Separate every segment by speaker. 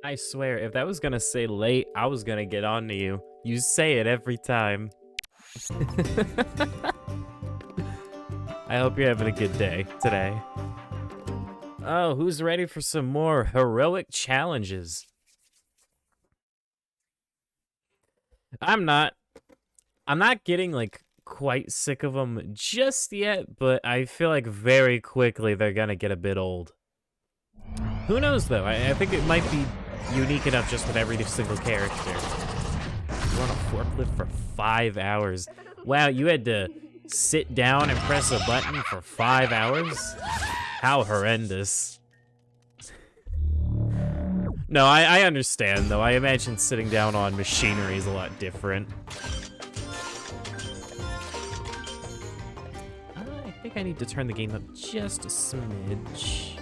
Speaker 1: I swear, if that was gonna say late, I was gonna get on to you. You say it every time. I hope you're having a good day today. Oh, who's ready for some more heroic challenges? I'm not getting, like, quite sick of them just yet, but I feel like very quickly they're gonna get a bit old. Who knows, though? I think it might be unique enough just with every single character. You're on a forklift for 5 hours. Wow, you had to sit down and press a button for 5 hours? How horrendous. No, I understand, though. I imagine sitting down on machinery is a lot different. I think I need to turn the game up just a smidge.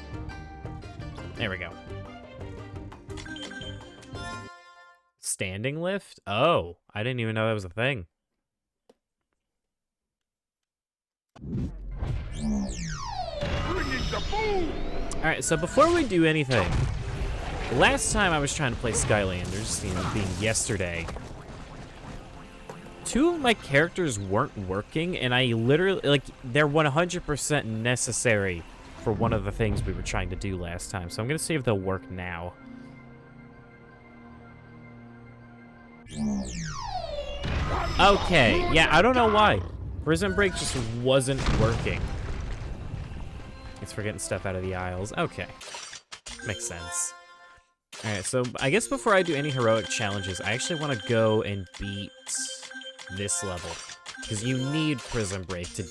Speaker 1: There we go. Standing lift? Oh, I didn't even know that was a thing. Alright, so before we do anything, last time I was trying to play Skylanders, you know, being yesterday, 2 of my characters weren't working, and I literally, like, they're 100% necessary for one of the things we were trying to do last time, so I'm gonna see if they'll work now. Okay, yeah, I don't know why. Prison Break just wasn't working. It's for getting stuff out of the aisles. Okay, makes sense. Alright, so I guess before I do any heroic challenges, I actually want to go and beat this level. Because you need Prison Break to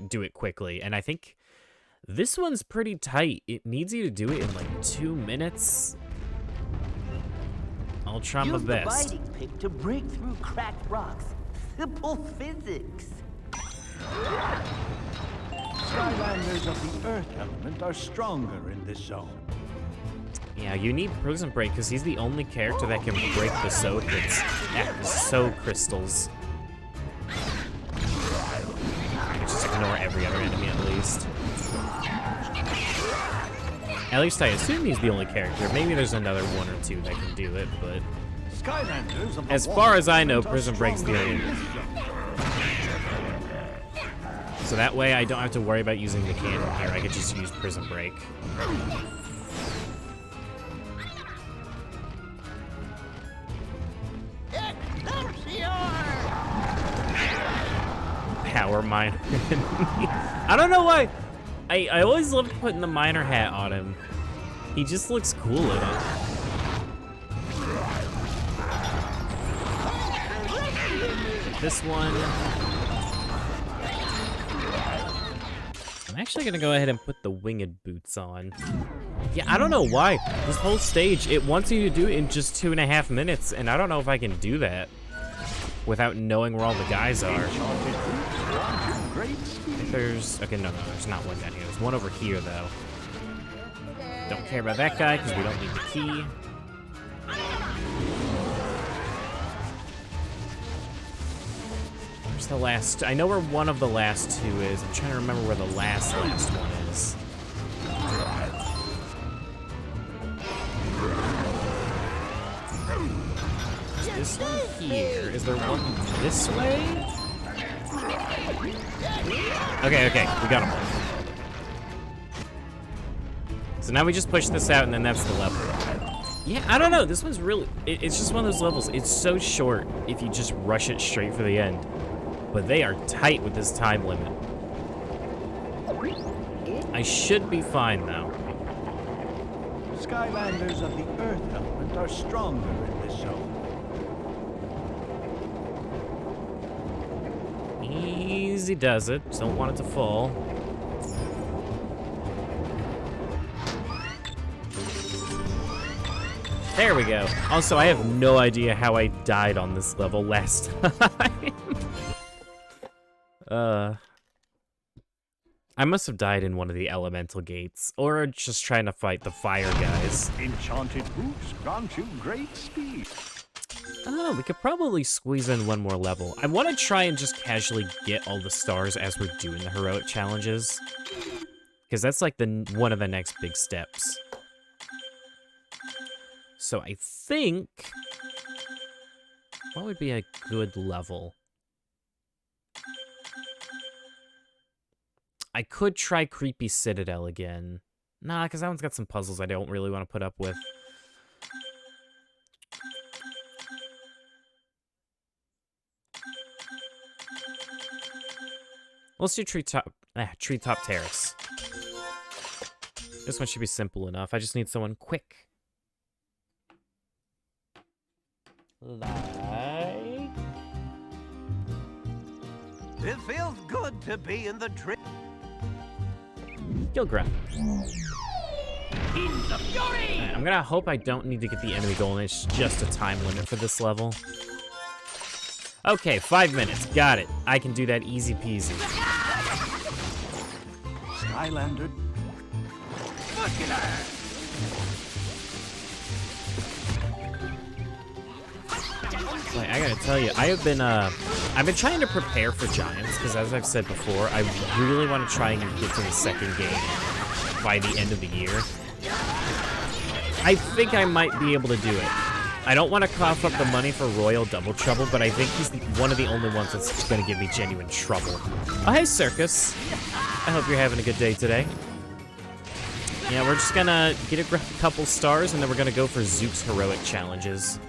Speaker 1: do it quickly, and I think this one's pretty tight. It needs you to do it in like 2 minutes. I'll try my best.
Speaker 2: Use the biting pick to break through cracked rocks. Simple physics.
Speaker 3: Skylanders of the Earth element are stronger in this zone.
Speaker 1: Yeah, you need Prison Break because he's the only character that can break the Zook. So crystals. Just ignore every other enemy at least. At least I assume he's the only character. Maybe there's another 1 or 2 that can do it, but as far as I know, Prison Break's the only one. So that way I don't have to worry about using the cannon here. I could just use Prison Break. Power miner. I don't know why. I always loved putting the miner hat on him. He just looks cool in it. This one. I'm actually gonna go ahead and put the winged boots on. Yeah, I don't know why. This whole stage, it wants you to do it in just 2.5 minutes, and I don't know if I can do that without knowing where all the guys are. There's, okay, no, there's not one down here. There's one over here, though. Don't care about that guy, because we don't need the key. Where's the last? I know where one of the last 2 is. I'm trying to remember where the last one is. Is this one here? Is there one this way? Okay, we got him. So now we just push this out, and then that's the level. Yeah, I don't know. This one's really... It's just one of those levels. It's so short if you just rush it straight for the end. But they are tight with this time limit. I should be fine, though.
Speaker 3: Skylanders of the Earth element are stronger in this zone.
Speaker 1: Easy does it. Just don't want it to fall. There we go. Also, I have no idea how I died on this level last time. I must have died in one of the elemental gates, or just trying to fight the fire guys.
Speaker 3: Enchanted boots grant you great speed.
Speaker 1: Oh, we could probably squeeze in one more level. I want to try and just casually get all the stars as we're doing the heroic challenges, because that's like one of the next big steps. So I think... What would be a good level? I could try Creepy Citadel again. Nah, because that one's got some puzzles I don't really want to put up with. Let's do Treetop Terrace. This one should be simple enough. I just need someone quick. Like...
Speaker 2: It feels good to be in the trip.
Speaker 1: Gilgrap.
Speaker 2: In the fury!
Speaker 1: Right, I'm gonna hope I don't need to get the enemy goal, and it's just a time limit for this level. Okay, 5 minutes. Got it. I can do that easy peasy.
Speaker 3: Skylander.
Speaker 1: Like, I gotta tell you, I've been trying to prepare for Giants, because as I've said before, I really want to try and get to the second game by the end of the year. I think I might be able to do it. I don't want to cough up the money for Royal Double Trouble, but I think he's one of the only ones that's going to give me genuine trouble. Oh, hey, Circus. I hope you're having a good day today. Yeah, we're just going to get a couple stars, and then we're going to go for Zook's heroic challenges.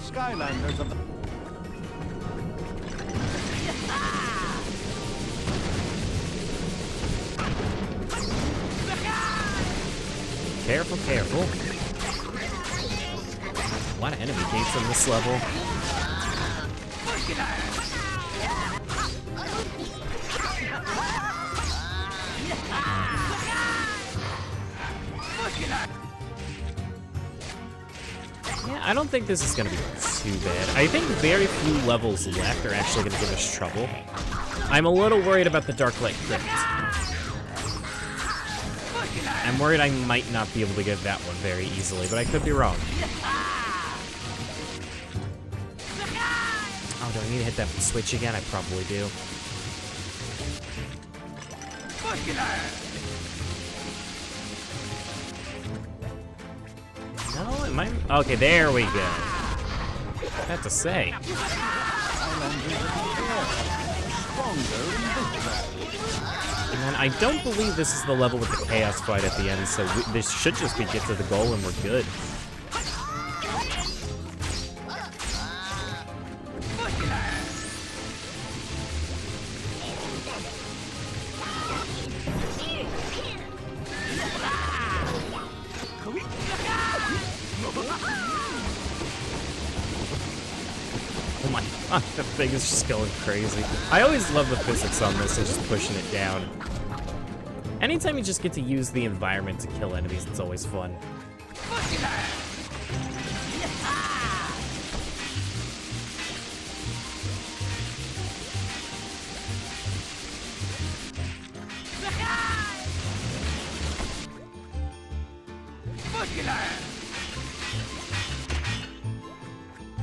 Speaker 3: Skylanders of the...
Speaker 1: Careful, careful. A lot of enemy gates on this level. Yeah, I don't think this is gonna be too bad. I think very few levels left are actually gonna give us trouble. I'm a little worried about the Darklight Crypt. I'm worried I might not be able to get that one very easily, but I could be wrong. Oh, do I need to hit that switch again? I probably do. No, it might... Okay, there we go. I have to say. And then I don't believe this is the level with the chaos fight at the end, so this should just be get to the goal and we're good. Oh my god, that thing is just going crazy. I always love the physics on this and just pushing it down. Anytime you just get to use the environment to kill enemies, it's always fun.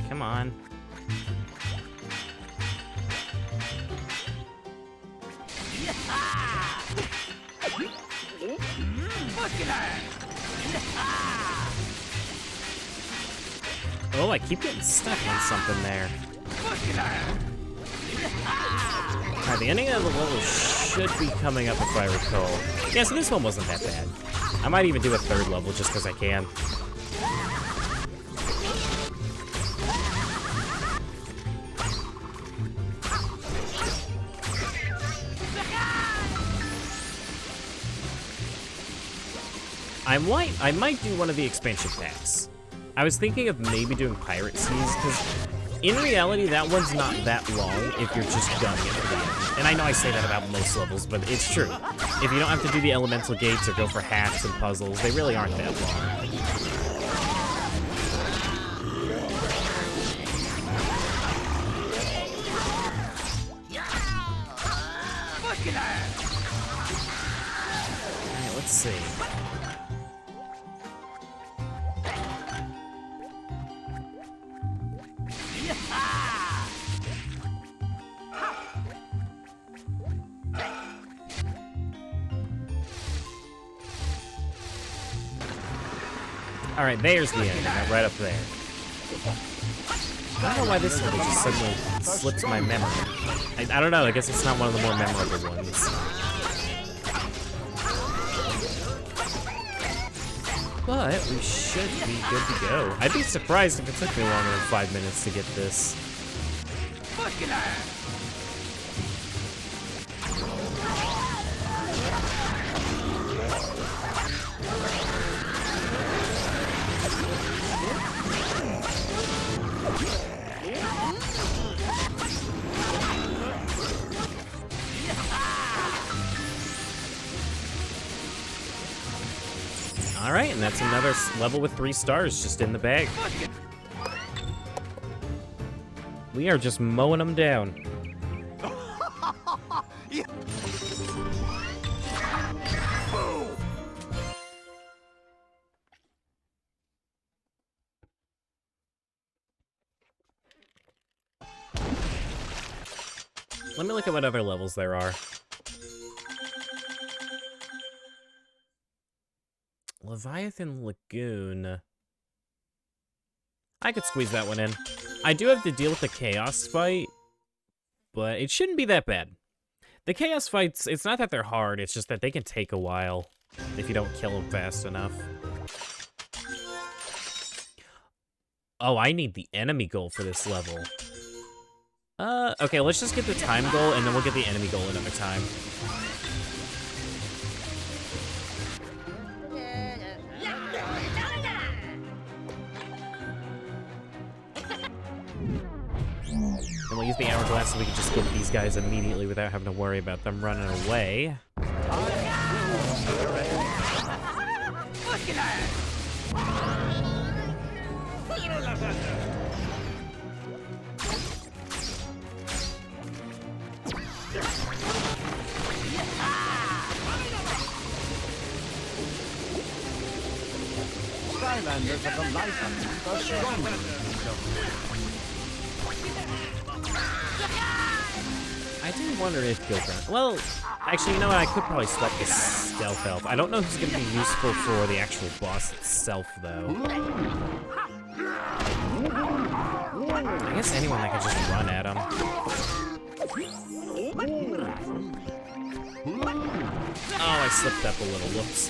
Speaker 1: Come on. Oh, I keep getting stuck on something there. Alright, the ending of the level should be coming up if I recall. Yeah, so this one wasn't that bad. I might even do a third level just because I can. I might do one of the expansion packs. I was thinking of maybe doing Pirate Seas, because in reality, that one's not that long if you're just gunning it for the end. And I know I say that about most levels, but it's true. If you don't have to do the elemental gates or go for hacks and puzzles, they really aren't that long. Alright, let's see. All right, there's the end, right up there. I don't know why this level just suddenly slips my memory. I don't know, I guess it's not one of the more memorable ones. But we should be good to go. I'd be surprised if it took me longer than 5 minutes to get this. All right, and that's another level with 3 stars just in the bag. We are just mowing them down. Let me look at what other levels there are. Leviathan Lagoon. I could squeeze that one in. I do have to deal with the Chaos fight, but it shouldn't be that bad. The Chaos fights, it's not that they're hard, it's just that they can take a while if you don't kill them fast enough. Oh, I need the enemy goal for this level. Okay, let's just get the time goal, and then we'll get the enemy goal another time. And we'll use the hourglass so we can just get these guys immediately without having to worry about them running away.
Speaker 3: Skylanders of the light element are stronger.
Speaker 1: I do wonder if KarpehTran. Well, actually, you know what? I could probably swap this stealth elf. I don't know if it's going to be useful for the actual boss itself, though. I guess anyone that can just run at him. Oh, I slipped up a little. Whoops.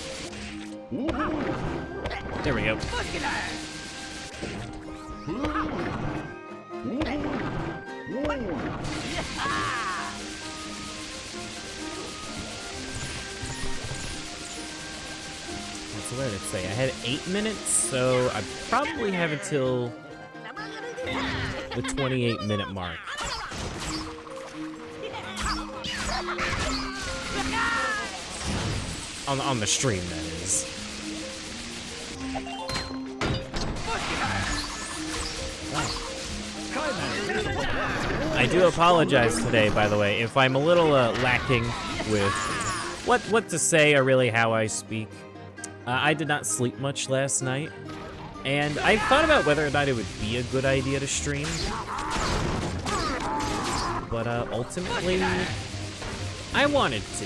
Speaker 1: There we go. What did it say? I had 8 minutes, so I probably have until the 28-minute mark. On the stream, that is. I do apologize today, by the way, if I'm a little lacking with what to say or really how I speak. I did not sleep much last night, and I thought about whether or not it would be a good idea to stream, but ultimately, I wanted to.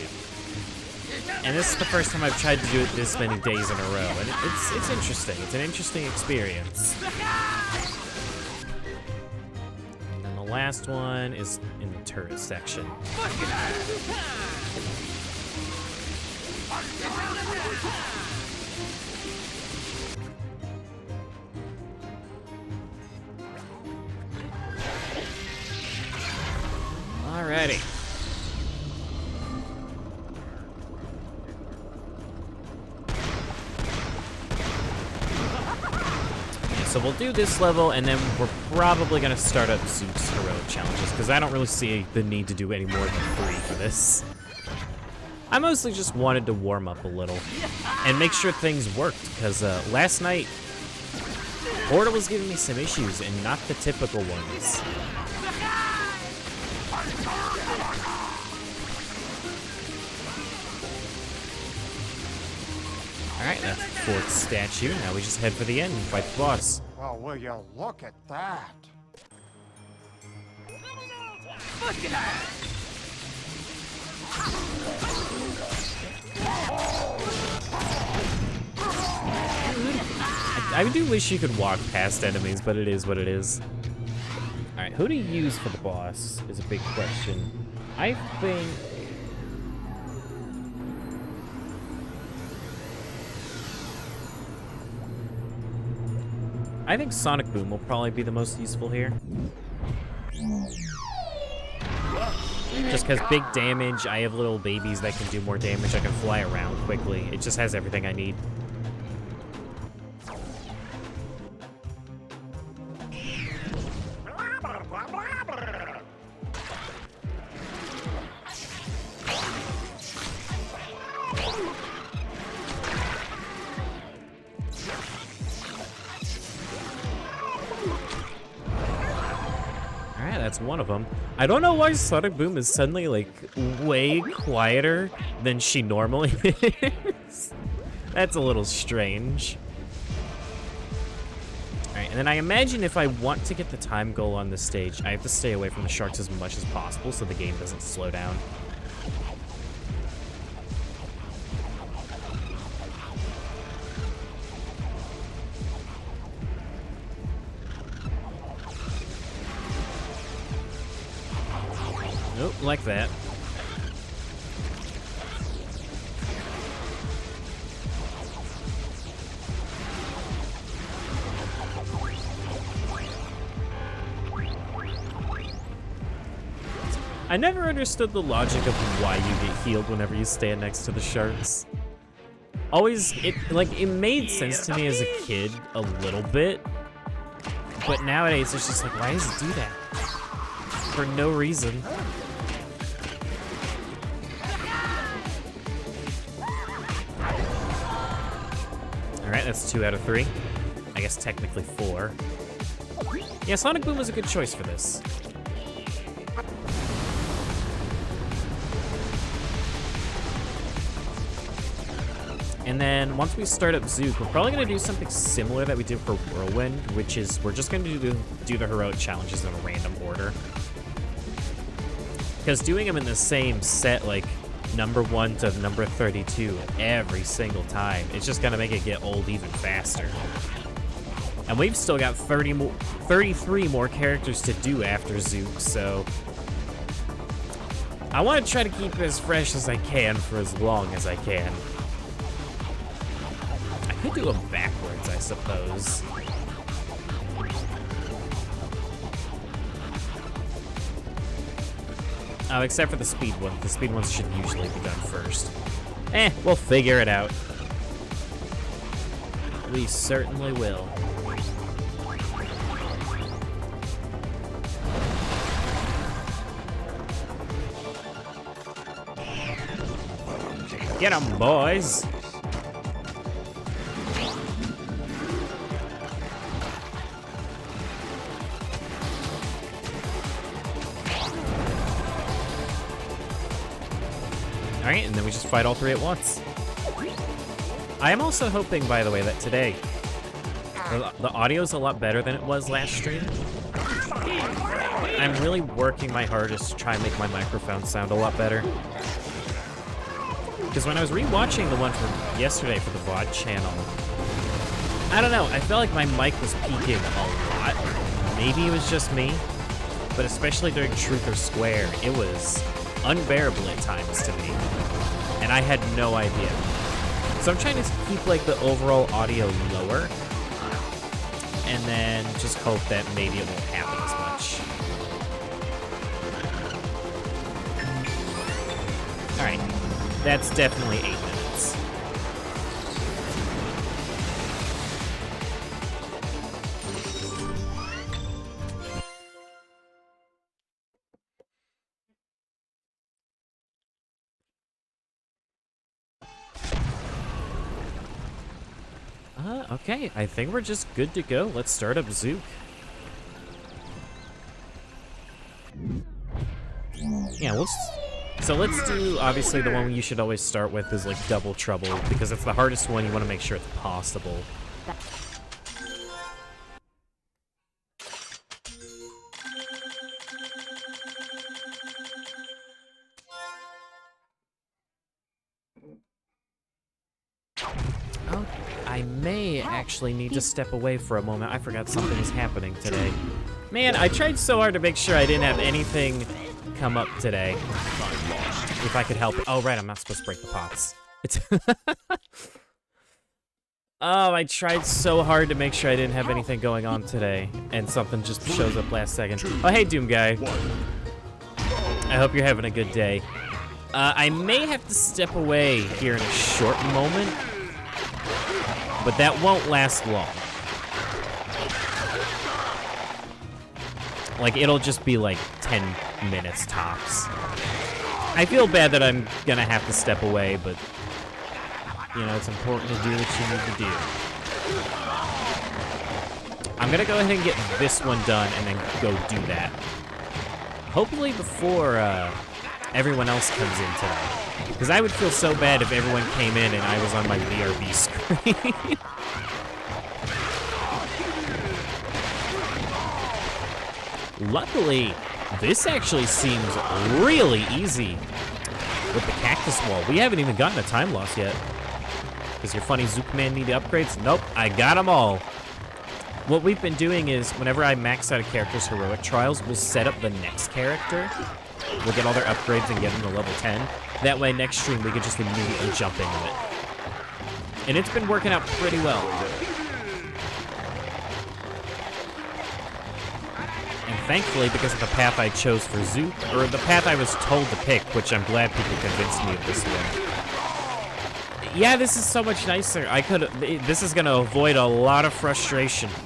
Speaker 1: And this is the first time I've tried to do it this many days in a row, and it's interesting. It's an interesting experience. And then the last one is in the turret section. Alrighty. Yeah, so we'll do this level, and then we're probably gonna start up Zook's heroic challenges, because I don't really see the need to do any more than 3 for this. I mostly just wanted to warm up a little and make sure things worked, because last night, Portal was giving me some issues, and not the typical ones. Alright, that's the 4th statue. Now we just head for the end and fight the boss.
Speaker 3: Well, will you look at that?
Speaker 1: I I do wish you could walk past enemies, but it is what it is. Alright, who to use for the boss is a big question. I think... Sonic Boom will probably be the most useful here. Just because big damage, I have little babies that can do more damage, I can fly around quickly. It just has everything I need. That's one of them. I don't know why Sonic Boom is suddenly, like, way quieter than she normally is. That's a little strange. Alright, and then I imagine if I want to get the time goal on this stage, I have to stay away from the sharks as much as possible so the game doesn't slow down. Nope, like that. I never understood the logic of why you get healed whenever you stand next to the sharks. Always, it made sense to me as a kid a little bit, but nowadays it's just like, why does it do that? For no reason. Alright, that's 2 out of 3. I guess technically 4. Yeah, Sonic Boom was a good choice for this. And then once we start up Zook, we're probably going to do something similar that we did for Whirlwind, which is we're just going to do the heroic challenges in a random order. Because doing them in the same set, like number 1 to number 32 every single time, it's just going to make it get old even faster. And we've still got 33 more characters to do after Zook, so I want to try to keep it as fresh as I can for as long as I can. I could do them backwards, I suppose. Oh, except for the speed one. The speed ones should usually be done first. We'll figure it out. We certainly will. Get 'em, boys! Alright, and then we just fight all 3 at once. I am also hoping, by the way, that today the audio's a lot better than it was last stream. I'm really working my hardest to try and make my microphone sound a lot better. Because when I was rewatching the one from yesterday for the VOD channel, I don't know, I felt like my mic was peaking a lot. Maybe it was just me, but especially during Truth or Square, it was unbearable at times to me, and I had no idea. So I'm trying to keep like the overall audio lower, and then just hope that maybe it won't happen as much. Alright, that's definitely 8 minutes. Okay, I think we're just good to go. Let's start up Zook. Yeah, so let's do, obviously, the one you should always start with is, like, Double Trouble, because it's the hardest one. You want to make sure it's possible. may actually need to step away for a moment. I forgot something was happening today. Man, I tried so hard to make sure I didn't have anything come up today. If I could help it. Oh, right, I'm not supposed to break the pots. It's Oh, I tried so hard to make sure I didn't have anything going on today, and something just shows up last second. Oh, hey, Doom Guy. I hope you're having a good day. I may have to step away here in a short moment, but that won't last long. Like, it'll just be like 10 minutes tops. I feel bad that I'm gonna have to step away, but you know, it's important to do what you need to do. I'm gonna go ahead and get this one done and then go do that. Hopefully before everyone else comes in today. Because I would feel so bad if everyone came in and I was on my BRB screen. Luckily, this actually seems really easy with the cactus wall. We haven't even gotten a time loss yet. Does your funny Zook man need upgrades? Nope, I got them all. What we've been doing is, whenever I max out a character's heroic trials, we'll set up the next character. We'll get all their upgrades and get them to level 10. That way, next stream, we can just immediately jump into it. And it's been working out pretty well. And thankfully, because of the path I chose for Zook, or the path I was told to pick, which I'm glad people convinced me of this one. Yeah, this is so much nicer. This is gonna avoid a lot of frustration. You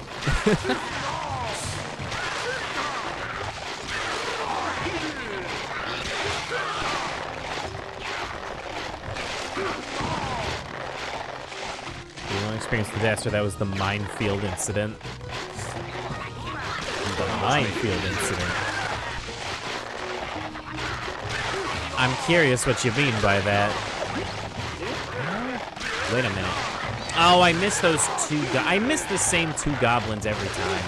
Speaker 1: want to experience disaster? That was the minefield incident. The minefield incident. I'm curious what you mean by that. Wait a minute. Oh, I missed those two. I missed the same two goblins every time.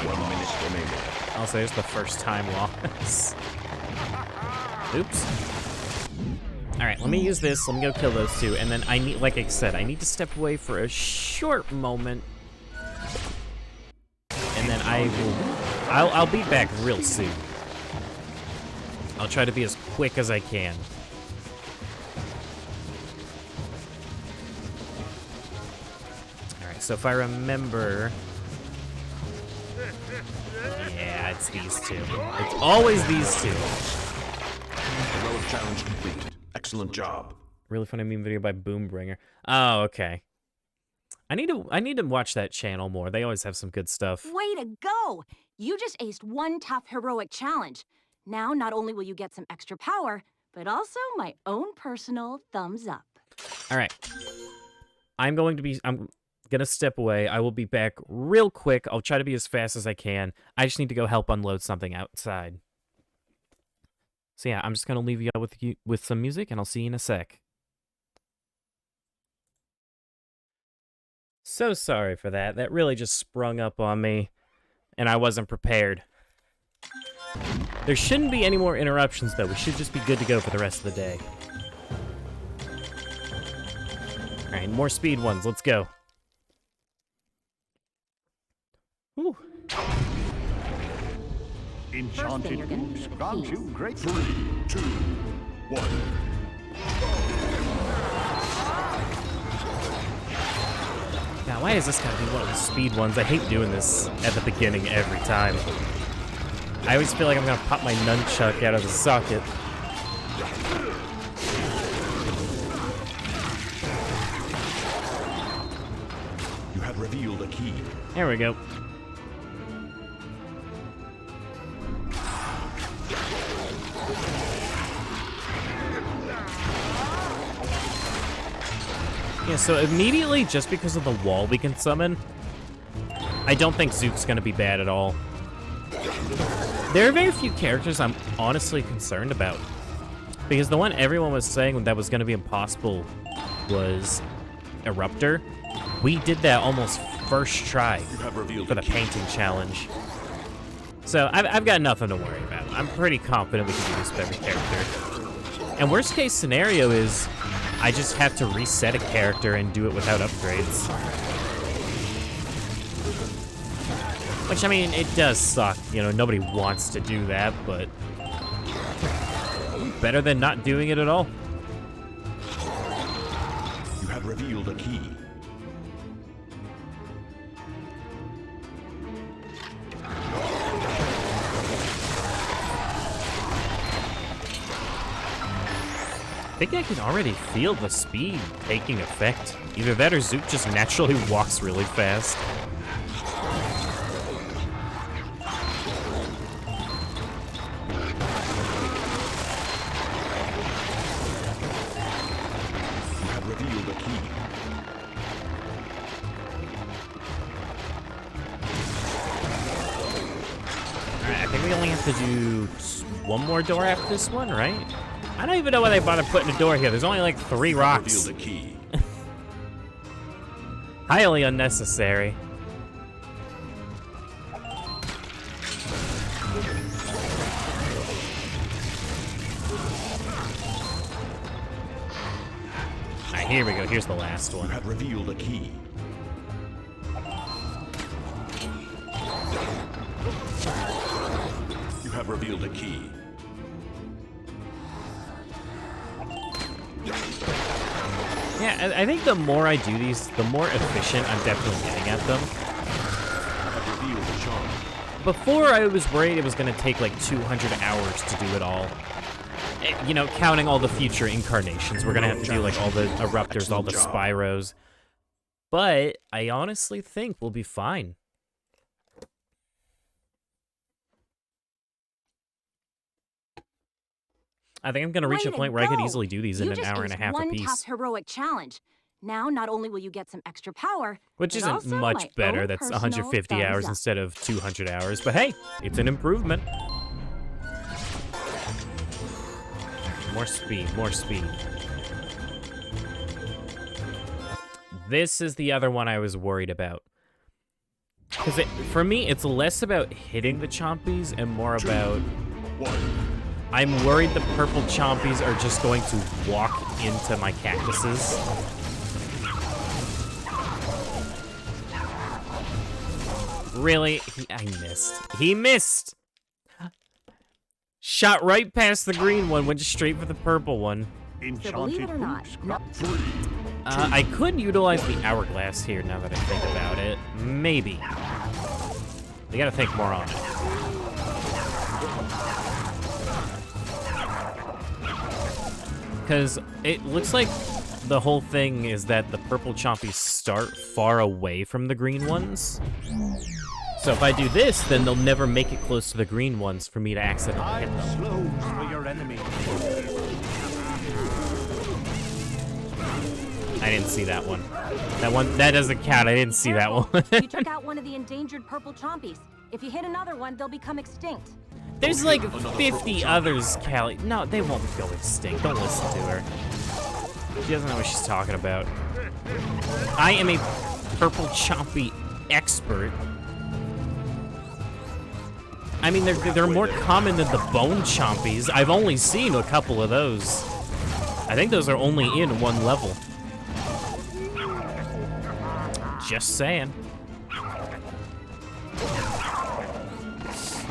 Speaker 4: 1 minute remaining.
Speaker 1: Also, there's the first time loss. Oops. All right, let me use this. Let me go kill those two, and then I need, like I said, I need to step away for a short moment, and then I'll be back real soon. I'll try to be as quick as I can. So if I remember... Yeah, it's these two. It's always these two.
Speaker 4: Heroic challenge complete. Excellent job.
Speaker 1: Really funny meme video by Boombringer. Oh, okay. I need to watch that channel more. They always have some good stuff.
Speaker 5: Way to go! You just aced one tough heroic challenge. Now, not only will you get some extra power, but also my own personal thumbs up.
Speaker 1: All right. I'm gonna step away. I will be back real quick. I'll try to be as fast as I can. I just need to go help unload something outside. So yeah, I'm just gonna leave you with some music, and I'll see you in a sec. So sorry for that. That really just sprung up on me, and I wasn't prepared. There shouldn't be any more interruptions, though. We should just be good to go for the rest of the day. All right, more speed ones. Let's go. Ooh.
Speaker 3: Enchanted
Speaker 5: you're gonna
Speaker 3: boots
Speaker 5: need
Speaker 3: grant
Speaker 5: keys.
Speaker 3: you great...
Speaker 4: 3, 2, 1.
Speaker 1: Now, why is this gotta be one of the speed ones? I hate doing this at the beginning every time. I always feel like I'm gonna pop my nunchuck out of the socket.
Speaker 4: You have revealed a key.
Speaker 1: There we go. Yeah, so immediately, just because of the wall we can summon, I don't think Zook's gonna be bad at all. There are very few characters I'm honestly concerned about. Because the one everyone was saying that was gonna be impossible was Eruptor. We did that almost first try for the painting challenge. So I've got nothing to worry about. I'm pretty confident we can do this with every character. And worst case scenario is I just have to reset a character and do it without upgrades. Which, I mean, it does suck. You know, nobody wants to do that, but better than not doing it at all.
Speaker 4: You have revealed a key.
Speaker 1: I think I can already feel the speed taking effect. Either that or Zook just naturally walks really fast.
Speaker 4: You have revealed a key.
Speaker 1: Alright, I think we only have to do one more door after this one, right? I don't even know why they bothered putting a door here. There's only like 3 rocks.
Speaker 4: Revealed a key.
Speaker 1: Highly unnecessary. Alright, here we go. Here's the last
Speaker 4: You
Speaker 1: one.
Speaker 4: have revealed a key. You have revealed a key.
Speaker 1: Yeah, I think the more I do these, the more efficient I'm definitely getting at them.
Speaker 4: You have revealed a charm.
Speaker 1: Before, I was worried it was going to take like 200 hours to do it all. You know, counting all the future incarnations. We're going to have to do like all the Eruptors, all the Spyros. But I honestly think we'll be fine. I think I'm going to reach a point where I could easily do these in an hour and a half
Speaker 5: one
Speaker 1: apiece.
Speaker 5: tough heroic challenge. Now, not only will you get some extra power,
Speaker 1: Which
Speaker 5: but
Speaker 1: isn't
Speaker 5: also
Speaker 1: much
Speaker 5: my
Speaker 1: better.
Speaker 5: own
Speaker 1: That's
Speaker 5: personal
Speaker 1: 150
Speaker 5: thumbs
Speaker 1: hours
Speaker 5: up.
Speaker 1: instead of 200 hours. But hey, it's an improvement. More speed, more speed. This is the other one I was worried about. Because for me, it's less about hitting the chompies and more about... I'm worried the purple chompies are just going to walk into my cactuses. Really? I missed. He missed! Shot right past the green one, went straight for the purple one.
Speaker 5: So believe it or not,
Speaker 1: I could utilize the hourglass here now that I think about it. Maybe. We gotta think more on it. Because it looks like the whole thing is that the purple chompies start far away from the green ones. So if I do this, then they'll never make it close to the green ones for me to accidentally hit them.
Speaker 3: Slows for your enemy.
Speaker 1: I didn't see that one. That doesn't count. I didn't see that one.
Speaker 5: you took out one of the endangered purple chompies. If you hit another one, they'll become extinct.
Speaker 1: There's like 50 others, Callie. No, they won't go extinct. Don't listen to her. She doesn't know what she's talking about. I am a purple chompy expert. I mean, they're more common than the bone chompies. I've only seen a couple of those. I think those are only in one level. Just saying.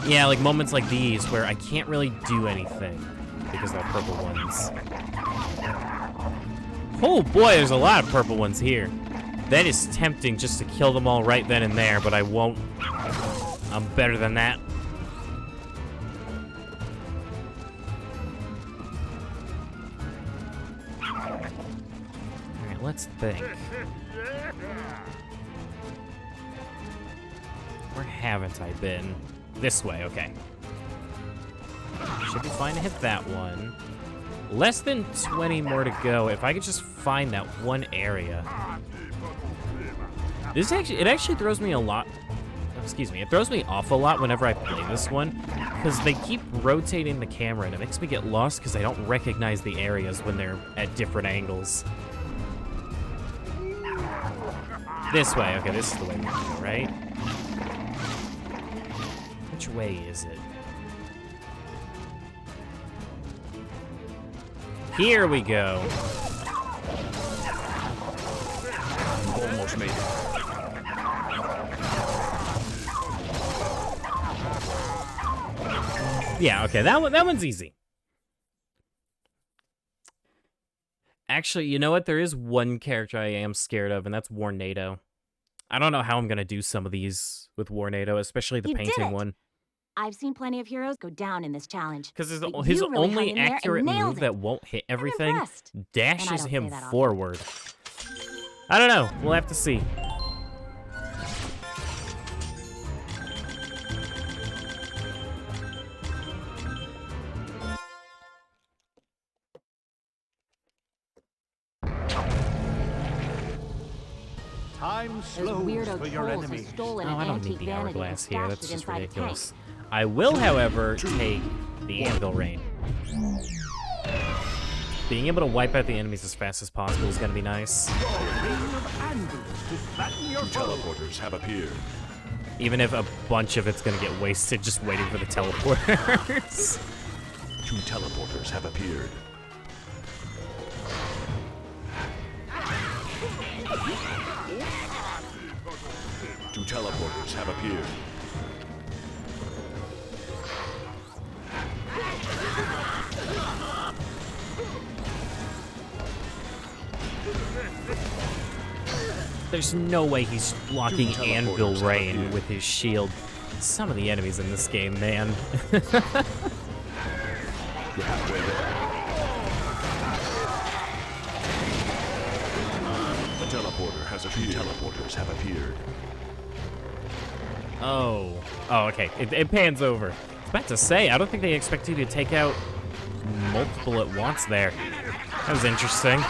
Speaker 1: Yeah, like moments like these where I can't really do anything because they're purple ones. Oh boy, there's a lot of purple ones here. That is tempting just to kill them all right then and there, but I won't. I'm better than that. Alright, let's think. Where haven't I been? This way, okay. Should be fine to hit that one. Less than 20 more to go. If I could just find that one area. This actually, it actually throws me a lot. Excuse me, it throws me off a lot whenever I play this one, because they keep rotating the camera and it makes me get lost because I don't recognize the areas when they're at different angles. This way, okay, this is the way we're gonna go, right? Which way is it? Here we go.
Speaker 4: almost made it.
Speaker 1: Yeah, okay, that one's easy. Actually, you know what? There is one character I am scared of, and that's Warnado. I don't know how I'm gonna do some of these with Warnado, especially the
Speaker 5: You did
Speaker 1: painting
Speaker 5: it.
Speaker 1: one.
Speaker 5: I've seen plenty of heroes go down in this challenge.
Speaker 1: Because his
Speaker 5: but
Speaker 1: his
Speaker 5: you really hung
Speaker 1: only
Speaker 5: in there and
Speaker 1: accurate
Speaker 5: nailed
Speaker 1: move
Speaker 5: it.
Speaker 1: that won't hit everything
Speaker 5: impressed.
Speaker 1: dashes
Speaker 5: And I don't
Speaker 1: him
Speaker 5: say that often.
Speaker 1: forward. I don't know. We'll have to see.
Speaker 3: Time
Speaker 5: Those
Speaker 3: slows
Speaker 5: weirdo
Speaker 3: for your
Speaker 5: trolls
Speaker 3: enemy.
Speaker 5: have stolen
Speaker 1: Oh,
Speaker 5: an
Speaker 1: I don't need
Speaker 5: antique
Speaker 1: the
Speaker 5: vanity and
Speaker 1: hourglass here.
Speaker 5: stashed
Speaker 1: That's
Speaker 5: it
Speaker 1: just
Speaker 5: inside the tank.
Speaker 1: ridiculous. I will, however, take the anvil rain. Being able to wipe out the enemies as fast as possible is going to be nice.
Speaker 3: Rain of anvils to flatten your
Speaker 4: Two
Speaker 3: foe.
Speaker 4: teleporters have appeared.
Speaker 1: Even if a bunch of it's going to get wasted just waiting for the teleporters.
Speaker 4: Two teleporters have appeared. Two teleporters have appeared.
Speaker 1: There's no way he's blocking
Speaker 4: Two
Speaker 1: anvil
Speaker 4: teleporters
Speaker 1: rain
Speaker 4: have
Speaker 1: with his shield. Some of the enemies in this game, man.
Speaker 4: You're halfway there. A teleporter has appeared. Two teleporters have appeared.
Speaker 1: Oh, okay. It pans over. I was about to say, I don't think they expect you to take out multiple at once there. That was interesting.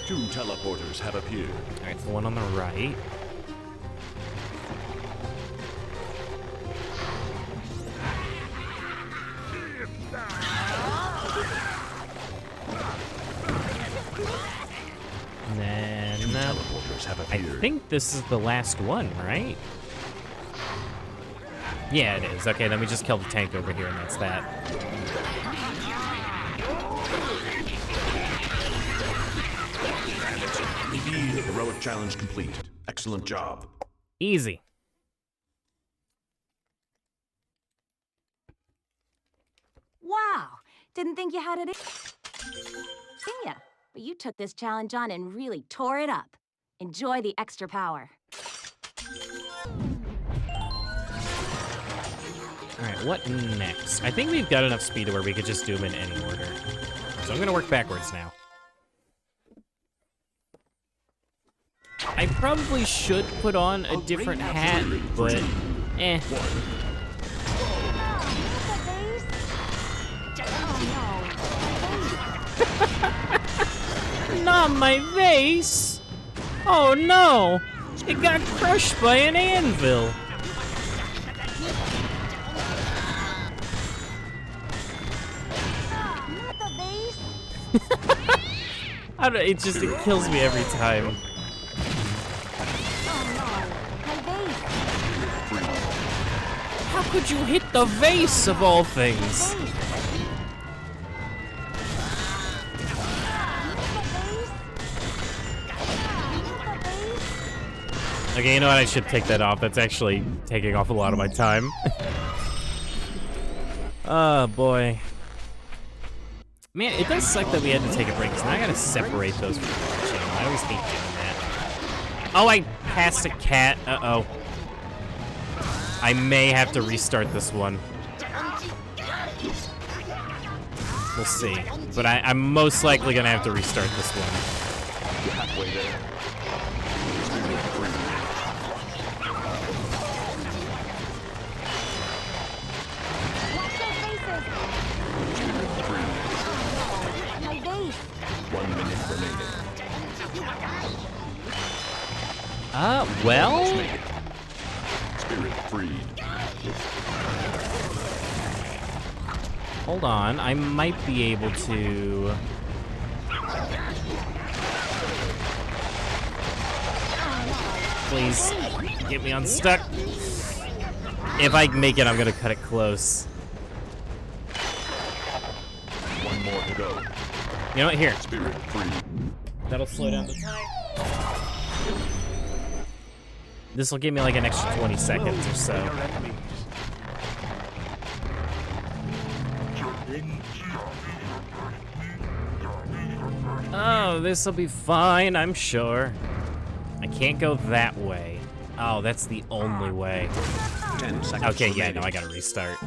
Speaker 4: Two teleporters have appeared.
Speaker 1: All right, it's the one on the right. And then,
Speaker 4: Two teleporters have
Speaker 1: I
Speaker 4: appeared.
Speaker 1: think this is the last one, right? Yeah, it is. Okay, then we just kill the tank over here, and that's that.
Speaker 4: Indeed, heroic challenge complete. Excellent job.
Speaker 1: Easy.
Speaker 5: Wow, didn't think you had it in ya. But you took this challenge on and really tore it up. Enjoy the extra power.
Speaker 1: All right, what next? I think we've got enough speed to where we could just do them in any order. So I'm gonna work backwards now. I probably should put on a different hat, but eh. Not my vase! Oh no! It got crushed by an anvil! I don't, it kills me every time. How could you hit the vase of all things? Okay, you know what? I should take that off. That's actually taking off a lot of my time. Oh, boy. Man, it does suck that we had to take a break, because now I gotta separate those from the channel. I always hate doing that. Oh, I passed a cat. Uh-oh. I may have to restart this one. We'll see. But I'm most likely gonna have to restart this one.
Speaker 4: You're halfway there.
Speaker 5: My vase.
Speaker 4: 1 minute remaining.
Speaker 1: Well?
Speaker 4: Make it. Spirit freed.
Speaker 1: Hold on. I might be able to... Please, get me unstuck. If I make it, I'm gonna cut it close.
Speaker 4: One more to go.
Speaker 1: You know what? Here.
Speaker 4: Spirit free.
Speaker 1: That'll slow down the time. This will give me like an extra 20 seconds or so. Oh, this'll be fine, I'm sure. I can't go that way. Oh, that's the only way.
Speaker 4: 10 seconds
Speaker 1: Okay, yeah,
Speaker 4: remaining.
Speaker 1: no, I gotta restart.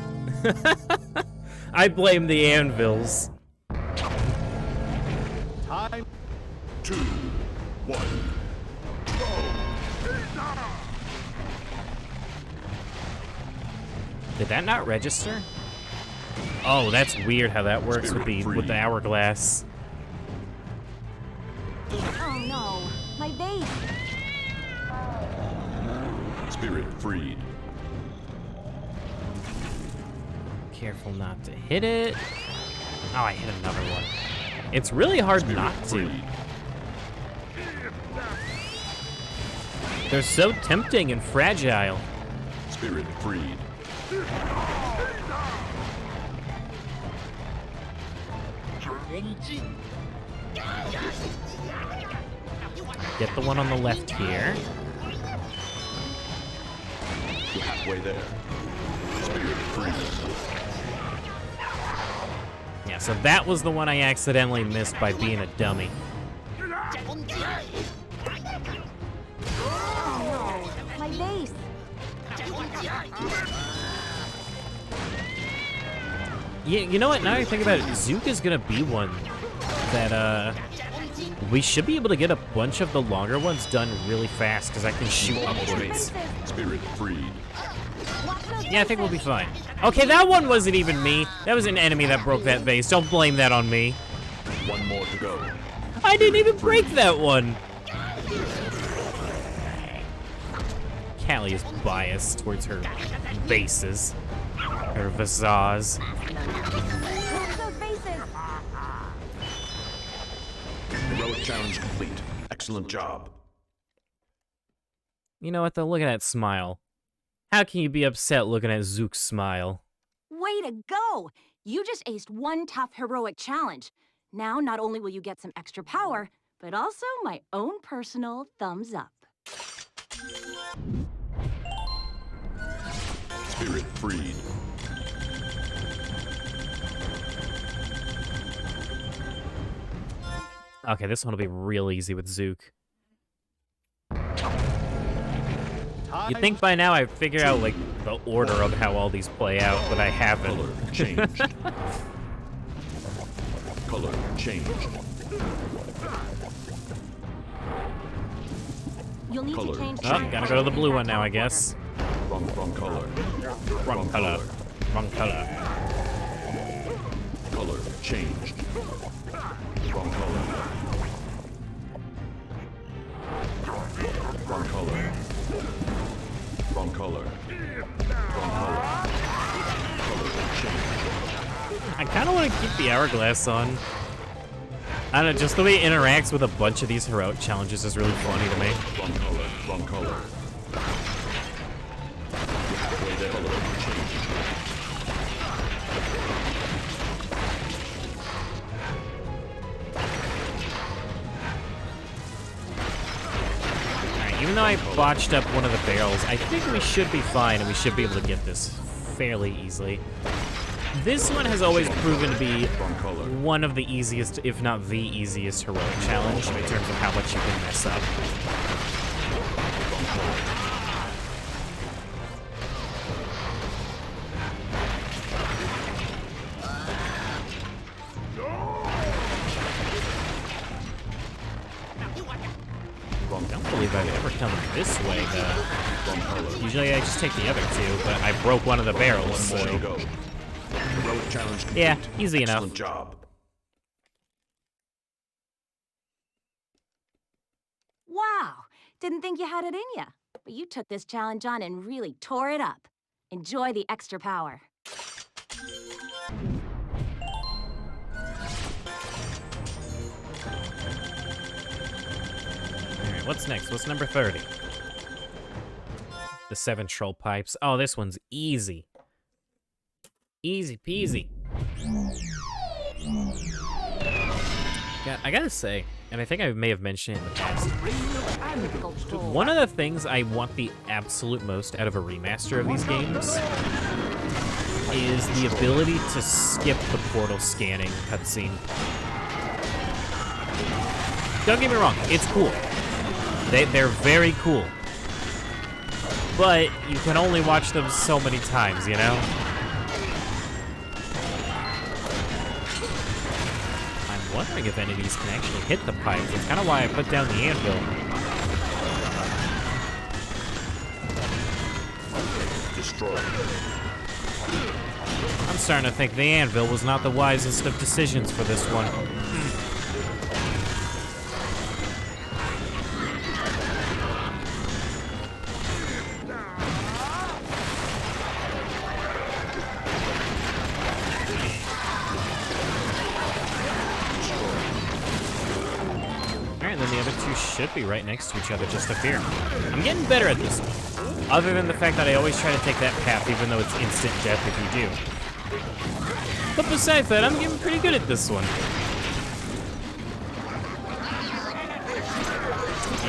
Speaker 1: I blame the anvils.
Speaker 3: Time.
Speaker 4: 2, 1.
Speaker 1: Did that not register? Oh, that's weird how that works with the hourglass.
Speaker 5: Oh no, my base.
Speaker 4: Spirit freed.
Speaker 1: Careful not to hit it. Oh, I hit another one. It's really hard not to.
Speaker 4: Freed.
Speaker 1: They're so tempting and fragile.
Speaker 4: Spirit freed.
Speaker 1: Get the one on the left here.
Speaker 4: You're halfway there. Spirit freed.
Speaker 1: Yeah, so that was the one I accidentally missed by being a dummy.
Speaker 5: Oh no, my base.
Speaker 1: Yeah, you know what? Now I think about it, Zook is gonna be one that we should be able to get a bunch of the longer ones done really fast because I can shoot upwards.
Speaker 4: Spirit freed.
Speaker 1: Yeah, I think we'll be fine. Okay, that one wasn't even me. That was an enemy that broke that vase. Don't blame that on me.
Speaker 4: 1 more to go.
Speaker 1: I didn't even break that one. Callie is biased towards her bases. Her visage.
Speaker 5: Those bases.
Speaker 4: Heroic challenge complete. Excellent job.
Speaker 1: You know what, though? Look at that smile. How can you be upset looking at Zook's smile?
Speaker 5: Way to go! You just aced one tough heroic challenge. Now, not only will you get some extra power, but also my own personal thumbs up.
Speaker 4: Spirit freed.
Speaker 1: Okay, this one will be real easy with Zook. You'd think by now I'd figure out, like, the order of how all these play out, but I haven't.
Speaker 4: Color changed. Color changed.
Speaker 5: You'll need
Speaker 4: Color.
Speaker 5: to change.
Speaker 1: Oh, gotta go to the blue one now, I guess.
Speaker 4: Wrong color.
Speaker 1: Wrong color. Wrong color.
Speaker 4: Color changed. Wrong color. Wrong color. Wrong color. Wrong color. Color changed.
Speaker 1: I kind of want to keep the hourglass on. I don't know, just the way it interacts with a bunch of these heroic challenges is really funny to me.
Speaker 4: Wrong color. Wrong color. Halfway there. Color changed.
Speaker 1: Alright, even though I botched up one of the barrels, I think we should be fine and we should be able to get this fairly easily. This one has always proven to be
Speaker 4: Wrong color.
Speaker 1: one of the easiest, if not the easiest, heroic challenge in terms of how much you can mess up. I don't believe I've ever come this way, though.
Speaker 4: Wrong color.
Speaker 1: Usually I just take the other two, but I broke one of the barrels,
Speaker 4: One more to
Speaker 1: so...
Speaker 4: go. Heroic challenge complete.
Speaker 1: Yeah, easy enough.
Speaker 4: Excellent job.
Speaker 5: Wow, didn't think you had it in ya. But you took this challenge on and really tore it up. Enjoy the extra power.
Speaker 1: Alright, what's next? What's number 30? The 7 troll pipes. Oh, this one's easy. Easy peasy. Yeah, I gotta say, and I think I may have mentioned it in the past, one of the things I want the absolute most out of a remaster of these games is the ability to skip the portal scanning cutscene. Don't get me wrong, it's cool. They're very cool. But you can only watch them so many times, you know? I'm wondering if any of these can actually hit the pipes. That's kind of why I put down the anvil.
Speaker 4: Destroy.
Speaker 1: I'm starting to think the anvil was not the wisest of decisions for this one. Should be right next to each other just up here. I'm getting better at this one. Other than the fact that I always try to take that path, even though it's instant death if you do. But besides that, I'm getting pretty good at this one.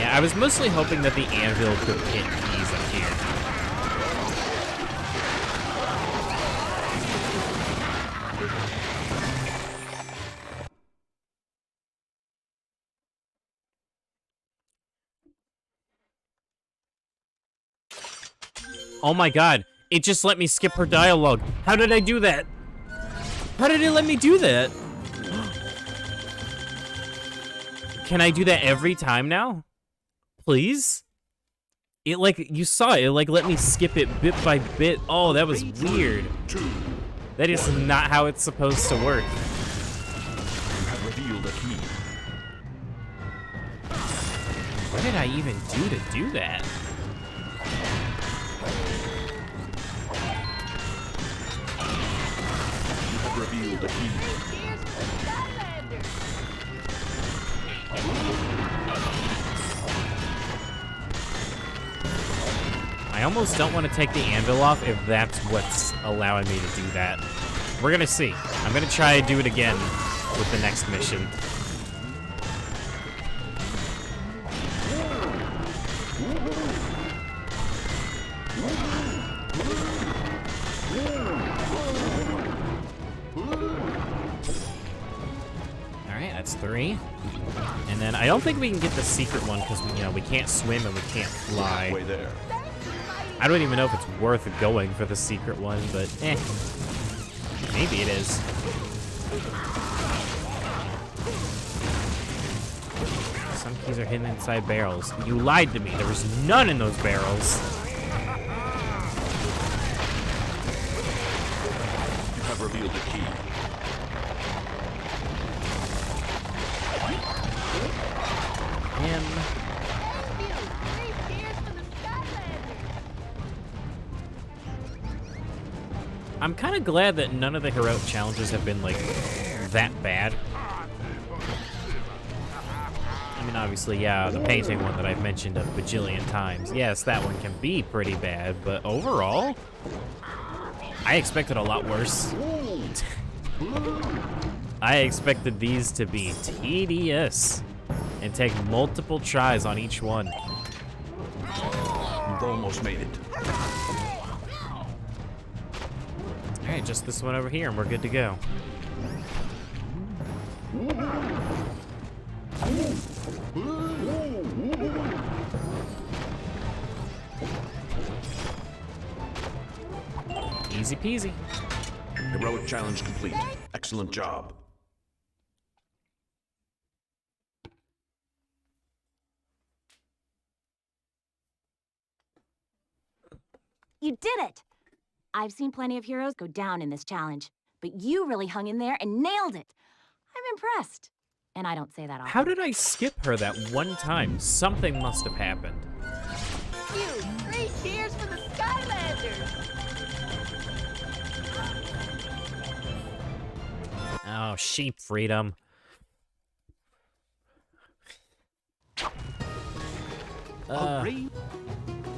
Speaker 1: Yeah, I was mostly hoping that the anvil could hit these up here. Oh my god, it just let me skip her dialogue. How did I do that? How did it let me do that? Can I do that every time now? Please? It like, you saw it, like let me skip it bit by bit. Oh, that was weird. That is not how it's supposed to work.
Speaker 4: You have revealed a key.
Speaker 1: What did I even do to do that?
Speaker 4: Revealed the key.
Speaker 1: I almost don't want to take the anvil off if that's what's allowing me to do that. We're gonna see. I'm gonna try and do it again with the next mission. That's 3. And then I don't think we can get the secret one because we can't swim and we can't fly.
Speaker 4: Way there.
Speaker 1: I don't even know if it's worth going for the secret one, but maybe it is. Some keys are hidden inside barrels. You lied to me. There was none in those barrels.
Speaker 4: You have revealed the key.
Speaker 1: Him. I'm kind of glad that none of the heroic challenges have been like that bad. I mean, obviously, yeah, the painting one that I've mentioned a bajillion times. Yes, that one can be pretty bad, but overall, I expected a lot worse. I expected these to be tedious and take multiple tries on each one.
Speaker 4: You've almost made it.
Speaker 1: Alright, just this one over here and we're good to go. Easy peasy.
Speaker 4: Heroic challenge complete. Excellent job.
Speaker 5: You did it! I've seen plenty of heroes go down in this challenge, but you really hung in there and nailed it. I'm impressed. And I don't say that often.
Speaker 1: How did I skip her that one time? Something must have happened.
Speaker 2: You, 3 cheers for the Skylanders!
Speaker 1: Oh, sheep freedom.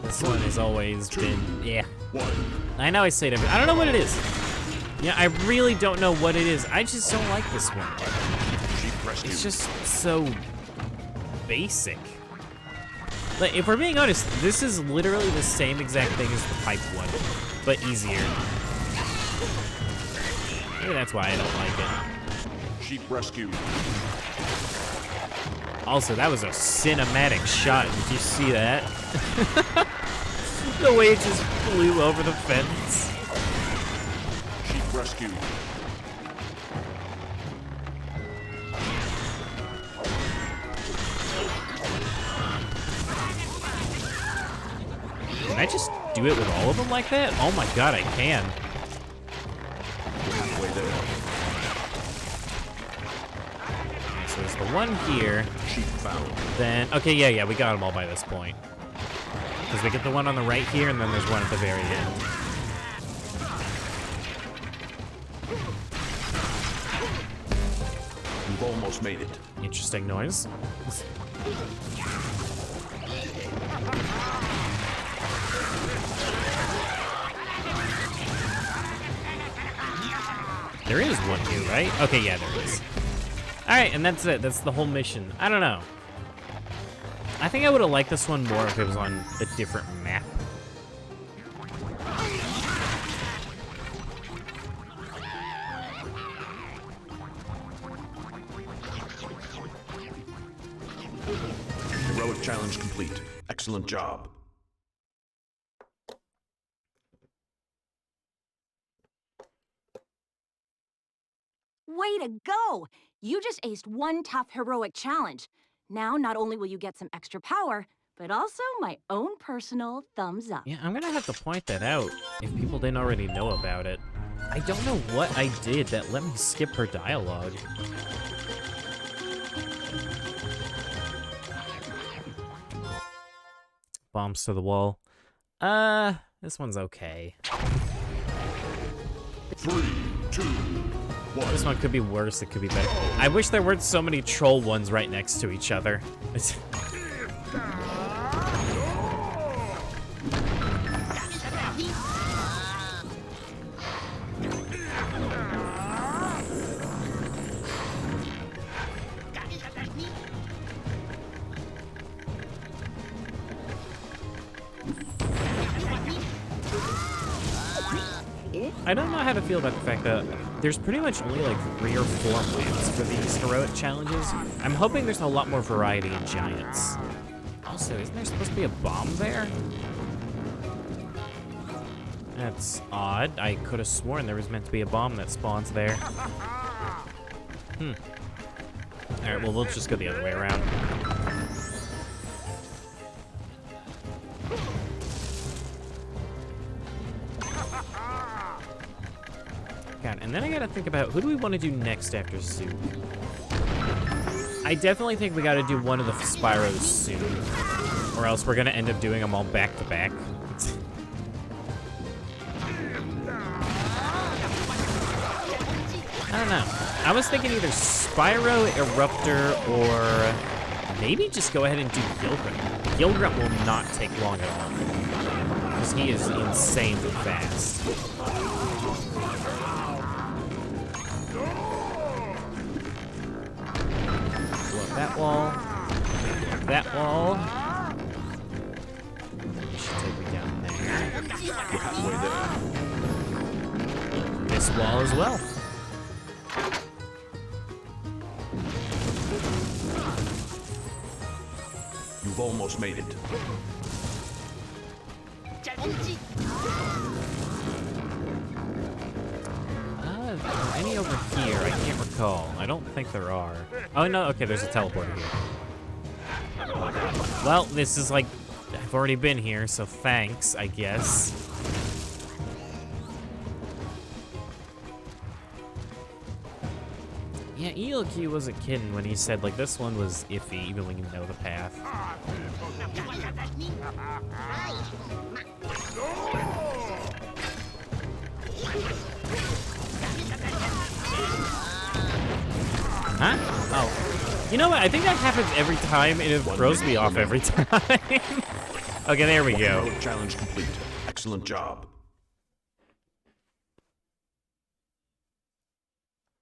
Speaker 1: This one has always been, yeah. I know I say it, I don't know what it is. Yeah, I really don't know what it is. I just don't like this one.
Speaker 4: Sheep press
Speaker 1: it's just so basic. Like, if we're being honest, this is literally the same exact thing as the pipe one, but easier. Maybe that's why I don't like it.
Speaker 4: Sheep rescue.
Speaker 1: Also, that was a cinematic shot. Did you see that? The way it just flew over the fence.
Speaker 4: Sheep rescue.
Speaker 1: Can I just do it with all of them like that? Oh my god, I can.
Speaker 4: Halfway there.
Speaker 1: So there's the one here.
Speaker 4: Sheep found.
Speaker 1: Then, okay, yeah, we got them all by this point. Because we get the one on the right here, and then there's one at the very end.
Speaker 4: We've almost made it.
Speaker 1: Interesting noise. There is one here, right? Okay, yeah, there is. Alright, and that's it. That's the whole mission. I don't know. I think I would have liked this one more if it was on a different map.
Speaker 4: Heroic challenge complete. Excellent job.
Speaker 5: Way to go! You just aced one tough heroic challenge. Now, not only will you get some extra power, but also my own personal thumbs up.
Speaker 1: Yeah, I'm gonna have to point that out if people didn't already know about it. I don't know what I did that let me skip her dialogue. Bombs to the wall. This one's okay.
Speaker 4: 3, 2, 1.
Speaker 1: This one could be worse, it could be better. I wish there weren't so many troll ones right next to each other. I don't know how to feel about the fact that there's pretty much only like 3 or 4 wins for these heroic challenges. I'm hoping there's a lot more variety in giants. Also, isn't there supposed to be a bomb there? That's odd. I could have sworn there was meant to be a bomb that spawns there. Alright, well, we'll just go the other way around. God, and then I gotta think about who do we want to do next after Zook? I definitely think we gotta do one of the Spyros soon, or else we're gonna end up doing them all back to back. I don't know. I was thinking either Spyro, Eruptor, or maybe just go ahead and do Gilgrat. Gilgrat will not take long at all, because he is insanely fast. That wall. That wall. You should take me down there.
Speaker 4: You're halfway there.
Speaker 1: This wall as well.
Speaker 4: You've almost made it.
Speaker 1: Any over here? I can't recall. I don't think there are. Oh, no. Okay, there's a teleporter here. Well, this is like... I've already been here, so thanks, I guess. Yeah, ELQ wasn't kidding when he said, like, this one was iffy, even when you know the path. Huh? Oh. You know what? I think that happens every time, and it throws me off every time. Okay, there we go.
Speaker 4: Heroic challenge complete. Excellent job.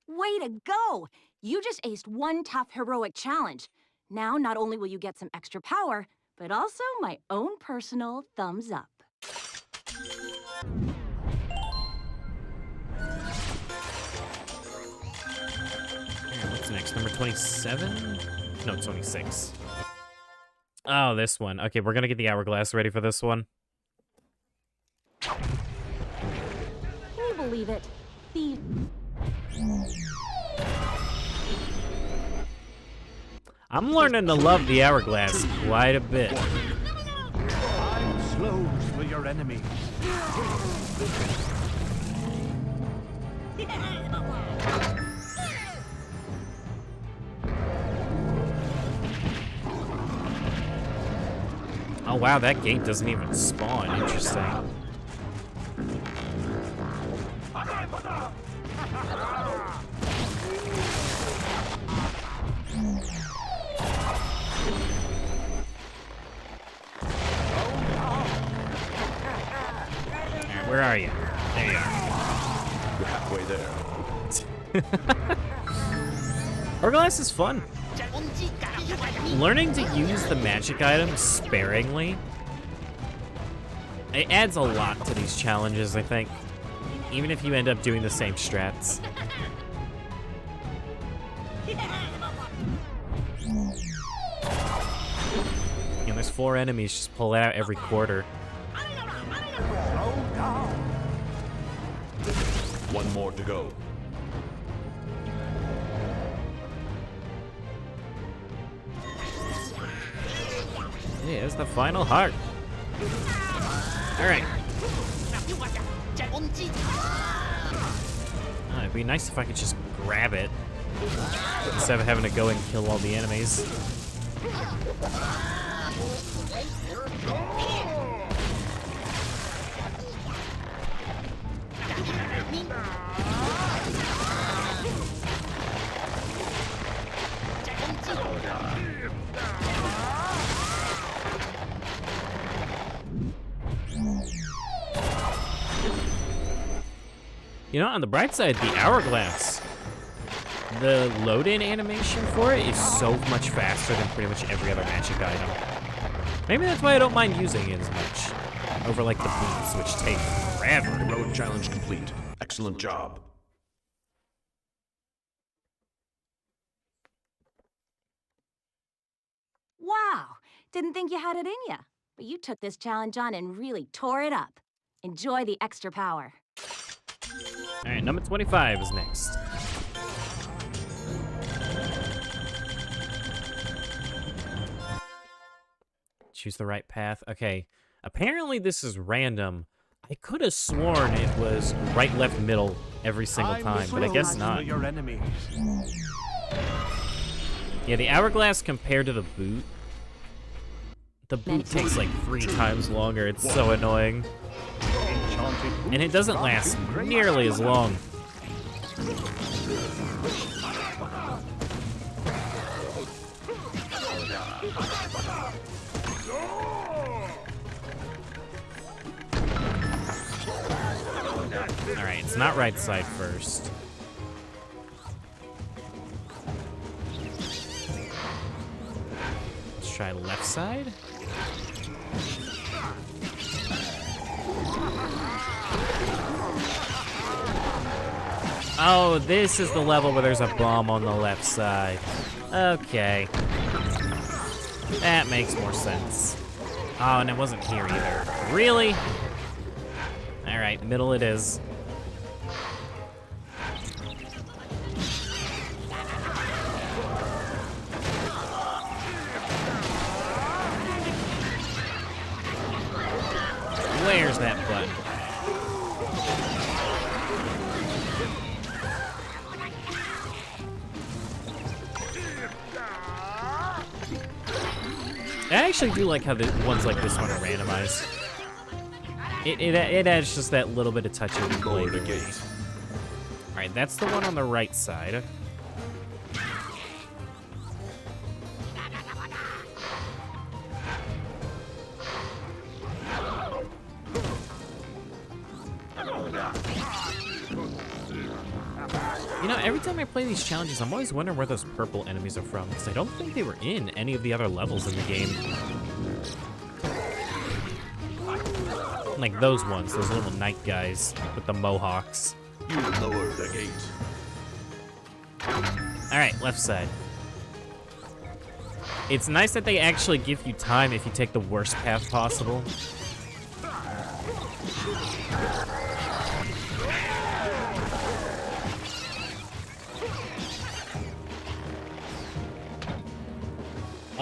Speaker 5: Way to go! You just aced one tough heroic challenge. Now, not only will you get some extra power, but also my own personal thumbs up.
Speaker 1: What's next? Number 27? No, 26. Oh, this one. Okay, we're gonna get the hourglass ready for this one.
Speaker 5: Can you believe it? The...
Speaker 1: I'm learning to love the hourglass quite a bit.
Speaker 3: Time slows for your enemies.
Speaker 1: Oh wow, that gate doesn't even spawn. Interesting. Alright, where are you? There you are.
Speaker 4: You're halfway there.
Speaker 1: Hourglass is fun. Learning to use the magic items sparingly, it adds a lot to these challenges, I think. Even if you end up doing the same strats. And there's 4 enemies, just pull it out every quarter.
Speaker 4: One more to go.
Speaker 1: Here's the final heart. Alright. It'd be nice if I could just grab it instead of having to go and kill all the enemies. You know, on the bright side, the hourglass, the load-in animation for it is so much faster than pretty much every other magic item. Maybe that's why I don't mind using it as much over like the boots, which take forever.
Speaker 4: Heroic challenge complete. Excellent job.
Speaker 5: Wow, didn't think you had it in ya. But you took this challenge on and really tore it up. Enjoy the extra power.
Speaker 1: All right, number 25 is next. Choose the right path. Okay, apparently this is random. I could have sworn it was right, left, middle every single time, but I guess not.
Speaker 3: Your enemies.
Speaker 1: Yeah, the hourglass compared to the boot takes like 3 times longer. It's so annoying. And it doesn't last nearly as long. All right, it's not right side first. Let's try left side. Oh, this is the level where there's a bomb on the left side. Okay. That makes more sense. Oh, and it wasn't here either. Really? All right, middle it is. Where's that button? I actually do like how the ones like this one are randomized. It adds just that little bit of touch and play. All right, that's the one on the right side. You know, every time I play these challenges, I'm always wondering where those purple enemies are from, because I don't think they were in any of the other levels in the game. Like those ones, those little knight guys with the mohawks.
Speaker 4: You lower the gate.
Speaker 1: Alright, left side. It's nice that they actually give you time if you take the worst path possible.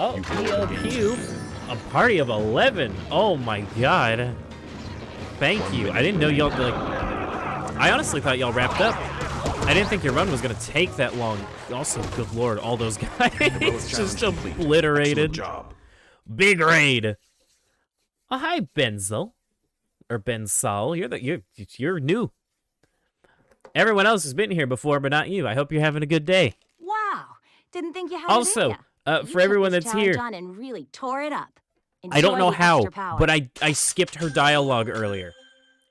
Speaker 1: Oh, ELQ. A party of 11. Oh my god. Thank you. I didn't know y'all, like... I honestly thought y'all wrapped up. I didn't think your run was gonna take that long. Also, good lord, all those guys just obliterated.
Speaker 4: Job.
Speaker 1: Big raid. Oh, hi, Benzel. Or Bensal. You're new. Everyone else has been here before, but not you. I hope you're having a good day.
Speaker 5: Wow. Didn't think you had
Speaker 1: Also,
Speaker 5: it in ya.
Speaker 1: for everyone that's here,
Speaker 5: On and really tore it up.
Speaker 1: I don't
Speaker 5: Enjoy
Speaker 1: know
Speaker 5: the
Speaker 1: how,
Speaker 5: extra power.
Speaker 1: but I skipped her dialogue earlier.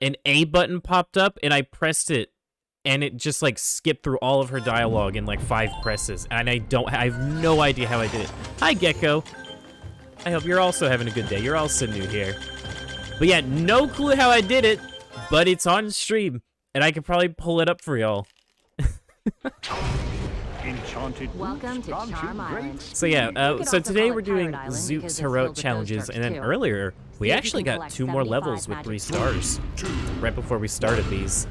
Speaker 1: An A button popped up, and I pressed it, and it just, like, skipped through all of her dialogue in, like, 5 presses. And I have no idea how I did it. Hi, Gecko. I hope you're also having a good day. You're also new here. But yeah, no clue how I did it, but it's on stream, and I could probably pull it up for y'all.
Speaker 3: Enchanted
Speaker 5: Welcome
Speaker 3: roots
Speaker 5: to
Speaker 3: grant you
Speaker 5: Charm
Speaker 3: great
Speaker 5: Island.
Speaker 1: So yeah,
Speaker 5: You could
Speaker 1: so
Speaker 5: also
Speaker 1: today
Speaker 5: call it
Speaker 1: we're doing
Speaker 5: Pirate Island
Speaker 1: Zook's
Speaker 5: because it's
Speaker 1: heroic
Speaker 5: filled with
Speaker 1: challenges,
Speaker 5: those
Speaker 1: and then
Speaker 5: jerks, too.
Speaker 1: earlier we
Speaker 5: See if you
Speaker 1: actually
Speaker 5: can
Speaker 1: got
Speaker 5: collect
Speaker 1: 2 more
Speaker 5: 75
Speaker 1: levels with 3
Speaker 5: magic
Speaker 1: stars right before we started these.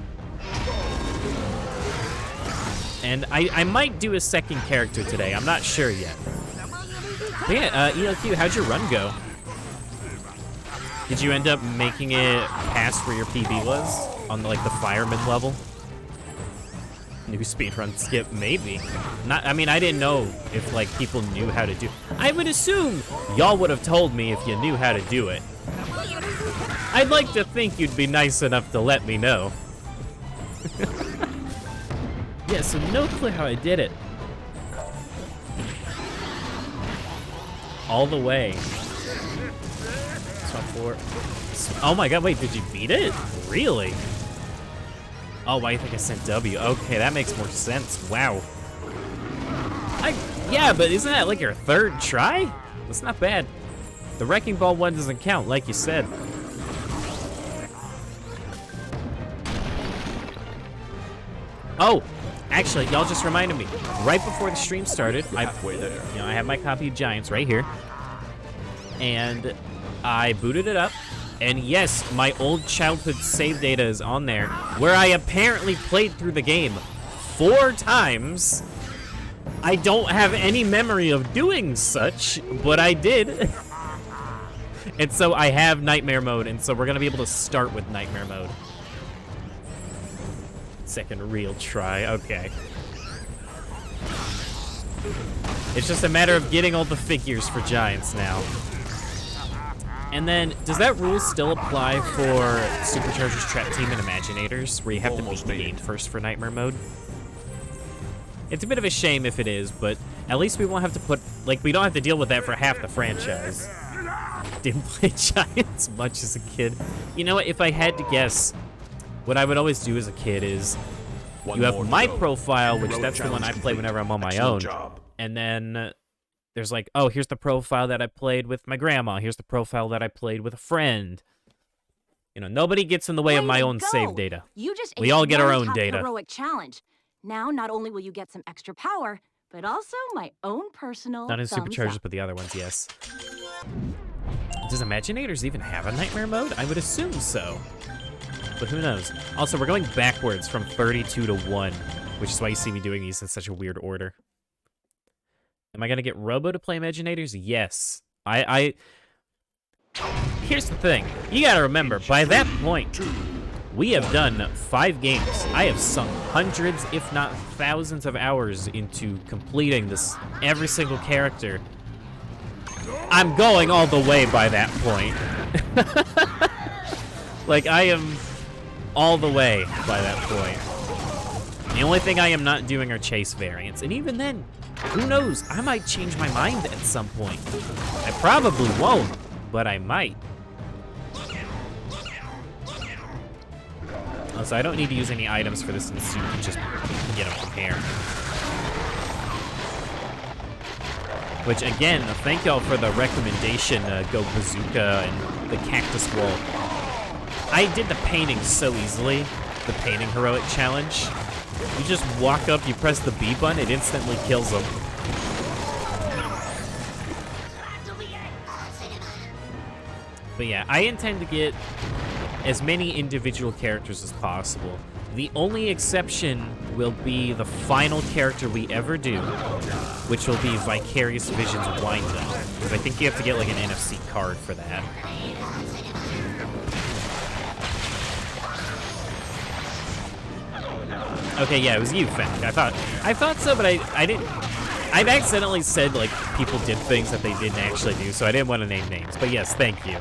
Speaker 1: And I might do a second character today. I'm not sure yet. But yeah, ELQ, how'd your run go? Did you end up making it past where your PB was on like the fireman level? New speedrun skip, maybe. Not. I mean, I didn't know if like people knew how to do. I would assume y'all would have told me if you knew how to do it. I'd like to think you'd be nice enough to let me know. Yeah, so no clue how I did it. All the way. Swap 4. Oh my god, wait, did you beat it? Really? Oh, why do you think I sent W? Okay, that makes more sense. Wow. Yeah, but isn't that like your 3rd try? That's not bad. The Wrecking Ball one doesn't count, like you said. Oh, actually, y'all just reminded me. Right before the stream started, I have my copy of Giants right here. And I booted it up. And yes, my old childhood save data is on there, where I apparently played through the game 4 times. I don't have any memory of doing such, but I did. And so I have Nightmare Mode, and so we're gonna be able to start with Nightmare Mode. Second real try, okay. It's just a matter of getting all the figures for Giants now. And then, does that rule still apply for Superchargers, Trap Team, and Imaginators, where you have to beat the game first for Nightmare Mode? It's a bit of a shame if it is, but at least we won't have to put, like, we don't have to deal with that for half the franchise. Didn't play Giants much as a kid. You know what, if I had to guess, what I would always do as a kid is, you have my profile, which that's the one I play whenever I'm on my own, and then there's like, oh, here's the profile that I played with my grandma. Here's the profile that I played with a friend. You know, nobody gets in the way of my own save data. We all get our own data.
Speaker 5: Heroic challenge. Now, not only will you get some extra power, but also my own personal
Speaker 1: Not in
Speaker 5: thumbs
Speaker 1: Superchargers,
Speaker 5: up.
Speaker 1: but the other ones, yes. Does Imaginators even have a Nightmare Mode? I would assume so. But who knows? Also, we're going backwards from 32 to 1, which is why you see me doing these in such a weird order. Am I going to get Robo to play Imaginators? Yes. Here's the thing. You got to remember, by that point, we have done 5 games. I have sunk hundreds, if not thousands of hours into completing this, every single character. I'm going all the way by that point. Like, I am all the way by that point. The only thing I am not doing are chase variants, and even then, who knows? I might change my mind at some point. I probably won't, but I might. So I don't need to use any items for this, and Zook can just get them from here. Which, again, thank y'all for the recommendation, Go Bazooka and the Cactus Wall. I did the painting so easily, the painting heroic challenge. You just walk up, you press the B button, it instantly kills them. But yeah, I intend to get as many individual characters as possible. The only exception will be the final character we ever do, which will be Vicarious Visions Wind-Up, because I think you have to get like an NFC card for that. Okay, yeah, it was you, Fennec. I thought so, but I didn't. I've accidentally said like people did things that they didn't actually do, so I didn't want to name names. But yes, thank you.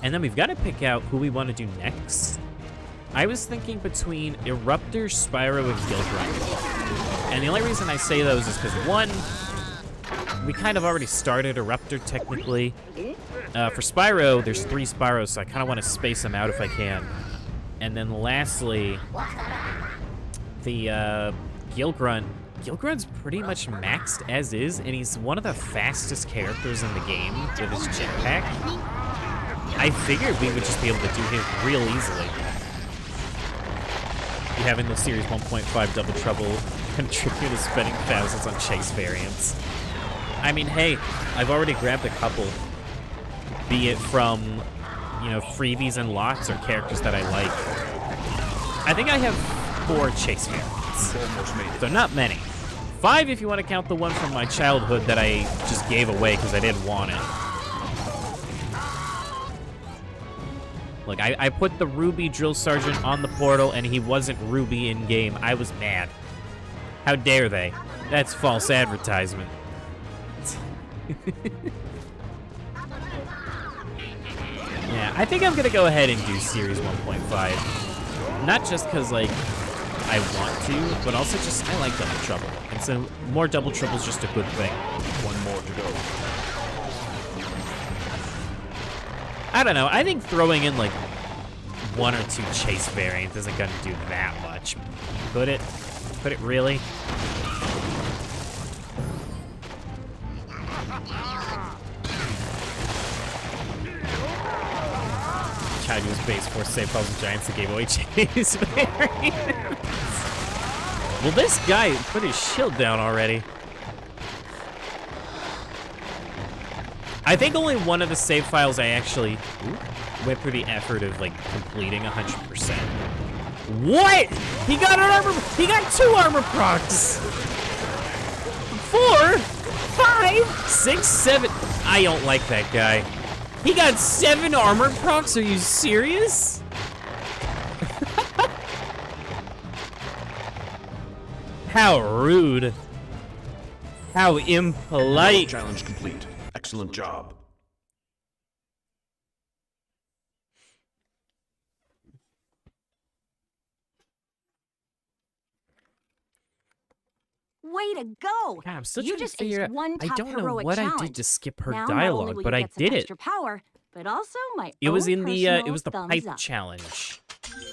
Speaker 1: And then we've got to pick out who we want to do next. I was thinking between Eruptor, Spyro, and Gilgrunt. And the only reason I say those is because, one, we kind of already started Eruptor, technically. For Spyro, there's 3 Spyros, so I kind of want to space them out if I can. And then lastly, the Gilgrunt. Gilgrunt's pretty much maxed as is, and he's one of the fastest characters in the game with his jetpack. I figured we would just be able to do him real easily. You having the Series 1.5 Double Trouble contribute to spending thousands on chase variants. I mean, hey, I've already grabbed a couple. Be it from, you know, freebies and lots or characters that I like. I think I have 4 chase variants. So not many. 5 if you want to count the one from my childhood that I just gave away because I didn't want it. Look, I put the Ruby Drill Sergeant on the portal, and he wasn't Ruby in-game. I was mad. How dare they? That's false advertisement. Yeah, I think I'm going to go ahead and do Series 1.5. Not just because, like, I want to, but also just I like Double Trouble. And so more Double Trouble is just a good thing.
Speaker 4: One more to go.
Speaker 1: I don't know. I think throwing in like 1 or 2 chase variants isn't going to do that much. Could it? Could it really? Tried to use base force save puzzle giants that gave away chase variants. Well, this guy put his shield down already. I think only one of the save files I actually went through the effort of like completing 100%. What? He got an armor. He got 2 armor procs. 4, 5, 6, 7. I don't like that guy. He got 7 armor procs. Are you serious? How rude. How impolite.
Speaker 4: Challenge complete. Excellent job.
Speaker 5: Way to go!
Speaker 1: God, I'm still
Speaker 5: You
Speaker 1: trying
Speaker 5: just
Speaker 1: to figure
Speaker 5: aced
Speaker 1: out.
Speaker 5: one
Speaker 1: I
Speaker 5: tough
Speaker 1: don't know
Speaker 5: heroic
Speaker 1: what I
Speaker 5: challenge.
Speaker 1: did to skip her
Speaker 5: Now, not only
Speaker 1: dialogue,
Speaker 5: will
Speaker 1: but
Speaker 5: you
Speaker 1: I
Speaker 5: get some
Speaker 1: did it.
Speaker 5: extra power, but also my
Speaker 1: It was
Speaker 5: own
Speaker 1: in the
Speaker 5: personal
Speaker 1: it was the
Speaker 5: thumbs
Speaker 1: pipe
Speaker 5: up.
Speaker 1: challenge.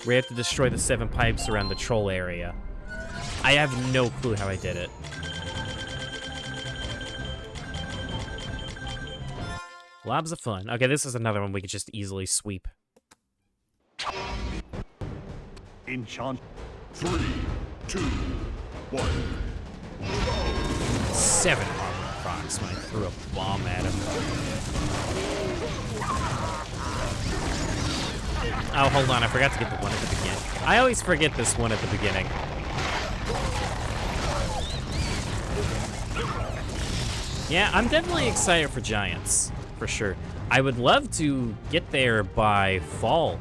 Speaker 1: Where you have to destroy the 7 pipes around the troll area. I have no clue how I did it. Lobs of fun. Okay, this is another one we could just easily sweep.
Speaker 3: Enchant.
Speaker 4: 3, 2, 1.
Speaker 1: 7 armor procs when I threw a bomb at him. Oh, hold on. I forgot to get the one at the beginning. I always forget this one at the beginning. Yeah, I'm definitely excited for Giants, for sure. I would love to get there by fall.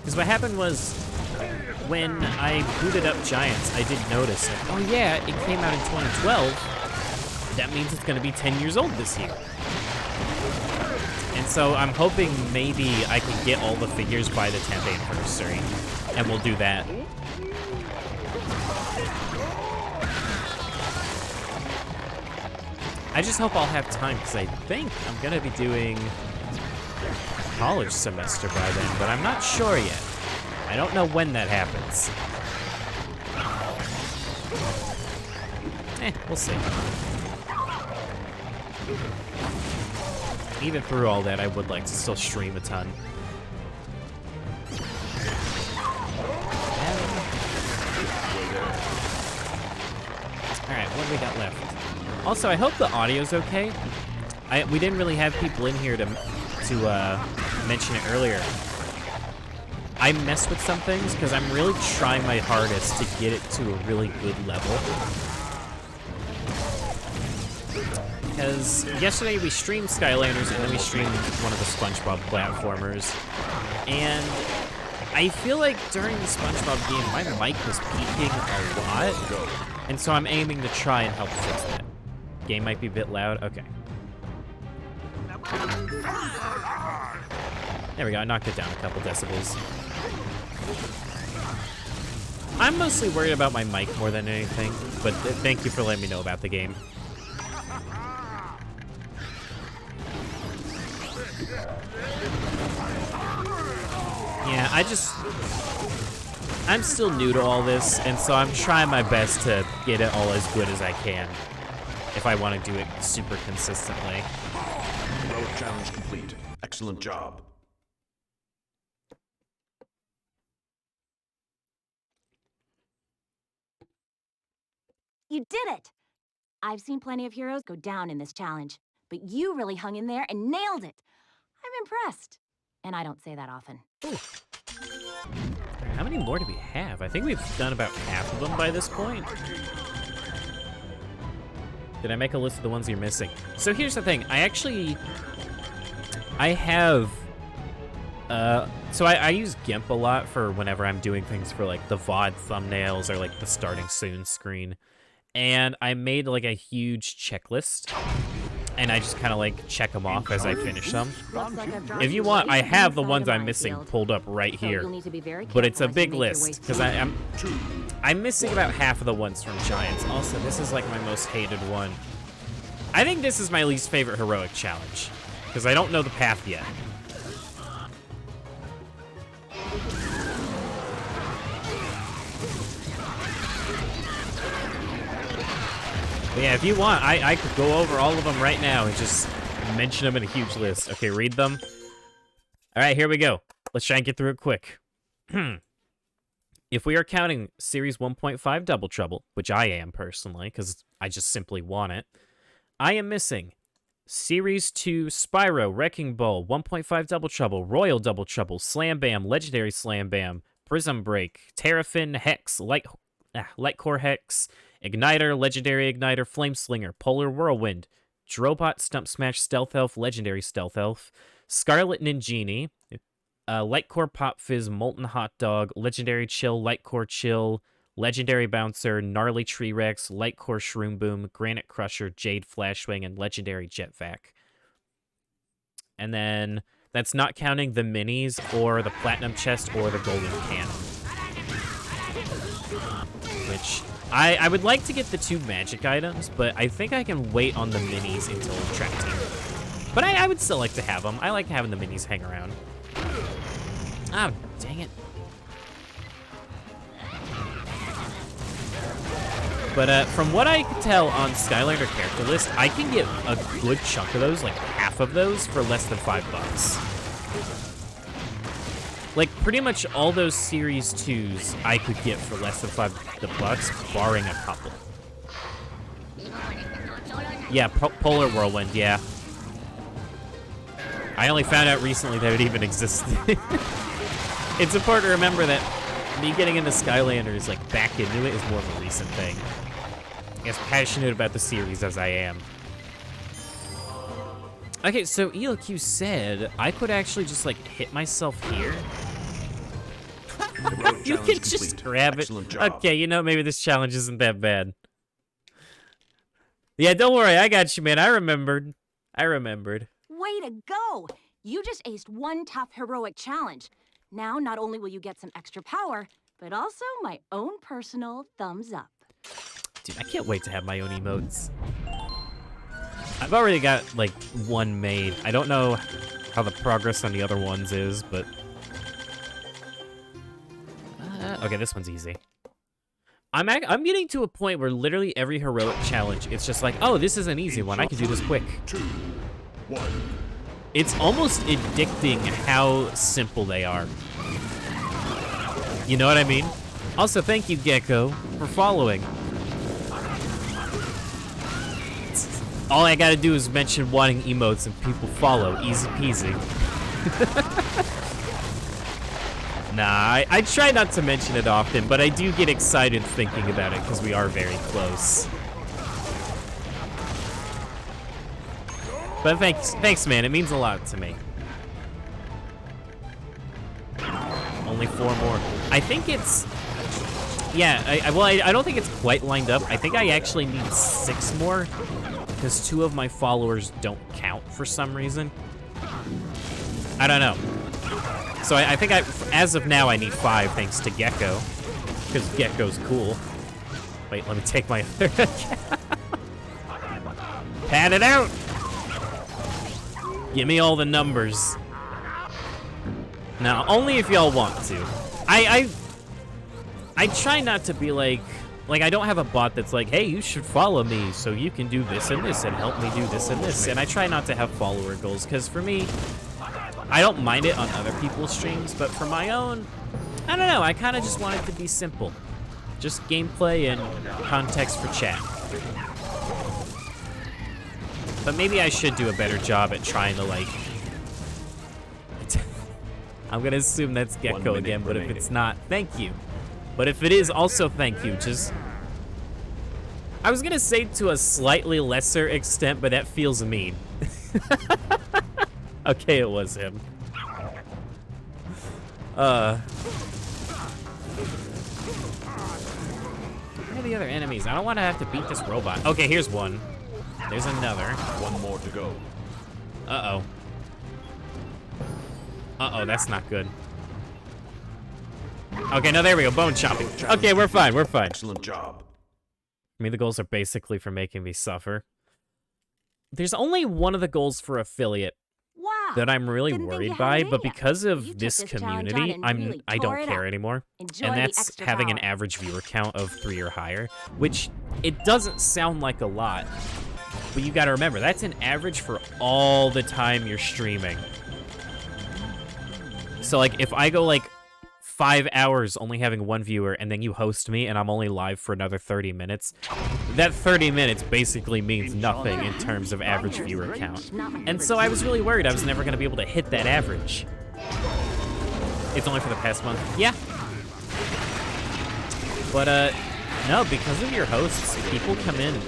Speaker 1: Because what happened was, when I booted up Giants, I did notice, like, oh yeah, it came out in 2012. That means it's going to be 10 years old this year. And so I'm hoping maybe I can get all the figures by the 10th anniversary, and we'll do that. I just hope I'll have time, because I think I'm going to be doing college semester by then, but I'm not sure yet. I don't know when that happens. We'll see. Even through all that, I would like to still stream a ton. Alright, what do we got left? Also, I hope the audio's okay. We didn't really have people in here to mention it earlier. I mess with some things because I'm really trying my hardest to get it to a really good level. Because yesterday we streamed Skylanders and then we streamed one of the SpongeBob platformers. And I feel like during the SpongeBob game, my mic was peaking a lot. And so I'm aiming to try and help fix that. Game might be a bit loud. Okay. There we go. I knocked it down a couple decibels. I'm mostly worried about my mic more than anything, but thank you for letting me know about the game. Yeah, I'm still new to all this, and so I'm trying my best to get it all as good as I can if I want to do it super consistently.
Speaker 4: Heroic challenge complete. Excellent job.
Speaker 5: You did it! I've seen plenty of heroes go down in this challenge, but you really hung in there and nailed it. I'm impressed. And I don't say that often.
Speaker 1: Ooh. How many more do we have? I think we've done about half of them by this point. Did I make a list of the ones you're missing? So here's the thing. I have... So I use GIMP a lot for whenever I'm doing things for, like, the VOD thumbnails or, like, the starting soon screen. And I made, like, a huge checklist. And I just kind of, like, check them off as I finish them. If you want, I have the ones I'm missing pulled up right here. But it's a big list, because I'm missing about half of the ones from Giants. Also, this is, like, my most hated one. I think this is my least favorite heroic challenge, because I don't know the path yet. But yeah, if you want, I could go over all of them right now and just mention them in a huge list. Okay, read them. All right, here we go. Let's try and get through it quick. If we are counting Series 1.5 Double Trouble, which I am personally, because I just simply want it, I am missing Series 2 Spyro, Wrecking Ball, 1.5 Double Trouble, Royal Double Trouble, Slam Bam, Legendary Slam Bam, Prism Break, Terrafin, Hex, Lightcore Hex, Igniter, Legendary Igniter, Flame Slinger, Polar Whirlwind, Drobot, Stump Smash, Stealth Elf, Legendary Stealth Elf, Scarlet Ninjini, Lightcore Pop Fizz, Molten Hot Dog, Legendary Chill, Lightcore Chill, Legendary Bouncer, Gnarly Tree Rex, Lightcore Shroom Boom, Granite Crusher, Jade Flashwing, and Legendary Jetvac. And then that's not counting the minis or the Platinum Chest or the Golden Cannon. Which, I would like to get the 2 magic items, but I think I can wait on the minis until Track Team. But I would still like to have them. I like having the minis hang around. Oh, dang it. But from what I could tell on Skylander character list, I can get a good chunk of those, like half of those, for less than $5. Like, pretty much all those Series 2s I could get for less than $5, barring a couple. Yeah, Polar Whirlwind, yeah. I only found out recently that it even existed. It's important to remember that me getting into Skylanders, like, back into it is more of a recent thing. As passionate about the series as I am. Okay, so ELQ said I could actually just, like, hit myself here. You can just grab it. Okay, you know, maybe this challenge isn't that bad. Yeah, don't worry, I got you, man. I remembered.
Speaker 5: Way to go! You just aced one tough heroic challenge. Now, not only will you get some extra power, but also my own personal thumbs up.
Speaker 1: Dude, I can't wait to have my own emotes. I've already got, like, one made. I don't know how the progress on the other ones is, but... okay, this one's easy. I'm getting to a point where literally every heroic challenge, it's just like, oh, this is an easy one. I can do this quick.
Speaker 4: 2, 1.
Speaker 1: It's almost addicting how simple they are. You know what I mean? Also, thank you, Gecko, for following. All I gotta do is mention wanting emotes and people follow. Easy peasy. Nah, I try not to mention it often, but I do get excited thinking about it because we are very close. But thanks, man. It means a lot to me. Only 4 more. I think it's... Yeah, I don't think it's quite lined up. I think I actually need 6 more because 2 of my followers don't count for some reason. I don't know. So I think as of now, I need 5 thanks to Gecko, because Gecko's cool. Wait, let me take my other account. Pad it out! Give me all the numbers. Now, only if y'all want to. I try not to be like I don't have a bot that's like, hey, you should follow me so you can do this and this and help me do this and this. And I try not to have follower goals, because for me, I don't mind it on other people's streams, but for my own, I don't know, I kind of just want it to be simple. Just gameplay and context for chat. But maybe I should do a better job at trying to, like... I'm gonna assume that's Gecko again, but if it's not, thank you. But if it is, also thank you. Just... I was gonna say to a slightly lesser extent, but that feels mean. Okay, it was him. Where are the other enemies? I don't want to have to beat this robot. Okay, here's one. There's another.
Speaker 4: 1 more to go.
Speaker 1: Uh-oh. Uh-oh, that's not good. Okay, no, there we go. Bone chopping. Okay, we're fine. We're fine.
Speaker 4: Excellent job.
Speaker 1: I mean, the goals are basically for making me suffer. There's only one of the goals for affiliate
Speaker 5: Wow.
Speaker 1: that I'm really
Speaker 5: Didn't think
Speaker 1: worried
Speaker 5: you had
Speaker 1: by,
Speaker 5: it in
Speaker 1: but
Speaker 5: ya.
Speaker 1: because
Speaker 5: You
Speaker 1: of
Speaker 5: took
Speaker 1: this
Speaker 5: this challenge
Speaker 1: community,
Speaker 5: on and really
Speaker 1: I
Speaker 5: tore
Speaker 1: don't
Speaker 5: it
Speaker 1: care
Speaker 5: up.
Speaker 1: anymore.
Speaker 5: Enjoy
Speaker 1: And
Speaker 5: the
Speaker 1: that's
Speaker 5: extra
Speaker 1: having an
Speaker 5: power.
Speaker 1: average viewer count of 3 or higher, which it doesn't sound like a lot, but you gotta remember, that's an average for all the time you're streaming. So like, if I go like 5 hours only having 1 viewer, and then you host me and I'm only live for another 30 minutes, that 30 minutes basically means nothing in terms of average viewer count. And so I was really worried I was never gonna be able to hit that average. It's only for the past month. Yeah. But, no, because of your hosts, people come in,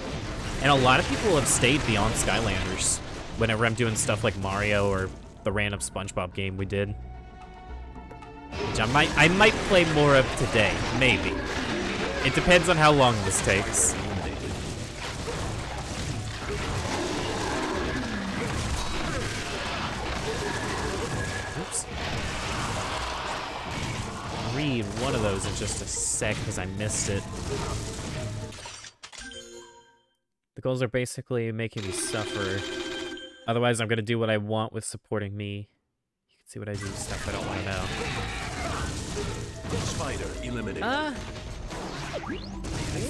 Speaker 1: and a lot of people have stayed beyond Skylanders whenever I'm doing stuff like Mario or the random SpongeBob game we did. Which I might play more of today, maybe. It depends on how long this takes. Oops. I'll read one of those in just a sec because I missed it. The goals are basically making me suffer. Otherwise, I'm gonna do what I want with supporting me. You can see what I do with stuff I don't want to know.
Speaker 4: Spider eliminated.
Speaker 1: I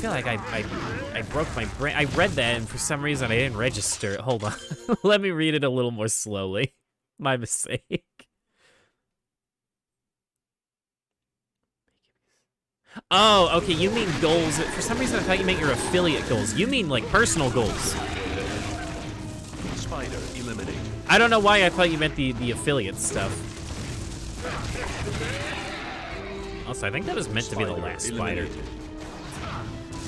Speaker 1: feel like I broke my brain. I read that, and for some reason I didn't register it. Hold on. Let me read it a little more slowly. My mistake. Oh, okay, you mean goals. For some reason I thought you meant your affiliate goals. You mean, like, personal goals.
Speaker 4: Spider eliminated.
Speaker 1: I don't know why I thought you meant the affiliate stuff. Also, I think that was meant to be the last spider.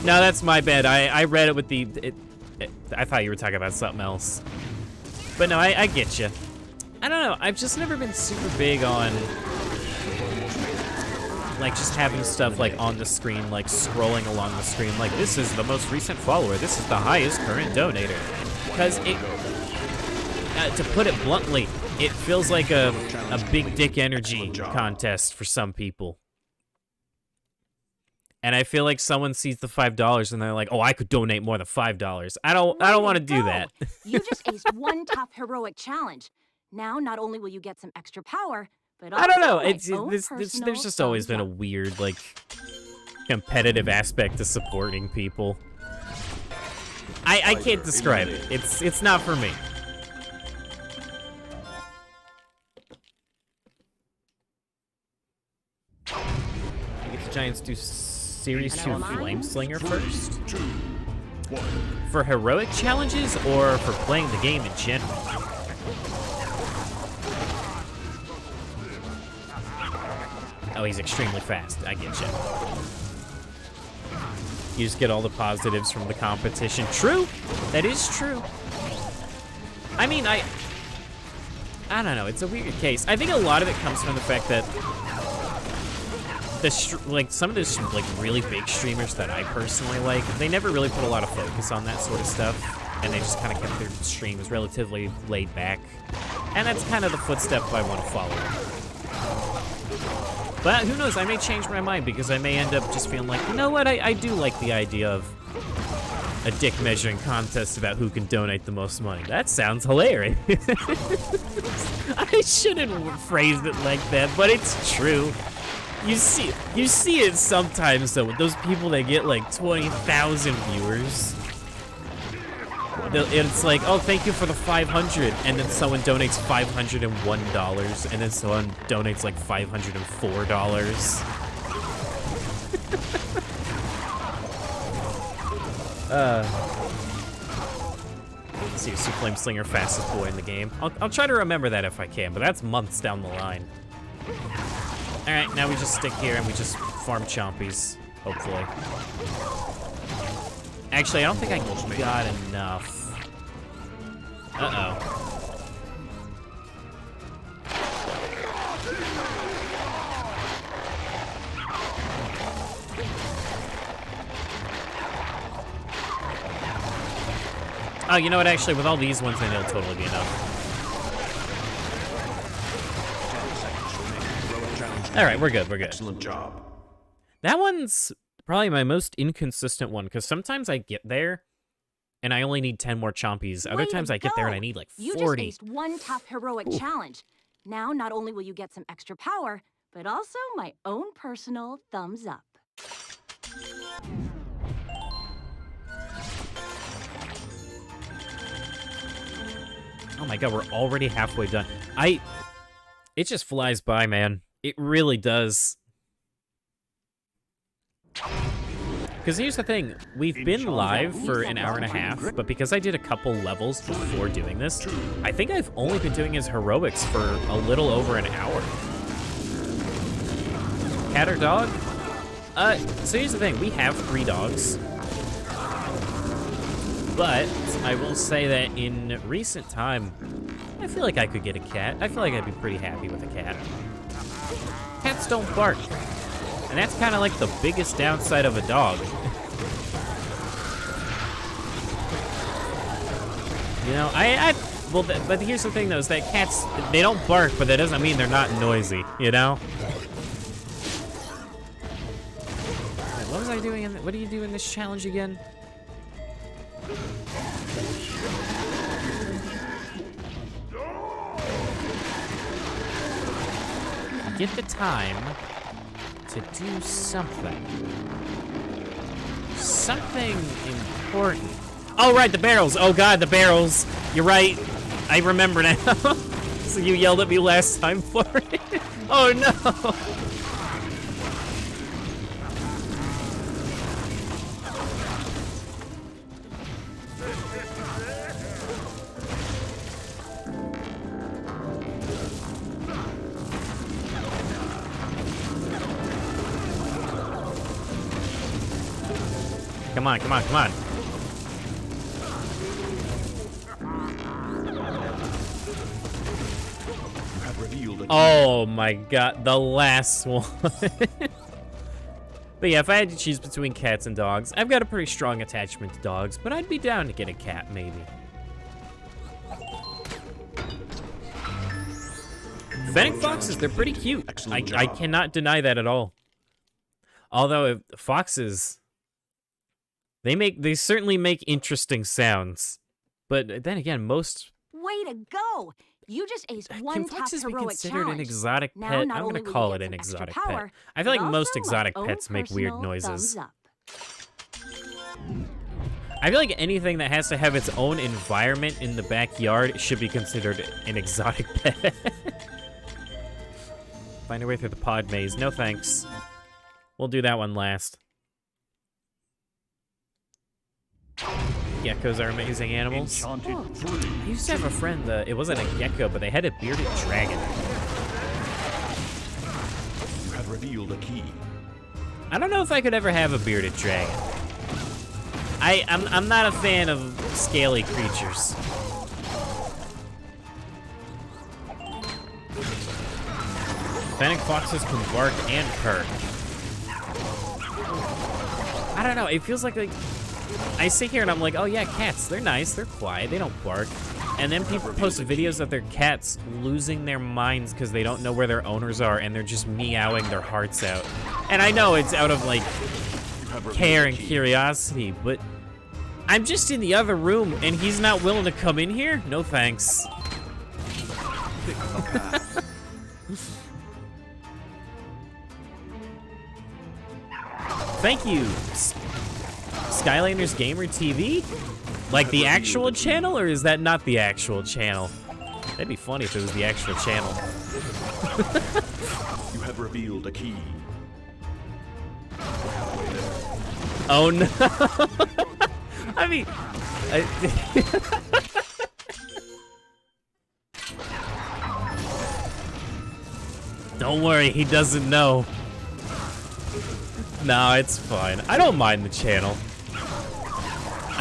Speaker 1: No, that's my bad. I read it with the... I thought you were talking about something else. But no, I get you. I don't know. I've just never been super big on... like, just having stuff, like, on the screen, like, scrolling along the screen. Like, this is the most recent follower. This is the highest current donator. Because it... to put it bluntly, it feels like a big dick energy contest for some people. And I feel like someone sees the $5 and they're like, "Oh, I could donate more than $5." I don't want to do that.
Speaker 5: You just aced one tough heroic challenge. Now, not only will you get some extra power, but also
Speaker 1: I don't know.
Speaker 5: my
Speaker 1: It's
Speaker 5: own
Speaker 1: there's
Speaker 5: personal
Speaker 1: just always
Speaker 5: thumbs
Speaker 1: been a
Speaker 5: up.
Speaker 1: weird like competitive aspect to supporting people. I can't describe it. It's not for me. I get the Giants do Series 2 Flame Slinger first? For heroic challenges or for playing the game in general? Oh, he's extremely fast. I get you. You just get all the positives from the competition. True. That is true. I mean, I don't know. It's a weird case. I think a lot of it comes from the fact that some of those like really big streamers that I personally like, they never really put a lot of focus on that sort of stuff, and they just kind of kept their streams relatively laid back. And that's kind of the footstep I want to follow. But who knows, I may change my mind because I may end up just feeling like, you know what, I do like the idea of a dick measuring contest about who can donate the most money. That sounds hilarious. I shouldn't phrase it like that, but it's true. You see it sometimes though with those people that get like 20,000 viewers. It's like, oh, thank you for the 500, and then someone donates $501, and then someone donates like $504. Seriously, Flame Slinger, fastest boy in the game. I'll try to remember that if I can, but that's months down the line. All right, now we just stick here and we just farm chompies, hopefully. Actually, I don't think I got enough. Uh-oh. Oh, you know what? Actually, with all these ones, then it'll totally be enough. All right, we're good. We're good.
Speaker 4: Excellent job.
Speaker 1: That one's probably my most inconsistent one, because sometimes I get there, and I only need 10 more chompies. Other times I get there and I need like 40.
Speaker 5: You just aced one tough heroic challenge. Now, not only will you get some extra power, but also my own personal thumbs up.
Speaker 1: Oh my god, we're already halfway done. It just flies by, man. It really does. Because here's the thing, we've been live for an hour and a half, but because I did a couple levels before doing this, I think I've only been doing his heroics for a little over an hour. Cat or dog? So here's the thing, we have 3 dogs. But I will say that in recent time, I feel like I could get a cat. I feel like I'd be pretty happy with a cat. Cats don't bark. And that's kind of like the biggest downside of a dog. You know, but here's the thing though, is that cats, they don't bark, but that doesn't mean they're not noisy, you know? Wait, what was I doing what do you do in this challenge again? Get the time to do something. Something important. Oh, right, the barrels. Oh, God, the barrels. You're right. I remember now. So you yelled at me last time for it. Oh, no. Come on, come on, come on. Oh my god, the last one. But yeah, if I had to choose between cats and dogs, I've got a pretty strong attachment to dogs, but I'd be down to get a cat, maybe. Fennec foxes, they're pretty cute. I cannot deny that at all. Although, foxes... They certainly make interesting sounds. But then again, most...
Speaker 5: Way to go! You just aced
Speaker 1: Can
Speaker 5: one tough
Speaker 1: foxes be
Speaker 5: heroic
Speaker 1: considered
Speaker 5: challenge.
Speaker 1: an exotic
Speaker 5: Now,
Speaker 1: pet?
Speaker 5: not
Speaker 1: I'm
Speaker 5: only
Speaker 1: gonna
Speaker 5: will you
Speaker 1: call
Speaker 5: get
Speaker 1: it an
Speaker 5: some extra
Speaker 1: exotic
Speaker 5: power,
Speaker 1: pet. I feel like
Speaker 5: but
Speaker 1: most
Speaker 5: also my
Speaker 1: exotic
Speaker 5: own
Speaker 1: pets make weird
Speaker 5: personal
Speaker 1: noises.
Speaker 5: thumbs up.
Speaker 1: I feel like anything that has to have its own environment in the backyard should be considered an exotic pet. Find your way through the pod maze. No thanks. We'll do that one last. Geckos are amazing animals.
Speaker 3: Enchanted
Speaker 1: I used to have a friend, it wasn't a gecko, but they had a bearded dragon.
Speaker 4: You have revealed a key.
Speaker 1: I don't know if I could ever have a bearded dragon. I'm not a fan of scaly creatures. Fennec foxes can bark and purr. I don't know, it feels like I sit here and I'm like, oh yeah, cats, they're nice, they're quiet, they don't bark. And then people post videos of their cats losing their minds because they don't know where their owners are and they're just meowing their hearts out. And I know it's out of like care and curiosity, but I'm just in the other room and he's not willing to come in here? No thanks. Thank you, Skylanders Gamer TV? Like the actual channel, or is that not the actual channel? That'd be funny if it was the actual channel.
Speaker 4: You have revealed a key.
Speaker 1: Oh no! I mean, don't worry, he doesn't know. No, it's fine. I don't mind the channel.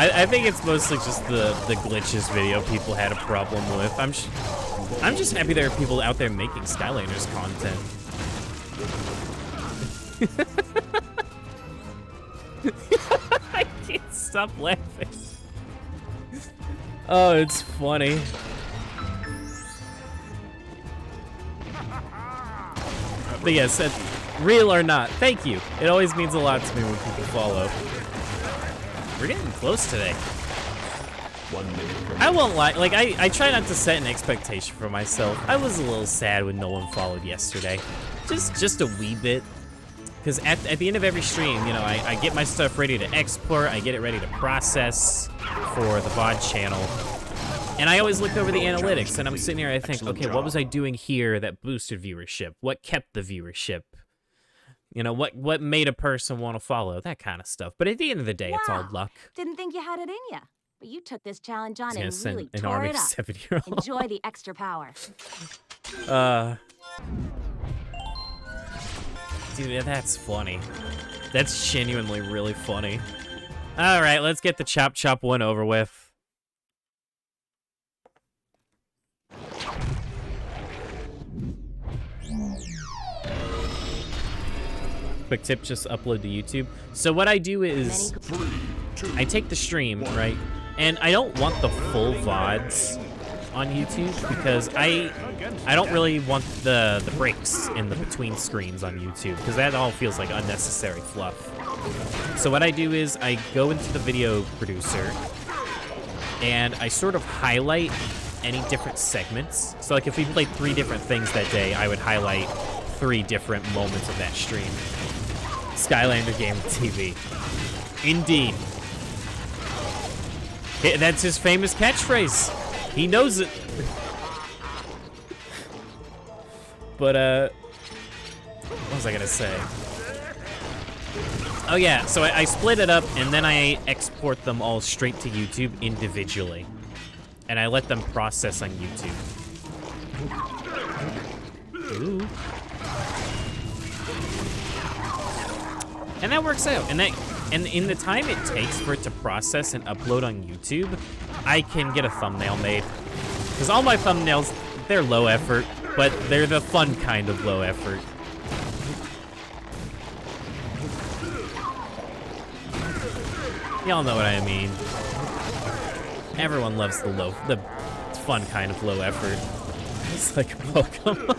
Speaker 1: I think it's mostly just the glitches video people had a problem with. I'm just happy there are people out there making Skylanders content. I can't stop laughing. Oh, it's funny. But yes, real or not, thank you. It always means a lot to me when people follow. We're getting close today.
Speaker 4: 1 minute.
Speaker 1: I won't lie, like, I try not to set an expectation for myself. I was a little sad when no one followed yesterday. Just a wee bit. Because at the end of every stream, you know, I get my stuff ready to export, I get it ready to process for the VOD channel. And I always look over the analytics, and I'm sitting here, I think, okay, what was I doing here that boosted viewership? What kept the viewership? You know, what made a person want to follow? That kind of stuff. But at the end of the day, it's all luck.
Speaker 5: Didn't think you had it in ya. But you took this challenge on and
Speaker 1: Yes, an
Speaker 5: really tore
Speaker 1: army
Speaker 5: it
Speaker 1: of
Speaker 5: up.
Speaker 1: 7-year-olds.
Speaker 5: Enjoy the extra power.
Speaker 1: Dude, that's funny. That's genuinely really funny. All right, let's get the chop chop one over with. Quick tip, just upload to YouTube. So what I do is I take the stream, right? And I don't want the full VODs on YouTube because I don't really want the breaks in the between screens on YouTube because that all feels like unnecessary fluff. So what I do is I go into the video producer and I sort of highlight any different segments. So like if we played 3 different things that day, I would highlight 3 different moments of that stream. Skylander Gamer TV. Indeed. That's his famous catchphrase. He knows it. But, what was I gonna say? Oh yeah, so I split it up and then I export them all straight to YouTube individually. And I let them process on YouTube. Ooh. And that works out. And in the time it takes for it to process and upload on YouTube, I can get a thumbnail made. Because all my thumbnails, they're low effort, but they're the fun kind of low effort. Y'all know what I mean. Everyone loves the fun kind of low effort. It's like, oh, come on.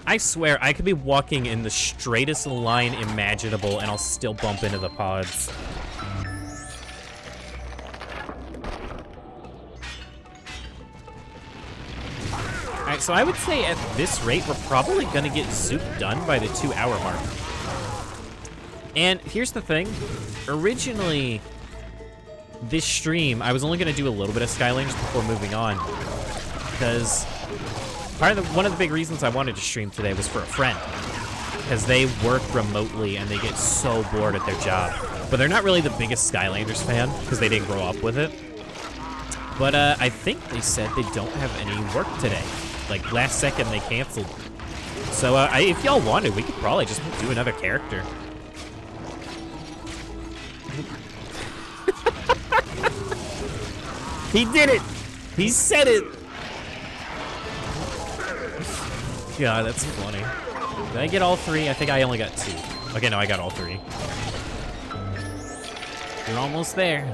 Speaker 1: I swear, I could be walking in the straightest line imaginable and I'll still bump into the pods. Alright, so I would say at this rate, we're probably gonna get Zook done by the 2-hour mark. And here's the thing. Originally, this stream, I was only gonna do a little bit of Skylanders before moving on. Because one of the big reasons I wanted to stream today was for a friend. Because they work remotely and they get so bored at their job. But they're not really the biggest Skylanders fan, because they didn't grow up with it. But I think they said they don't have any work today. Like, last second they canceled. So if y'all wanted, we could probably just do another character. He did it! He said it! Yeah, that's funny. Did I get all 3? I think I only got 2. Okay, no, I got all 3. You're almost there.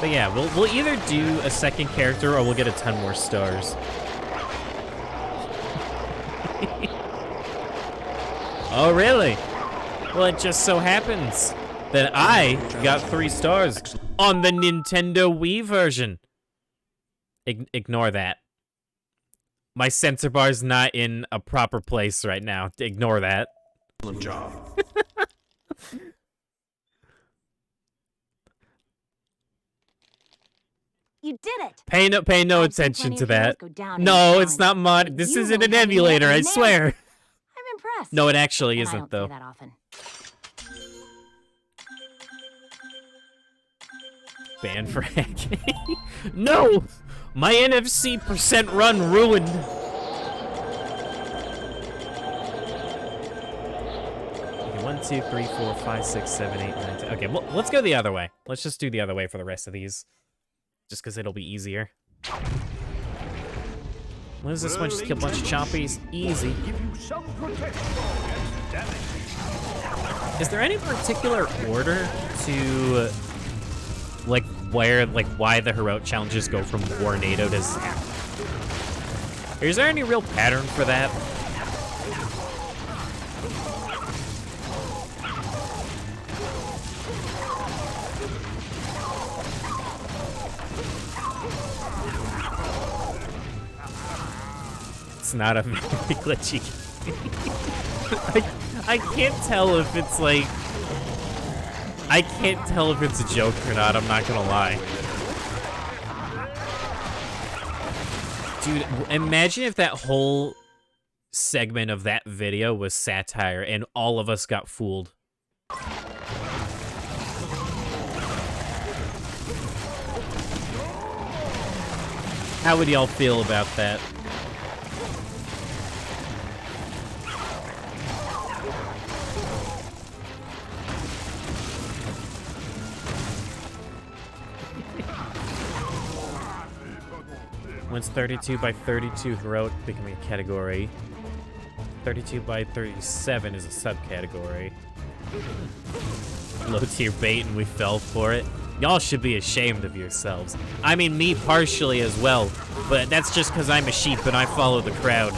Speaker 1: But yeah, we'll either do a second character or we'll get a ton more stars. Oh, really? Well, it just so happens that I got 3 stars on the Nintendo Wii version. Ignore that. My sensor bar's not in a proper place right now. Ignore that.
Speaker 4: Excellent job.
Speaker 5: You did it.
Speaker 1: Pay no
Speaker 5: I've seen
Speaker 1: attention
Speaker 5: plenty
Speaker 1: to
Speaker 5: of heroes
Speaker 1: that.
Speaker 5: go down in
Speaker 1: No,
Speaker 5: this
Speaker 1: it's not
Speaker 5: challenge.
Speaker 1: mod. This
Speaker 5: You
Speaker 1: isn't
Speaker 5: went
Speaker 1: an
Speaker 5: ahead and
Speaker 1: emulator, I
Speaker 5: nailed it.
Speaker 1: swear.
Speaker 5: I'm impressed.
Speaker 1: No, it actually
Speaker 5: And I
Speaker 1: isn't,
Speaker 5: don't
Speaker 1: though.
Speaker 5: say that often.
Speaker 1: Banned for hacking. No! My NFC percent run ruined. Okay, 1, 2, 3, 4, 5, 6, 7, 8, 9, 10. Okay, well, let's go the other way. Let's just do the other way for the rest of these. Just because it'll be easier. What is this one? Just kill a bunch of chompies? Easy.
Speaker 3: Give you some protection against damage.
Speaker 1: Is there any particular order to, like, why the heroic challenges go from Warnado to Zap? Is there any real pattern for that? It's not a very glitchy game. I can't tell if it's like... I can't tell if it's a joke or not, I'm not gonna lie. Dude, imagine if that whole segment of that video was satire and all of us got fooled. How would y'all feel about that? When's 32 by 32 heroic becoming a category? 32 by 37 is a subcategory. Low tier bait and we fell for it. Y'all should be ashamed of yourselves. I mean, me partially as well, but that's just because I'm a sheep and I follow the crowd.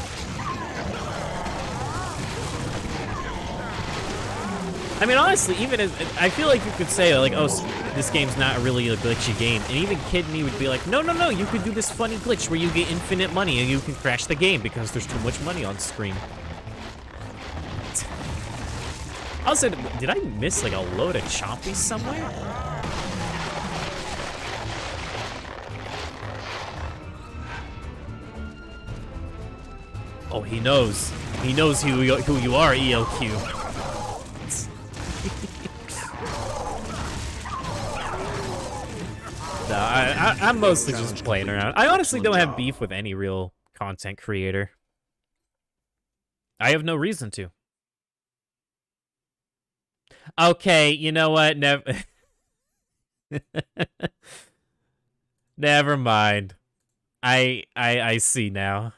Speaker 1: I mean, honestly, even as I feel like you could say, like, oh, this game's not really a glitchy game, and even Kid Me would be like, no, you could do this funny glitch where you get infinite money and you can crash the game because there's too much money on screen. Also, did I miss like a load of chompies somewhere? Oh, he knows. He knows who you are, ELQ. No, I'm mostly just playing around. I honestly don't have beef with any real content creator. I have no reason to. Okay, you know what? Never mind. I see now.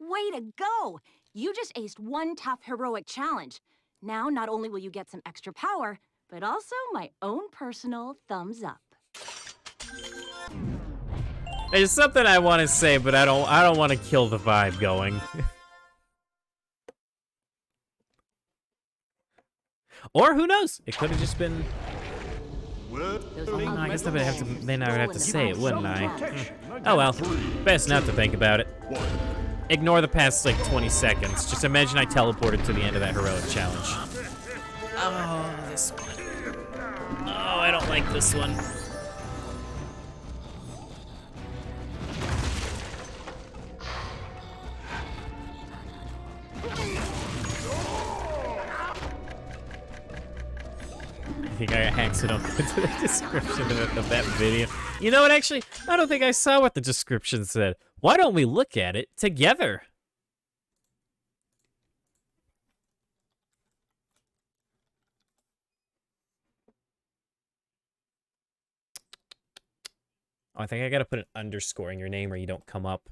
Speaker 5: Way to go! You just aced one tough heroic challenge. Now, not only will you get some extra power, but also my own personal thumbs up.
Speaker 1: There's something I want to say, but I don't want to kill the vibe going. Or who knows? It could have just been. Oh, no, I guess then I would have to say it, wouldn't I? Oh well, best not to think about it. Ignore the past like 20 seconds. Just imagine I teleported to the end of that heroic challenge. Oh, this one. Oh, I don't like this one. I think I accidentally put the description of that video. You know what, actually, I don't think I saw what the description said. Why don't we look at it together? Oh, I think I gotta put an underscore in your name or you don't come up.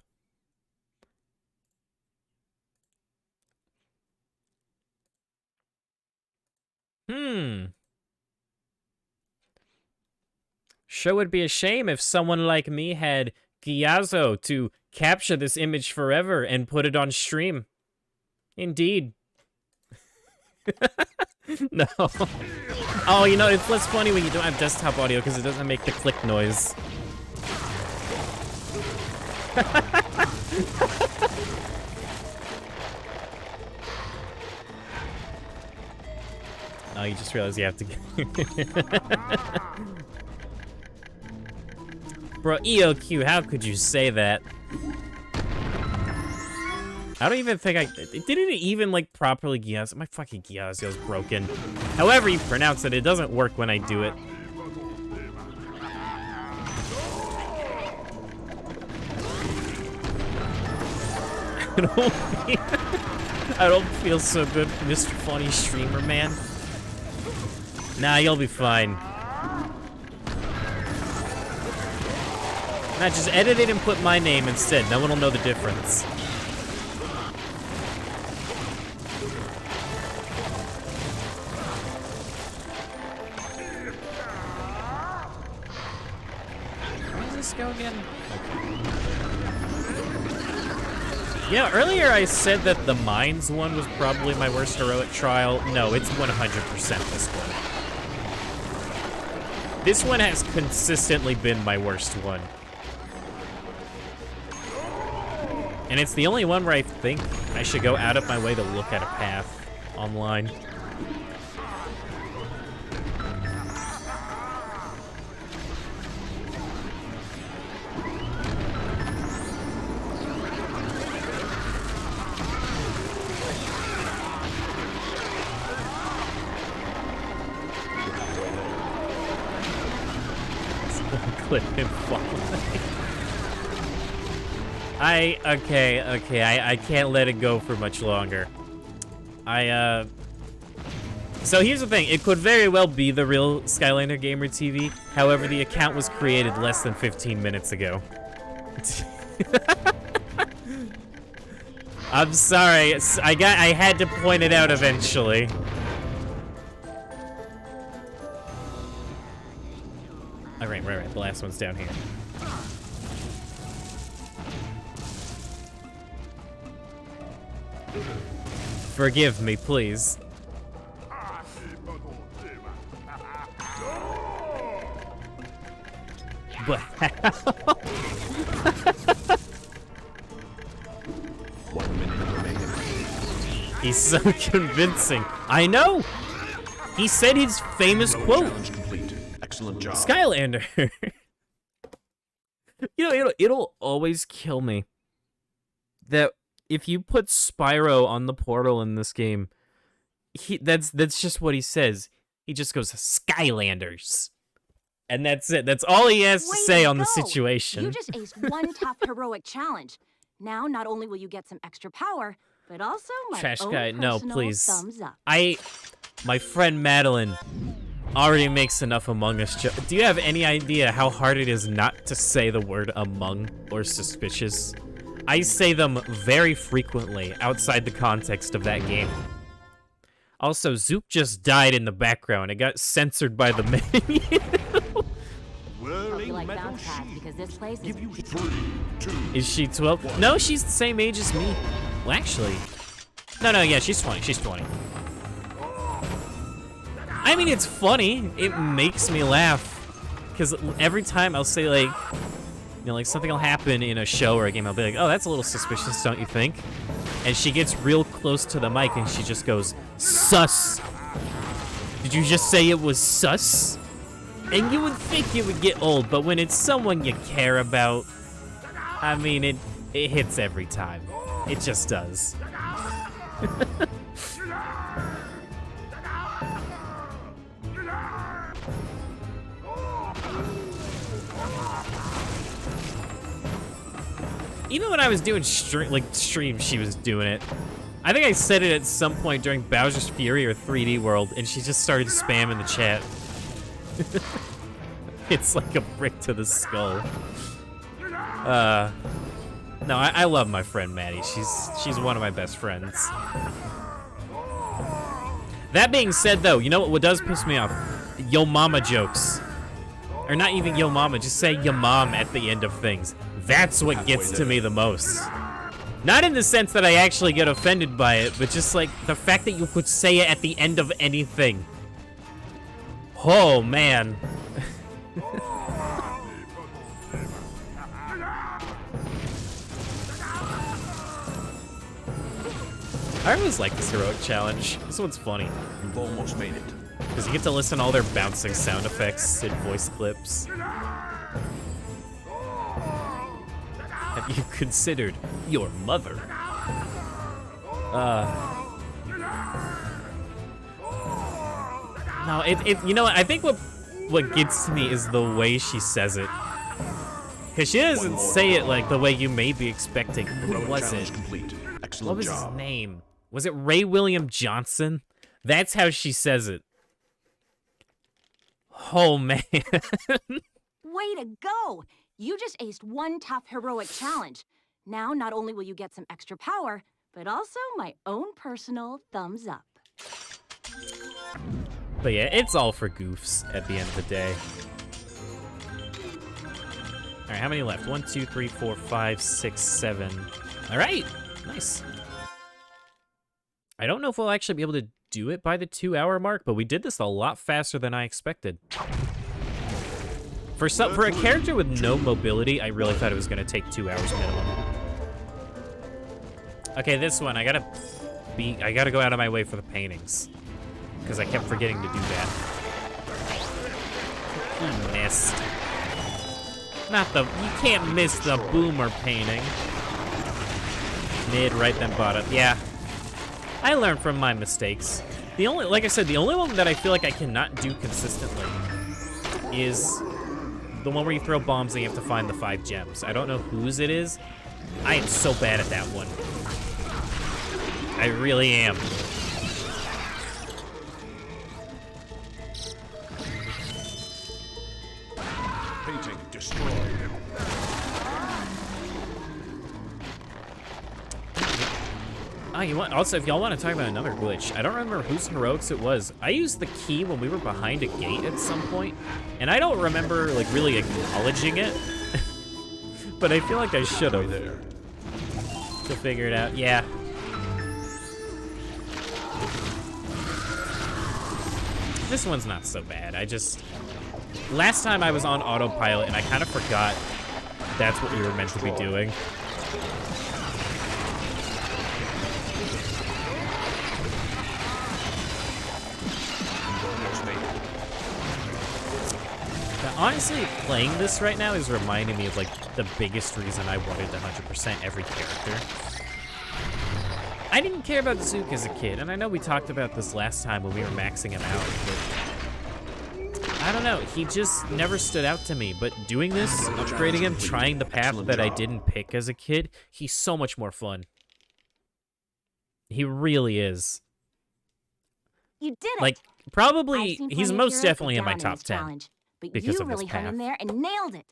Speaker 1: Sure would be a shame if someone like me had Gyazo to capture this image forever and put it on stream. Indeed. No. Oh, you know, it's less funny when you don't have desktop audio because it doesn't make the click noise. Oh, you just realized you have to Bro, EOQ, how could you say that? I don't even think it didn't even, like, properly Gyazo. My fucking Gyazo's broken. However you pronounce it, it doesn't work when I do it. I don't feel so good, Mr. Funny Streamer, man. Nah, you'll be fine. Nah, just edit it and put my name instead. No one will know the difference. Where does this go again? Yeah, earlier I said that the Mines one was probably my worst heroic trial. No, it's 100% this one. This one has consistently been my worst one. And it's the only one where I think I should go out of my way to look at a path online. Clip him falling. Okay, I can't let it go for much longer. So here's the thing, it could very well be the real Skylander Gamer TV, however, the account was created less than 15 minutes ago. I'm sorry, I had to point it out eventually. Alright, right, the last one's down here. Forgive me, please. But how?
Speaker 4: 1 minute remaining.
Speaker 1: He's so convincing. I know! He said his famous quote.
Speaker 4: Challenge complete. Excellent job.
Speaker 1: Skylander. You know, it'll always kill me that if you put Spyro on the portal in this game, that's just what he says. He just goes, Skylanders. And that's it. That's all he has to say on the situation.
Speaker 5: You just aced one tough heroic challenge. Now, not only will you get some extra power, but also my
Speaker 1: Trash
Speaker 5: own
Speaker 1: guy, no,
Speaker 5: personal
Speaker 1: please.
Speaker 5: thumbs up.
Speaker 1: My friend Madeline already makes enough Among Us jokes. Do you have any idea how hard it is not to say the word among or suspicious? I say them very frequently outside the context of that game. Also, Zook just died in the background. It got censored by the menu.
Speaker 5: Hope you like bounce pads because this place is...
Speaker 4: Give you 3, 2.
Speaker 1: Is she 12? No, she's the same age as me. Well, actually... No, yeah, she's 20. She's 20. I mean, it's funny. It makes me laugh. Because every time I'll say, like... You know, like, something will happen in a show or a game, I'll be like, oh, that's a little suspicious, don't you think? And she gets real close to the mic and she just goes, sus. Did you just say it was sus? And you would think it would get old, but when it's someone you care about, I mean, it hits every time. It just does. Even when I was doing streams, she was doing it. I think I said it at some point during Bowser's Fury or 3D World, and she just started spamming the chat. It's like a brick to the skull. No, I love my friend Maddie. She's one of my best friends. That being said, though, you know what does piss me off? Yo mama jokes. Or not even yo mama, just say yo mom at the end of things. That's what gets to me the most. Not in the sense that I actually get offended by it, but just like the fact that you could say it at the end of anything. Oh, man. I always like this heroic challenge. This one's funny.
Speaker 4: You've almost made it.
Speaker 1: Because you get to listen to all their bouncing sound effects and voice clips. Have you considered your mother? No, you know what? I think what gets to me is the way she says it. Because she doesn't say it like the way you may be expecting. Who was it?
Speaker 4: Complete. Excellent
Speaker 1: What was
Speaker 4: job.
Speaker 1: his name? Was it Ray William Johnson? That's how she says it. Oh, man.
Speaker 5: Way to go! You just aced one tough heroic challenge. Now, not only will you get some extra power, but also my own personal thumbs up.
Speaker 1: But yeah, it's all for goofs at the end of the day. All right, how many left? 1, 2, 3, 4, 5, 6, 7. All right, nice. I don't know if we'll actually be able to do it by the 2-hour mark, but we did this a lot faster than I expected. For a character with no mobility, I really thought it was gonna take 2 hours minimum. Okay, this one, I gotta go out of my way for the paintings. Because I kept forgetting to do that. He missed. You can't miss the boomer painting. Mid, right, then bottom. Yeah. I learned from my mistakes. Like I said, the only one that I feel like I cannot do consistently is the one where you throw bombs and you have to find the 5 gems. I don't know whose it is. I am so bad at that one. I really am.
Speaker 4: Painting destroyed.
Speaker 1: Also, if y'all want to talk about another glitch, I don't remember whose heroics it was. I used the key when we were behind a gate at some point, and I don't remember like really acknowledging it. But I feel like I should have there to figure it out. Yeah. This one's not so bad. Last time I was on autopilot and I kind of forgot that's what we were meant to be doing. Honestly, playing this right now is reminding me of like the biggest reason I wanted to 100% every character. I didn't care about Zook as a kid, and I know we talked about this last time when we were maxing him out, but I don't know, he just never stood out to me, but doing this, upgrading him, trying the path that I didn't pick as a kid, he's so much more fun. He really is.
Speaker 5: You did it!
Speaker 1: Like, probably, he's most definitely in my top 10.
Speaker 5: But
Speaker 1: because
Speaker 5: you
Speaker 1: of
Speaker 5: really
Speaker 1: his
Speaker 5: hung
Speaker 1: path.
Speaker 5: in there and nailed it.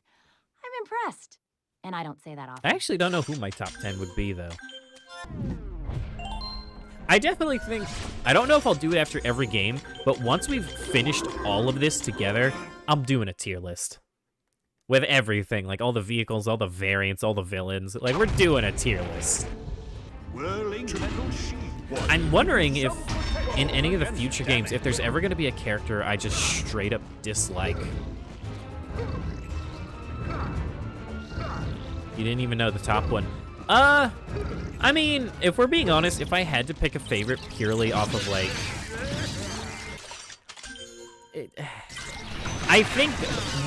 Speaker 5: I'm impressed. And I don't say that often.
Speaker 1: I actually don't know who my top 10 would be, though. I definitely think, I don't know if I'll do it after every game, but once we've finished all of this together, I'm doing a tier list. With everything, like all the vehicles, all the variants, all the villains. Like, we're doing a tier list. I'm wondering if, in any of the future games, if there's ever going to be a character I just straight up dislike. You didn't even know the top one. I mean, if we're being honest, if I had to pick a favorite purely off of, like... I think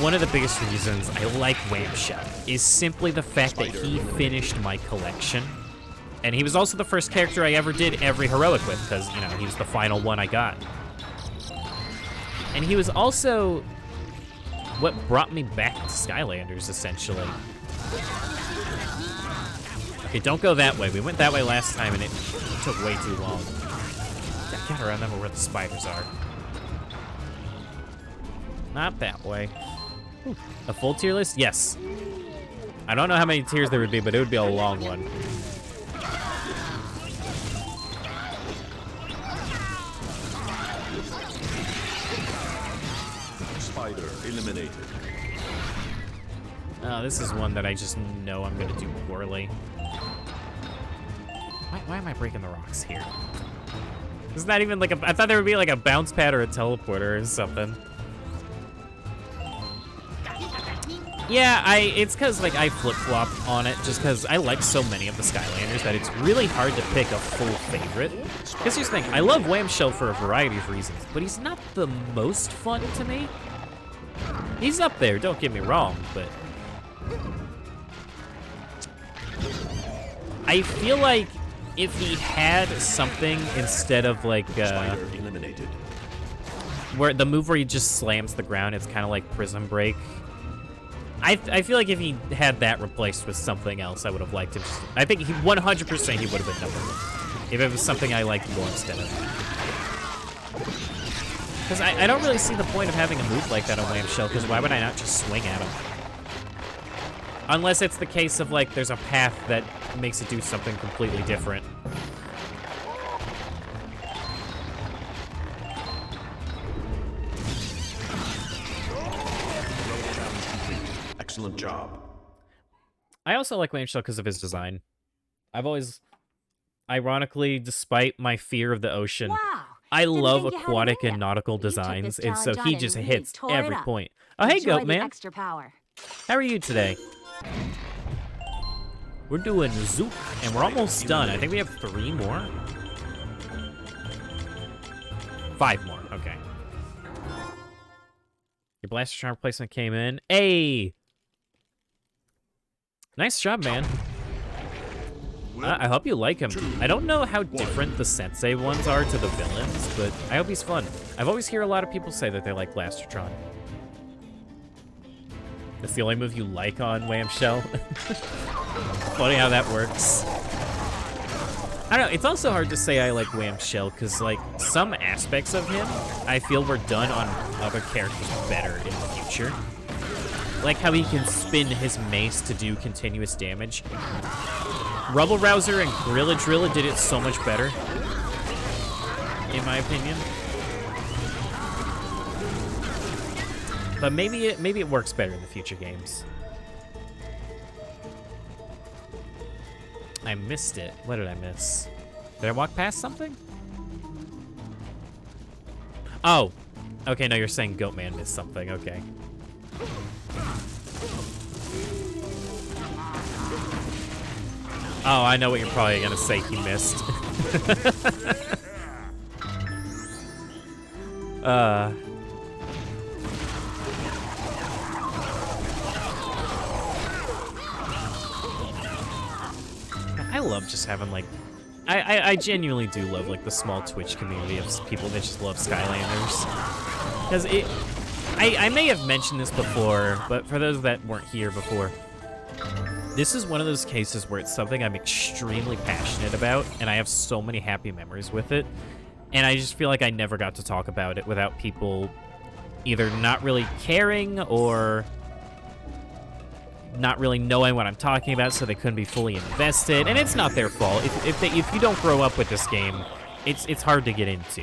Speaker 1: one of the biggest reasons I like Whamshell is simply the fact that he finished my collection. And he was also the first character I ever did every heroic with, because, you know, he was the final one I got. And he was also what brought me back to Skylanders, essentially. Okay, don't go that way. We went that way last time, and it took way too long. I gotta remember where the spiders are. Not that way. Ooh, a full tier list? Yes. I don't know how many tiers there would be, but it would be a long one.
Speaker 4: Spider eliminated.
Speaker 1: Oh, this is one that I just know I'm gonna do poorly. Why am I breaking the rocks here? It's not even like a... I thought there would be like a bounce pad or a teleporter or something. Yeah, it's because like I flip-flop on it just because I like so many of the Skylanders that it's really hard to pick a full favorite. Because here's the thing, I love Whamshell for a variety of reasons, but he's not the most fun to me. He's up there, don't get me wrong, but... I feel like if he had something instead of like,
Speaker 4: Spider eliminated.
Speaker 1: where the move where he just slams the ground, it's kind of like Prism Break. I feel like if he had that replaced with something else, I would have liked him. I think 100% he would have been number one. If it was something I liked more instead of. Because I don't really see the point of having a move like that on Whamshell, because why would I not just swing at him? Unless it's the case of, like, there's a path that makes it do something completely different.
Speaker 4: Excellent job.
Speaker 1: I also like Whamshell because of his design. I've always, ironically, despite my fear of the ocean,
Speaker 5: Wow.
Speaker 1: I
Speaker 5: Didn't
Speaker 1: love
Speaker 5: think you had an
Speaker 1: aquatic
Speaker 5: idea.
Speaker 1: and nautical
Speaker 5: You took
Speaker 1: designs,
Speaker 5: this
Speaker 1: and so
Speaker 5: challenge
Speaker 1: he
Speaker 5: on
Speaker 1: just
Speaker 5: and
Speaker 1: hits
Speaker 5: tore it
Speaker 1: every
Speaker 5: up.
Speaker 1: point. Oh, hey,
Speaker 5: Enjoy the
Speaker 1: Goatman.
Speaker 5: extra power.
Speaker 1: How are you today? We're doing Zook, and we're almost done. I think we have 3 more. 5 more, okay. Your Blaster Charm replacement came in. Hey! Nice job, man. I hope you like him. I don't know how different the Sensei ones are to the villains, but I hope he's fun. I've always heard a lot of people say that they like Blastertron. That's the only move you like on Whamshell. Funny how that works. I don't know, it's also hard to say I like Whamshell, because, like, some aspects of him I feel were done on other characters better in the future. Like how he can spin his mace to do continuous damage. Rubble Rouser and Gorilla Drilla did it so much better, in my opinion. But maybe it works better in the future games. I missed it. What did I miss? Did I walk past something? Oh. Okay, no, you're saying Goatman missed something. Okay. Oh, I know what you're probably gonna say he missed. I love just having, like, I genuinely do love, like, the small Twitch community of people that just love Skylanders. Because I may have mentioned this before, but for those that weren't here before, this is one of those cases where it's something I'm extremely passionate about, and I have so many happy memories with it, and I just feel like I never got to talk about it without people either not really caring or not really knowing what I'm talking about, so they couldn't be fully invested. And it's not their fault. If you don't grow up with this game, it's hard to get into.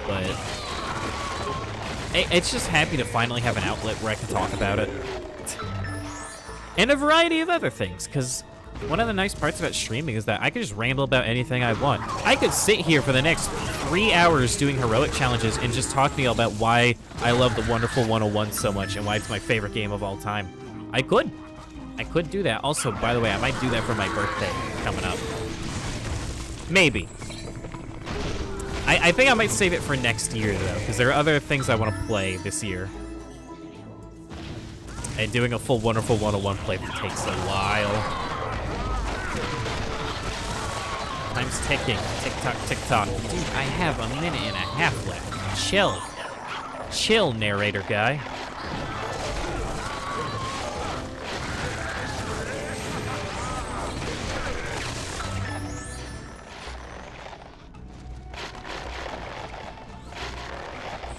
Speaker 1: But it's just happy to finally have an outlet where I can talk about it. And a variety of other things, because one of the nice parts about streaming is that I can just ramble about anything I want. I could sit here for the next 3 hours doing heroic challenges and just talk to you about why I love the Wonderful 101 so much and why it's my favorite game of all time. I could do that. Also, by the way, I might do that for my birthday coming up. Maybe. I think I might save it for next year, though, because there are other things I want to play this year. And doing a full Wonderful 101 playthrough takes a while. Time's ticking. Tick-tock, tick-tock. Dude, I have a minute and a half left. Chill. Chill, narrator guy.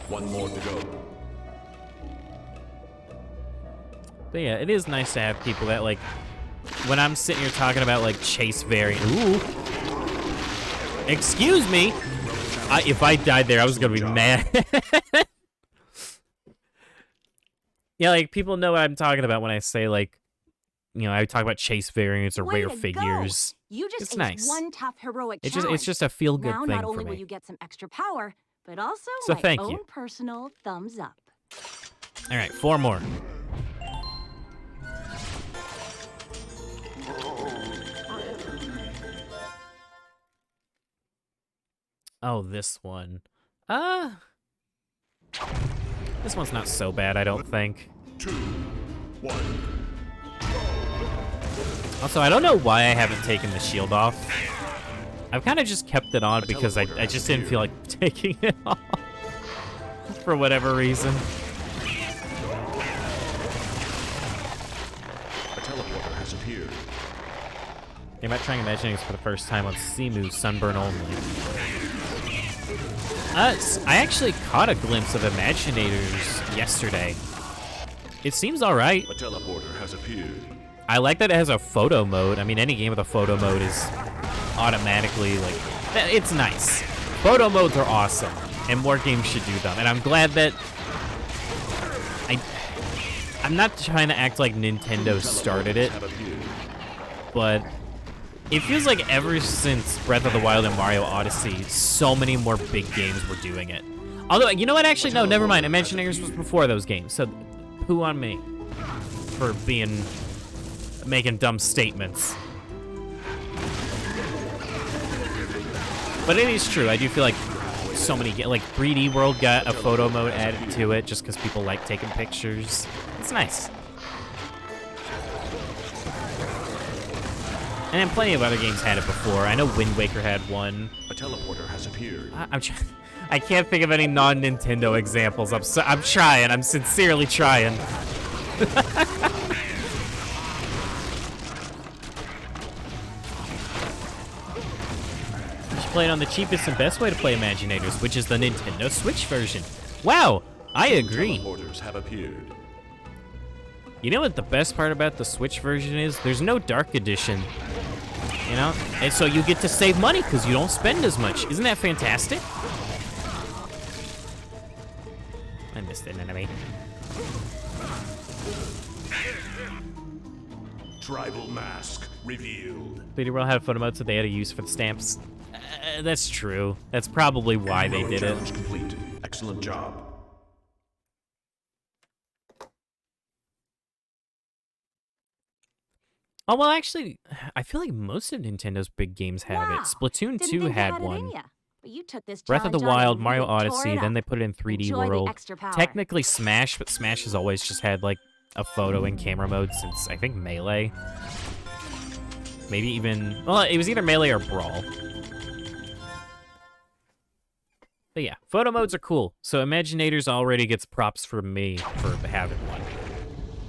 Speaker 4: One more to go.
Speaker 1: But yeah, it is nice to have people that, like, when I'm sitting here talking about, like, chase variant. Ooh. Excuse me. If I died there, I was going to be mad. Yeah, like, people know what I'm talking about when I say, like, you know, I talk about chase variants or rare figures.
Speaker 5: You just
Speaker 1: It's nice.
Speaker 5: one tough heroic
Speaker 1: It's
Speaker 5: challenge.
Speaker 1: just a feel-good
Speaker 5: Now,
Speaker 1: thing
Speaker 5: not
Speaker 1: for
Speaker 5: only
Speaker 1: me.
Speaker 5: will you get some extra power, but also
Speaker 1: So
Speaker 5: my
Speaker 1: thank
Speaker 5: own
Speaker 1: you.
Speaker 5: personal thumbs up.
Speaker 1: All right, 4 more. Oh, this one. This one's not so bad, I don't think.
Speaker 4: 2, 1.
Speaker 1: Also, I don't know why I haven't taken the shield off. I've kind of just kept it on because I just didn't feel like taking it off. For whatever reason.
Speaker 4: A teleporter has appeared.
Speaker 1: They might try imagining this for the first time on Simu Sunburn only. I actually caught a glimpse of Imaginators yesterday. It seems alright.
Speaker 4: A teleporter has appeared.
Speaker 1: I like that it has a photo mode. I mean, any game with a photo mode is automatically, like, it's nice. Photo modes are awesome, and more games should do them. And I'm glad that I'm not trying to act like Nintendo started it, but it feels like ever since Breath of the Wild and Mario Odyssey, so many more big games were doing it. Although, you know what? Actually, no, never mind. Imagineers was before those games, so who on me for making dumb statements. But it is true. I do feel like so many, like 3D World got a photo mode added to it just because people like taking pictures. It's nice. And then plenty of other games had it before. I know Wind Waker had one.
Speaker 4: A teleporter has appeared.
Speaker 1: I can't think of any non-Nintendo examples. I'm trying. I'm sincerely trying. You should play it on the cheapest and best way to play Imaginators, which is the Nintendo Switch version. Wow, I agree.
Speaker 4: Teleporters have appeared.
Speaker 1: You know what the best part about the Switch version is? There's no Dark Edition. You know? And so you get to save money because you don't spend as much. Isn't that fantastic? I missed an enemy.
Speaker 4: Tribal mask revealed.
Speaker 1: 3D World had a photo mode, so they had a use for the stamps. That's true. That's probably why they did it.
Speaker 4: Challenge complete. Excellent job.
Speaker 1: Oh, well, actually, I feel like most of Nintendo's big games have it. Splatoon 2 had one.
Speaker 5: But you took this
Speaker 1: Breath of the
Speaker 5: challenge on
Speaker 1: Wild,
Speaker 5: and
Speaker 1: Mario
Speaker 5: really tore
Speaker 1: Odyssey,
Speaker 5: it
Speaker 1: then
Speaker 5: up.
Speaker 1: they put it in 3D
Speaker 5: Enjoy the
Speaker 1: World.
Speaker 5: extra power.
Speaker 1: Technically Smash, but Smash has always just had, like, a photo and camera mode since, I think, Melee. Maybe even... Well, it was either Melee or Brawl. But yeah, photo modes are cool. So Imaginators already gets props from me for having one.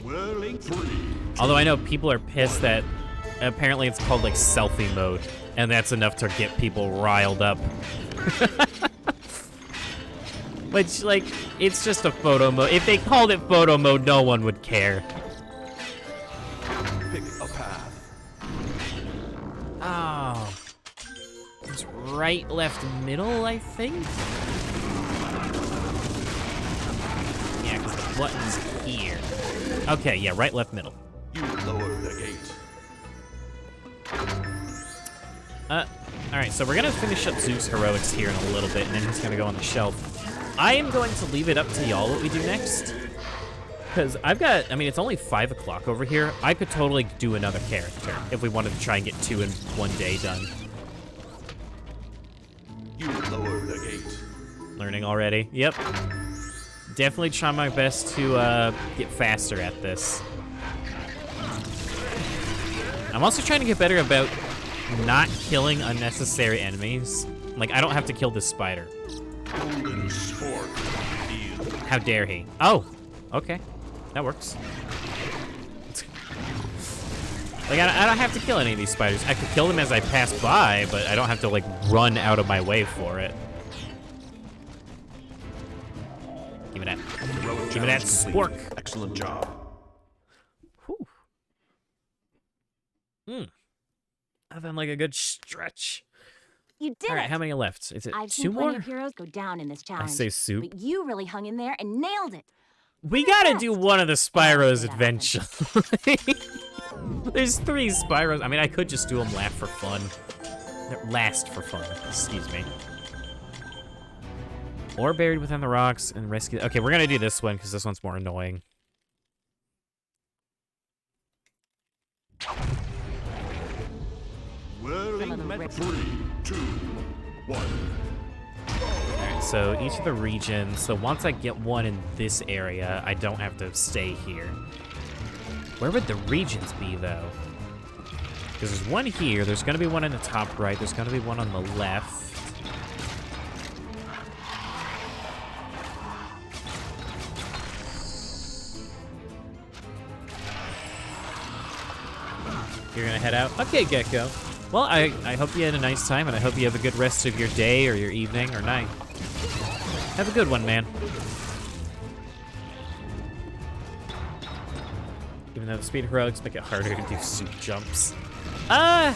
Speaker 3: Whirling free.
Speaker 1: Although I know people are pissed that apparently it's called, like, selfie mode. And that's enough to get people riled up. Which, like, it's just a photo mode. If they called it photo mode, no one would care.
Speaker 4: Pick a path.
Speaker 1: Oh. right, left, middle, I think? Yeah, because the button's here. Okay, yeah, right, left, middle.
Speaker 4: You lower the gate.
Speaker 1: Alright, so we're gonna finish up Zook's heroics here in a little bit, and then he's gonna go on the shelf. I am going to leave it up to y'all what we do next. Because I've got, I mean, it's only 5 o'clock over here. I could totally do another character if we wanted to try and get 2 in one day done.
Speaker 4: You lower the gate.
Speaker 1: Learning already. Yep. Definitely try my best to get faster at this. I'm also trying to get better about not killing unnecessary enemies. Like, I don't have to kill this spider.
Speaker 4: Golden sport.
Speaker 1: How dare he? Oh, okay. That works. Like, I don't have to kill any of these spiders. I could kill them as I pass by, but I don't have to, like, run out of my way for it. Give me that. Give me that spork.
Speaker 4: Excellent job.
Speaker 1: Whew. I found, like, a good stretch.
Speaker 5: You did
Speaker 1: All right,
Speaker 5: it.
Speaker 1: how many left? Is it
Speaker 5: I've
Speaker 1: 2
Speaker 5: seen plenty
Speaker 1: more?
Speaker 5: of heroes go down in this challenge.
Speaker 1: say soup.
Speaker 5: But you really hung in there and nailed it.
Speaker 1: We gotta do one of the Spyros eventually. There's 3 Spyros. I mean, I could just do them last for fun. Excuse me. Or buried within the rocks and rescue. Okay, we're gonna do this one because this one's more annoying.
Speaker 3: Whirling metal.
Speaker 4: 3, 2, 1.
Speaker 1: Alright, so each of the regions. So once I get one in this area, I don't have to stay here. Where would the regions be, though? Because there's one here. There's going to be one in the top right. There's going to be one on the left. You're going to head out? Okay, Gecko. Well, I hope you had a nice time, and I hope you have a good rest of your day or your evening or night. Have a good one, man. Even though the speed heroics make it harder to do soup jumps. I'm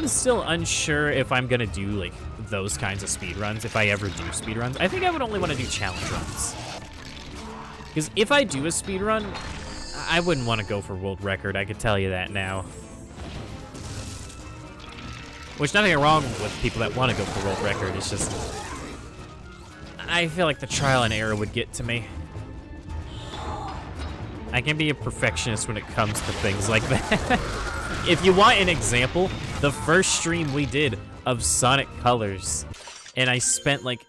Speaker 1: still unsure if I'm gonna do, like, those kinds of speed runs, if I ever do speed runs. I think I would only want to do challenge runs. Because if I do a speed run, I wouldn't want to go for world record, I could tell you that now. Which, nothing wrong with people that want to go for world record, it's just... I feel like the trial and error would get to me. I can be a perfectionist when it comes to things like that. If you want an example, the first stream we did of Sonic Colors, and I spent like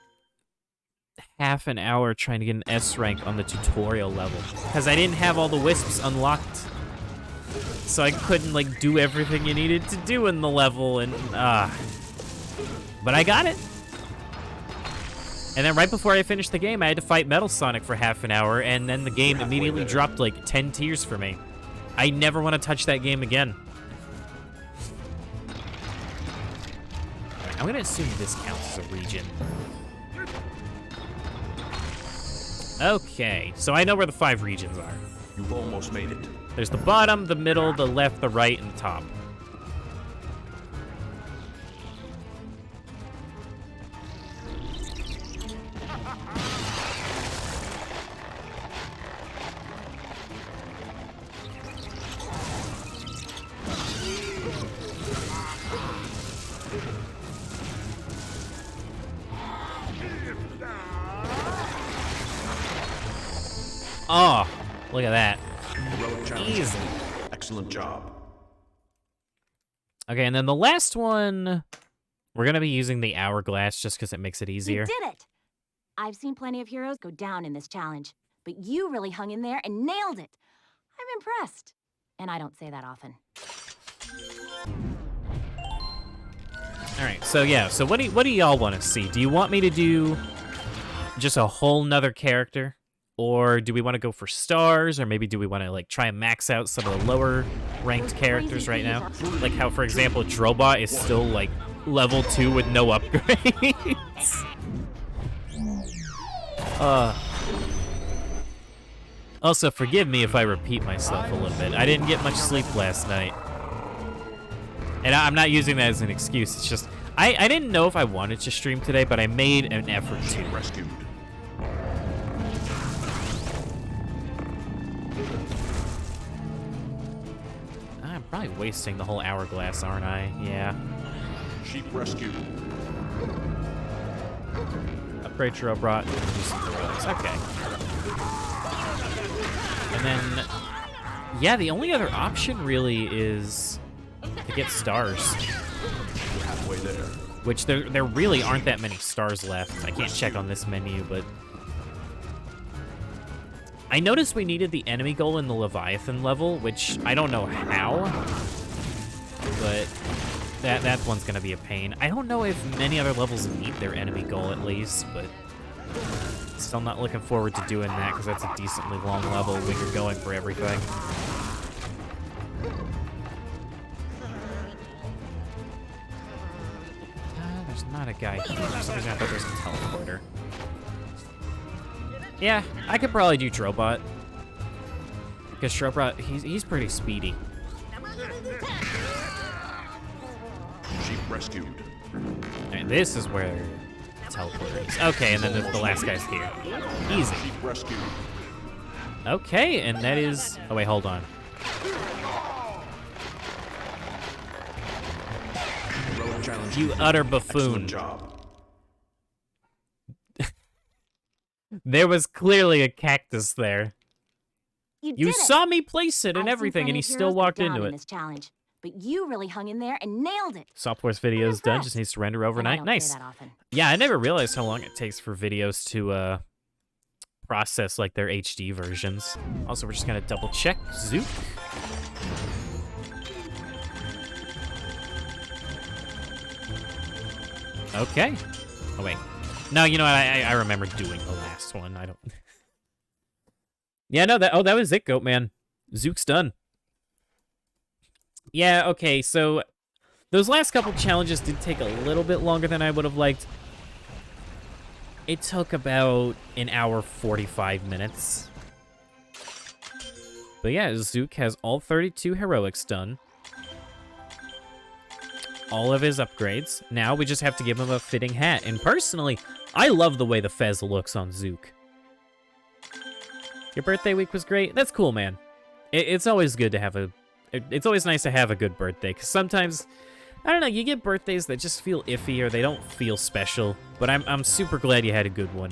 Speaker 1: half an hour trying to get an S rank on the tutorial level, because I didn't have all the wisps unlocked. So I couldn't like do everything you needed to do in the level, and but I got it. And then right before I finished the game, I had to fight Metal Sonic for half an hour, and then the game immediately dropped like 10 tiers for me. I never want to touch that game again. I'm gonna assume this counts as a region. Okay, so I know where the 5 regions are.
Speaker 4: You've almost made it.
Speaker 1: There's the bottom, the middle, the left, the right, and the top. Oh, look at that.
Speaker 4: Heroic challenge.
Speaker 1: Easy.
Speaker 4: Excellent job.
Speaker 1: Okay, and then the last one, we're going to be using the hourglass just because it makes it easier.
Speaker 5: You did it! I've seen plenty of heroes go down in this challenge, but you really hung in there and nailed it. I'm impressed. And I don't say that often.
Speaker 1: All right, so yeah, so what do y'all want to see? Do you want me to do just a whole nother character? Or do we want to go for stars? Or maybe do we want to like try and max out some of the lower ranked characters right now? Like how, for example, Drobot is still like level 2 with no upgrades. Also, forgive me if I repeat myself a little bit. I didn't get much sleep last night. And I'm not using that as an excuse. It's just, I didn't know if I wanted to stream today, but I made an effort to.
Speaker 4: Rescued.
Speaker 1: I'm probably wasting the whole hourglass, aren't I? Yeah.
Speaker 4: Sheep rescued.
Speaker 1: Upgrade Drobot. Do some heroics. Okay. And then, yeah, the only other option really is to get stars.
Speaker 4: We're halfway there.
Speaker 1: Which there really aren't that many stars left. I can't check on this menu, but I noticed we needed the enemy goal in the Leviathan level, which I don't know how, but that one's gonna be a pain. I don't know if many other levels meet their enemy goal at least, but still not looking forward to doing that because that's a decently long level when you're going for everything. There's not a guy here. For some reason I thought there was a teleporter. Yeah, I could probably do Drobot. Because Drobot, he's pretty speedy.
Speaker 4: Sheep rescued.
Speaker 1: And this is where the teleporter is. Okay, and then the last guy's here. Easy.
Speaker 4: Sheep rescued.
Speaker 1: Okay, and that is... Oh, wait, hold on.
Speaker 4: Heroic challenge
Speaker 1: You
Speaker 4: complete.
Speaker 1: utter buffoon.
Speaker 4: Excellent job.
Speaker 1: There was clearly a cactus there.
Speaker 5: You
Speaker 1: You
Speaker 5: did it.
Speaker 1: saw me place it and
Speaker 5: I've seen
Speaker 1: everything, and
Speaker 5: plenty
Speaker 1: he
Speaker 5: of
Speaker 1: still
Speaker 5: heroes that
Speaker 1: walked
Speaker 5: died
Speaker 1: into
Speaker 5: in
Speaker 1: it.
Speaker 5: This challenge, but you really hung in there and nailed it.
Speaker 1: Software's video's done,
Speaker 5: impressed.
Speaker 1: just needs to render
Speaker 5: And I
Speaker 1: overnight.
Speaker 5: don't
Speaker 1: Nice.
Speaker 5: say that often.
Speaker 1: Yeah, I never realized how long it takes for videos to process like their HD versions. Also, we're just gonna double check Zook. Okay. Oh wait. No, you know what? I remember doing the last one. I don't. Yeah, no. That was it, Goat Man. Zook's done. Yeah. Okay. So those last couple challenges did take a little bit longer than I would have liked. It took about an hour 45 minutes. But yeah, Zook has all 32 heroics done. All of his upgrades. Now we just have to give him a fitting hat. And personally, I love the way the fez looks on Zook. Your birthday week was great? That's cool, man. It's always good to have a... It's always nice to have a good birthday, because sometimes... I don't know, you get birthdays that just feel iffy or they don't feel special, but I'm super glad you had a good one.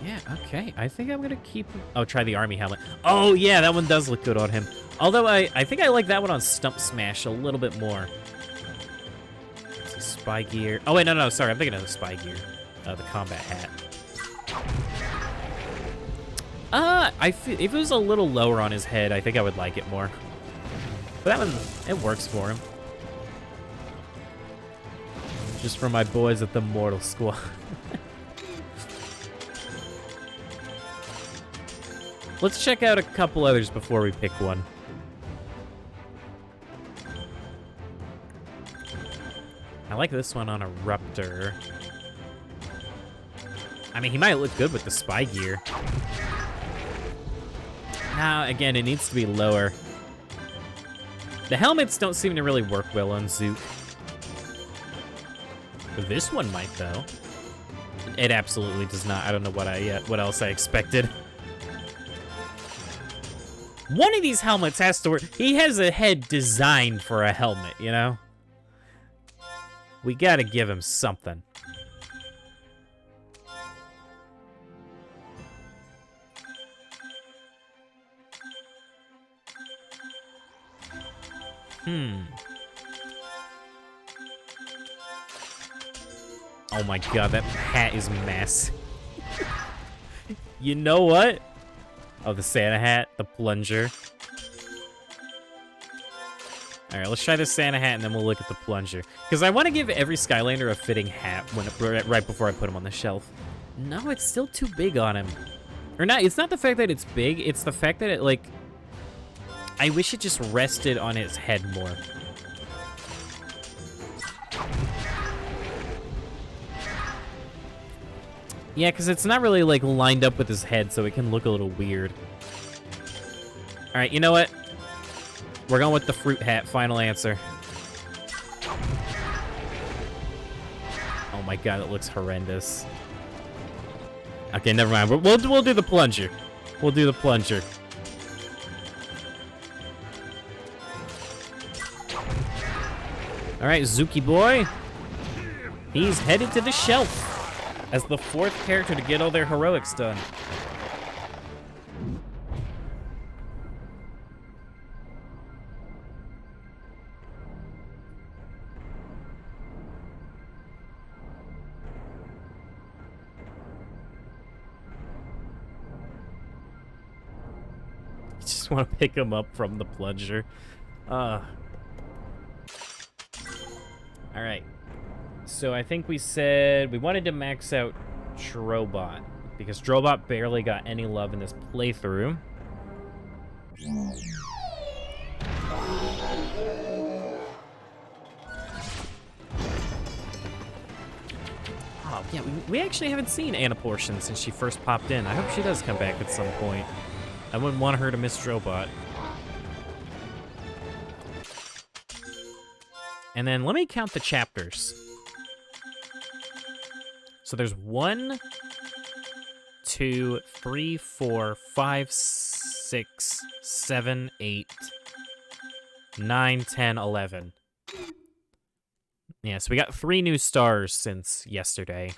Speaker 1: Yeah, okay. I think I'm gonna keep... Oh, try the army helmet. Oh, yeah, that one does look good on him. Although I think I like that one on Stump Smash a little bit more. Spy gear. Oh, wait, no, sorry. I'm thinking of the spy gear. The combat hat. I feel if it was a little lower on his head, I think I would like it more. But that one, it works for him. Just for my boys at the Mortal Squad. Let's check out a couple others before we pick one. I like this one on a Ruptor. I mean, he might look good with the spy gear. Now, again, it needs to be lower. The helmets don't seem to really work well on Zook. This one might, though. It absolutely does not. I don't know what else I expected. One of these helmets has to work. He has a head designed for a helmet, you know? We gotta give him something. Oh my god, that hat is massive. You know what? Oh, the Santa hat, the plunger. Alright, let's try the Santa hat and then we'll look at the plunger. Because I want to give every Skylander a fitting hat right before I put him on the shelf. No, it's still too big on him. Or not, it's not the fact that it's big, it's the fact that it, like... I wish it just rested on his head more. Yeah, because it's not really, like, lined up with his head, so it can look a little weird. All right, you know what? We're going with the fruit hat. Final answer. Oh my god, it looks horrendous. Okay, never mind. We'll do the plunger. We'll do the plunger. All right, Zooky boy. He's headed to the shelf as the 4th character to get all their heroics done. Just want to pick him up from the plunger. All right. So I think we said we wanted to max out Drobot because Drobot barely got any love in this playthrough. Oh, yeah, we actually haven't seen Anna Portion since she first popped in. I hope she does come back at some point. I wouldn't want her to miss Drobot. And then let me count the chapters. So there's 1, 2, 3, 4, 5, 6, 7, 8, 9, 10, 11. Yeah, so we got 3 new stars since yesterday.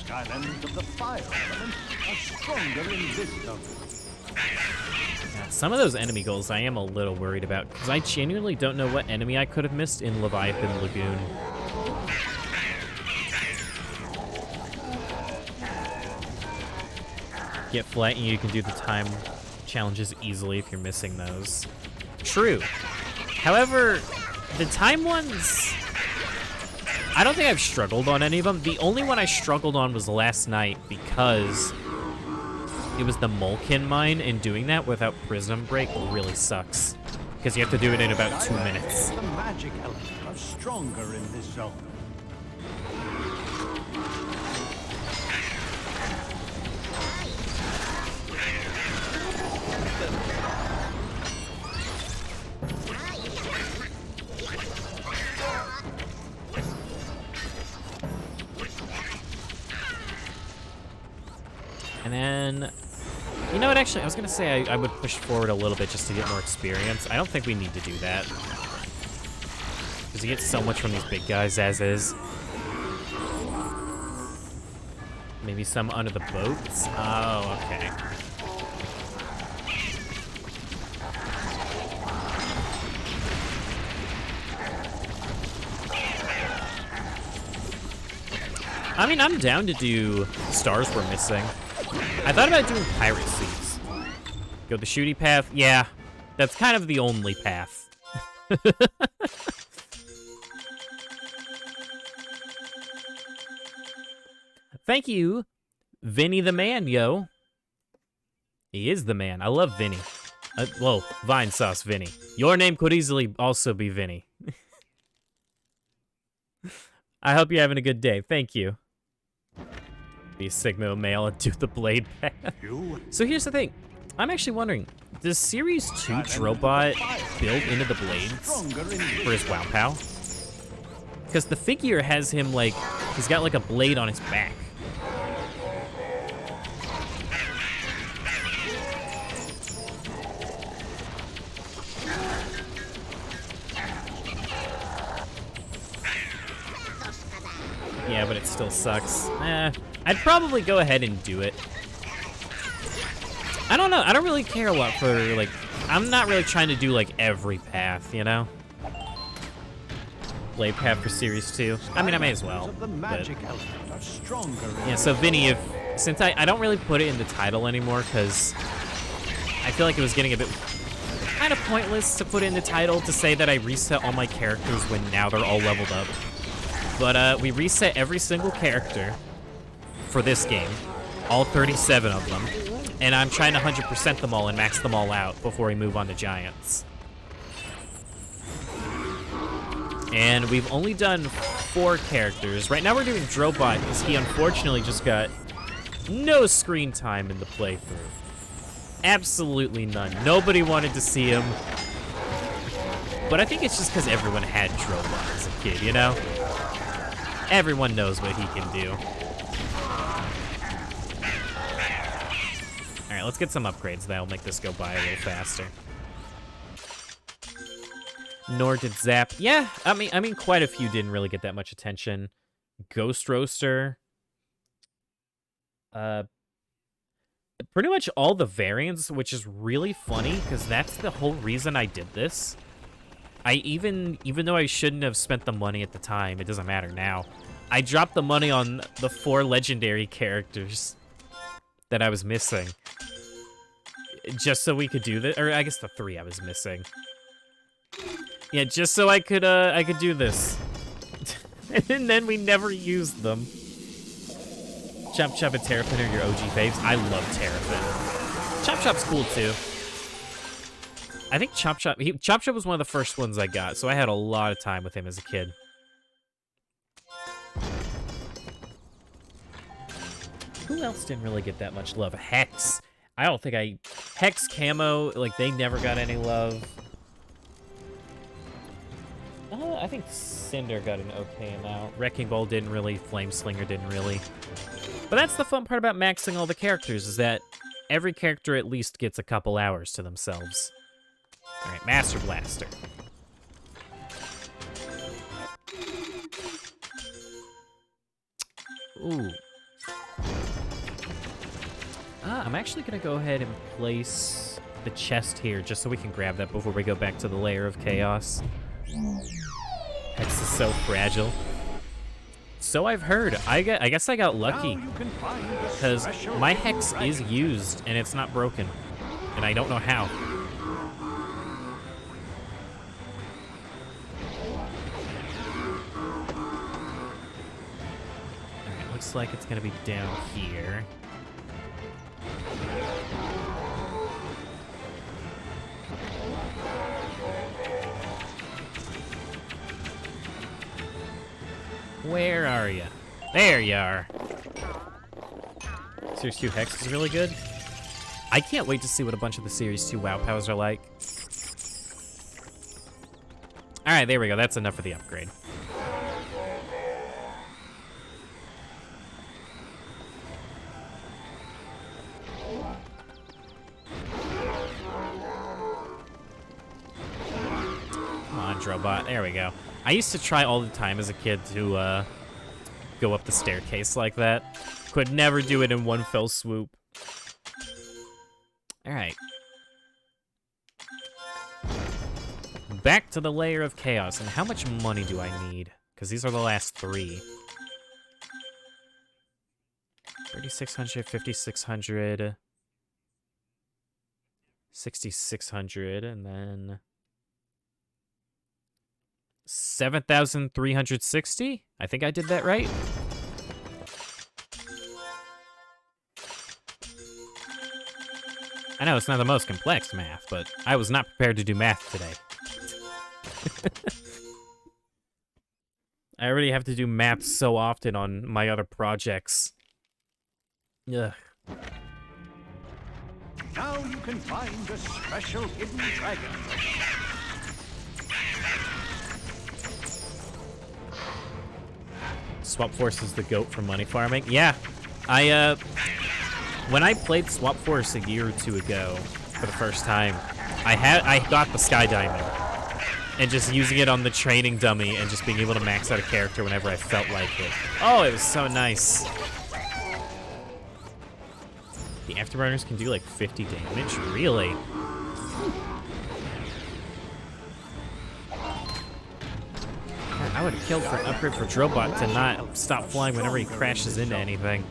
Speaker 3: Skylanders of the fire element are stronger in this zone.
Speaker 1: Yeah, some of those enemy goals I am a little worried about, because I genuinely don't know what enemy I could have missed in Leviathan Lagoon. Get flat and you can do the time challenges easily if you're missing those. True. However, the time ones, I don't think I've struggled on any of them. The only one I struggled on was last night because it was the Molkin mine, and doing that without Prism Break really sucks. Because you have to do it in about 2 minutes.
Speaker 3: The magic element are stronger in this zone.
Speaker 1: And then, you know what, actually, I was going to say I would push forward a little bit just to get more experience. I don't think we need to do that. Because you get so much from these big guys as is. Maybe some under the boats? Oh, okay. I mean, I'm down to do stars we're missing. I thought about doing pirate seas. Go the shooty path? Yeah, that's kind of the only path. Thank you, Vinny the man, yo. He is the man. I love Vinny. Whoa, Vine Sauce Vinny. Your name could easily also be Vinny. I hope you're having a good day. Thank you. Be Sigma male and do the blade path. So here's the thing. I'm actually wondering, does Series 2 Drobot build into the blades for his Wow Pow? Because the figure has him like, he's got like a blade on his back. Yeah, but it still sucks. I'd probably go ahead and do it. I don't know. I don't really care a lot for, like, I'm not really trying to do, like, every path, you know? Blade path for Series 2. I mean, I may as well. But, yeah, so Vinny, since I don't really put it in the title anymore, because I feel like it was getting a bit kind of pointless to put in the title to say that I reset all my characters when now they're all leveled up. But we reset every single character for this game. All 37 of them. And I'm trying to 100% them all and max them all out before we move on to giants. And we've only done 4 characters. Right now we're doing Drobot because he unfortunately just got no screen time in the playthrough. Absolutely none. Nobody wanted to see him. But I think it's just because everyone had Drobot as a kid, you know? Everyone knows what he can do. Alright, let's get some upgrades that'll make this go by a little faster. Nor did Zap. Yeah, I mean, quite a few didn't really get that much attention. Ghost Roaster. Pretty much all the variants, which is really funny, because that's the whole reason I did this. Even though I shouldn't have spent the money at the time, it doesn't matter now. I dropped the money on the 4 legendary characters that I was missing. Just so we could do this, or I guess the 3 I was missing. Yeah, just so I could do this. And then we never used them. Chop Chop and Terrapin are your OG faves. I love Terrapin. Chop Chop's cool too. I think Chop Chop was one of the first ones I got, so I had a lot of time with him as a kid. Who else didn't really get that much love? Hex. I don't think Hex Camo, like, they never got any love. I think Cinder got an okay amount. Wrecking Ball didn't really. Flame Slinger didn't really. But that's the fun part about maxing all the characters, is that every character at least gets a couple hours to themselves. Alright, Master Blaster. Ooh. I'm actually going to go ahead and place the chest here, just so we can grab that before we go back to the Lair of Chaos. Hex is so fragile. So I've heard. I guess I got lucky, because my Hex is used, and it's not broken. And I don't know how. Alright, looks like it's going to be down here. Where are you? There you are. Series 2 Hex is really good. I can't wait to see what a bunch of the Series 2 WoW powers are like. Alright, there we go. That's enough for the upgrade. Come on, Drobot. There we go. I used to try all the time as a kid to go up the staircase like that. Could never do it in one fell swoop. Alright. Back to the Lair of Chaos. And how much money do I need? Because these are the last 3. 3,600, 5,600, 6,600, and then 7,360? I think I did that right. I know it's not the most complex math, but I was not prepared to do math today. I already have to do math so often on my other projects. Ugh.
Speaker 3: Now you can find a special hidden dragon.
Speaker 1: Swap Force is the GOAT for money farming. Yeah, when I played Swap Force a year or 2 ago for the first time, I got the Sky Diamond, and just using it on the training dummy and just being able to max out a character whenever I felt like it. Oh, it was so nice. The Afterburners can do like 50 damage? Really? I would have killed for an upgrade for Drobot to not stop flying whenever he crashes into anything.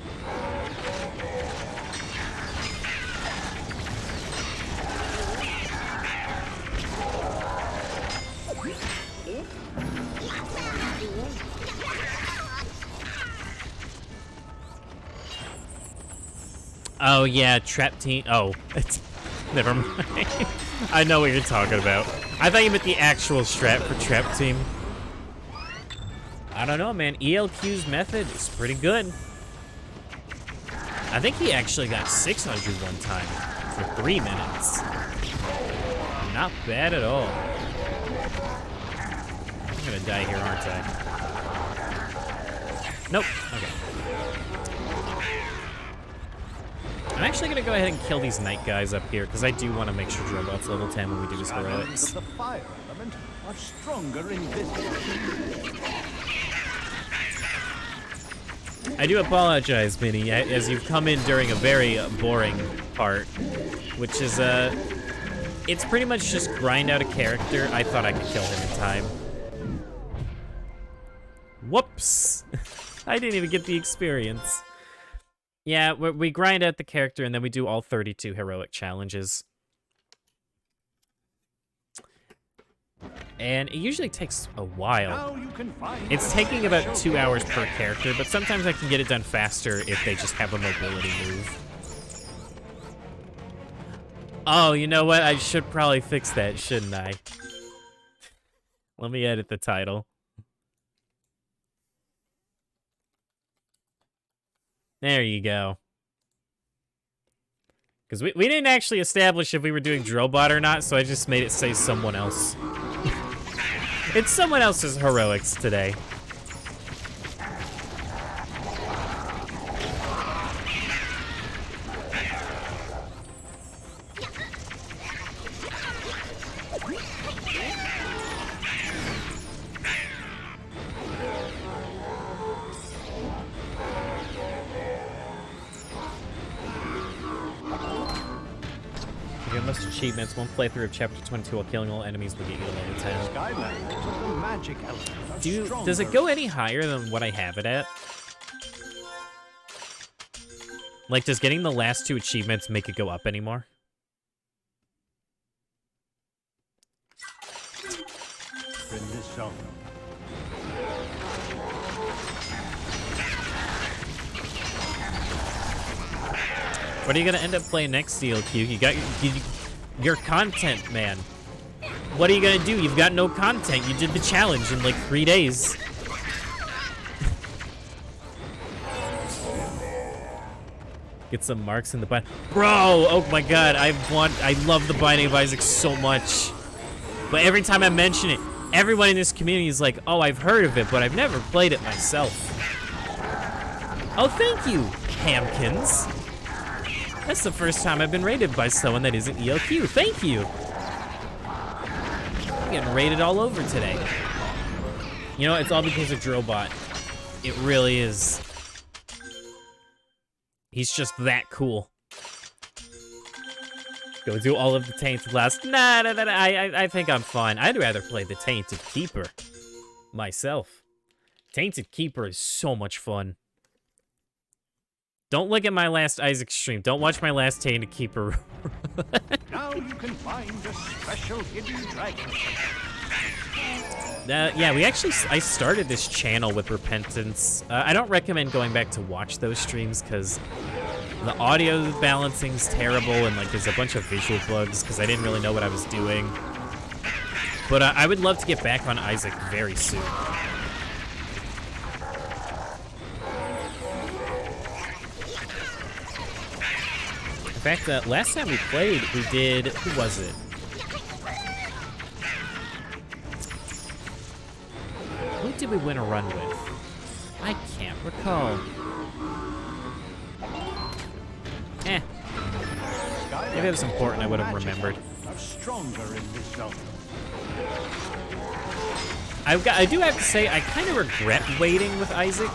Speaker 1: Oh, yeah, Trap Team. Oh, it's... Never mind. I know what you're talking about. I thought you meant the actual strat for Trap Team. I don't know, man. ELQ's method is pretty good. I think he actually got 600 one time for 3 minutes. Not bad at all. I'm gonna die here, aren't I? Nope. Okay. I'm actually gonna go ahead and kill these night guys up here, because I do want to make sure Drobot's level 10 when we do his heroics.
Speaker 3: The fire element are stronger in this.
Speaker 1: I do apologize, Minnie, as you've come in during a very boring part, which is, it's pretty much just grind out a character. I thought I could kill him in time. Whoops! I didn't even get the experience. Yeah, we grind out the character, and then we do all 32 heroic challenges. And it usually takes a while. It's taking about 2 hours per character, but sometimes I can get it done faster if they just have a mobility move. Oh, you know what? I should probably fix that, shouldn't I? Let me edit the title. There you go. Because we didn't actually establish if we were doing Drobot or not, so I just made it say someone else. It's someone else's heroics today. Most achievements, one playthrough of Chapter 22 while killing all enemies will get you to level 10.
Speaker 3: Skylanders of the magic element are
Speaker 1: Does it go any higher than what I have it at? Like, does getting the last 2 achievements make it go up anymore?
Speaker 3: in this zone.
Speaker 1: What are you gonna end up playing next, CLQ? You got your content, man. What are you gonna do? You've got no content. You did the challenge in like 3 days. Get some marks in the bind. Bro, oh my god, I love the Binding of Isaac so much. But every time I mention it, everyone in this community is like, oh, I've heard of it, but I've never played it myself. Oh, thank you, Hamkins. That's the first time I've been rated by someone that isn't ELQ. Thank you. I'm getting rated all over today. You know, it's all because of Drobot. It really is. He's just that cool. Go do all of the Tainted last. Nah, I think I'm fine. I'd rather play the Tainted Keeper myself. Tainted Keeper is so much fun. Don't look at my last Isaac stream. Don't watch my last Tainted Keeper.
Speaker 3: Now you can find a special hidden dragon.
Speaker 1: Yeah, I started this channel with Repentance. I don't recommend going back to watch those streams because the audio balancing's terrible and like there's a bunch of visual bugs because I didn't really know what I was doing. But I would love to get back on Isaac very soon. In fact, last time we played, we did, who was it? Who did we win a run with? I can't recall. If it was important, I would have remembered.
Speaker 3: Are stronger in this zone.
Speaker 1: I do have to say, I kind of regret waiting with Isaac.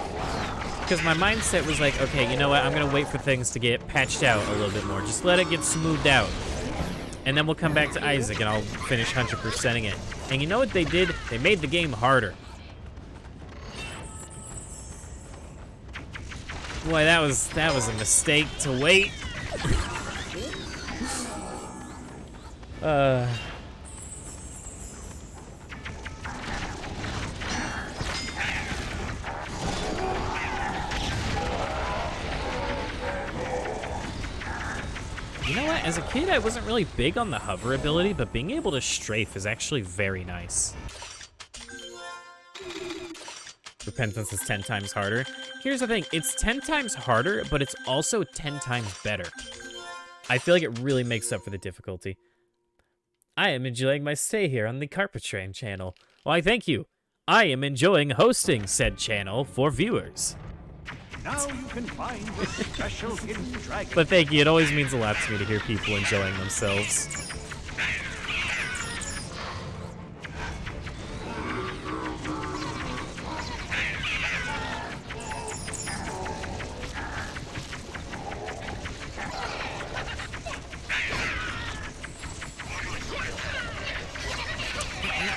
Speaker 1: Because my mindset was like, okay, you know what? I'm going to wait for things to get patched out a little bit more. Just let it get smoothed out. And then we'll come back to Isaac and I'll finish 100%ing it. And you know what they did? They made the game harder. Boy, that was a mistake to wait. You know what? As a kid, I wasn't really big on the hover ability, but being able to strafe is actually very nice. Repentance is 10 times harder. Here's the thing, it's 10 times harder, but it's also 10 times better. I feel like it really makes up for the difficulty. I am enjoying my stay here on the KarpehTran channel. Why, thank you. I am enjoying hosting said channel for viewers.
Speaker 3: Now you can find the special hidden dragon.
Speaker 1: But thank you, it always means a lot to me to hear people enjoying themselves.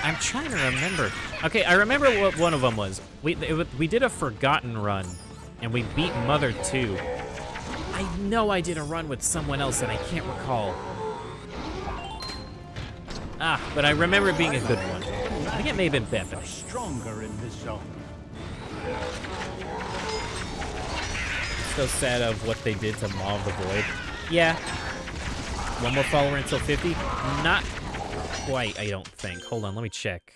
Speaker 1: I'm trying to remember. Okay, I remember what one of them was. We did a forgotten run, and we beat Mother 2. I know I did a run with someone else, and I can't recall. Ah, but I remember it being a good one. I think it may have been Bethany.
Speaker 3: Stronger in this zone.
Speaker 1: So sad of what they did to Maw of the Void. Yeah. One more follower until 50? Not quite, I don't think. Hold on, let me check.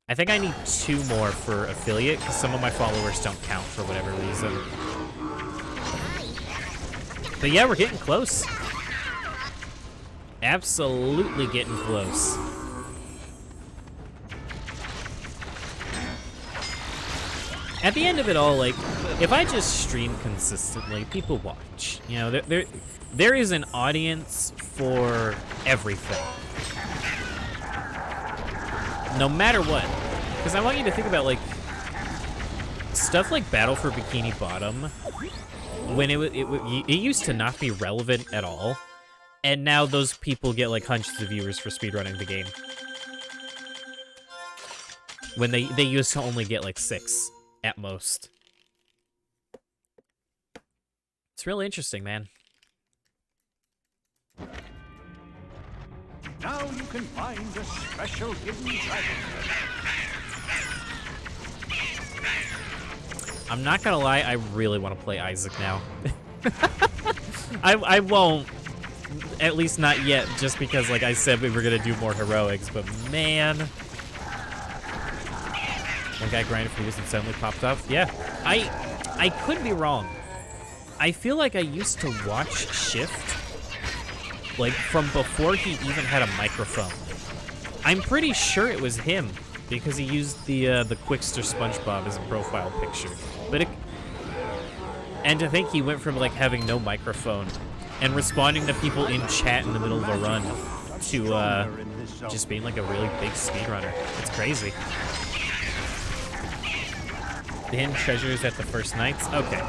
Speaker 1: I think I need 2 more for affiliate, because some of my followers don't count for whatever reason. But yeah, we're getting close. Absolutely getting close. At the end of it all, like, if I just stream consistently, people watch. You know, there is an audience for everything. No matter what. Because I want you to think about, like, stuff like Battle for Bikini Bottom, when it used to not be relevant at all, and now those people get, like, hundreds of viewers for speedrunning the game. When they used to only get, like, 6 at most. It's really interesting, man.
Speaker 3: Now you can find the special hidden dragon.
Speaker 1: I'm not gonna lie, I really want to play Isaac now. I won't, at least not yet, just because, like I said, we were gonna do more heroics, but man. One guy grinded for years and suddenly popped off. Yeah, I could be wrong. I feel like I used to watch Shift, like, from before he even had a microphone. I'm pretty sure it was him, because he used the Quickster SpongeBob as a profile picture. But and to think he went from, like, having no microphone and responding to people in chat in the middle of a run to just being, like, a really big speedrunner. It's crazy. The hidden treasures at the first nights? Okay.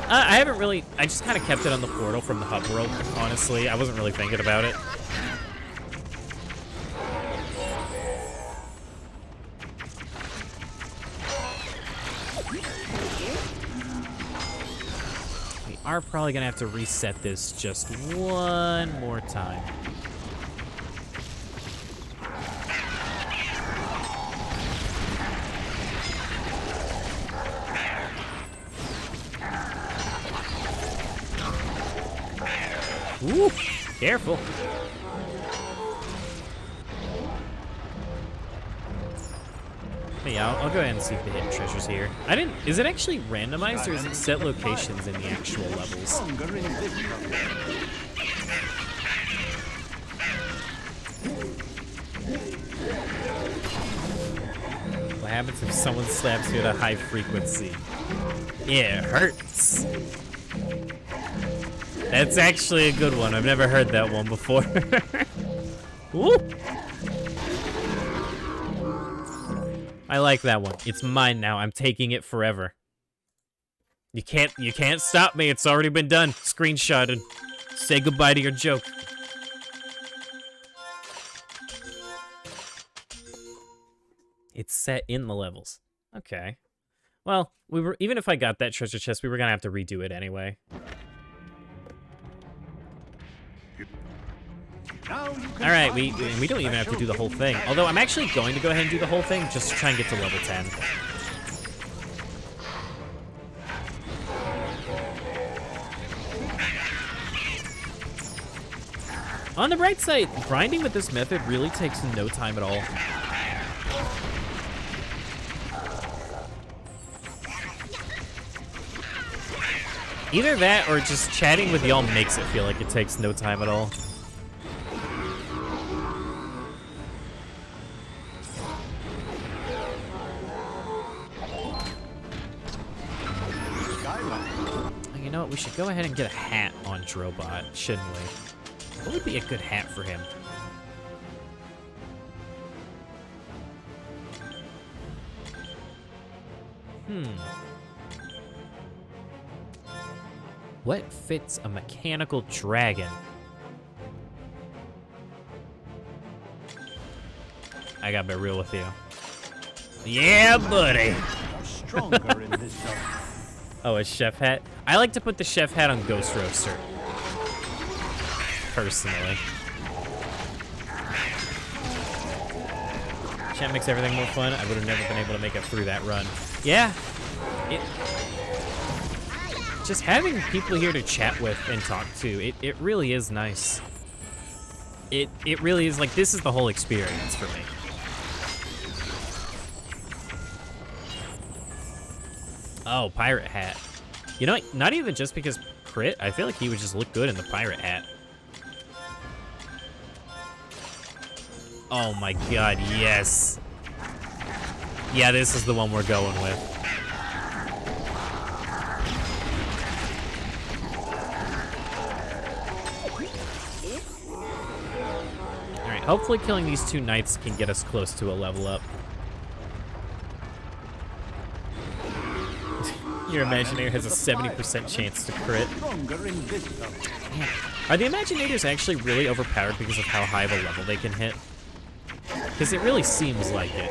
Speaker 1: I haven't really... I just kind of kept it on the portal from the hub world, honestly. I wasn't really thinking about it. We are probably going to have to reset this just one more time. Ooh, careful. But yeah, I'll go ahead and see if the hidden treasure's here. Is it actually randomized or is it set locations in the actual levels? What happens if someone slaps you at a high frequency? Yeah, it hurts. That's actually a good one. I've never heard that one before. Woo! I like that one. It's mine now. I'm taking it forever. You can't stop me. It's already been done. Screenshotted. Say goodbye to your joke. It's set in the levels. Okay. Well, even if I got that treasure chest, we were gonna have to redo it anyway. All right, we don't even have to do the whole thing. Although I'm actually going to go ahead and do the whole thing just to try and get to level 10. On the bright side, grinding with this method really takes no time at all. Either that or just chatting with y'all makes it feel like it takes no time at all. You know what? We should go ahead and get a hat on Drobot, shouldn't we? What would be a good hat for him? What fits a mechanical dragon? I gotta be real with you. Yeah, buddy.
Speaker 3: Stronger in this zone.
Speaker 1: Oh, a chef hat? I like to put the chef hat on Ghost Roaster. Personally. Chat makes everything more fun. I would have never been able to make it through that run. Yeah. Just having people here to chat with and talk to, it really is nice. It really is, like, this is the whole experience for me. Oh, pirate hat. You know, not even just because crit, I feel like he would just look good in the pirate hat. Oh my god, yes. Yeah, this is the one we're going with. Alright, hopefully killing these two knights can get us close to a level up. Your Imaginator has a 70% chance to crit. Man. Are the Imaginators actually really overpowered because of how high of a level they can hit? Because it really seems like it.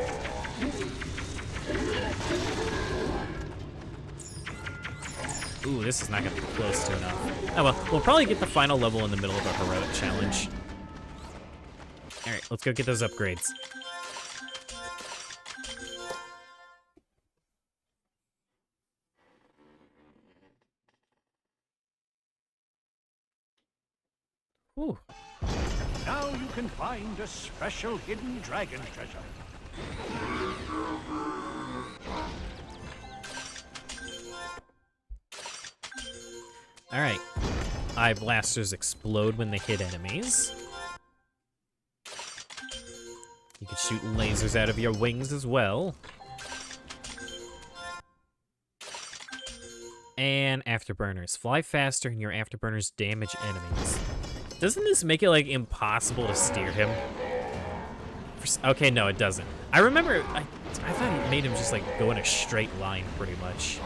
Speaker 1: Ooh, this is not going to be close to enough. Oh well, we'll probably get the final level in the middle of a heroic challenge. Alright, let's go get those upgrades. Ooh.
Speaker 3: Now you can find a special hidden dragon treasure.
Speaker 1: Alright. Eye blasters explode when they hit enemies. You can shoot lasers out of your wings as well. And afterburners. Fly faster and your afterburners damage enemies. Doesn't this make it, like, impossible to steer him? Okay, no, it doesn't. I remember, I thought it made him just, like, go in a straight line, pretty much.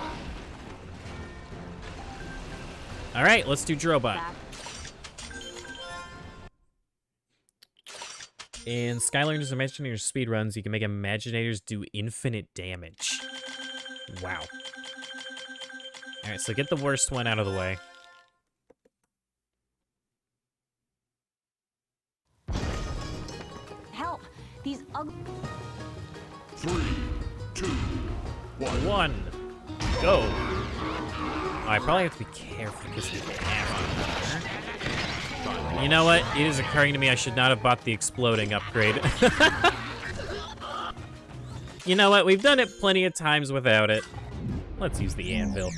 Speaker 1: All right, let's do Drobot. In Skylanders Imaginators speedruns, you can make Imaginators do infinite damage. Wow. All right, so get the worst one out of the way.
Speaker 5: Help! These ugly...
Speaker 4: 3, 2, 1.
Speaker 1: Go. Oh, I probably have to be careful because of the hammer. You know what? It is occurring to me I should not have bought the exploding upgrade. You know what? We've done it plenty of times without it. Let's use the anvil.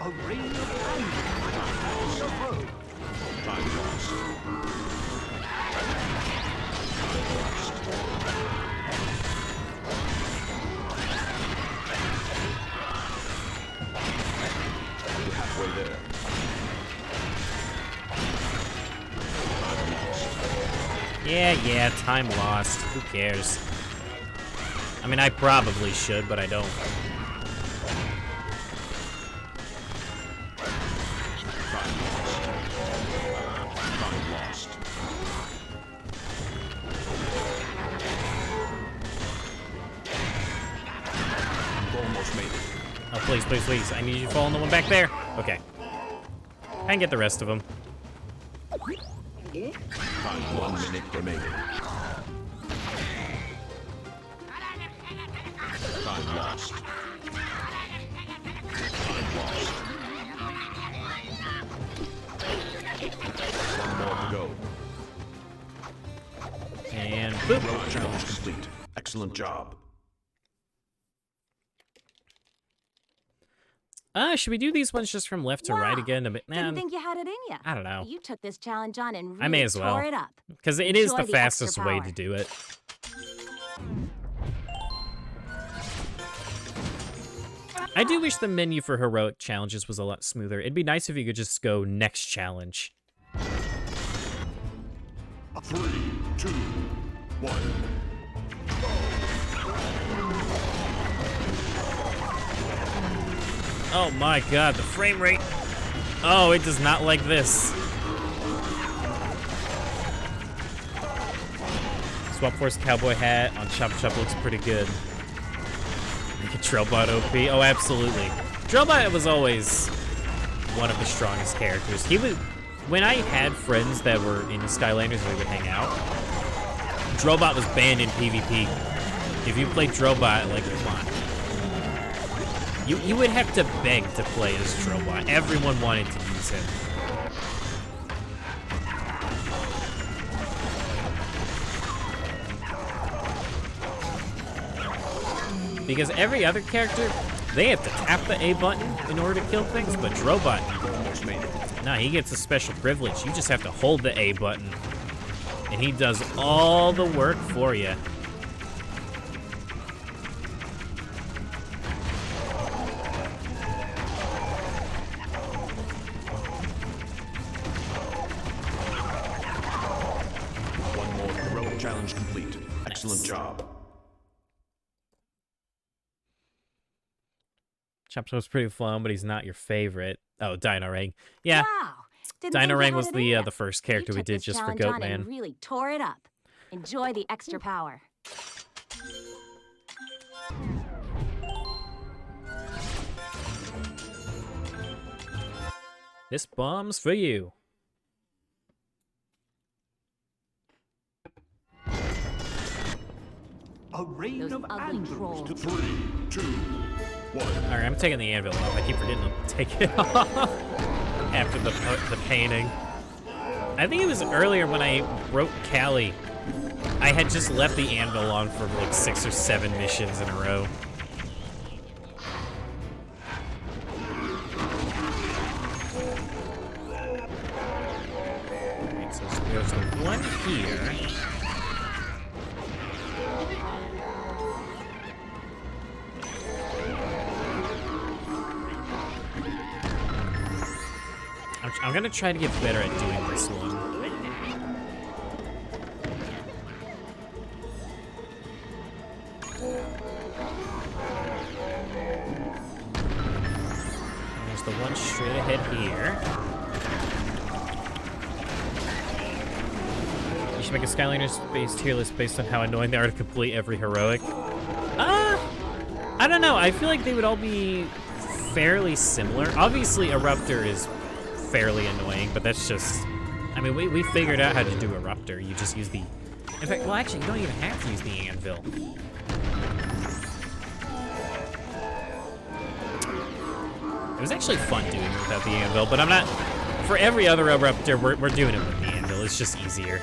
Speaker 3: A ring of thunder.
Speaker 4: Time lost. We're halfway there.
Speaker 1: Yeah, time lost. Who cares? I mean, I probably should, but I don't.
Speaker 4: Time lost. You've almost made it.
Speaker 1: Oh, please, please, please. I need you to fall on the one back there. Okay. I can get the rest of them.
Speaker 4: Time 1 minute remaining. Time lost. Time lost. Excellent job.
Speaker 1: Should we do these ones just from left to right again? A bit,
Speaker 5: Didn't think you had it in you.
Speaker 1: I don't know.
Speaker 5: You took this challenge on and really
Speaker 1: I may as well.
Speaker 5: tore it up.
Speaker 1: Because it is
Speaker 5: Enjoy
Speaker 1: the
Speaker 5: the extra
Speaker 1: fastest way to
Speaker 5: power.
Speaker 1: do it. I do wish the menu for heroic challenges was a lot smoother. It'd be nice if you could just go next challenge.
Speaker 4: 3, 2, 1.
Speaker 1: Oh my god, the frame rate. Oh, it does not like this. Swap Force cowboy hat on Chop Chop looks pretty good. Make a Drobot OP. Oh, absolutely. Drobot was always one of the strongest characters. He would, when I had friends that were in Skylanders and we would hang out, Drobot was banned in PvP. If you played Drobot, like, come on. You would have to beg to play as Drobot. Everyone wanted to use him. Because every other character, they have to tap the A button in order to kill things, but Drobot, nah, he gets a special privilege. You just have to hold the A button, and he does all the work for you.
Speaker 4: One more heroic challenge complete. Excellent job.
Speaker 1: Chop Chop's pretty fun, but he's not your favorite. Oh, Dino Rang. Yeah,
Speaker 5: Wow. Didn't think
Speaker 1: Dino
Speaker 5: you
Speaker 1: Rang
Speaker 5: had
Speaker 1: was
Speaker 5: it in ya.
Speaker 1: the first
Speaker 5: You
Speaker 1: character we
Speaker 5: took
Speaker 1: did
Speaker 5: this
Speaker 1: just for
Speaker 5: challenge
Speaker 1: Goat
Speaker 5: on
Speaker 1: Man.
Speaker 5: and really tore it up. Enjoy the extra power.
Speaker 1: This bomb's for you.
Speaker 3: A rain
Speaker 5: Those
Speaker 3: of
Speaker 5: ugly
Speaker 3: anvils
Speaker 5: trolls.
Speaker 3: to
Speaker 4: 3, 2, 1.
Speaker 1: All right, I'm taking the anvil off. I keep forgetting to take it off after the painting. I think it was earlier when I wrote Callie. I had just left the anvil on for like 6 or 7 missions in a row. Alright, so there's the one here. I'm gonna try to get better at doing this one. There's the one straight ahead here. You should make a Skylanders space tier list based on how annoying they are to complete every heroic. I don't know. I feel like they would all be fairly similar. Obviously, Eruptor is fairly annoying, but that's just... I mean, we figured out how to do Eruptor. You just use the... In fact, well, actually, you don't even have to use the anvil. It was actually fun doing it without the anvil, but I'm not... For every other Eruptor, we're doing it with the anvil. It's just easier.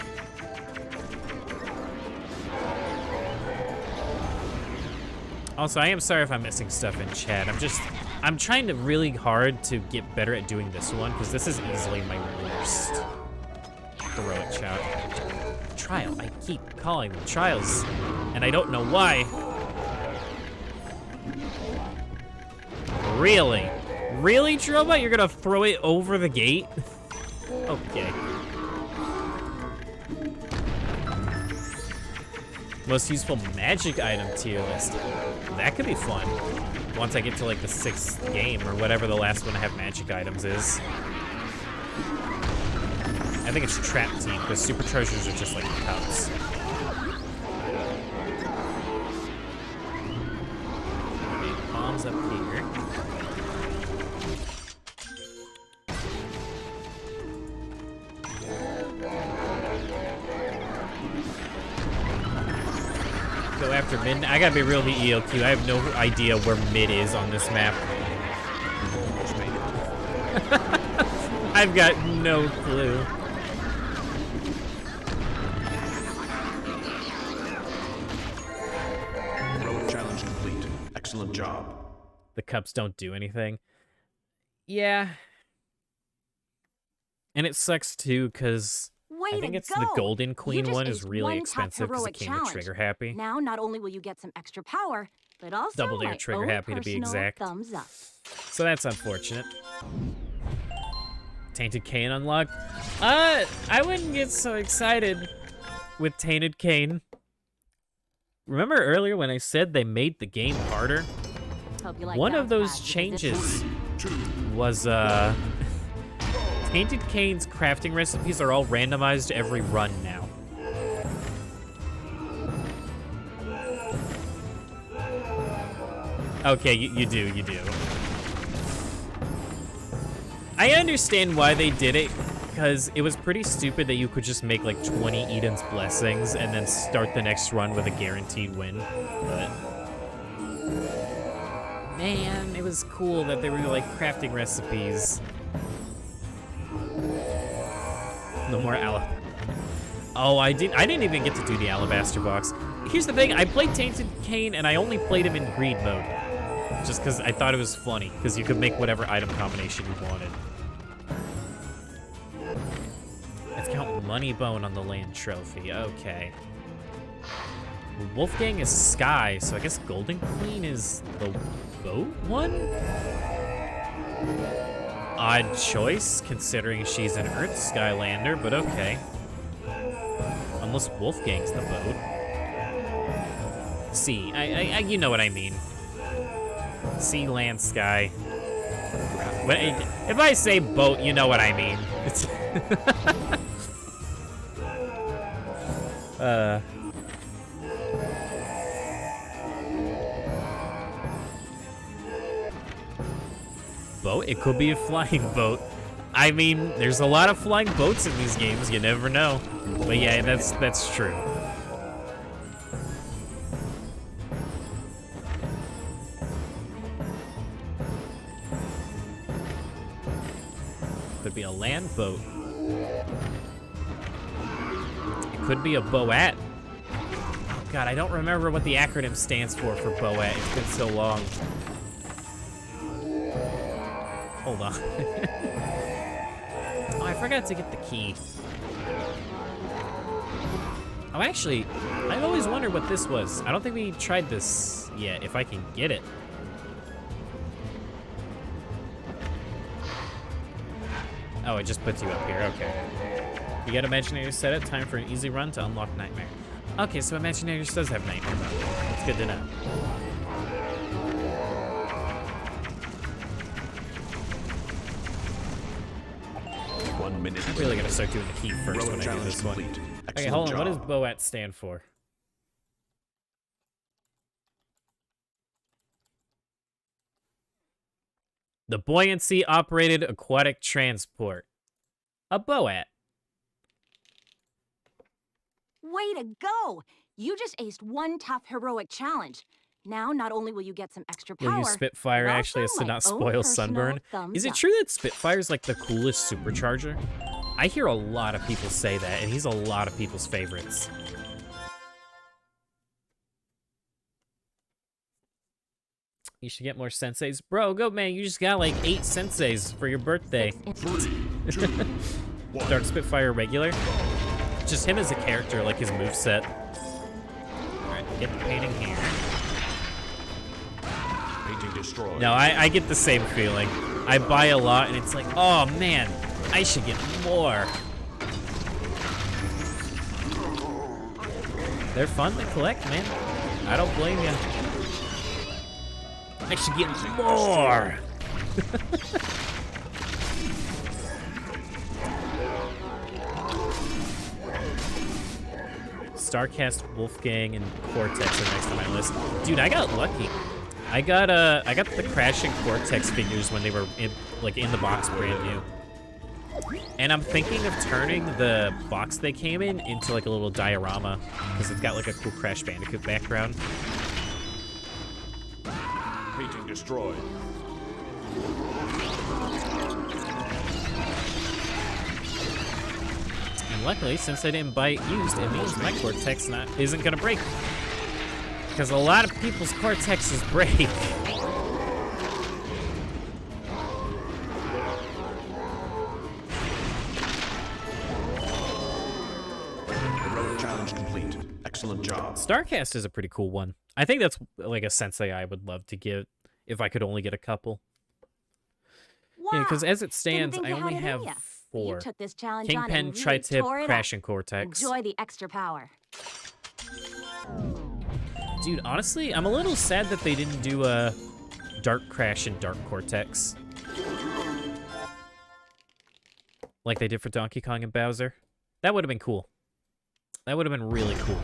Speaker 1: Also, I am sorry if I'm missing stuff in chat. I'm trying to really hard to get better at doing this one, because this is easily my worst heroic trial. I keep calling them trials, and I don't know why. Really? Really, Drobot? You're gonna throw it over the gate? Okay. Most useful magic item tier list. That could be fun. Once I get to like the 6th game or whatever the last one to have magic items is. I think it's Trap Team because super treasures are just like cups. Okay, bombs up here. Go after mid. I gotta be real with the ELQ. I have no idea where mid is on this map. I've got no clue. the cups don't do anything. Yeah. And it sucks too, because I think it's the Golden Queen one is really expensive because it came with Trigger Happy.
Speaker 5: Now, not only will you get some extra power, but also
Speaker 1: Double Dare
Speaker 5: my
Speaker 1: Trigger
Speaker 5: own
Speaker 1: Happy to be
Speaker 5: personal
Speaker 1: exact.
Speaker 5: thumbs up.
Speaker 1: So that's unfortunate. Tainted Cane unlocked. I wouldn't get so excited with Tainted Cane. Remember earlier when I said they made the game harder?
Speaker 5: Hope you like
Speaker 1: One of
Speaker 5: bounce
Speaker 1: those
Speaker 5: pads,
Speaker 1: changes was Tainted Cane's crafting recipes are all randomized every run now. Okay, you do. I understand why they did it, because it was pretty stupid that you could just make like 20 Eden's Blessings and then start the next run with a guaranteed win. But man, it was cool that they were like crafting recipes. No more Oh, I didn't even get to do the Alabaster box. Here's the thing, I played Tainted Cane and I only played him in greed mode. Just because I thought it was funny, because you could make whatever item combination you wanted. Let's count Money Bone on the land trophy, okay. Wolfgang is Sky, so I guess Golden Queen is the boat one? Odd choice, considering she's an Earth Skylander, but okay. Unless Wolfgang's the boat. Sea, you know what I mean. Sea, land, sky. But if I say boat, you know what I mean. It's boat? It could be a flying boat. I mean, there's a lot of flying boats in these games, you never know. But yeah, that's true. Could be a land boat. It could be a boat. Oh god, I don't remember what the acronym stands for boat. It's been so long. Hold on. Oh, I forgot to get the key. Oh, actually, I've always wondered what this was. I don't think we tried this yet, if I can get it. Oh, it just puts you up here, okay. You got Imaginators set up, time for an easy run to unlock Nightmare. Okay, so Imaginators does have Nightmare mode. That's good to know.
Speaker 4: One minute.
Speaker 1: I'm really gonna start doing the key first when I do this one. Okay, hold on, what does BOAT stand for? The Buoyancy Operated Aquatic Transport. A BOAT.
Speaker 5: Way to go! You just aced one tough heroic challenge. Now, not only will you get some extra power,
Speaker 1: Will you Spitfire
Speaker 5: but
Speaker 1: actually has
Speaker 5: also
Speaker 1: to
Speaker 5: my
Speaker 1: not
Speaker 5: own
Speaker 1: spoil
Speaker 5: personal
Speaker 1: Sunburn?
Speaker 5: thumbs
Speaker 1: Is it
Speaker 5: up.
Speaker 1: true that Spitfire's like the coolest supercharger? I hear a lot of people say that, and he's a lot of people's favorites. You should get more senseis. Bro, go man, you just got like 8 senseis for your birthday.
Speaker 4: 3, 2, 1.
Speaker 1: Dark Spitfire regular? Just him as a character, like his moveset. Alright, get the painting here.
Speaker 4: Painting destroyed.
Speaker 1: No, I get the same feeling. I buy a lot and it's like, oh man, I should get more. They're fun to collect, man. I don't blame you. I should get more. Starcast, Wolfgang, and Cortex are next on my list. Dude, I got lucky. I got the Crash and Cortex figures when they were in the box brand new. And I'm thinking of turning the box they came in into like a little diorama because it's got like a cool Crash Bandicoot background.
Speaker 4: Painting destroyed.
Speaker 1: And luckily, since I didn't buy it used, it means my Cortex isn't gonna break. Because a lot of people's Cortexes break.
Speaker 4: Excellent job.
Speaker 1: Starcast is a pretty cool one. I think that's like a sensei I would love to get if I could only get a couple. Yeah, because as it stands, I only have
Speaker 5: You
Speaker 1: 4.
Speaker 5: took this challenge on
Speaker 1: Kingpin,
Speaker 5: and really
Speaker 1: Tri-Tip,
Speaker 5: tore it
Speaker 1: Crash,
Speaker 5: up.
Speaker 1: and Cortex.
Speaker 5: Enjoy the extra power.
Speaker 1: Dude, honestly, I'm a little sad that they didn't do a Dark Crash and Dark Cortex. Like they did for Donkey Kong and Bowser. That would have been cool. That would have been really cool.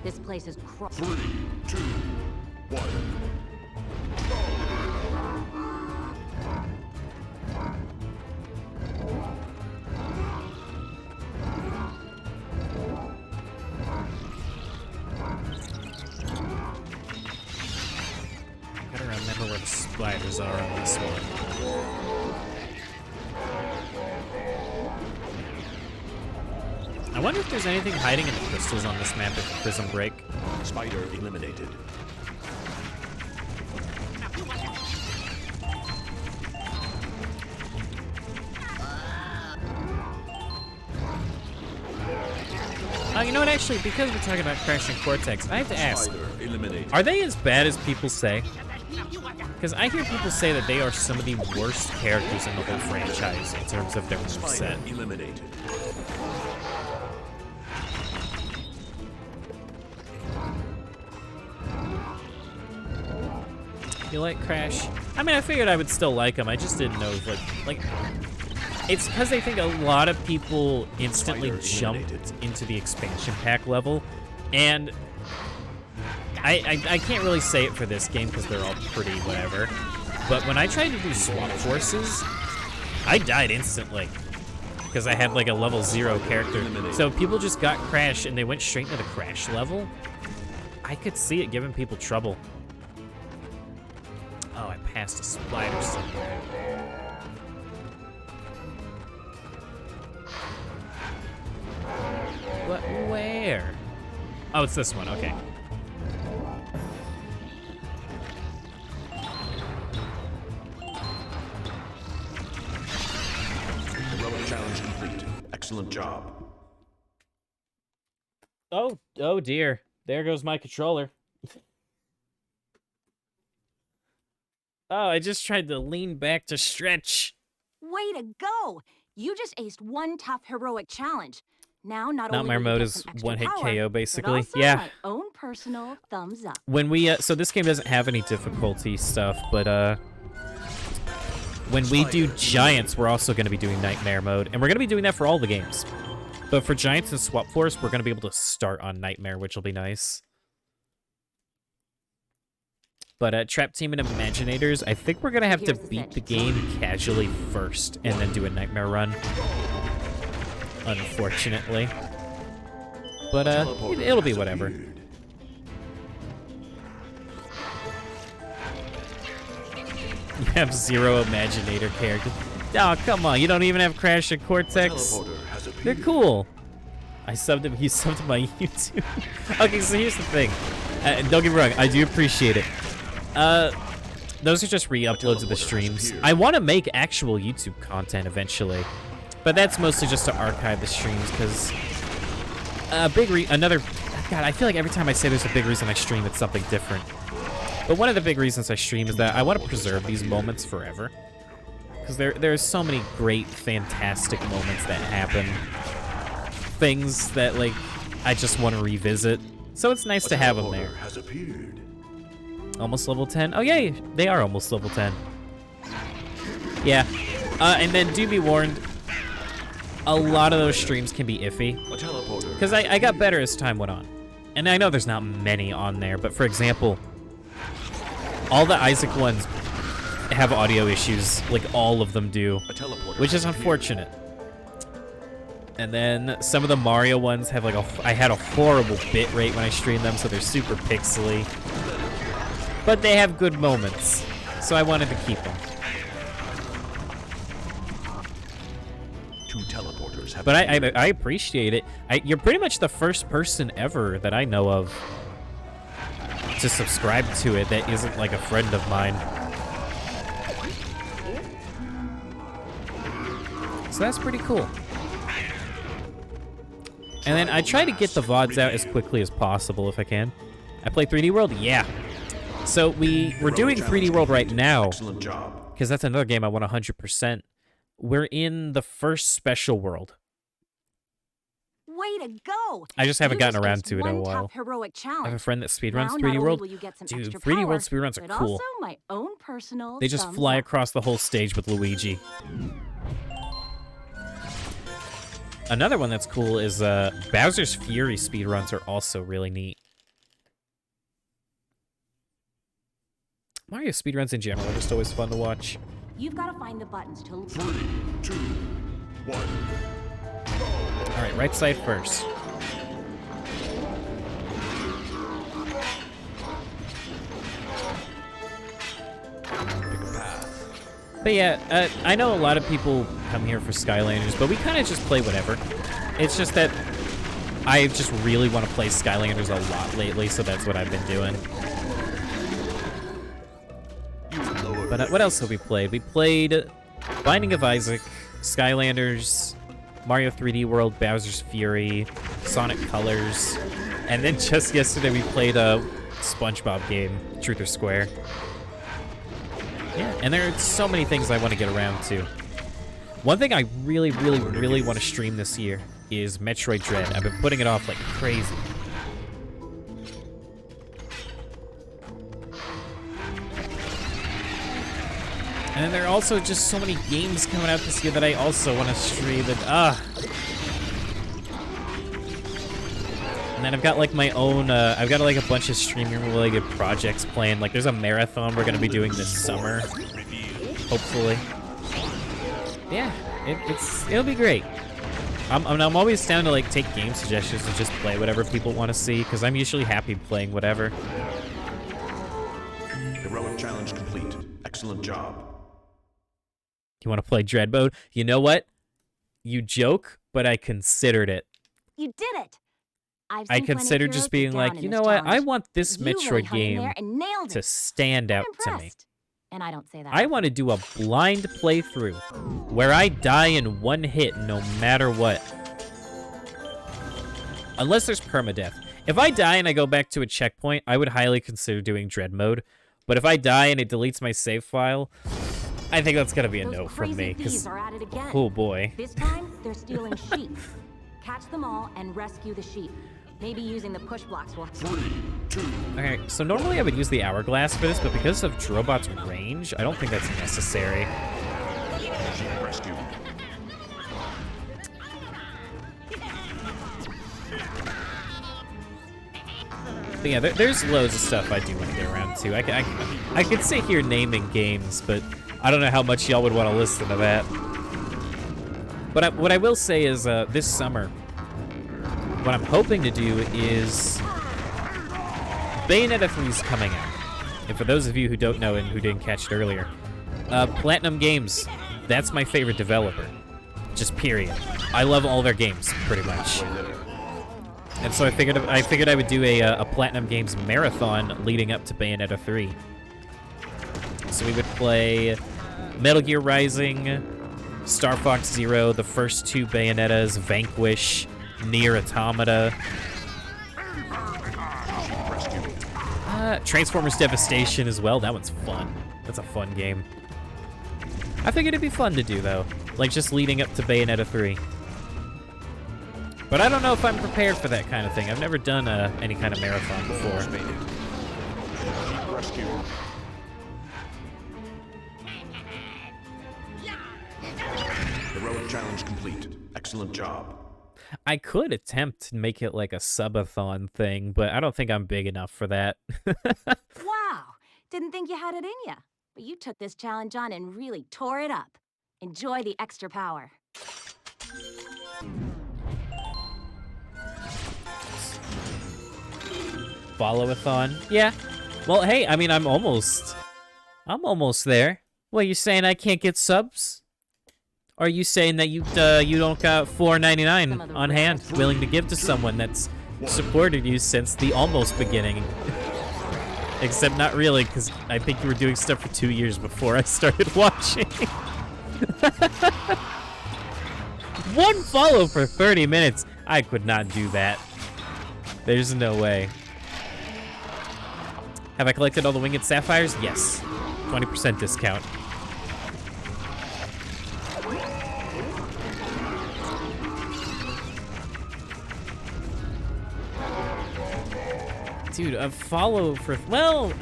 Speaker 5: This place is
Speaker 4: 3, 2, 1.
Speaker 1: I gotta remember where the spiders are on this one. I wonder if there's anything hiding in the crystals on this map at Prison Break.
Speaker 4: Spider eliminated.
Speaker 1: You know what, actually, because we're talking about Crash and Cortex, I have to ask,
Speaker 4: Spider eliminated.
Speaker 1: are they as bad as people say? Because I hear people say that they are some of the worst characters in the whole franchise in terms of their
Speaker 4: Spider
Speaker 1: moveset.
Speaker 4: eliminated.
Speaker 1: You like Crash? I mean, I figured I would still like him. I just didn't know if, like, it's because I think a lot of people instantly jumped into the expansion pack level, and I can't really say it for this game because they're all pretty whatever. But when I tried to do Swap Forces, I died instantly because I had like a level 0 character. So people just got Crash and they went straight into the Crash level. I could see it giving people trouble. Oh, I passed a spider somewhere. What? Where? Oh, it's this one. Okay.
Speaker 4: Heroic challenge complete. Excellent job.
Speaker 1: Oh dear. There goes my controller. Oh, I just tried to lean back to stretch.
Speaker 5: Way to go! You just aced one tough heroic challenge. Now, not
Speaker 1: Nightmare
Speaker 5: only will
Speaker 1: mode
Speaker 5: you get
Speaker 1: is
Speaker 5: some extra
Speaker 1: one-hit
Speaker 5: power,
Speaker 1: KO,
Speaker 5: but
Speaker 1: basically.
Speaker 5: also
Speaker 1: Yeah.
Speaker 5: my own personal thumbs up.
Speaker 1: When we, so this game doesn't have any difficulty stuff, but, when we do Giants, we're also going to be doing Nightmare mode, and we're going to be doing that for all the games. But for Giants and Swap Force, we're going to be able to start on Nightmare, which will be nice. But Trap Team and Imaginators, I think we're going to have to beat the game casually first, and then do a Nightmare run. Unfortunately. But, it'll be whatever. You have 0 Imaginator characters. Oh, come on, you don't even have Crash and Cortex. They're cool. He subbed my YouTube. Okay, so here's the thing. Don't get me wrong, I do appreciate it. Those are just re-uploads of the streams. I want to make actual YouTube content eventually, but that's mostly just to archive the streams, because God, I feel like every time I say there's a big reason I stream, it's something different. But one of the big reasons I stream is that I want to preserve these moments forever, because there's so many great, fantastic moments that happen. Things that, like, I just want to revisit. So it's nice to have them there. Almost level 10? Oh, yay! They are almost level 10. Yeah. And then do be warned, a lot of those streams can be iffy. Because I got better as time went on. And I know there's not many on there, but for example, all the Isaac ones have audio issues, like all of them do, which is unfortunate. And then some of the Mario ones have like I had a horrible bit rate when I streamed them, so they're super pixely. But they have good moments, so I wanted to keep them. But I appreciate it. You're pretty much the first person ever that I know of to subscribe to it that isn't like a friend of mine. So that's pretty cool. And then I try to get the VODs out as quickly as possible if I can. I play 3D World? Yeah. So we're doing 3D World right now.
Speaker 4: Excellent job.
Speaker 1: Because that's another game I want 100%. We're in the first special world.
Speaker 5: Way to go!
Speaker 1: I just haven't gotten around
Speaker 5: aced
Speaker 1: to it in a
Speaker 5: one
Speaker 1: while.
Speaker 5: tough heroic
Speaker 1: I
Speaker 5: challenge.
Speaker 1: have a friend that speedruns
Speaker 5: Now, not
Speaker 1: 3D
Speaker 5: only
Speaker 1: World.
Speaker 5: will you get some
Speaker 1: Dude,
Speaker 5: extra
Speaker 1: 3D World
Speaker 5: power,
Speaker 1: speedruns are
Speaker 5: but
Speaker 1: cool.
Speaker 5: also my own personal
Speaker 1: They just
Speaker 5: thumbs
Speaker 1: fly
Speaker 5: up.
Speaker 1: across the whole stage with Luigi. Another one that's cool is Bowser's Fury speedruns are also really neat. Mario speedruns in general are just always fun to watch.
Speaker 5: You've got to find the buttons to...
Speaker 4: 3, 2, 1.
Speaker 1: All right, right side first.
Speaker 4: Pick a path.
Speaker 1: But yeah, I know a lot of people come here for Skylanders, but we kind of just play whatever. It's just that I just really want to play Skylanders a lot lately, so that's what I've been doing. But what else have we played? We played Binding of Isaac, Skylanders, Mario 3D World, Bowser's Fury, Sonic Colors, and then just yesterday we played a SpongeBob game, Truth or Square. Yeah, and there are so many things I want to get around to. One thing I really want to stream this year is Metroid Dread. I've been putting it off like crazy. And then there are also just so many games coming out this year that I also want to stream. And then I've got like my own, I've got like a bunch of streaming-related projects planned. Like there's a marathon we're gonna be doing this summer, hopefully. Yeah, it'll be great. I'm always down to like take game suggestions and just play whatever people want to see because I'm usually happy playing whatever.
Speaker 4: Heroic challenge complete. Excellent job.
Speaker 1: You want to play Dread Mode? You know what? You joke, but I considered it.
Speaker 5: You did it!
Speaker 1: I considered just being like, you know what? I want this Metroid game to stand out to me.
Speaker 5: And I don't say that.
Speaker 1: I want to do a blind playthrough where I die in one hit no matter what. Unless there's permadeath. If I die and I go back to a checkpoint, I would highly consider doing Dread Mode. But if I die and it deletes my save file, I think that's gonna be a no from me. Oh boy.
Speaker 5: This time, they're stealing sheep. Catch them all and rescue the sheep. Maybe using the push blocks will...
Speaker 4: 3, 2.
Speaker 1: Okay, so normally I would use the hourglass for this, but because of Drobot's range, I don't think that's necessary.
Speaker 4: Rescue.
Speaker 1: But yeah, there's loads of stuff I do want to get around to. I could sit here naming games, but I don't know how much y'all would want to listen to that. But what I will say is this summer, what I'm hoping to do is Bayonetta 3 is coming out. And for those of you who don't know and who didn't catch it earlier, Platinum Games, that's my favorite developer. Just period. I love all their games, pretty much. And so I figured I would do a Platinum Games marathon leading up to Bayonetta 3. So we would play Metal Gear Rising, Star Fox Zero, the first two Bayonettas, Vanquish, Nier Automata, Transformers Devastation as well. That one's fun. That's a fun game. I figured it'd be fun to do, though. Like, just leading up to Bayonetta 3. But I don't know if I'm prepared for that kind of thing. I've never done any kind of marathon before.
Speaker 4: Rescue. Heroic challenge completed. Excellent job.
Speaker 1: I could attempt to make it like a subathon thing, but I don't think I'm big enough for that.
Speaker 5: Wow! Didn't think you had it in ya. But you took this challenge on and really tore it up. Enjoy the extra power.
Speaker 1: Follow-a-thon? Yeah. Well, hey, I mean, I'm almost there. What, you saying I can't get subs? Or are you saying that you don't got $4.99 on hand, willing to give to someone that's supported you since the almost beginning? Except not really, because I think you were doing stuff for 2 years before I started watching. One follow for 30 minutes. I could not do that. There's no way. Have I collected all the winged sapphires? Yes. 20% discount. Dude, a follow for... Well...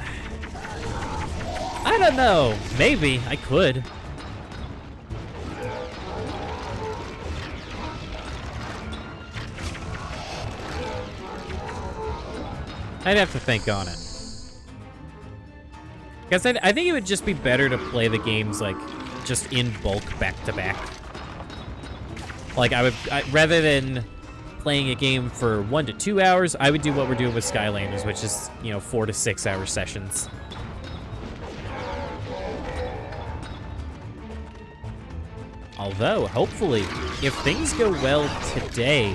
Speaker 1: I don't know. Maybe. I could. I'd have to think on it. Because I think it would just be better to play the games, like, just in bulk back-to-back. Like, rather than playing a game for 1 to 2 hours, I would do what we're doing with Skylanders, which is, 4 to 6 hour sessions. Although, hopefully, if things go well today,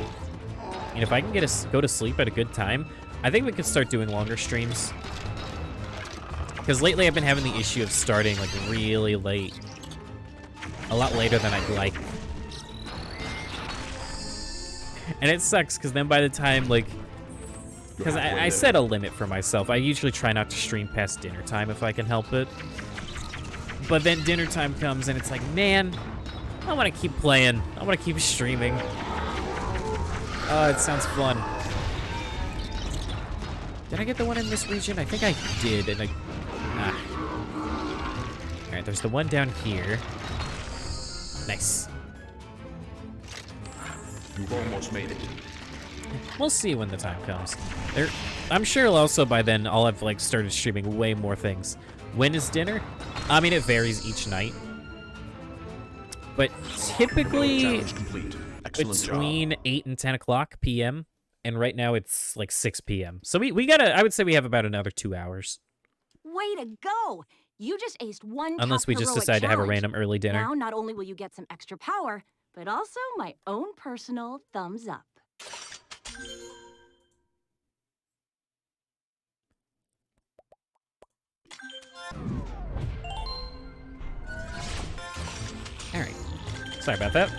Speaker 1: and if I can go to sleep at a good time, I think we could start doing longer streams. Because lately I've been having the issue of starting, like, really late. A lot later than I'd like. And it sucks, because then by the time, like... Because I set a limit for myself. I usually try not to stream past dinner time if I can help it. But then dinner time comes, and it's like, man, I want to keep playing. I want to keep streaming. Oh, it sounds fun. Did I get the one in this region? I think I did, and Alright, there's the one down here. Nice.
Speaker 4: You've almost made it.
Speaker 1: We'll see when the time comes. I'm sure also by then I'll have, like, started streaming way more things. When is dinner? I mean, it varies each night. But typically
Speaker 4: Challenge complete. Excellent
Speaker 1: between
Speaker 4: job.
Speaker 1: 8 and 10 o'clock p.m. And right now it's like 6 p.m. So we gotta, I would say we have about another 2 hours.
Speaker 5: Way to go! You just aced one
Speaker 1: Unless
Speaker 5: tough
Speaker 1: we just
Speaker 5: heroic
Speaker 1: decide to have a
Speaker 5: challenge.
Speaker 1: random early dinner.
Speaker 5: Now, not only will you get some extra power, but also my own personal thumbs up.
Speaker 1: All right. Sorry about that.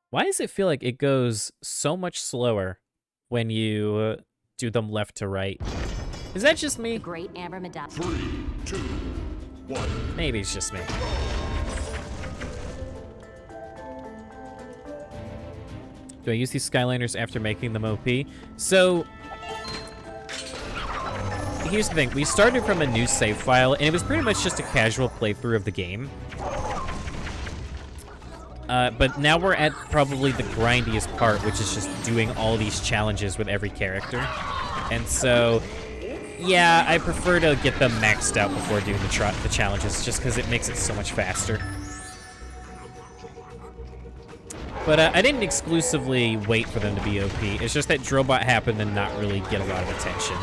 Speaker 1: Why does it feel like it goes so much slower when you do them left to right? Is that just me?
Speaker 5: The great Amber Medallion.
Speaker 4: 3, 2, 1.
Speaker 1: Maybe it's just me. Do I use these Skylanders after making them OP? So, here's the thing. We started from a new save file, and it was pretty much just a casual playthrough of the game. But now we're at probably the grindiest part, which is just doing all these challenges with every character. And so, yeah, I prefer to get them maxed out before doing the challenges, just because it makes it so much faster. But I didn't exclusively wait for them to be OP. It's just that Drobot happened to not really get a lot of attention.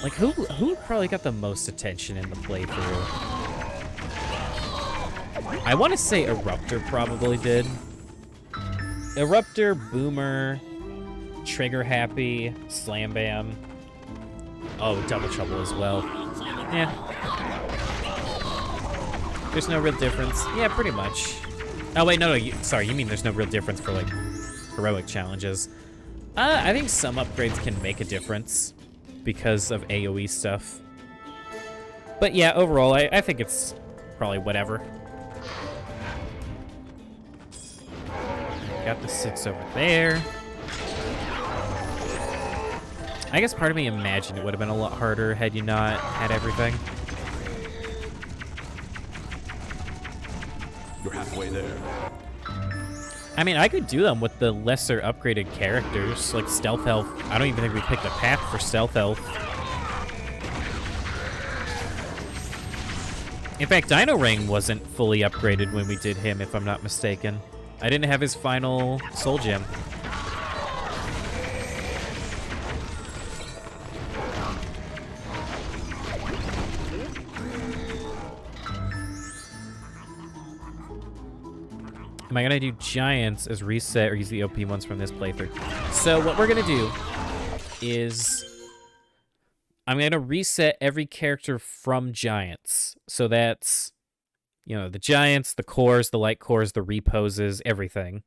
Speaker 1: Like, who probably got the most attention in the playthrough? I want to say Eruptor probably did. Eruptor, Boomer, Trigger Happy, Slam Bam. Oh, Double Trouble as well. Yeah. There's no real difference. Yeah, pretty much. Oh, wait, no, sorry, you mean there's no real difference for, like, heroic challenges. I think some upgrades can make a difference because of AoE stuff. But yeah, overall, I think it's probably whatever. Got the 6 over there. I guess part of me imagined it would have been a lot harder had you not had everything.
Speaker 4: You're halfway there.
Speaker 1: I mean, I could do them with the lesser upgraded characters, like Stealth Health. I don't even think we picked a path for Stealth Health. In fact, Dino Ring wasn't fully upgraded when we did him, if I'm not mistaken. I didn't have his final Soul Gem. Am I gonna do Giants as reset or use the OP ones from this playthrough? So what we're gonna do is I'm going to reset every character from Giants. So that's, you know, the Giants, the cores, the light cores, the reposes, everything.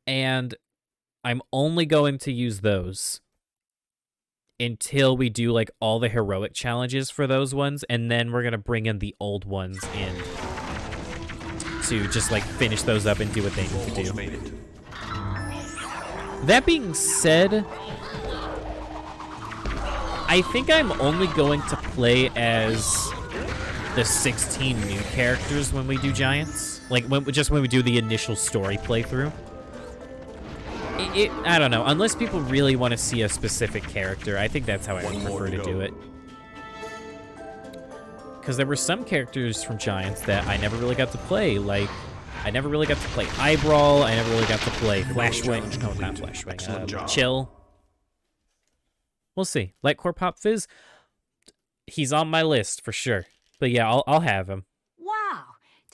Speaker 1: And I'm only going to use those until we do, like, all the heroic challenges for those ones, and then we're going to bring in the old ones in to just, like, finish those up and do what they need to do. That being said, I think I'm only going to play as the 16 new characters when we do Giants. Like, just when we do the initial story playthrough. I don't know. Unless people really want to see a specific character, I think that's how I would prefer to do it. Because there were some characters from Giants that I never really got to play. Like, I never really got to play Eyebrawl. I never really got to play Flashwing. No, not Flashwing. Chill. We'll see. Lightcore Pop Fizz, he's on my list for sure. But yeah, I'll have him.
Speaker 5: Wow.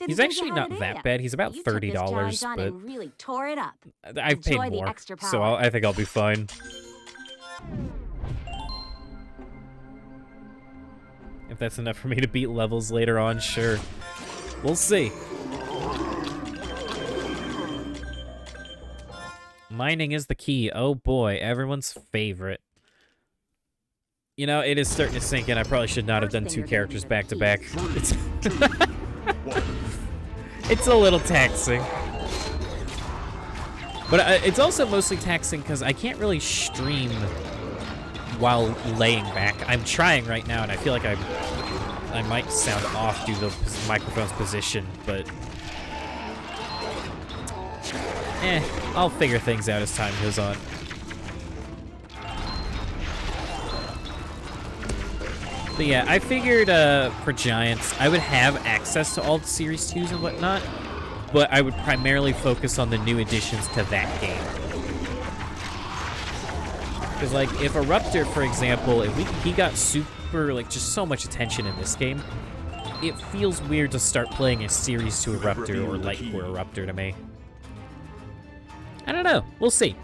Speaker 1: He's actually not that bad. He's about $30, but
Speaker 5: and really tore it up.
Speaker 1: I've paid more, so I think I'll be fine. If that's enough for me to beat levels later on, sure. We'll see. Mining is the key. Oh boy, everyone's favorite. You know, it is starting to sink in. I probably should not have done 2 characters back to back. It's a little taxing. But it's also mostly taxing because I can't really stream while laying back. I'm trying right now, and I feel like I might sound off due to the microphone's position, but I'll figure things out as time goes on. But yeah, I figured for Giants, I would have access to all the Series 2s and whatnot, but I would primarily focus on the new additions to that game. Because, like, if Eruptor, for example, he got super, like, just so much attention in this game, it feels weird to start playing a Series 2 Eruptor or Lightcore Eruptor to me. I don't know. We'll see.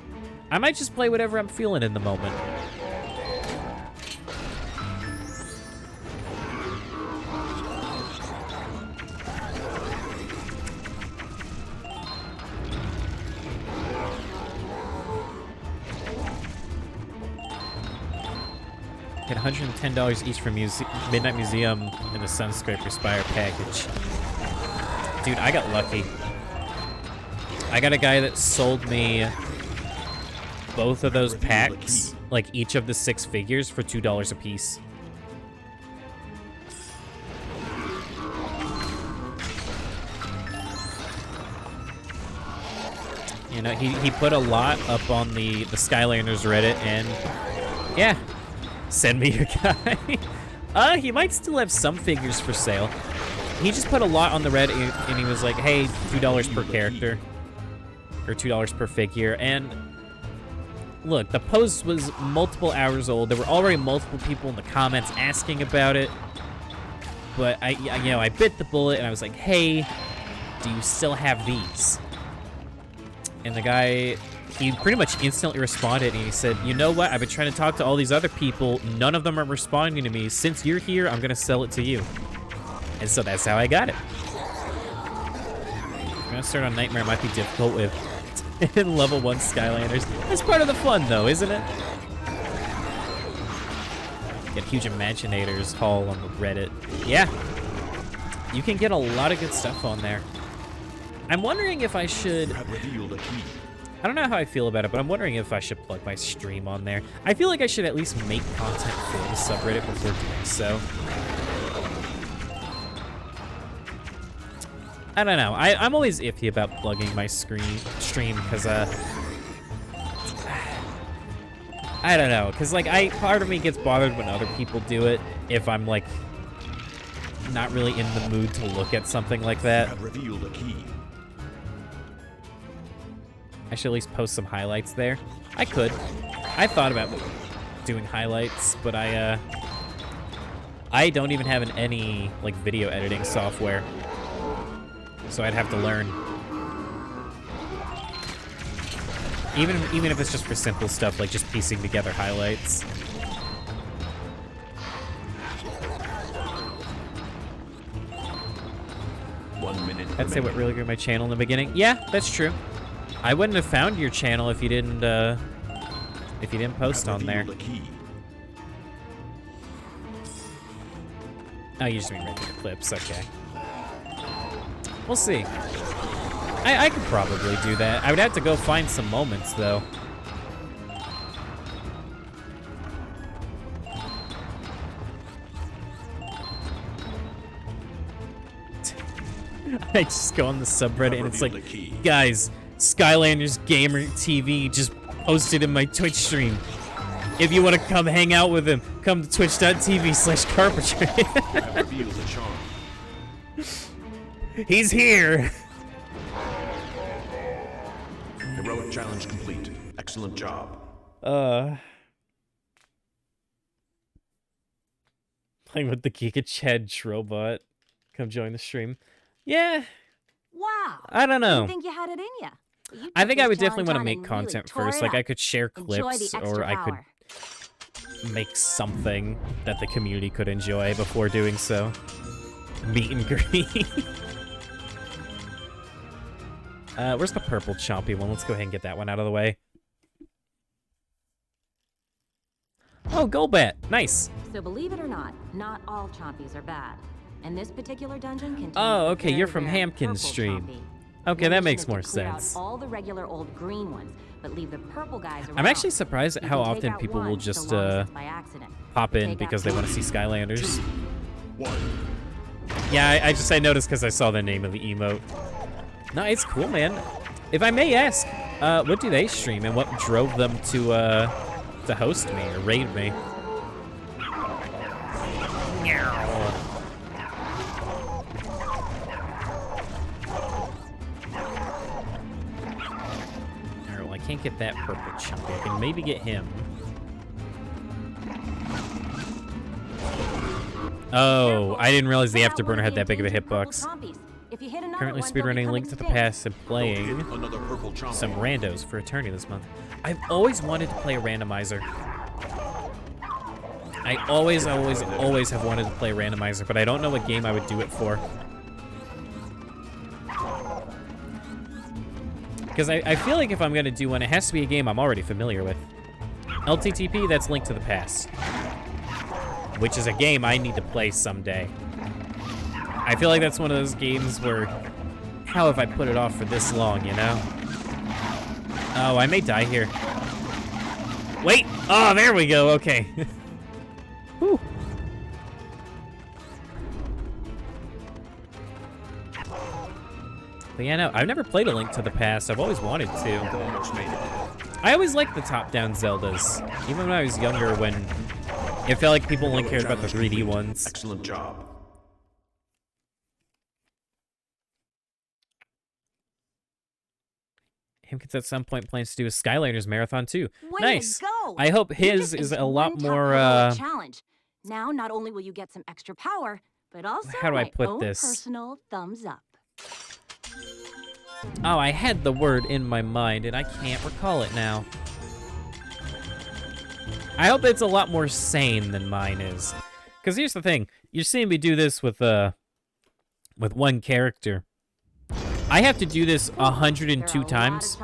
Speaker 1: I might just play whatever I'm feeling in the moment. Get $110 each from Midnight Museum and the Sunscraper Spyro package. Dude, I got lucky. I got a guy that sold me both of those packs, like each of the 6 figures, for $2 a piece. You know, he put a lot up on the Skylanders Reddit, and yeah, send me your guy. He might still have some figures for sale. He just put a lot on the Reddit, and he was like, hey, $2 per character. Or $2 per figure. And look, the post was multiple hours old. There were already multiple people in the comments asking about it. But I bit the bullet, and I was like, hey, do you still have these? And the guy, he pretty much instantly responded, and he said, you know what? I've been trying to talk to all these other people. None of them are responding to me. Since you're here, I'm going to sell it to you. And so that's how I got it. I'm going to start on Nightmare. It might be difficult with level 1 Skylanders. That's part of the fun, though, isn't it? Get Huge Imaginators haul on the Reddit. Yeah. You can get a lot of good stuff on there. I'm wondering if I should... I don't know how I feel about it, but I'm wondering if I should plug my stream on there. I feel like I should at least make content for the subreddit before doing so. I don't know. I'm always iffy about plugging my stream because, I don't know. Because, like, part of me gets bothered when other people do it if I'm, like, not really in the mood to look at something like that. I should at least post some highlights there. I could. I thought about doing highlights, but I don't even have any, like, video editing software. So I'd have to learn. Even if it's just for simple stuff, like just piecing together highlights. I'd say what really grew my channel in the beginning. Yeah, that's true. I wouldn't have found your channel if you didn't post on there. Oh, you just mean regular clips, okay. We'll see. I could probably do that. I would have to go find some moments, though. I just go on the subreddit and it's like, guys, Skylanders Gamer TV just posted in my Twitch stream. If you want to come hang out with him, come to twitch.tv/KarpehTran. He's here.
Speaker 4: Heroic challenge complete. Excellent job.
Speaker 1: Playing with the Giga Chad Drobot. Come join the stream. Yeah.
Speaker 5: Wow.
Speaker 1: I don't know.
Speaker 5: I think you had it in ya.
Speaker 1: I think I would definitely want to make content first. Like, I could share clips, or I could make something that the community could enjoy before doing so. Meet and greet. Where's the purple chompy one? Let's go ahead and get that one out of the way. Oh, Golbat. Nice.
Speaker 5: So believe it or not all chompies are bad. And this particular dungeon contains
Speaker 1: okay, you're from
Speaker 5: very
Speaker 1: Hamkin's
Speaker 5: purple
Speaker 1: stream.
Speaker 5: chompy.
Speaker 1: Okay,
Speaker 5: Your
Speaker 1: that
Speaker 5: mission
Speaker 1: makes
Speaker 5: is to
Speaker 1: more
Speaker 5: clear out
Speaker 1: sense.
Speaker 5: all the regular old green ones, but leave the purple guys around.
Speaker 1: I'm actually surprised at
Speaker 5: You
Speaker 1: how
Speaker 5: can take
Speaker 1: often
Speaker 5: out
Speaker 1: people will
Speaker 5: one
Speaker 1: just
Speaker 5: so long as it's by accident.
Speaker 1: pop in
Speaker 5: Take out
Speaker 1: because they want to
Speaker 5: two.
Speaker 1: see Skylanders.
Speaker 4: 1.
Speaker 1: Yeah, I noticed because I saw the name of the emote. No, it's cool, man. If I may ask, what do they stream and what drove them to host me or raid me? Alright, well, I can't get that purple chunky. I can maybe get him. Oh, I didn't realize the Afterburner had that big of a hitbox. Currently speedrunning Link to the Past and playing
Speaker 4: Another purple chomp.
Speaker 1: some randos for Eternity this month. I've always wanted to play a randomizer. I always have wanted to play a randomizer, but I don't know what game I would do it for. Because I feel like if I'm going to do one, it has to be a game I'm already familiar with. LTTP, that's Link to the Past. Which is a game I need to play someday. I feel like that's one of those games where, how have I put it off for this long, you know? Oh, I may die here. Wait! Oh, there we go, okay. Whew. But yeah, no, I've never played A Link to the Past. I've always wanted to.
Speaker 4: Almost made it.
Speaker 1: I always liked the top-down Zeldas. Even when I was younger, when it felt like people only cared about the 3D ones.
Speaker 4: Excellent job.
Speaker 1: Himkins at some point plans to do a Skylanders marathon too.
Speaker 5: Way
Speaker 1: Nice.
Speaker 5: to go.
Speaker 1: I hope
Speaker 5: You
Speaker 1: his
Speaker 5: just
Speaker 1: is
Speaker 5: aced
Speaker 1: a lot
Speaker 5: one tough
Speaker 1: more.
Speaker 5: heroic challenge. Now, not only will you get some extra power, but also
Speaker 1: How do I
Speaker 5: my
Speaker 1: put
Speaker 5: own
Speaker 1: this?
Speaker 5: personal thumbs up.
Speaker 1: Oh, I had the word in my mind and I can't recall it now. I hope it's a lot more sane than mine is. Because here's the thing: you're seeing me do this with one character. I have to do this 102 times.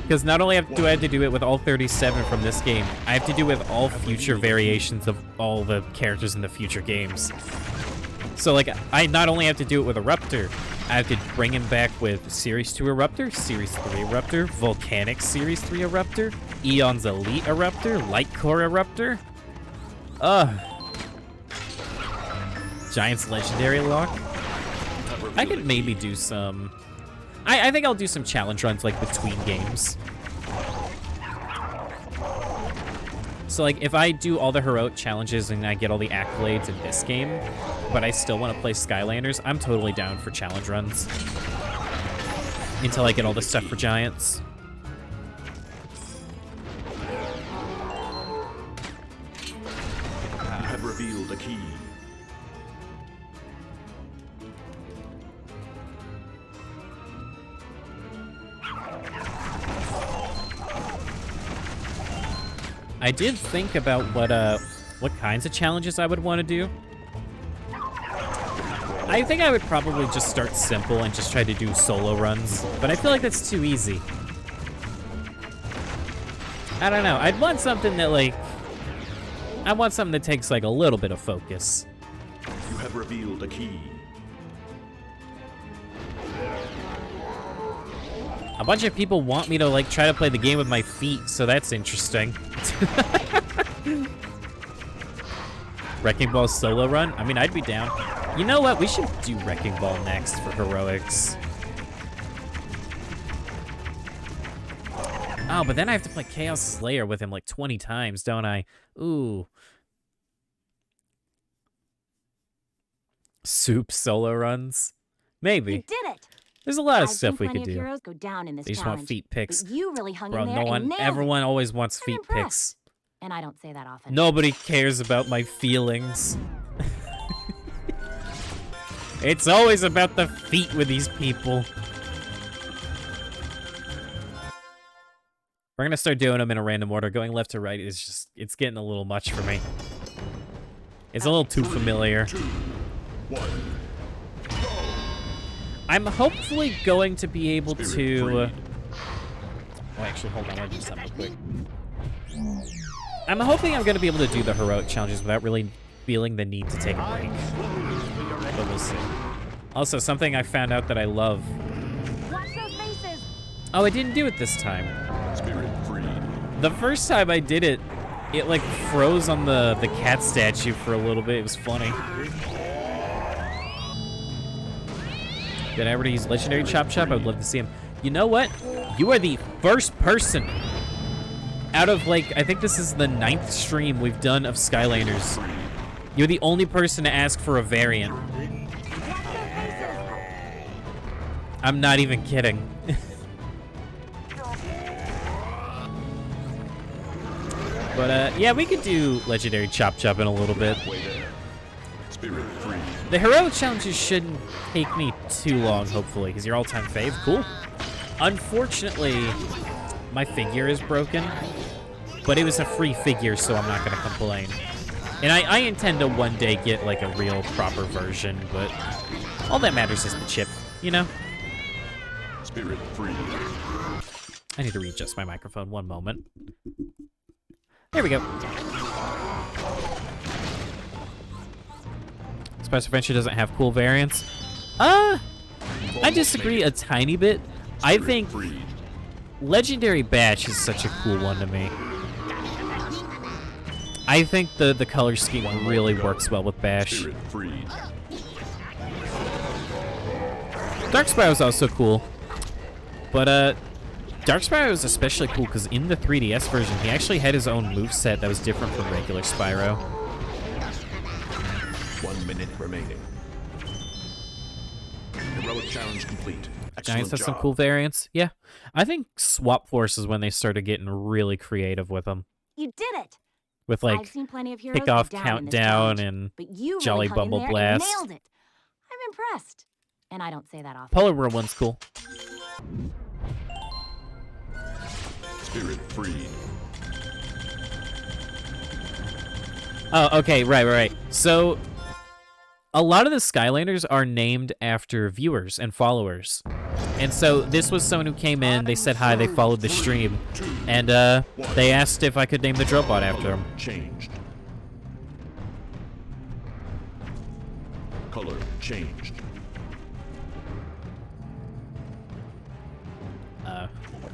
Speaker 1: Because not only do I have to do it with all 37 from this game, I have to do it with all future variations of all the characters in the future games. So, like, I not only have to do it with Eruptor, I have to bring him back with Series 2 Eruptor, Series 3 Eruptor, Volcanic Series 3 Eruptor, Eon's Elite Eruptor, Light Core Eruptor. Giant's Legendary Lock. I could maybe do some... I think I'll do some challenge runs, like, between games. So, like, if I do all the heroic challenges and I get all the accolades in this game, but I still want to play Skylanders, I'm totally down for challenge runs. Until I get all the stuff for Giants.
Speaker 4: You have revealed a key.
Speaker 1: I did think about what kinds of challenges I would want to do. I think I would probably just start simple and just try to do solo runs, but I feel like that's too easy. I don't know. I'd want something that, like... I want something that takes, like, a little bit of focus.
Speaker 4: You have revealed a key.
Speaker 1: A bunch of people want me to, like, try to play the game with my feet, so that's interesting. Wrecking Ball solo run? I mean, I'd be down. You know what? We should do Wrecking Ball next for heroics. Oh, but then I have to play Chaos Slayer with him like 20 times, don't I? Ooh. Soup solo runs? Maybe.
Speaker 5: You did it.
Speaker 1: There's a lot of
Speaker 5: I've
Speaker 1: stuff
Speaker 5: seen
Speaker 1: we could
Speaker 5: plenty of
Speaker 1: do.
Speaker 5: heroes go down in this
Speaker 1: They just
Speaker 5: challenge,
Speaker 1: want feet pics.
Speaker 5: but you really hung
Speaker 1: Bro,
Speaker 5: in there
Speaker 1: no
Speaker 5: and
Speaker 1: one,
Speaker 5: nailed
Speaker 1: everyone
Speaker 5: it.
Speaker 1: always wants
Speaker 5: I'm
Speaker 1: feet
Speaker 5: impressed.
Speaker 1: pics.
Speaker 5: And I don't say that often.
Speaker 1: Nobody cares about my feelings. It's always about the feet with these people. We're gonna start doing them in a random order. Going left to right is just, it's getting a little much for me. It's a little too familiar.
Speaker 4: 2, 1.
Speaker 1: I'm hopefully going to be able to...
Speaker 4: Spirit
Speaker 1: Oh, actually, hold on. I'll do something real quick. I'm hoping I'm going to be able to do the heroic challenges without really feeling the need to take a break. But we'll see. Also, something I found out that I love.
Speaker 5: Watch those faces.
Speaker 1: Oh, I didn't do it this time.
Speaker 4: Spirit freed.
Speaker 1: The first time I did it, it like froze on the cat statue for a little bit. It was funny. Did I ever use Legendary Chop Chop? I would love to see him. You know what? You are the first person out of, like, I think this is the 9th stream we've done of Skylanders. You're the only person to ask for a variant. I'm not even kidding. But, yeah, we could do Legendary Chop Chop in a little bit.
Speaker 4: Spirit freed.
Speaker 1: The heroic challenges shouldn't take me too long, hopefully, because you're all-time fave. Cool. Unfortunately, my figure is broken, but it was a free figure, so I'm not going to complain. And I intend to one day get, like, a real proper version, but all that matters is the chip, you know?
Speaker 4: Spirit freed.
Speaker 1: I need to readjust my microphone. One moment. There we go. Spice Adventure doesn't have cool variants. I disagree a tiny bit. I think Legendary Batch is such a cool one to me. I think the color scheme really works well with Bash.
Speaker 4: Spirit freed.
Speaker 1: Dark Spyro is also cool. But Dark Spyro is especially cool because in the 3DS version, he actually had his own moveset that was different from regular Spyro.
Speaker 4: 1 minute remaining. Heroic challenge complete.
Speaker 1: Giants
Speaker 4: Excellent
Speaker 1: has some
Speaker 4: job.
Speaker 1: cool variants. Yeah. I think Swap Force is when they started getting really creative with them.
Speaker 5: You did it.
Speaker 1: With,
Speaker 5: I've
Speaker 1: like,
Speaker 5: seen plenty of heroes
Speaker 1: Kickoff
Speaker 5: go down in this
Speaker 1: Countdown
Speaker 5: challenge,
Speaker 1: and
Speaker 5: but you
Speaker 1: Jolly
Speaker 5: really hung in
Speaker 1: Bumble
Speaker 5: there and
Speaker 1: Blast.
Speaker 5: nailed it. I'm impressed. And I don't say that often.
Speaker 1: Polar World one's cool.
Speaker 4: Spirit freed.
Speaker 1: Oh, okay, right. So, a lot of the Skylanders are named after viewers and followers. And so, this was someone who came in, they said hi, they followed the stream, and they asked if I could name the Drobot after him.
Speaker 4: Changed. Color changed.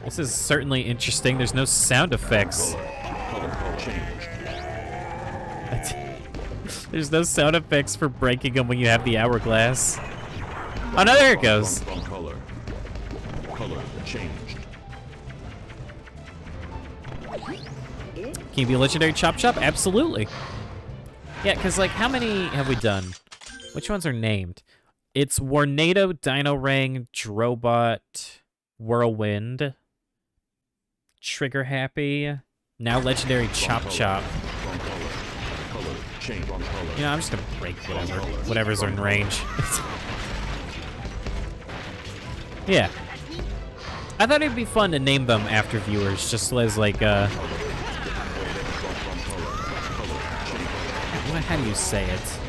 Speaker 1: This is certainly interesting. There's no sound effects.
Speaker 4: Color changed.
Speaker 1: There's no sound effects for breaking them when you have the hourglass. Oh, no, there it goes.
Speaker 4: Wrong color. Color changed.
Speaker 1: Can you be a Legendary Chop Chop? Absolutely. Yeah, because, like, how many have we done? Which ones are named? It's Warnado, Dino Ring, Drobot, Whirlwind, Trigger Happy, now Legendary Chop Chop.
Speaker 4: Wrong color. Color changed. Wrong color.
Speaker 1: You know, I'm just gonna break whatever's in range. Yeah. I thought it'd be fun to name them after viewers, just as like, how do you say it?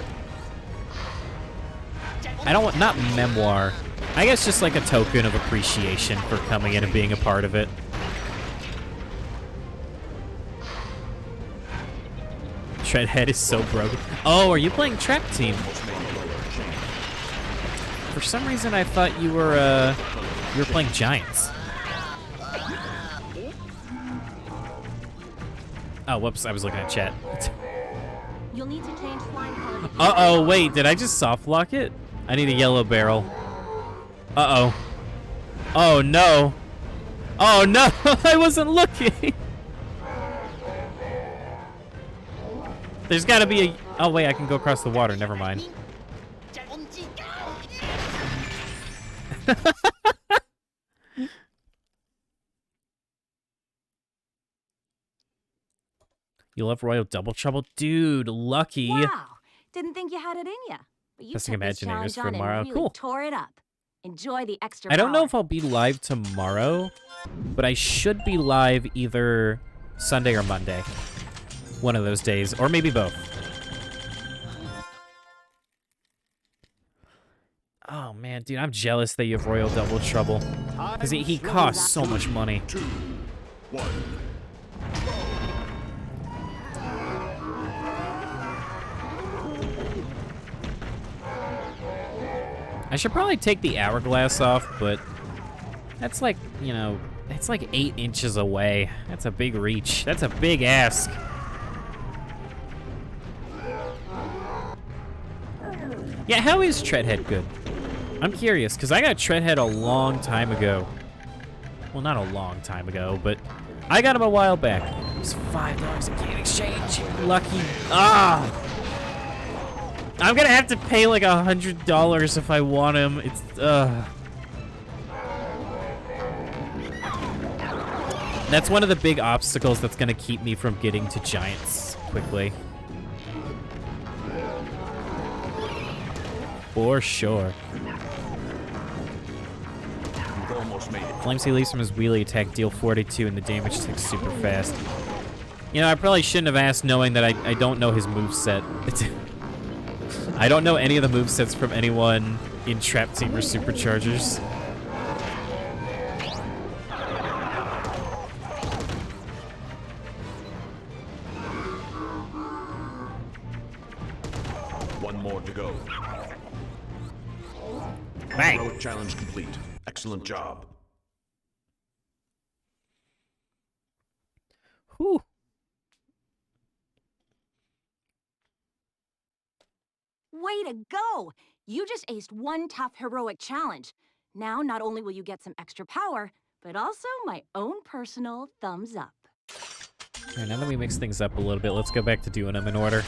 Speaker 1: I don't want, not memoir. I guess just like a token of appreciation for coming in and being a part of it. Treadhead is so broken. Oh, are you playing Trap Team? For some reason, I thought you were playing Giants. Oh, whoops! I was looking at chat.
Speaker 5: You'll need to change slime color.
Speaker 1: Uh-oh, wait, did I just soft lock it? I need a yellow barrel. Uh-oh. Oh, no. Oh, no, I wasn't looking. There's gotta be a... Oh, wait, I can go across the water. Never mind. You love Royal Double Trouble? Dude, lucky.
Speaker 5: Wow, didn't think you had it in ya. But you
Speaker 1: Testing
Speaker 5: took this
Speaker 1: Imaginators
Speaker 5: challenge
Speaker 1: for
Speaker 5: on and
Speaker 1: tomorrow.
Speaker 5: really
Speaker 1: Cool.
Speaker 5: tore it up. Enjoy the extra
Speaker 1: I don't know
Speaker 5: power.
Speaker 1: if I'll be live tomorrow, but I should be live either Sunday or Monday. One of those days, or maybe both. Oh, man, dude, I'm jealous that you have Royal Double Trouble. Because he costs so much money.
Speaker 4: 2, 1.
Speaker 1: I should probably take the hourglass off, but that's like, you know, it's like 8 inches away. That's a big reach. That's a big ask. Yeah, how is Treadhead good? I'm curious, because I got Treadhead a long time ago. Well, not a long time ago, but I got him a while back. It's $5 in game exchange. Lucky. Ah! I'm gonna have to pay like $100 if I want him. It's, That's one of the big obstacles that's gonna keep me from getting to Giants quickly. For sure.
Speaker 4: You've almost made it.
Speaker 1: Flamesy leaves from his wheelie attack, deal 42, and the damage ticks super fast. You know, I probably shouldn't have asked knowing that I don't know his moveset. I don't know any of the movesets from anyone in Trap Team or Superchargers.
Speaker 4: One more to go.
Speaker 1: Bang!
Speaker 4: Heroic challenge complete. Excellent job.
Speaker 1: Whew.
Speaker 5: Way to go! You just aced one tough heroic challenge. Now, not only will you get some extra power, but also my own personal thumbs up.
Speaker 1: All right, now that we mix things up a little bit, let's go back to doing them in order.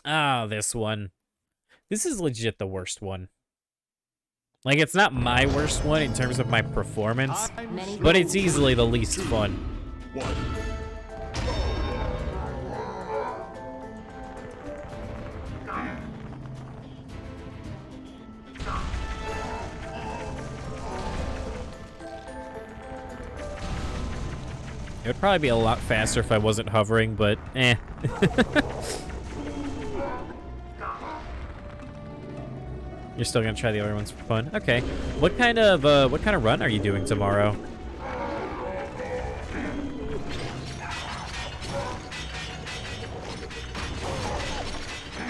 Speaker 1: Ah, this one. This is legit the worst one. Like, it's not my worst one in terms of my performance, but it's easily the least fun.
Speaker 4: 1.
Speaker 1: It would probably be a lot faster if I wasn't hovering, but eh. You're still gonna try the other ones for fun? Okay. What kind of run are you doing tomorrow?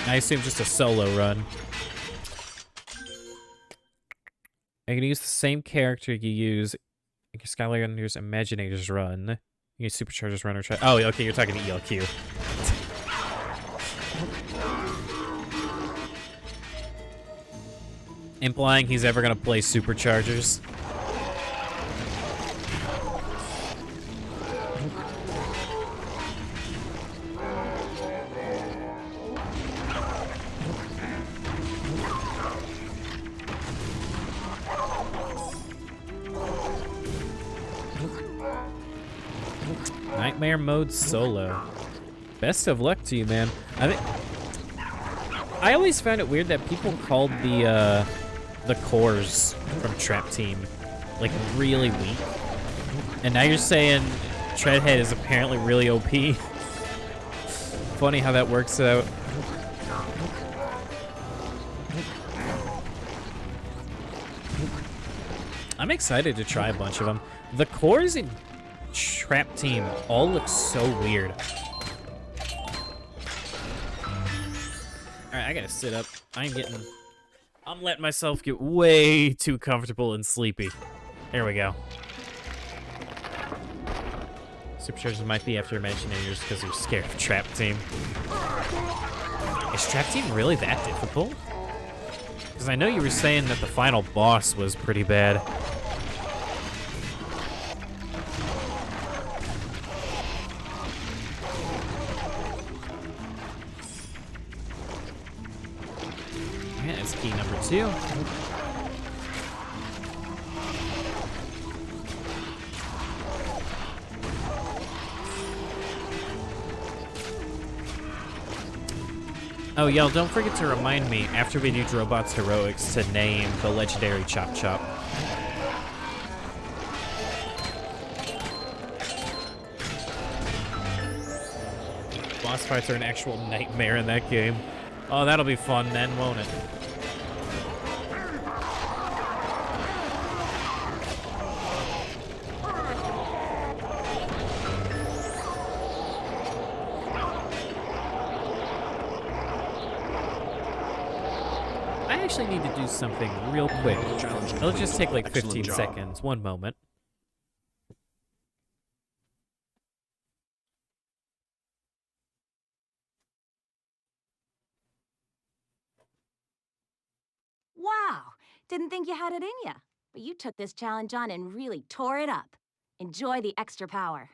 Speaker 1: I assume just a solo run. I can use the same character you use in your Skylanders Imaginators run. You use Superchargers run or try. Oh, okay, you're talking to ELQ. Implying he's ever gonna play Superchargers. Nightmare mode solo. Best of luck to you, man. I always found it weird that people called the cores from Trap Team like really weak, and now you're saying Treadhead is apparently really OP. funny how that works out. I'm excited to try a bunch of them. The cores in Trap Team all look so weird. Alright, I gotta sit up. I'm letting myself get way too comfortable and sleepy. There we go. Superchargers might be after Imaginators because you're scared of Trap Team. Is Trap Team really that difficult? Because I know you were saying that the final boss was pretty bad. Yeah, that's key number 2. Oh, y'all, don't forget to remind me, after we do Drobot's Heroics, to name the legendary Chop Chop. Boss fights are an actual nightmare in that game. Oh, that'll be fun then, won't it? I actually need to do something real quick. It'll just take like 15 seconds. One moment.
Speaker 5: Wow, didn't think you had it in ya. But you took this challenge on and really tore it up. Enjoy the extra power.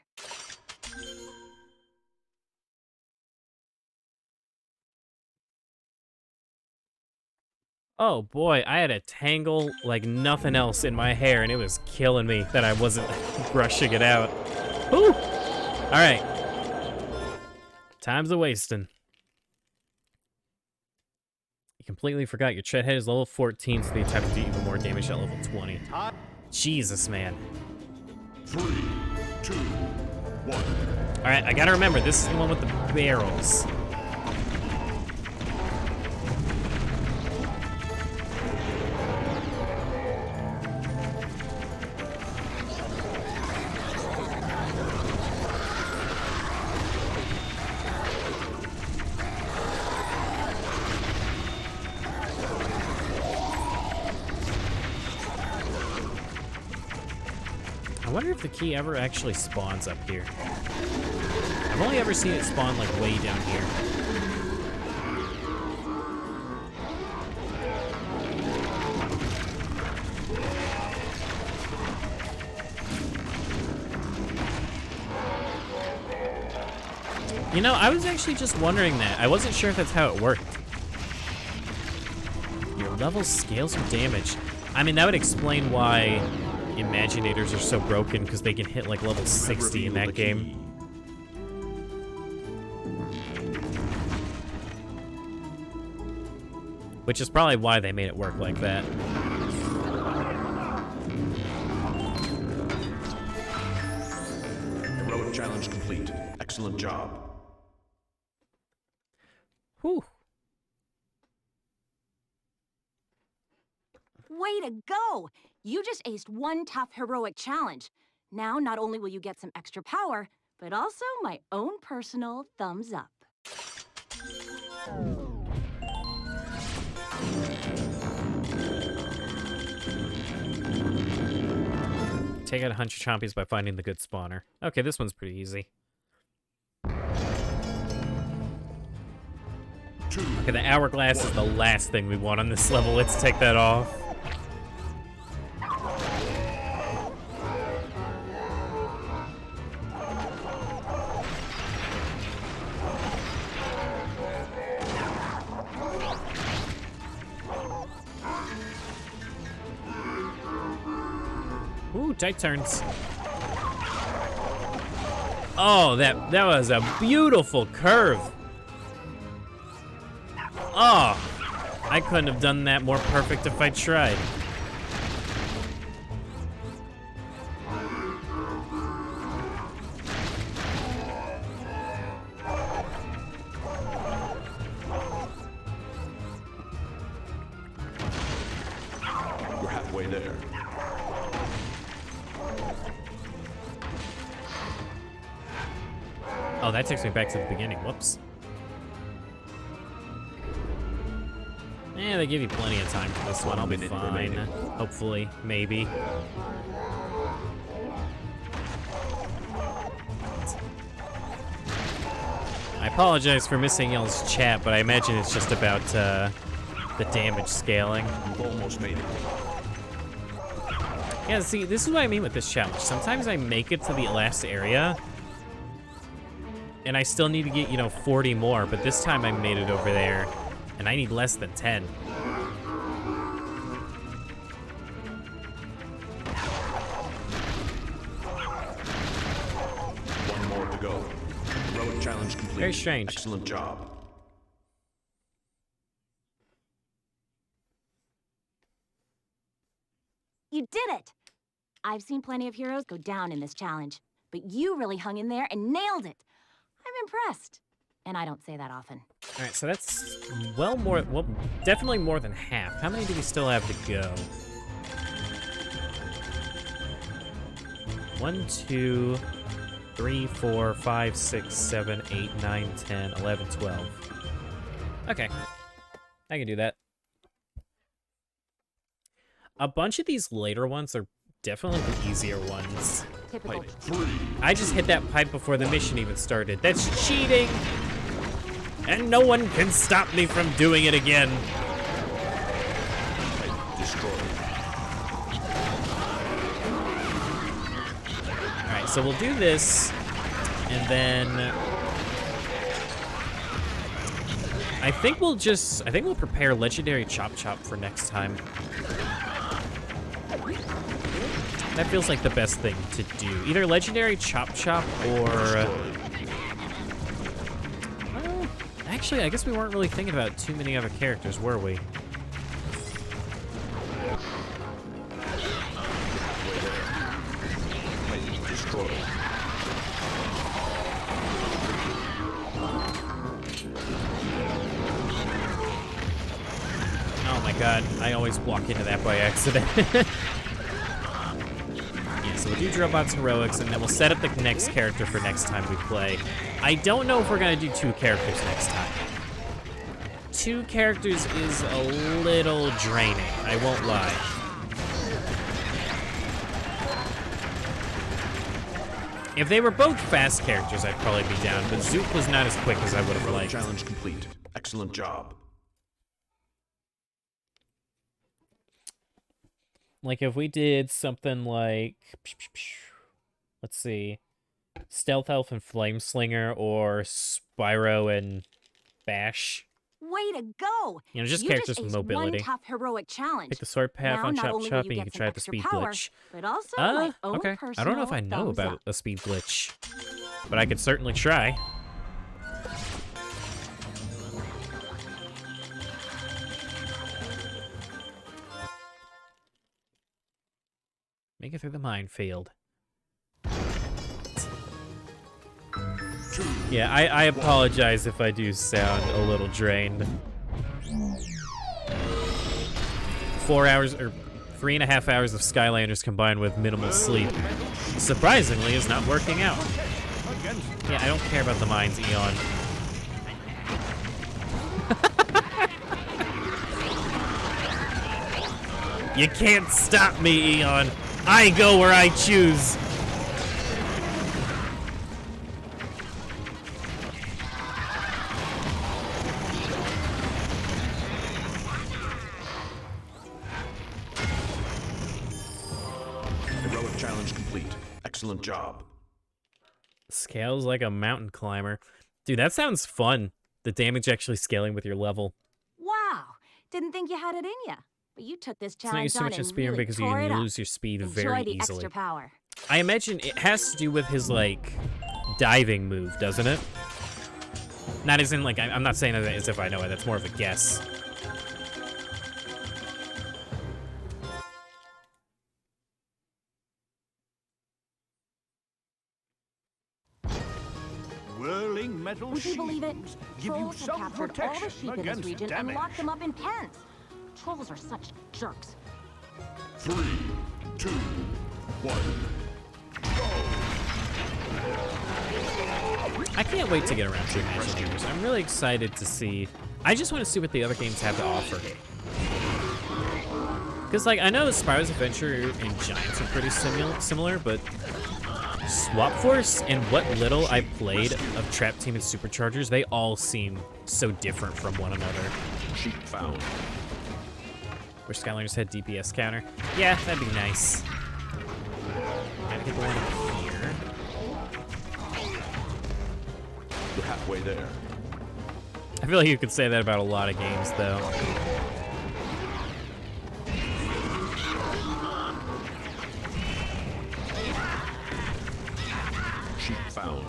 Speaker 1: Oh boy, I had a tangle like nothing else in my hair, and it was killing me that I wasn't brushing it out. Whew! Alright. Time's a-wasting. You completely forgot your Treadhead is level 14, so the attack will do even more damage at level 20. Jesus, man.
Speaker 4: 3, 2, 1.
Speaker 1: Alright, I gotta remember, this is the one with the barrels. I wonder if the key ever actually spawns up here. I've only ever seen it spawn like way down here. You know, I was actually just wondering that. I wasn't sure if that's how it worked. Your level scales your damage. I mean, that would explain why Imaginators are so broken, because they can hit like level 60 in that game. Which is probably why they made it work like that.
Speaker 4: Heroic challenge complete. Excellent job.
Speaker 1: Whew.
Speaker 5: Way to go! You just aced one tough heroic challenge. Now, not only will you get some extra power, but also my own personal thumbs up.
Speaker 1: Take out 100 chompies by finding the good spawner. Okay, this one's pretty easy. Okay, the hourglass is the last thing we want on this level. Let's take that off. Ooh, tight turns. Oh, that was a beautiful curve. Oh, I couldn't have done that more perfect if I tried.
Speaker 4: Way there.
Speaker 1: Oh, that takes me back to the beginning. Whoops. Yeah, they give you plenty of time for this one. I'll be fine. Hopefully. Maybe. I apologize for missing y'all's chat, but I imagine it's just about the damage scaling.
Speaker 4: You've almost made it.
Speaker 1: Yeah, see, this is what I mean with this challenge. Sometimes I make it to the last area, and I still need to get, 40 more, but this time I made it over there, and I need less than 10.
Speaker 4: One more to go. Heroic challenge complete.
Speaker 1: Very strange.
Speaker 4: Excellent job.
Speaker 5: You did it! I've seen plenty of heroes go down in this challenge, but you really hung in there and nailed it. I'm impressed. And I don't say that often.
Speaker 1: All right, so that's definitely more than half. How many do we still have to go? 1, 2, 3, 4, 5, 6, 7, 8, 9, 10, 11, 12. Okay, I can do that. A bunch of these later ones are definitely the easier ones.
Speaker 5: Typical.
Speaker 4: Pipe 3.
Speaker 1: I just hit that pipe before the mission even started. That's cheating! And no one can stop me from doing it again.
Speaker 4: Pipe destroyed.
Speaker 1: Alright, so we'll do this, and then I think we'll prepare Legendary Chop Chop for next time. That feels like the best thing to do. Either Legendary Chop Chop or... Actually, I guess we weren't really thinking about too many other characters, were we?
Speaker 4: Pipe destroyed.
Speaker 1: Oh my god, I always walk into that by accident. Yeah, so we'll do Drobot's Heroics, and then we'll set up the next character for next time we play. I don't know if we're gonna do 2 characters next time. 2 characters is a little draining, I won't lie. If they were both fast characters, I'd probably be down, but Zook was not as quick as I would have liked.
Speaker 4: Challenge complete. Excellent job.
Speaker 1: Like if we did something like, let's see, Stealth Elf and Flame Slinger, or Spyro and Bash.
Speaker 5: Way to go!
Speaker 1: Just characters
Speaker 5: aced
Speaker 1: with mobility.
Speaker 5: One tough heroic challenge.
Speaker 1: Pick the sword path
Speaker 5: Now,
Speaker 1: on
Speaker 5: not
Speaker 1: Chop
Speaker 5: only
Speaker 1: Chop,
Speaker 5: will you
Speaker 1: and you
Speaker 5: get
Speaker 1: can
Speaker 5: some
Speaker 1: try the
Speaker 5: extra
Speaker 1: speed
Speaker 5: power,
Speaker 1: glitch.
Speaker 5: but also my own
Speaker 1: Okay. I don't know if I know
Speaker 5: personal
Speaker 1: about
Speaker 5: thumbs
Speaker 1: a speed
Speaker 5: up.
Speaker 1: glitch, but I could certainly try. Make it through the minefield. Yeah, I apologize if I do sound a little drained. 4 hours, or 3.5 hours of Skylanders combined with minimal sleep, surprisingly, is not working out. Yeah, I don't care about the mines, Eon. You can't stop me, Eon. I go where I choose.
Speaker 4: Heroic challenge complete. Excellent job.
Speaker 1: Scales like a mountain climber. Dude, that sounds fun. The damage actually scaling with your level.
Speaker 5: Wow! Didn't think you had it in ya. But you took this
Speaker 1: It's not
Speaker 5: challenge
Speaker 1: used so
Speaker 5: on
Speaker 1: much in
Speaker 5: and
Speaker 1: speed
Speaker 5: really
Speaker 1: because you
Speaker 5: tore it up.
Speaker 1: lose your speed
Speaker 5: Enjoy
Speaker 1: very
Speaker 5: the
Speaker 1: easily.
Speaker 5: extra power.
Speaker 1: I imagine it has to do with his, like, diving move, doesn't it? Not as in, like, I'm not saying that as if I know it. That's more of a guess.
Speaker 3: Whirling metal
Speaker 5: Would you believe it?
Speaker 3: shields give you
Speaker 5: Trolls have
Speaker 3: some
Speaker 5: captured all the
Speaker 3: protection
Speaker 5: sheep in this
Speaker 3: against
Speaker 5: region
Speaker 3: damage.
Speaker 5: and locked them up in pens. Trolls are such jerks.
Speaker 4: 3, 2, 1.
Speaker 1: I can't wait to get around to Imagineers. I'm really excited to see. I just want to see what the other games have to offer. Because, like, I know Spyro's Adventure and Giants are pretty similar, but Swap Force and what little I played of Trap Team and Superchargers, they all seem so different from one another.
Speaker 4: Sheep found.
Speaker 1: Where Skylanders had DPS counter. Yeah, that'd be nice. Gotta get the one up here.
Speaker 4: You're halfway there.
Speaker 1: I feel like you could say that about a lot of games, though.
Speaker 4: Sheep found.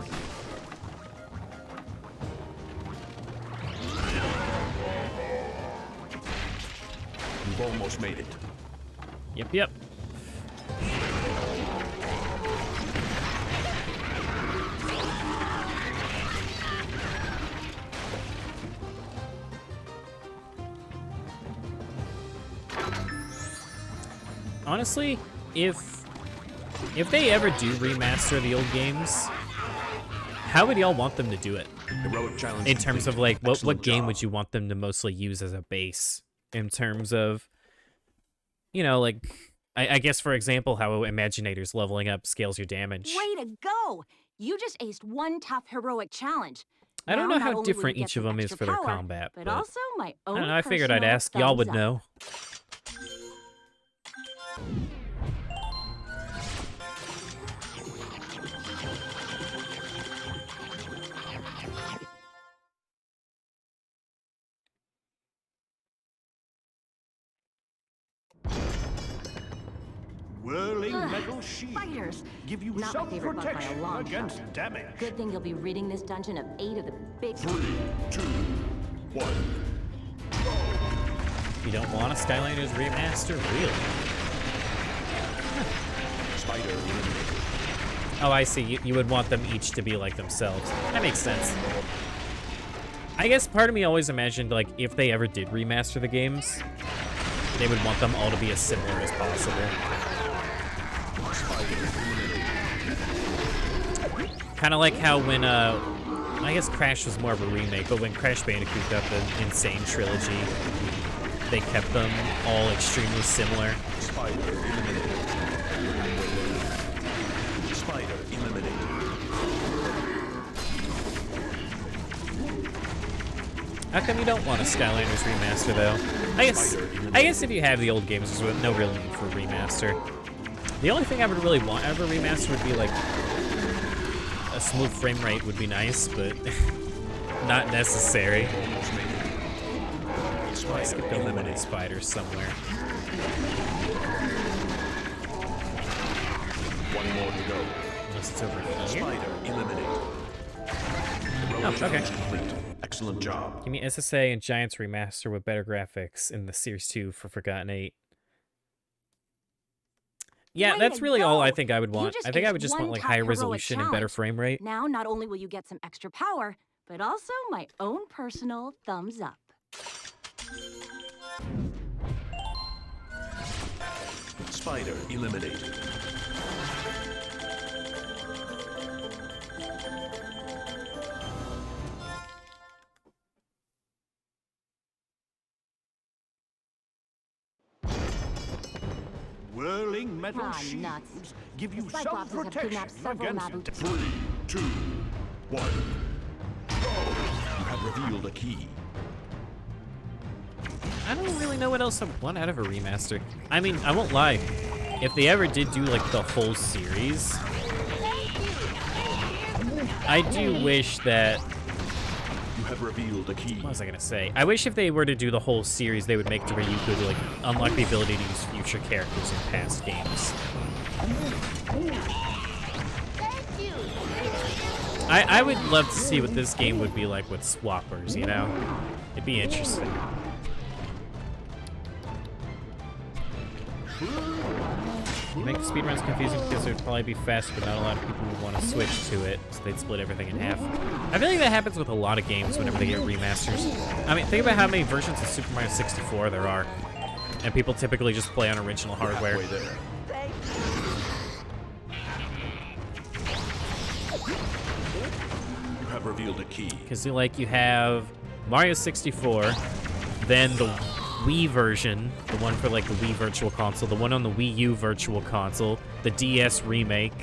Speaker 4: You've almost made it.
Speaker 1: Yep. Honestly, if they ever do remaster the old games, how would y'all want them to do it?
Speaker 4: Heroic challenge
Speaker 1: In terms of, like, what
Speaker 4: Excellent
Speaker 1: game
Speaker 4: job.
Speaker 1: would you want them to mostly use as a base? In terms of, you know, like, I guess, for example, how Imaginators leveling up scales your damage.
Speaker 5: Way to go! You just aced one tough heroic challenge.
Speaker 1: I don't
Speaker 5: Now,
Speaker 1: know
Speaker 5: not
Speaker 1: how
Speaker 5: only will
Speaker 1: different
Speaker 5: you get
Speaker 1: each of
Speaker 5: some
Speaker 1: them is
Speaker 5: extra
Speaker 1: for their
Speaker 5: power,
Speaker 1: combat,
Speaker 5: but
Speaker 1: but
Speaker 5: also my
Speaker 1: I
Speaker 5: own
Speaker 1: don't know, I figured I'd
Speaker 5: personal
Speaker 1: ask. Y'all would
Speaker 5: thumbs up.
Speaker 1: know.
Speaker 3: Whirling metal shields
Speaker 5: Spiders.
Speaker 3: give you
Speaker 5: Not my favorite bug by a
Speaker 3: self-protection
Speaker 5: long
Speaker 3: against
Speaker 5: shot.
Speaker 3: damage.
Speaker 5: Good thing you'll be reading this dungeon of 8 of the big...
Speaker 4: 3, 2, 1.
Speaker 1: You don't want a Skylanders remaster? Really?
Speaker 4: Spider eliminated.
Speaker 1: Oh, I see. You would want them each to be like themselves. That makes sense. I guess part of me always imagined, like, if they ever did remaster the games, they would want them all to be as similar as possible. Kind of like how when, I guess Crash was more of a remake, but when Crash Bandicoot got the Insane Trilogy, they kept them all extremely similar.
Speaker 4: Spider eliminated. Spider eliminated.
Speaker 1: How come you don't want a Skylanders remaster, though? I guess if you have the old games, there's no real need for a remaster. The only thing I would really want out of a remaster would be, like, a smooth frame rate would be nice, but not necessary.
Speaker 4: Almost made it.
Speaker 1: I
Speaker 4: Spider
Speaker 1: skipped over one of
Speaker 4: eliminated.
Speaker 1: these spiders somewhere.
Speaker 4: One more to go.
Speaker 1: Unless it's over here.
Speaker 4: Spider eliminated. Heroic
Speaker 1: Oh, okay.
Speaker 4: challenge complete. Excellent job.
Speaker 1: Give me SSA and Giants remaster with better graphics in the Series 2 for Forgotten 8. Yeah,
Speaker 5: Way
Speaker 1: that's
Speaker 5: to
Speaker 1: really all
Speaker 5: go.
Speaker 1: I think I would
Speaker 5: You
Speaker 1: want.
Speaker 5: just
Speaker 1: I think I
Speaker 5: aced
Speaker 1: would just
Speaker 5: one
Speaker 1: want, like,
Speaker 5: tough
Speaker 1: high
Speaker 5: heroic
Speaker 1: resolution and better
Speaker 5: challenge.
Speaker 1: frame rate.
Speaker 5: Now, not only will you get some extra power, but also my own personal thumbs up.
Speaker 4: Spider eliminated.
Speaker 3: Whirling metal
Speaker 5: Ah,
Speaker 3: shields
Speaker 5: nuts.
Speaker 3: give you
Speaker 5: The Cyclopses have
Speaker 3: self-protection
Speaker 5: kidnapped several
Speaker 3: against
Speaker 5: Naboo-
Speaker 4: 3, 2, 1. You have revealed a key.
Speaker 1: I don't really know what else I want out of a remaster. I mean, I won't lie. If they ever did do, like, the whole series, I do wish that...
Speaker 4: You have revealed a key.
Speaker 1: What was I gonna say? I wish if they were to do the whole series, they would make to where you could, like, unlock the ability to use future characters in past games. I would love to see what this game would be like with swappers, you know? It'd be interesting. You make the speedruns confusing because there'd probably be faster, but not a lot of people would want to switch to it, so they'd split everything in half. I feel like that happens with a lot of games whenever they get remasters. I mean, think about how many versions of Super Mario 64 there are. and people typically just play on original hardware.
Speaker 4: Halfway there.
Speaker 2: Thank
Speaker 4: You have revealed a key.
Speaker 1: Because like you have Mario 64, then the Wii version, the one for like the Wii Virtual Console, the one on the Wii U Virtual Console, the DS remake,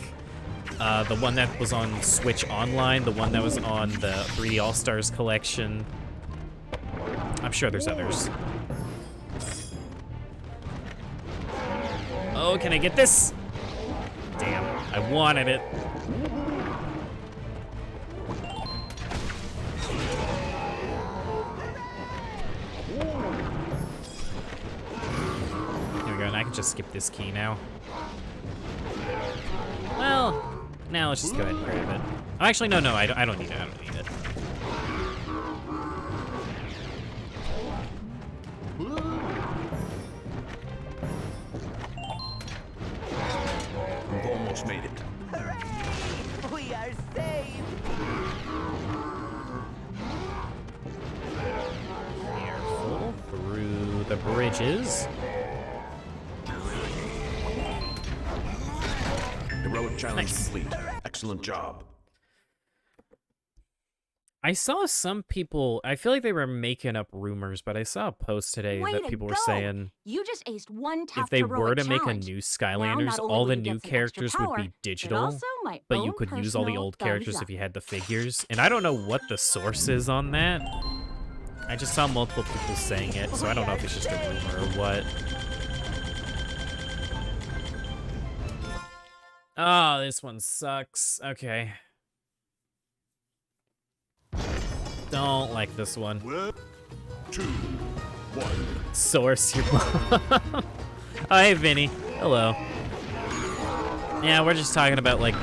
Speaker 1: the one that was on Switch Online, the one that was on the 3D All-Stars collection. I'm sure there's others. Oh, can I get this? Damn, I wanted it. Here we go, and I can just skip this key now. Well, now let's just go ahead and grab it. Oh, actually, no, I don't need it. I don't need it.
Speaker 4: You've almost made it.
Speaker 2: Hooray! We are saved!
Speaker 1: Careful through the bridges.
Speaker 4: Heroic challenge
Speaker 1: Nice.
Speaker 4: complete. Excellent job.
Speaker 1: I saw some people, I feel like they were making up rumors, but I saw a post today
Speaker 5: Way
Speaker 1: that
Speaker 5: to
Speaker 1: people were
Speaker 5: go.
Speaker 1: saying
Speaker 5: You just aced one tough
Speaker 1: if they
Speaker 5: heroic
Speaker 1: were to make a
Speaker 5: challenge.
Speaker 1: new
Speaker 5: Now,
Speaker 1: Skylanders,
Speaker 5: not only
Speaker 1: all
Speaker 5: will
Speaker 1: the
Speaker 5: you
Speaker 1: new
Speaker 5: get some
Speaker 1: characters
Speaker 5: extra
Speaker 1: would
Speaker 5: power,
Speaker 1: be
Speaker 5: but
Speaker 1: digital,
Speaker 5: also my
Speaker 1: but you
Speaker 5: own
Speaker 1: could use all the
Speaker 5: personal
Speaker 1: old
Speaker 5: thumbs
Speaker 1: characters
Speaker 5: up.
Speaker 1: if you had the figures. And I don't know what the source is on that. I just saw multiple people saying it, so I don't know if it's just a rumor or what. Oh, this one sucks. Okay. Don't like this one.
Speaker 4: 2, 1.
Speaker 1: Source your mom. Oh, hey, Vinny. Hello. Yeah, we're just talking about, like,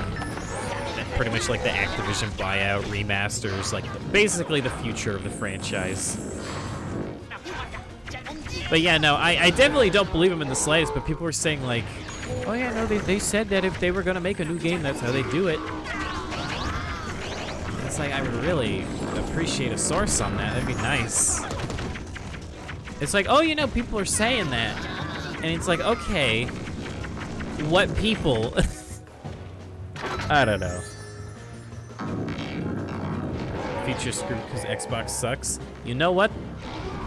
Speaker 1: pretty much like the Activision buyout remasters, like, basically the future of the franchise. But yeah, no, I definitely don't believe him in the slightest, but people were saying, like, oh yeah, no, they said that if they were gonna make a new game, that's how they do it. It's like, I would really appreciate a source on that. That'd be nice. It's like, oh, you know, people are saying that. And it's like, okay, what people? I don't know. Feature screwed because Xbox sucks. You know what?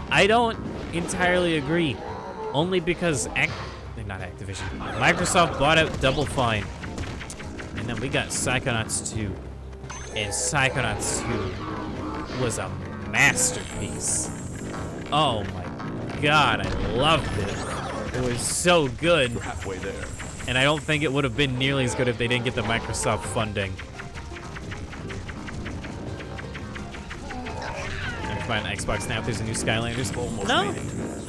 Speaker 1: I don't entirely agree. Only because not Activision. Microsoft bought out Double Fine. And then we got Psychonauts 2. And Psychonauts 2 was a masterpiece. Oh my god, I loved it. It was so good.
Speaker 4: You're halfway there.
Speaker 1: And I don't think it would have been nearly as good if they didn't get the Microsoft funding. Never mind, Xbox now if there's a new Skylanders. No,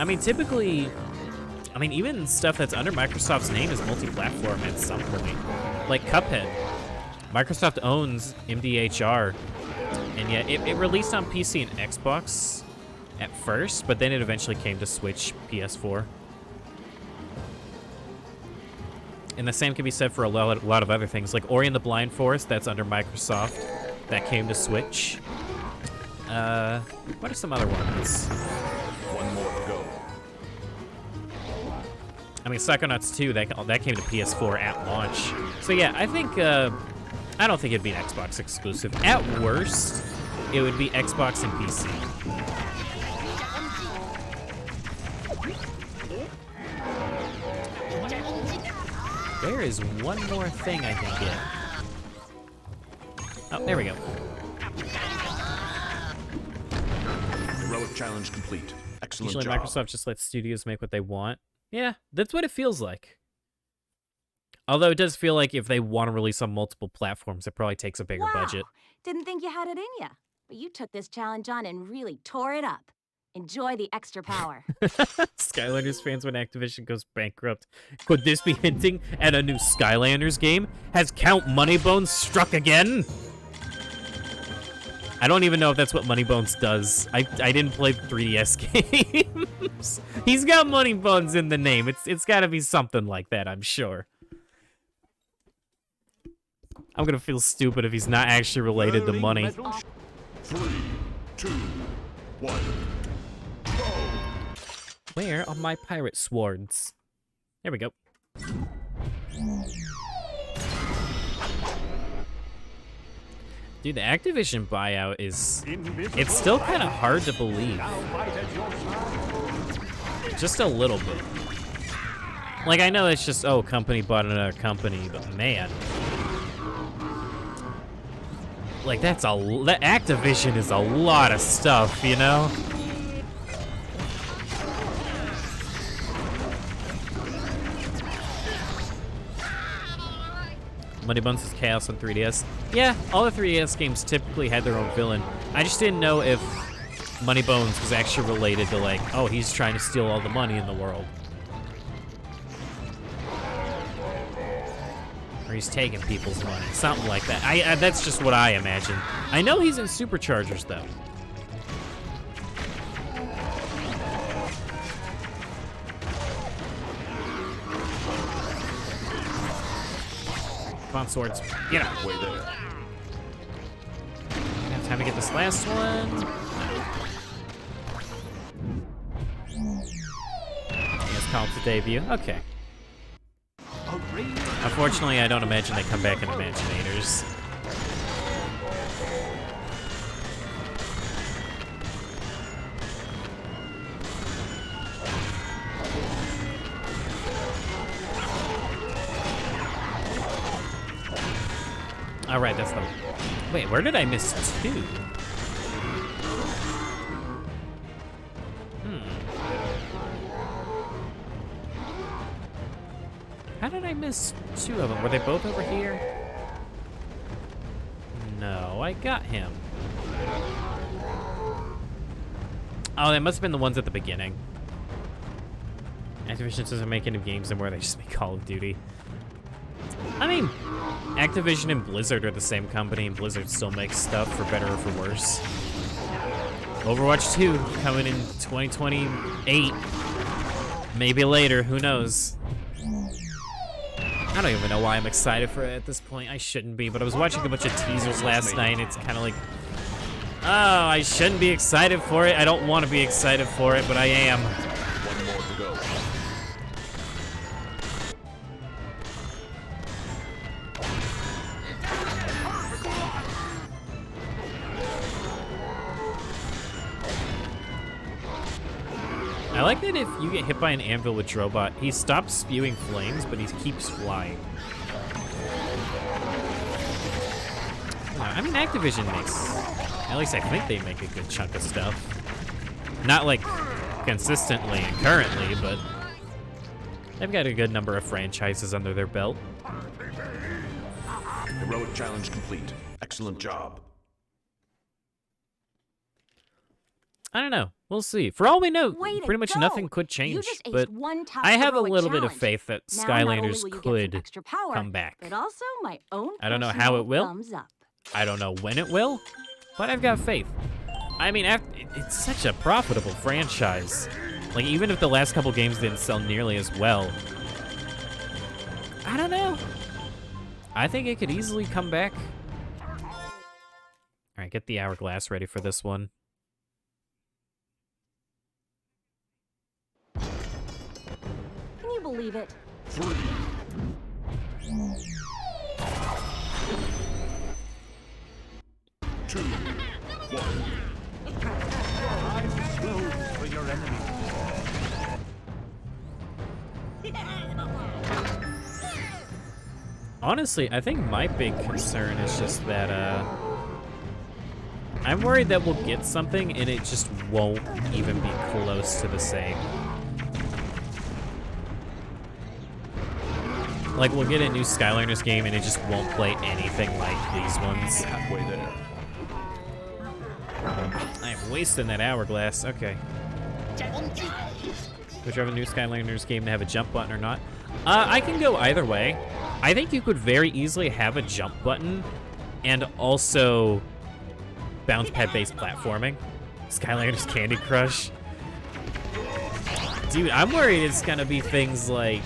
Speaker 1: I mean, typically, even stuff that's under Microsoft's name is multi-platform at some point. Like Cuphead. Microsoft owns MDHR, and yet it released on PC and Xbox at first, but then it eventually came to Switch, PS4. And the same can be said for a lot of other things, like Ori and the Blind Forest, that's under Microsoft, that came to Switch. What are some other ones?
Speaker 4: One more to go.
Speaker 1: I mean, Psychonauts 2, that came to PS4 at launch. So yeah, I think, I don't think it'd be an Xbox exclusive. At worst, it would be Xbox and PC. There is one more thing I can get. Oh, there we go.
Speaker 4: Heroic challenge complete. Excellent
Speaker 1: Usually
Speaker 4: job.
Speaker 1: Microsoft just lets studios make what they want. Yeah, that's what it feels like. Although it does feel like if they want to release on multiple platforms, it probably takes a bigger budget.
Speaker 5: Didn't think you had it in ya. But you took this challenge on and really tore it up. Enjoy the extra power.
Speaker 1: Skylanders fans when Activision goes bankrupt. Could this be hinting at a new Skylanders game? Has Count Moneybones struck again? I don't even know if that's what Moneybones does. I didn't play 3DS games. He's got Moneybones in the name. It's got to be something like that, I'm sure. I'm gonna feel stupid if he's not actually related to money.
Speaker 4: 3, 2, 1.
Speaker 1: Where are my pirate swords? There we go. Dude, the Activision buyout is... It's still kind of hard to believe. Just a little bit. Like, I know it's just, oh, company bought another company, but man. Like, that Activision is a lot of stuff, you know? Money Bones is Chaos on 3DS. Yeah, all the 3DS games typically had their own villain. I just didn't know if Money Bones was actually related to, like, oh, he's trying to steal all the money in the world. Or he's taking people's money, something like that. That's just what I imagine. I know he's in Superchargers, though. Come on, swords. Get out.
Speaker 4: Way there.
Speaker 1: Have time to get this last one. Let's call it the debut. Okay. Unfortunately, I don't imagine they come back in Imaginators. All right, that's the... Wait, where did I miss 2? How did I miss 2 of them? Were they both over here? No, I got him. Oh, they must have been the ones at the beginning. Activision doesn't make any games anymore, they just make Call of Duty. I mean, Activision and Blizzard are the same company, and Blizzard still makes stuff for better or for worse. Overwatch 2 coming in 2028. Maybe later, who knows? I don't even know why I'm excited for it at this point. I shouldn't be, but I was watching a bunch of teasers last night, and it's kind of like, oh, I shouldn't be excited for it. I don't want to be excited for it, but I am.
Speaker 4: One more to go.
Speaker 1: I like that if you get hit by an anvil with Drobot, he stops spewing flames, but he keeps flying. I mean, Activision makes, at least I think they make a good chunk of stuff. Not like consistently and currently, but they've got a good number of franchises under their belt.
Speaker 4: Heroic challenge complete. Excellent job.
Speaker 1: I don't know. We'll see. For all we know,
Speaker 5: Way to
Speaker 1: pretty much
Speaker 5: go.
Speaker 1: nothing could
Speaker 5: You
Speaker 1: change,
Speaker 5: just aced
Speaker 1: but
Speaker 5: one tough
Speaker 1: I have a
Speaker 5: heroic
Speaker 1: little bit of
Speaker 5: challenge.
Speaker 1: faith that
Speaker 5: Now, not only
Speaker 1: Skylanders
Speaker 5: will you get some
Speaker 1: could
Speaker 5: extra power,
Speaker 1: come back.
Speaker 5: but also my own
Speaker 1: I don't know how
Speaker 5: personal
Speaker 1: it will.
Speaker 5: thumbs up.
Speaker 1: I don't know when it will, but I've got faith. I mean, it's such a profitable franchise. Like, even if the last couple games didn't sell nearly as well, I don't know. I think it could easily come back. All right, get the hourglass ready for this one.
Speaker 5: Can you believe it?
Speaker 4: 3, 2, 1.
Speaker 3: Time slows for your enemy.
Speaker 1: Honestly, I think my big concern is just that, I'm worried that we'll get something and it just won't even be close to the same. Like, we'll get a new Skylanders game and it just won't play anything like these ones.
Speaker 4: Halfway there.
Speaker 1: I am wasting that hourglass. Okay. Would you have a new Skylanders game to have a jump button or not? I can go either way. I think you could very easily have a jump button and also bounce pad-based platforming. Skylanders Candy Crush. Dude, I'm worried it's gonna be things like...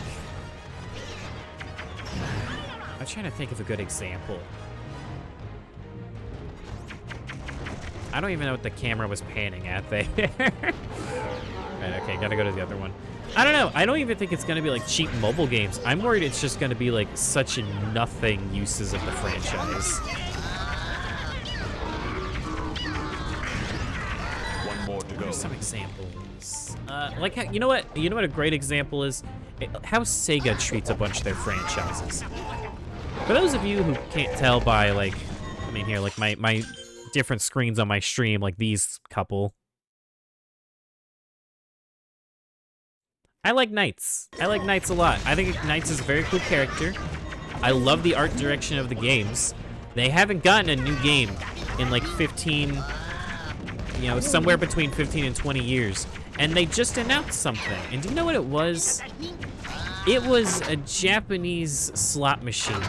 Speaker 1: I'm trying to think of a good example. I don't even know what the camera was panning at there. Right, okay, gotta go to the other one. I don't know. I don't even think it's gonna be like cheap mobile games. I'm worried it's just gonna be like such nothing uses of the franchise.
Speaker 4: One more to go.
Speaker 1: Here's some examples. Like how, you know what? You know what a great example is? How Sega treats a bunch of their franchises. For those of you who can't tell by like, I mean here, like my different screens on my stream, like these couple. I like Knights. I like Knights a lot. I think Knights is a very cool character. I love the art direction of the games. They haven't gotten a new game in like 15, you know, somewhere between 15 and 20 years. And they just announced something. And do you know what it was? It was a Japanese slot machine.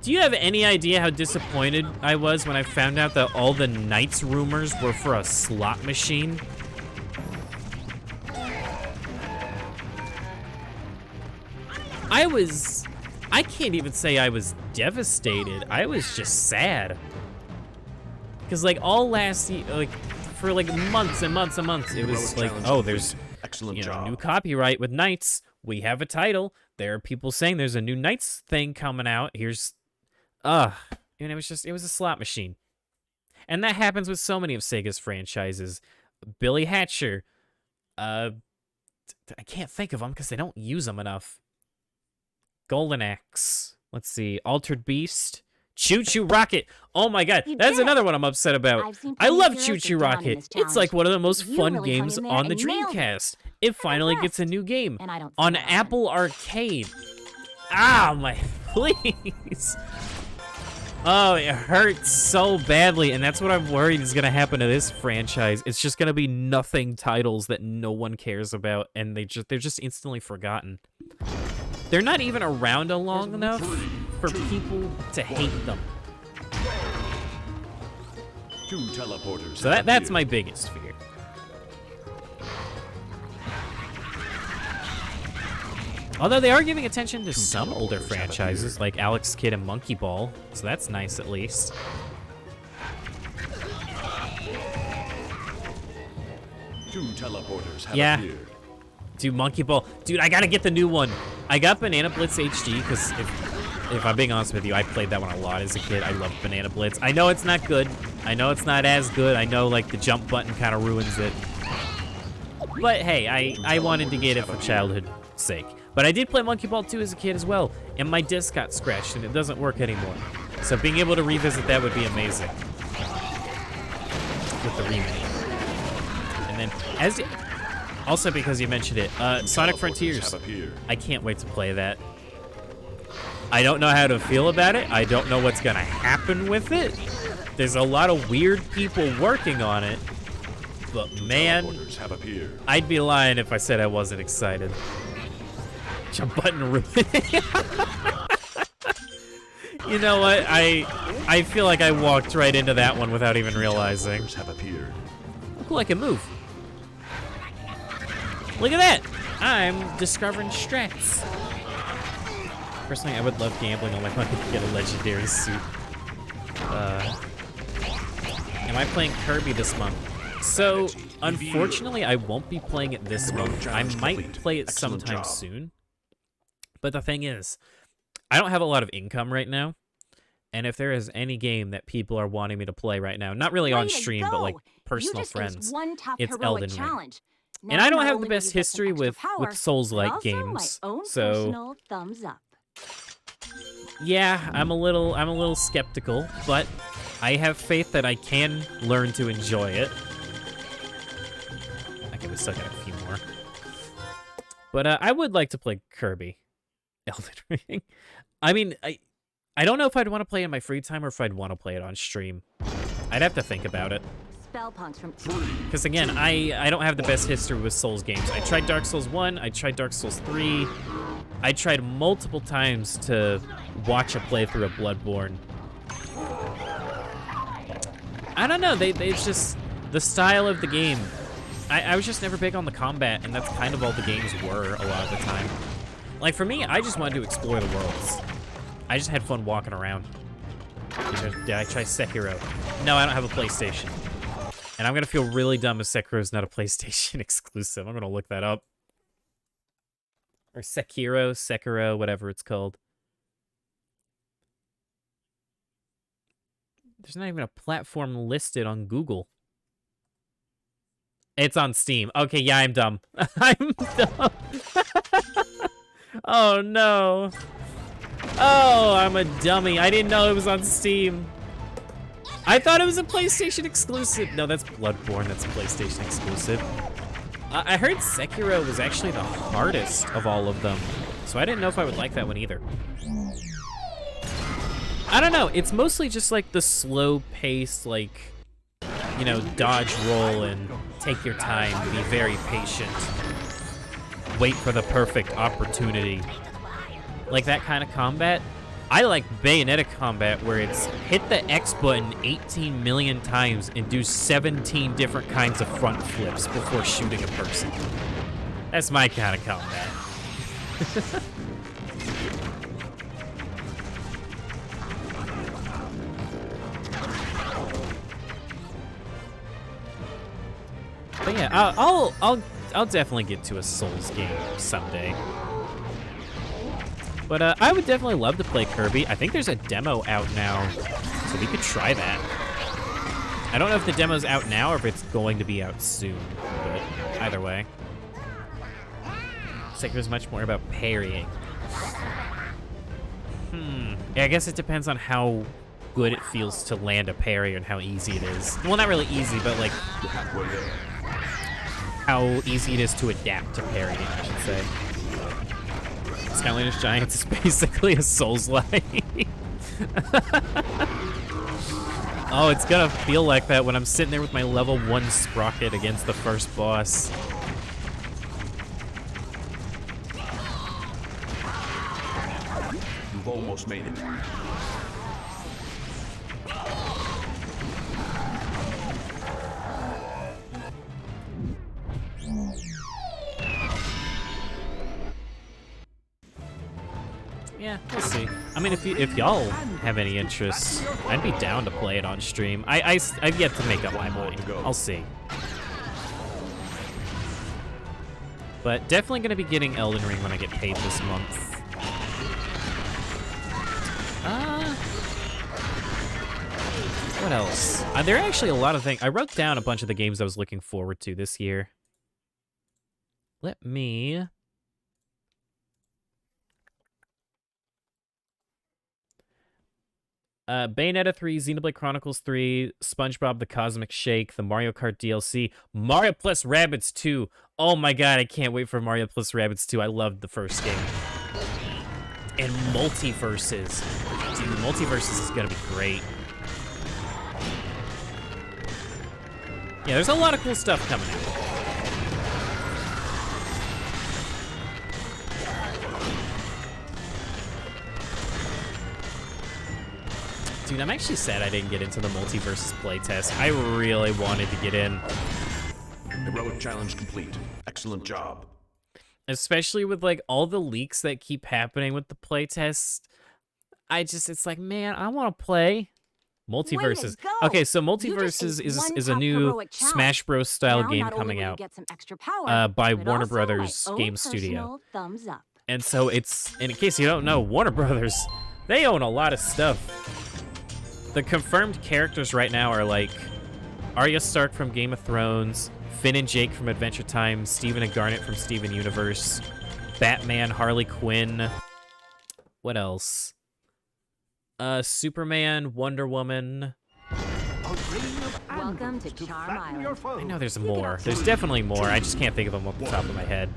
Speaker 1: Do you have any idea how disappointed I was when I found out that all the Knights rumors were for a slot machine? I can't even say I was devastated. I was just sad. Because like all last year, like for like months and months and months, it was like, oh, there's
Speaker 4: excellent
Speaker 1: new copyright with Knights. We have a title. There are people saying there's a new Knights thing coming out. Here's, and it was a slot machine. And that happens with so many of Sega's franchises. Billy Hatcher. I can't think of them because they don't use them enough. Golden Axe. Let's see. Altered Beast. Choo Choo Rocket. Oh my god. That's another one I'm upset about. I love Choo Choo Rocket. It's like one of the most fun games on the Dreamcast. It finally gets a new game on Apple Arcade. Ah, my, please. Oh, it hurts so badly, and that's what I'm worried is gonna happen to this franchise. It's just gonna be nothing titles that no one cares about, and they're just instantly forgotten. They're not even around long enough for people to hate them.
Speaker 4: Two teleporters.
Speaker 1: So that's my biggest fear. Although they are giving attention to some older franchises, like Alex Kidd and Monkey Ball, so that's nice at least.
Speaker 4: Two teleporters have appeared.
Speaker 1: Dude, Monkey Ball. Dude, I gotta get the new one. I got Banana Blitz HD, because if I'm being honest with you, I played that one a lot as a kid. I loved Banana Blitz. I know it's not good. I know it's not as good. I know, like, the jump button kind of ruins it. But, hey, I wanted to get it for childhood's sake. But I did play Monkey Ball 2 as a kid as well, and my disc got scratched, and it doesn't work anymore. So being able to revisit that would be amazing. With the remake. And then, also because you mentioned it, Sonic Frontiers. I can't wait to play that. I don't know how to feel about it. I don't know what's gonna happen with it. There's a lot of weird people working on it. But man, I'd be lying if I said I wasn't excited. Jump button ruined. You know what? I feel like I walked right into that one without even realizing. Cool, I can move. Look at that! I'm discovering strats. Personally, I would love gambling on my money to get a legendary suit. Am I playing Kirby this month? So, unfortunately, I won't be playing it this month. I might play it sometime soon. But the thing is, I don't have a lot of income right now. And if there is any game that people are wanting me to play right now, not really on stream, but like personal friends, it's Elden Ring. And I don't have the best history with Souls-like games, so yeah, I'm a little skeptical, but I have faith that I can learn to enjoy it. Okay, we still got a few more, but I would like to play Kirby, Elden Ring. I mean, I don't know if I'd want to play it in my free time or if I'd want to play it on stream. I'd have to think about it. Because again, I don't have the best history with Souls games. I tried Dark Souls 1, I tried Dark Souls 3. I tried multiple times to watch a playthrough of Bloodborne. I don't know, it's just the style of the game. I was just never big on the combat, and that's kind of all the games were a lot of the time. Like for me, I just wanted to explore the worlds. I just had fun walking around. Did I try Sekiro? No, I don't have a PlayStation. And I'm gonna feel really dumb if Sekiro's not a PlayStation exclusive. I'm gonna look that up. Or Sekiro, whatever it's called. There's not even a platform listed on Google. It's on Steam. Okay, yeah, I'm dumb. I'm dumb. Oh, no. Oh, I'm a dummy. I didn't know it was on Steam. I thought it was a PlayStation exclusive. No, that's Bloodborne. That's a PlayStation exclusive. I heard Sekiro was actually the hardest of all of them. So I didn't know if I would like that one either. I don't know. It's mostly just like the slow pace, like, you know, dodge roll and take your time, be very patient. Wait for the perfect opportunity. Like that kind of combat. I like Bayonetta combat where it's hit the X button 18 million times and do 17 different kinds of front flips before shooting a person. That's my kind of combat. But yeah, I'll definitely get to a Souls game someday. But I would definitely love to play Kirby. I think there's a demo out now, so we could try that. I don't know if the demo's out now or if it's going to be out soon, but either way. Sekiro's much more about parrying. Yeah, I guess it depends on how good it feels to land a parry and how easy it is. Well, not really easy, but like how easy it is to adapt to parrying, I should say. Skylanders Giants is basically a Souls-like. Oh, it's gonna feel like that when I'm sitting there with my level 1 Sprocket against the first boss.
Speaker 4: You've almost made it.
Speaker 1: Yeah, we'll see. I mean, if y'all have any interest, I'd be down to play it on stream. I've yet to make up my mind. I'll see. But definitely gonna be getting Elden Ring when I get paid this month. What else? There are actually a lot of things. I wrote down a bunch of the games I was looking forward to this year. Let me... Bayonetta 3, Xenoblade Chronicles 3, SpongeBob the Cosmic Shake, the Mario Kart DLC, Mario plus Rabbids 2. Oh my god, I can't wait for Mario plus Rabbids 2. I loved the first game. And Multiverses. Dude, Multiverses is gonna be great. Yeah, there's a lot of cool stuff coming out. Dude, I'm actually sad I didn't get into the Multiverses playtest. I really wanted to get in.
Speaker 4: Heroic challenge complete. Excellent job.
Speaker 1: Especially with, like, all the leaks that keep happening with the playtest. It's like, man, I want to play Multiverses. Okay, so Multiverses is a new Smash Bros. Style game coming out by Warner Brothers Game Studio. And so it's, and in case you don't know, Warner Brothers, they own a lot of stuff. The confirmed characters right now are like Arya Stark from Game of Thrones, Finn and Jake from Adventure Time, Steven and Garnet from Steven Universe, Batman, Harley Quinn. What else? Superman, Wonder Woman.
Speaker 5: Welcome to Charm Island.
Speaker 1: I know there's more. There's definitely more. I just can't think of them off the top of my head.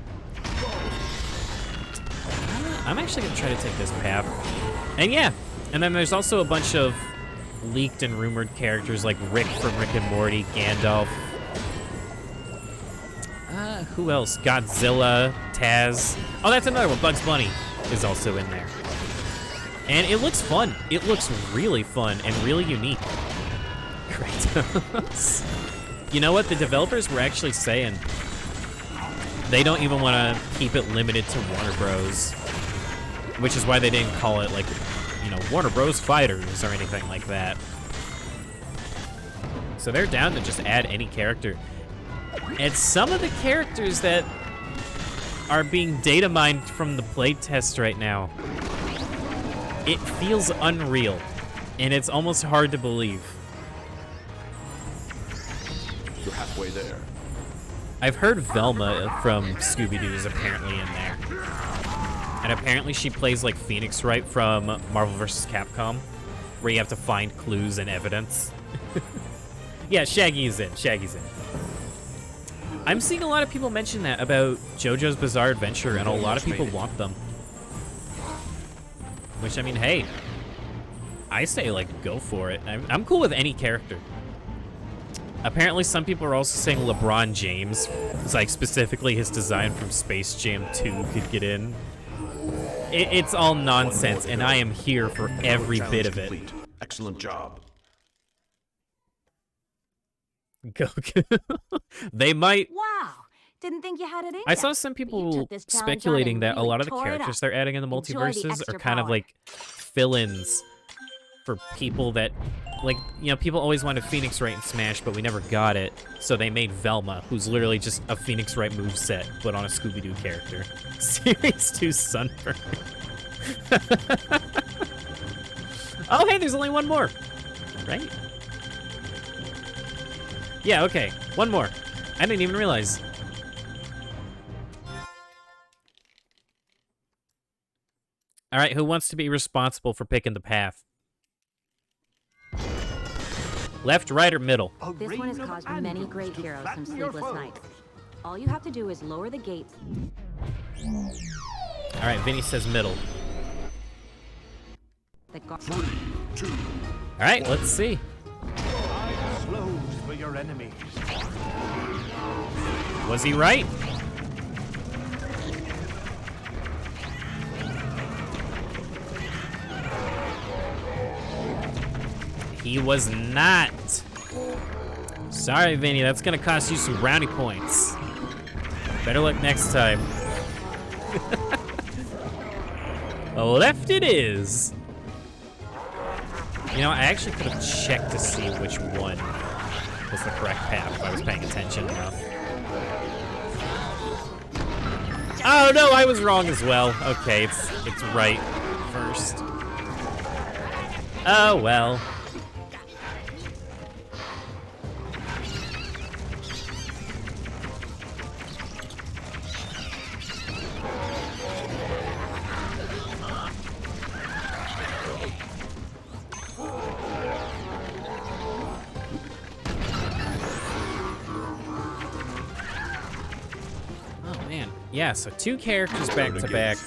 Speaker 1: I'm actually gonna try to take this path. And yeah, and then there's also a bunch of leaked and rumored characters like Rick from Rick and Morty, Gandalf. Who else? Godzilla, Taz. Oh, that's another one. Bugs Bunny is also in there. And it looks fun. It looks really fun and really unique. Kratos. You know what? The developers were actually saying they don't even want to keep it limited to Warner Bros. Which is why they didn't call it, like, you know, Warner Bros. Fighters or anything like that. So they're down to just add any character. And some of the characters that are being data mined from the playtest right now, it feels unreal. And it's almost hard to believe.
Speaker 4: You're halfway there.
Speaker 1: I've heard Velma from Scooby-Doo is apparently in there. And apparently she plays like Phoenix Wright from Marvel vs. Capcom, where you have to find clues and evidence. Yeah, Shaggy's in. Shaggy's in. I'm seeing a lot of people mention that about JoJo's Bizarre Adventure, and a lot of people want them. Which, I mean, hey, I say, like, go for it. I'm cool with any character. Apparently, some people are also saying LeBron James, it's like specifically his design from Space Jam 2 could get in. It's all nonsense, and I am here for every bit of it.
Speaker 4: Excellent job.
Speaker 1: Go. They might.
Speaker 5: Wow. Didn't think you had it in
Speaker 1: I
Speaker 5: ya.
Speaker 1: saw some
Speaker 5: But you
Speaker 1: people
Speaker 5: took this challenge on
Speaker 1: speculating
Speaker 5: and
Speaker 1: that a
Speaker 5: really
Speaker 1: lot of the
Speaker 5: tore it
Speaker 1: characters
Speaker 5: up.
Speaker 1: they're adding in the
Speaker 5: Enjoy the
Speaker 1: multiverses are
Speaker 5: extra
Speaker 1: kind of
Speaker 5: power.
Speaker 1: like fill-ins for people that, like, you know, people always wanted Phoenix Wright in Smash, but we never got it. So they made Velma, who's literally just a Phoenix Wright moveset, but on a Scooby-Doo character. Series 2 Sunburn. Oh, hey, there's only one more. Right? Yeah, okay. One more. I didn't even realize. All right, who wants to be responsible for picking the path? Left, right, or middle?
Speaker 5: This one has caused many great heroes some sleepless nights. All you have to do is lower the gates.
Speaker 1: All right, Vinny says middle.
Speaker 5: That got
Speaker 4: 3, 2.
Speaker 1: All right, let's see.
Speaker 3: Eyes closed for your enemies.
Speaker 1: Was he right? He was not. Sorry, Vinny, that's gonna cost you some brownie points. Better luck next time. Left it is. You know, I actually could have checked to see which one was the correct path if I was paying attention enough. Oh no, I was wrong as well. Okay, it's right first. Oh well. Yeah, so 2 characters back to back.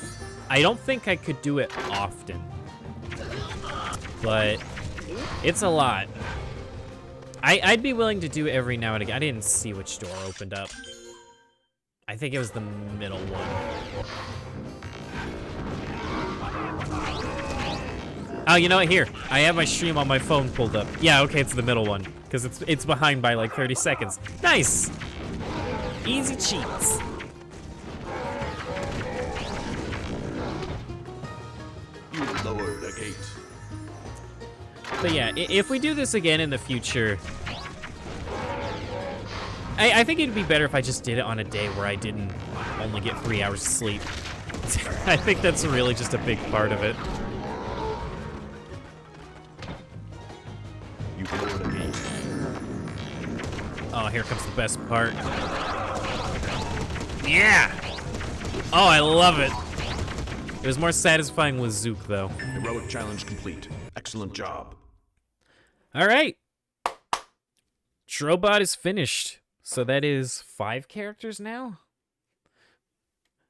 Speaker 1: I don't think I could do it often, but it's a lot. I'd be willing to do it every now and again. I didn't see which door opened up. I think it was the middle one. Oh, you know what? Here, I have my stream on my phone pulled up. Yeah, okay, it's the middle one, because it's behind by like 30 seconds. Nice! Easy cheats.
Speaker 4: Lower the gate.
Speaker 1: But yeah, if we do this again in the future, I think it'd be better if I just did it on a day where I didn't only get 3 hours of sleep. I think that's really just a big part of it.
Speaker 4: You lower the gate.
Speaker 1: Oh, here comes the best part. Yeah! Oh, I love it. It was more satisfying with Zook, though.
Speaker 4: Heroic challenge complete. Excellent job.
Speaker 1: All right. Drobot is finished. So that is 5 characters now?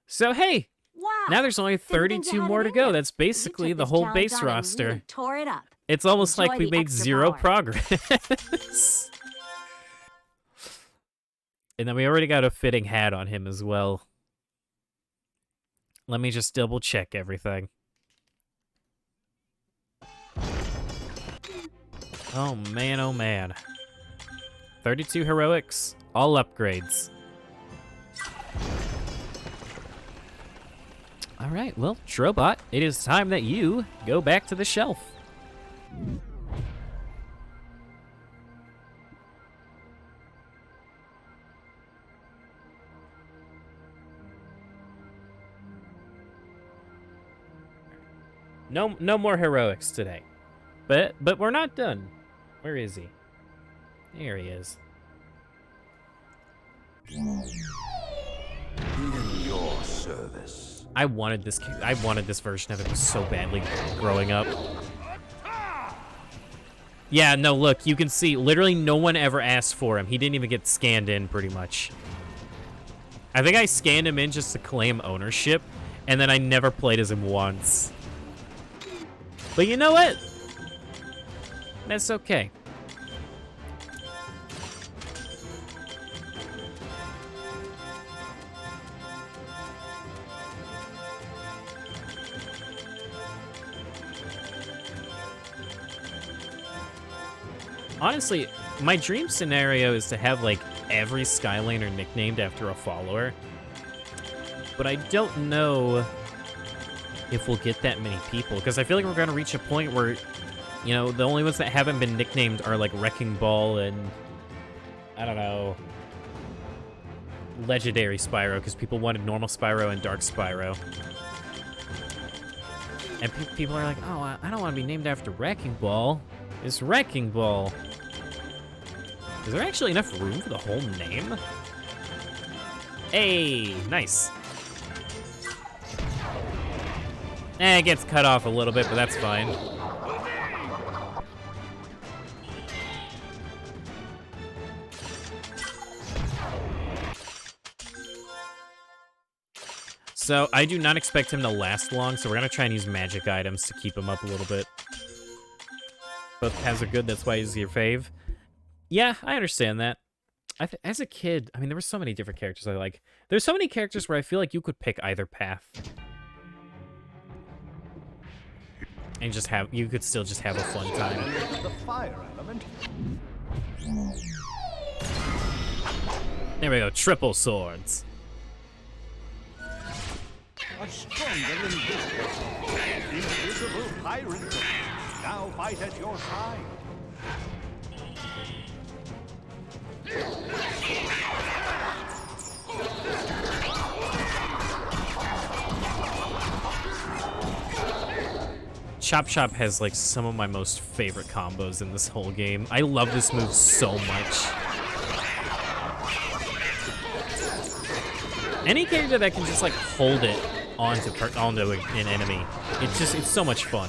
Speaker 1: So, hey,
Speaker 5: wow.
Speaker 1: now there's only
Speaker 5: Didn't think you
Speaker 1: 32
Speaker 5: had
Speaker 1: more
Speaker 5: it
Speaker 1: to
Speaker 5: in
Speaker 1: go.
Speaker 5: ya.
Speaker 1: That's
Speaker 5: You
Speaker 1: basically
Speaker 5: took
Speaker 1: the
Speaker 5: this
Speaker 1: whole
Speaker 5: challenge
Speaker 1: base
Speaker 5: on and
Speaker 1: roster.
Speaker 5: really tore it up.
Speaker 1: It's almost like
Speaker 5: Enjoy
Speaker 1: we
Speaker 5: the
Speaker 1: made
Speaker 5: extra
Speaker 1: 0
Speaker 5: power.
Speaker 1: progress. And then we already got a fitting hat on him as well. Let me just double check everything. Oh man. 32 heroics, all upgrades. All right, well, Drobot, it is time that you go back to the shelf. No more heroics today. But we're not done. Where is he? There he is.
Speaker 3: In your service.
Speaker 1: I wanted this version of it so badly growing up. Yeah, no, look, you can see literally no one ever asked for him. He didn't even get scanned in pretty much. I think I scanned him in just to claim ownership, and then I never played as him once. But you know what? That's okay. Honestly, my dream scenario is to have, like, every Skylander nicknamed after a follower. But I don't know if we'll get that many people, because I feel like we're going to reach a point where, you know, the only ones that haven't been nicknamed are, like, Wrecking Ball and, I don't know, Legendary Spyro, because people wanted normal Spyro and Dark Spyro. And people are like, oh, I don't want to be named after Wrecking Ball. It's Wrecking Ball. Is there actually enough room for the whole name? Hey, nice. It gets cut off a little bit, but that's fine. So I do not expect him to last long, so we're gonna try and use magic items to keep him up a little bit. Both paths are good, that's why he's your fave. Yeah, I understand that. As a kid, I mean, there were so many different characters I like. There's so many characters where I feel like you could pick either path. And just have, you could still just have a fun time.
Speaker 3: The fire element.
Speaker 1: There we go, triple swords.
Speaker 3: Are stronger than this. Invisible pirates now fight at your side.
Speaker 1: Chop Chop has like some of my most favorite combos in this whole game. I love this move so much. Any character that can just like hold it onto an enemy, it's so much fun.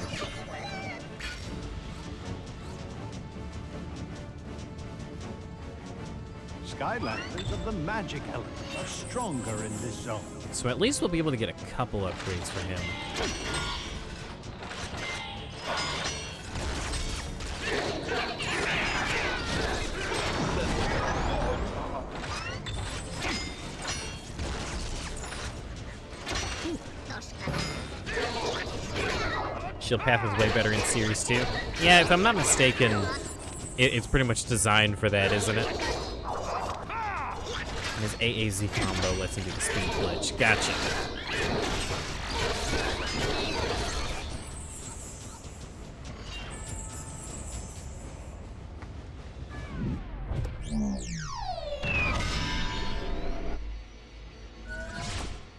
Speaker 3: Skylanders of the magic element are stronger in this zone.
Speaker 1: So at least we'll be able to get a couple upgrades for him. Shield Path is way better in Series 2. Yeah, if I'm not mistaken, it's pretty much designed for that, isn't it? And his AAZ combo lets him do the spin glitch. Gotcha.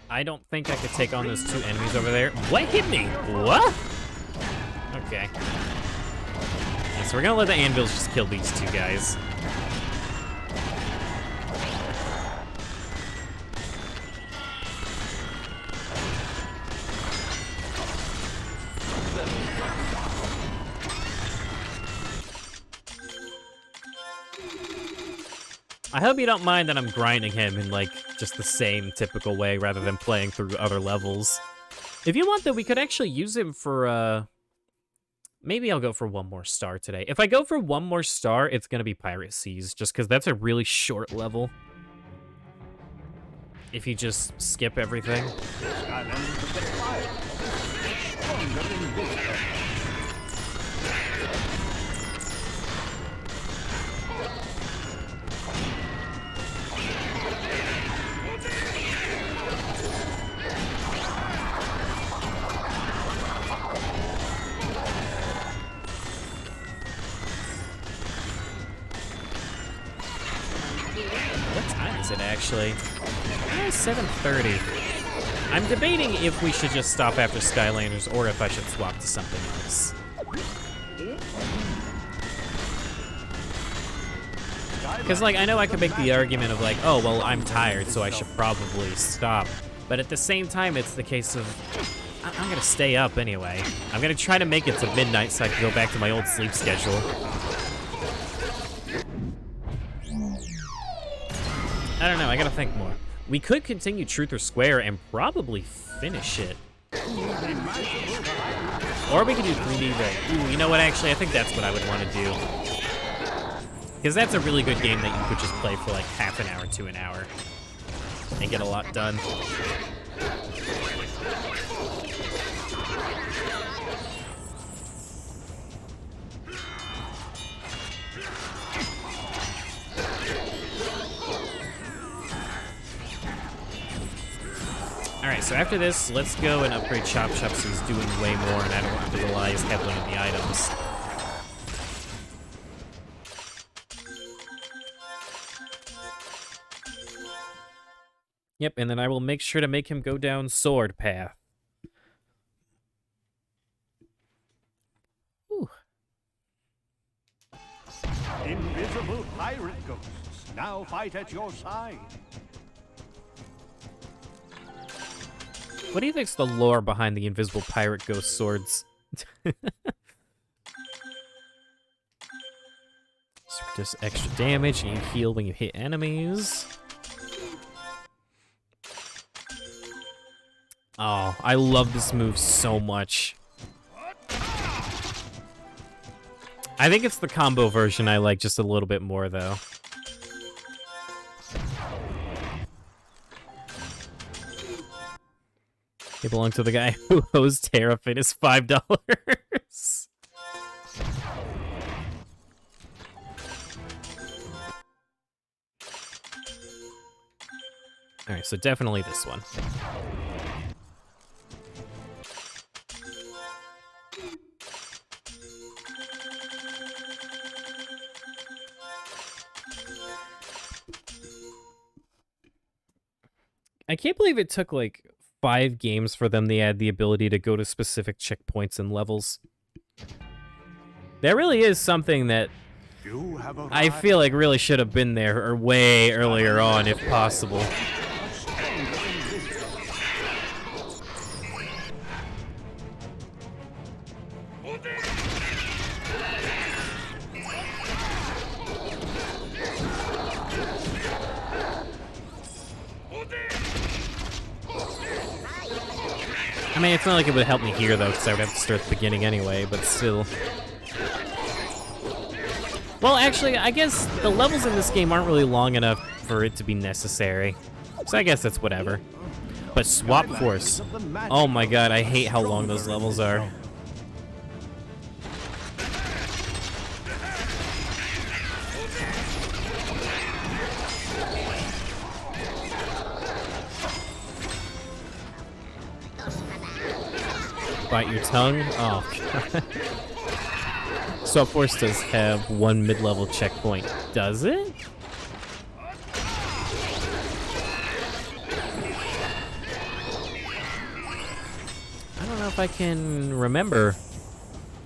Speaker 1: I don't think I could take on those two enemies over there. What hit me? What? Okay. Yeah, so we're gonna let the anvils just kill these two guys. I hope you don't mind that I'm grinding him in, like, just the same typical way rather than playing through other levels. If you want, though, we could actually use him for, maybe I'll go for one more star today. If I go for one more star, it's gonna be Pirate Seas, just because that's a really short level. If you just skip everything.
Speaker 3: Skylanders of the fire stronger in this zone.
Speaker 1: What time is it, actually? 7:30. I'm debating if we should just stop after Skylanders or if I should swap to something else. Because, like, I know I could make the argument of, like, oh, well, I'm tired, so I should probably stop. But at the same time, it's the case of, I'm gonna stay up anyway. I'm gonna try to make it to midnight so I can go back to my old sleep schedule. I don't know, I gotta think more. We could continue Truth or Square and probably finish it. Or we could do 3D Ray. Ooh, you know what, actually, I think that's what I would want to do. Because that's a really good game that you could just play for like half an hour to an hour and get a lot done. Alright, so after this, let's go and upgrade Chop Chop so he's doing way more and I don't have to rely as heavily on the items. Yep, and then I will make sure to make him go down Sword Path. Whew.
Speaker 3: Invisible pirate ghosts now fight at your side.
Speaker 1: What do you think's the lore behind the invisible pirate ghost swords? So just extra damage and you heal when you hit enemies. Oh, I love this move so much. I think it's the combo version I like just a little bit more, though. They belong to the guy who owes Terrafin his $5. Alright, so definitely this one. I can't believe it took like 5 games for them to add the ability to go to specific checkpoints and levels. That really is something that I feel like really should have been there or way earlier on if possible. I mean, it's not like it would help me here, though, because I would have to start at the beginning anyway, but still. Well, actually, I guess the levels in this game aren't really long enough for it to be necessary. So I guess that's whatever. But Swap Force. Oh my god, I hate how long those levels are. Bite your tongue? Oh. Swap Force does have 1 mid-level checkpoint, does it? I don't know if I can remember.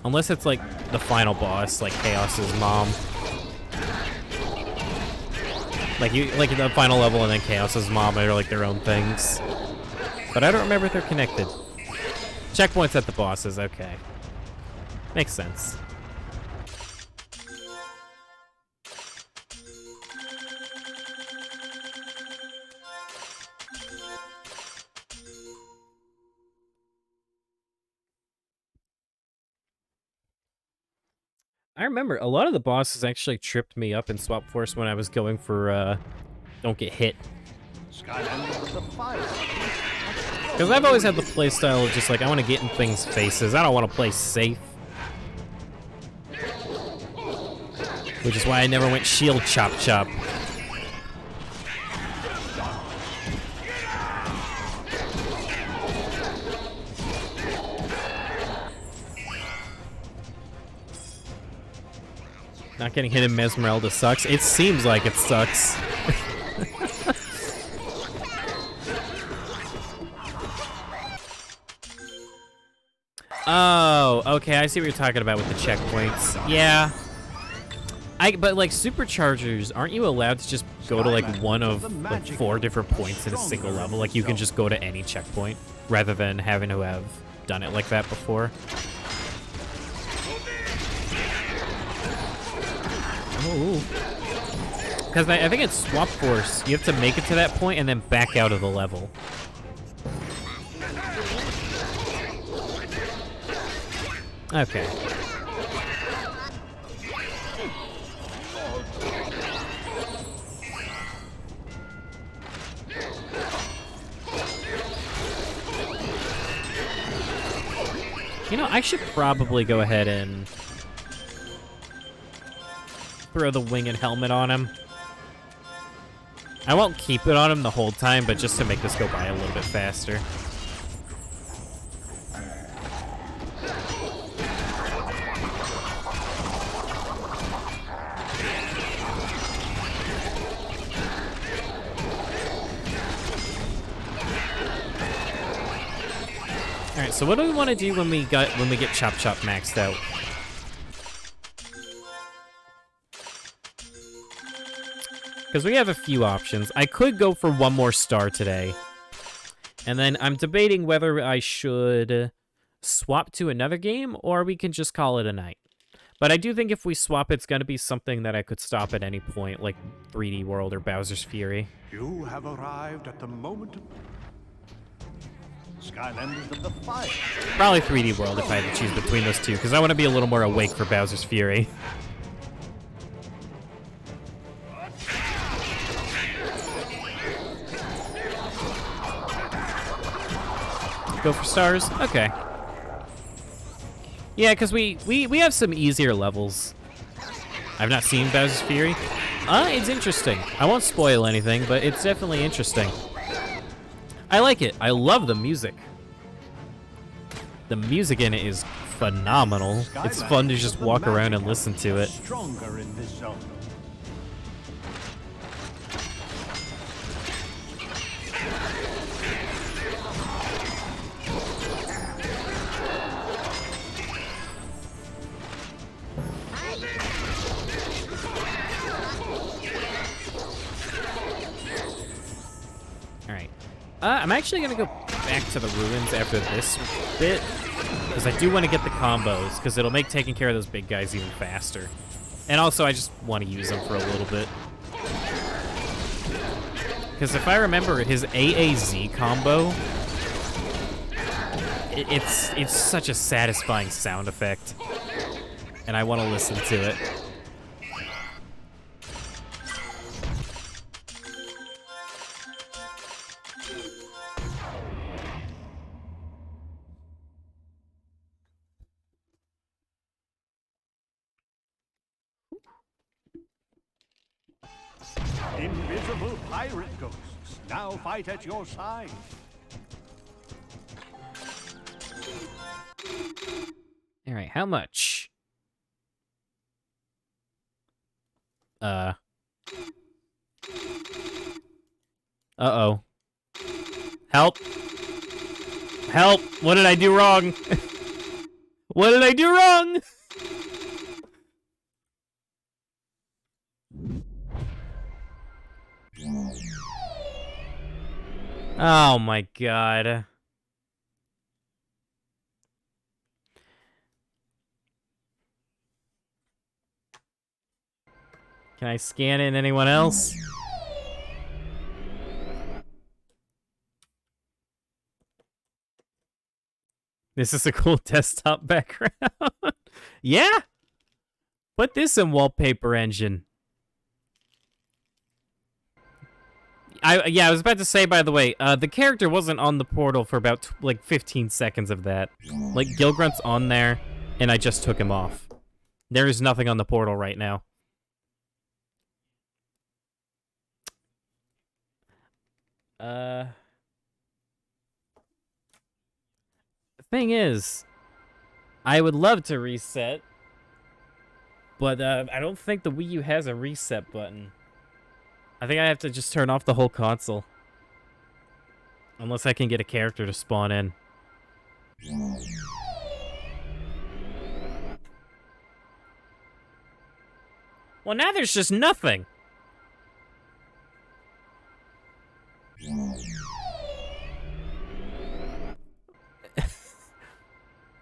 Speaker 1: Unless it's like the final boss, like Chaos's mom. Like the final level and then Chaos's mom are like their own things. But I don't remember if they're connected. Checkpoints at the bosses, okay. Makes sense. I remember a lot of the bosses actually tripped me up in Swap Force when I was going for don't get hit. Because I've always had the playstyle of just like, I want to get in things' faces. I don't want to play safe. Which is why I never went shield chop chop. Not getting hit in Mesmeralda sucks. It seems like it sucks. Oh, okay, I see what you're talking about with the checkpoints. Yeah. But like superchargers, aren't you allowed to just go to like one of like 4 different points in a single level? Like you can just go to any checkpoint rather than having to have done it like that before. Oh. Because I think it's Swap Force. You have to make it to that point and then back out of the level. Okay. You know, I should probably go ahead and throw the wing and helmet on him. I won't keep it on him the whole time, but just to make this go by a little bit faster. Alright, so what do we want to do when we get Chop Chop maxed out? Because we have a few options. I could go for 1 more star today. And then I'm debating whether I should swap to another game or we can just call it a night. But I do think if we swap, it's going to be something that I could stop at any point, like 3D World or Bowser's Fury.
Speaker 3: You have arrived at the moment of Skylanders of the Fire.
Speaker 1: Probably 3D World if I had to choose between those two, because I want to be a little more awake for Bowser's Fury. Go for stars? Okay. Yeah, because we have some easier levels. I've not seen Bowser's Fury. It's interesting. I won't spoil anything, but it's definitely interesting. I like it. I love the music. The music in it is phenomenal. It's fun to just walk around and listen to it.
Speaker 3: Stronger in this zone.
Speaker 1: I'm actually going to go back to the ruins after this bit, because I do want to get the combos, because it'll make taking care of those big guys even faster. And also, I just want to use them for a little bit. Because if I remember, his AAZ combo, it's such a satisfying sound effect, and I want to listen to it.
Speaker 3: Invisible pirate ghosts now fight at your side.
Speaker 1: All right, how much? Uh-oh. Help. Help! What did I do wrong? What did I do wrong? Oh my god. Can I scan in anyone else? This is a cool desktop background. Yeah? Put this in Wallpaper Engine. I was about to say, by the way, the character wasn't on the portal for about, like, 15 seconds of that. Like, Gilgrunt's on there, and I just took him off. There is nothing on the portal right now. The thing is, I would love to reset, but I don't think the Wii U has a reset button. I think I have to just turn off the whole console. Unless I can get a character to spawn in. Well, now there's just nothing.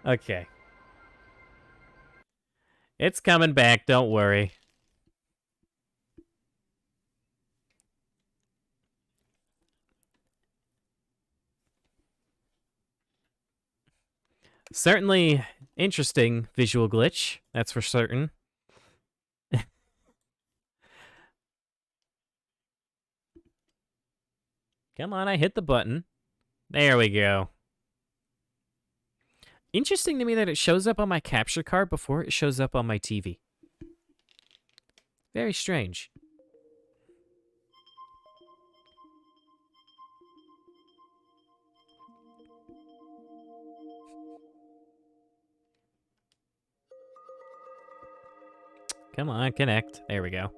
Speaker 1: Okay. It's coming back, don't worry. Certainly interesting visual glitch, that's for certain. Come on, I hit the button. There we go. Interesting to me that it shows up on my capture card before it shows up on my TV. Very strange. Come on, connect. There we go.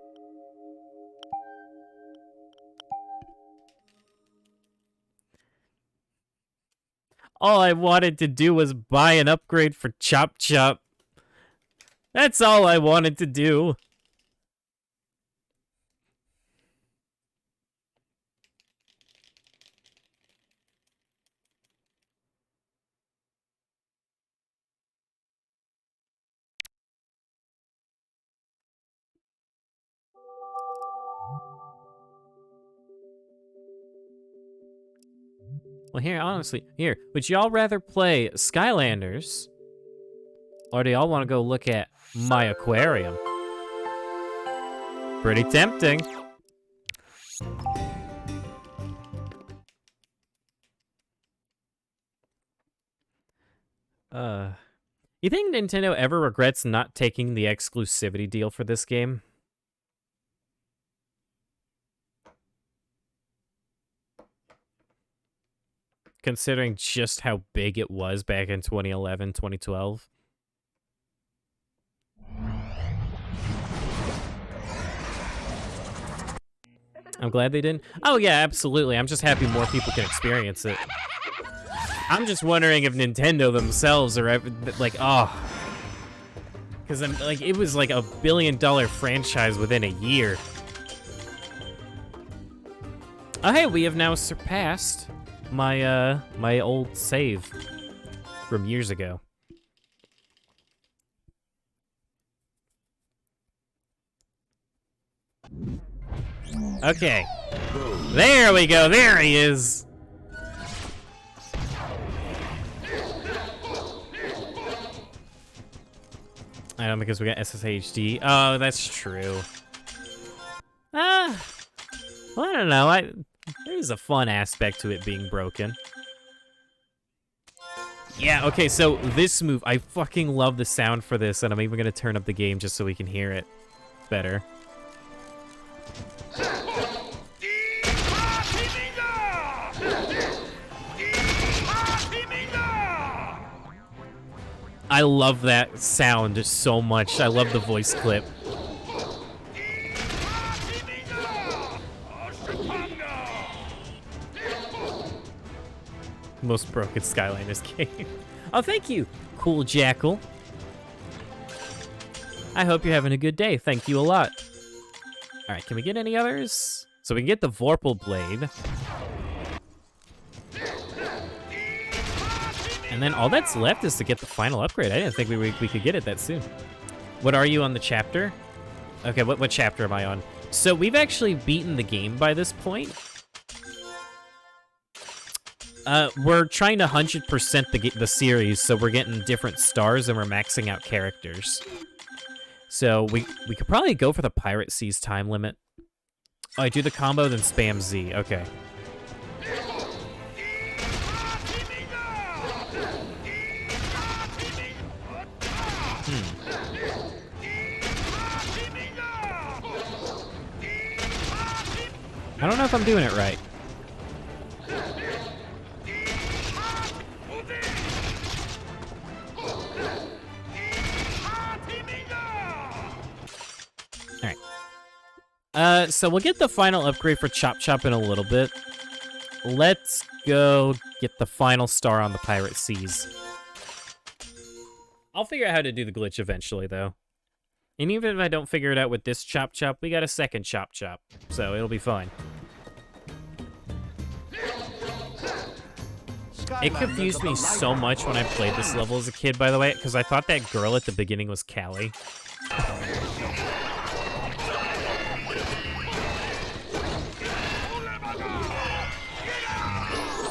Speaker 1: All I wanted to do was buy an upgrade for Chop Chop. That's all I wanted to do. Well, here, honestly, here, would y'all rather play Skylanders, or do y'all want to go look at my aquarium? Pretty tempting. You think Nintendo ever regrets not taking the exclusivity deal for this game? Considering just how big it was back in 2011, 2012. I'm glad they didn't. Oh yeah, absolutely. I'm just happy more people can experience it. I'm just wondering if Nintendo themselves are ever, like, oh. Because I'm like, it was like $1 billion franchise within a year. Oh hey, we have now surpassed my my old save from years ago. Okay. There we go. There he is. I know, because we got SSHD. Oh, that's true. Well, I don't know. There's a fun aspect to it being broken. Yeah, okay, so this move, I fucking love the sound for this, and I'm even gonna turn up the game just so we can hear it better. I love that sound so much. I love the voice clip. Most broken Skylanders game. Oh, thank you, Cool Jackal. I hope you're having a good day. Thank you a lot. All right, can we get any others? So we can get the Vorpal Blade. And then all that's left is to get the final upgrade. I didn't think we could get it that soon. What are you on the chapter? Okay, what chapter am I on? So we've actually beaten the game by this point. We're trying to 100% the series, so we're getting different stars and we're maxing out characters. So we could probably go for the Pirate Seas time limit. Oh, I do the combo, then spam Z. Okay. I don't know if I'm doing it right. Alright. So we'll get the final upgrade for Chop Chop in a little bit. Let's go get the final star on the Pirate Seas. I'll figure out how to do the glitch eventually, though. And even if I don't figure it out with this Chop Chop, we got a second Chop Chop. So it'll be fine. It confused me so much when I played this level as a kid, by the way, because I thought that girl at the beginning was Callie.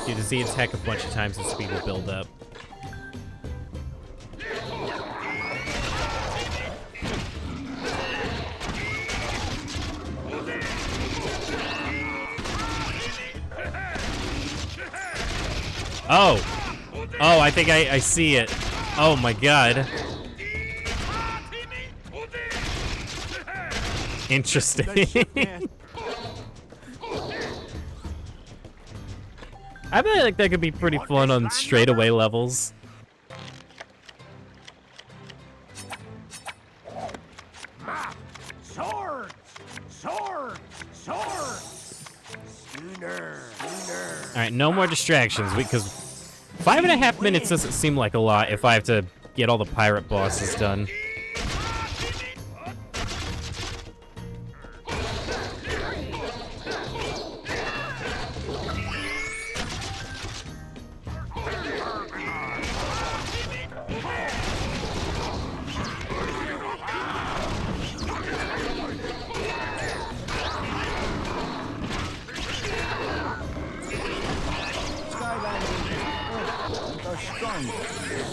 Speaker 1: Dude, to see its heck a bunch of times, the speed will build up. Oh! Oh, I think I see it. Oh my god. Interesting. I bet like that could be pretty fun on straightaway levels.
Speaker 3: Swords! Swords! Swords! Sooner! Sooner!
Speaker 1: Alright, no more distractions, because 5.5 minutes doesn't seem like a lot if I have to get all the pirate bosses done.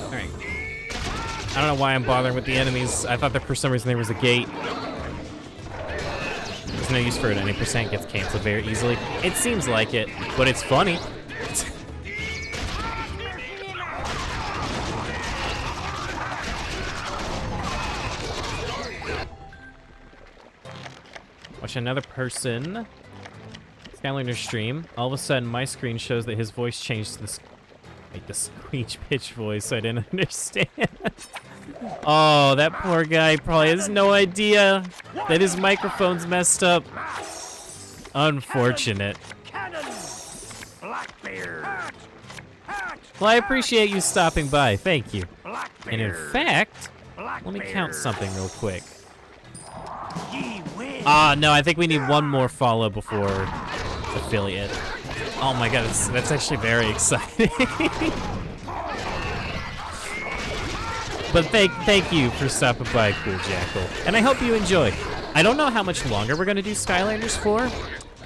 Speaker 1: Alright. I don't know why I'm bothering with the enemies. I thought that for some reason there was a gate. There's no use for it. Any percent gets canceled very easily. It seems like it, but it's funny. Watch another person. Skylanders stream. All of a sudden, my screen shows that his voice changed to this. Like the screech pitch voice, so I didn't understand. Oh, that poor guy probably has no idea that his microphone's messed up. Unfortunate. Well, I appreciate you stopping by. Thank you. And in fact, let me count something real quick. No, I think we need one more follow before affiliate. Oh my god, that's actually very exciting. But thank you for stopping by, Cool Jackal. And I hope you enjoy. I don't know how much longer we're gonna do Skylanders for,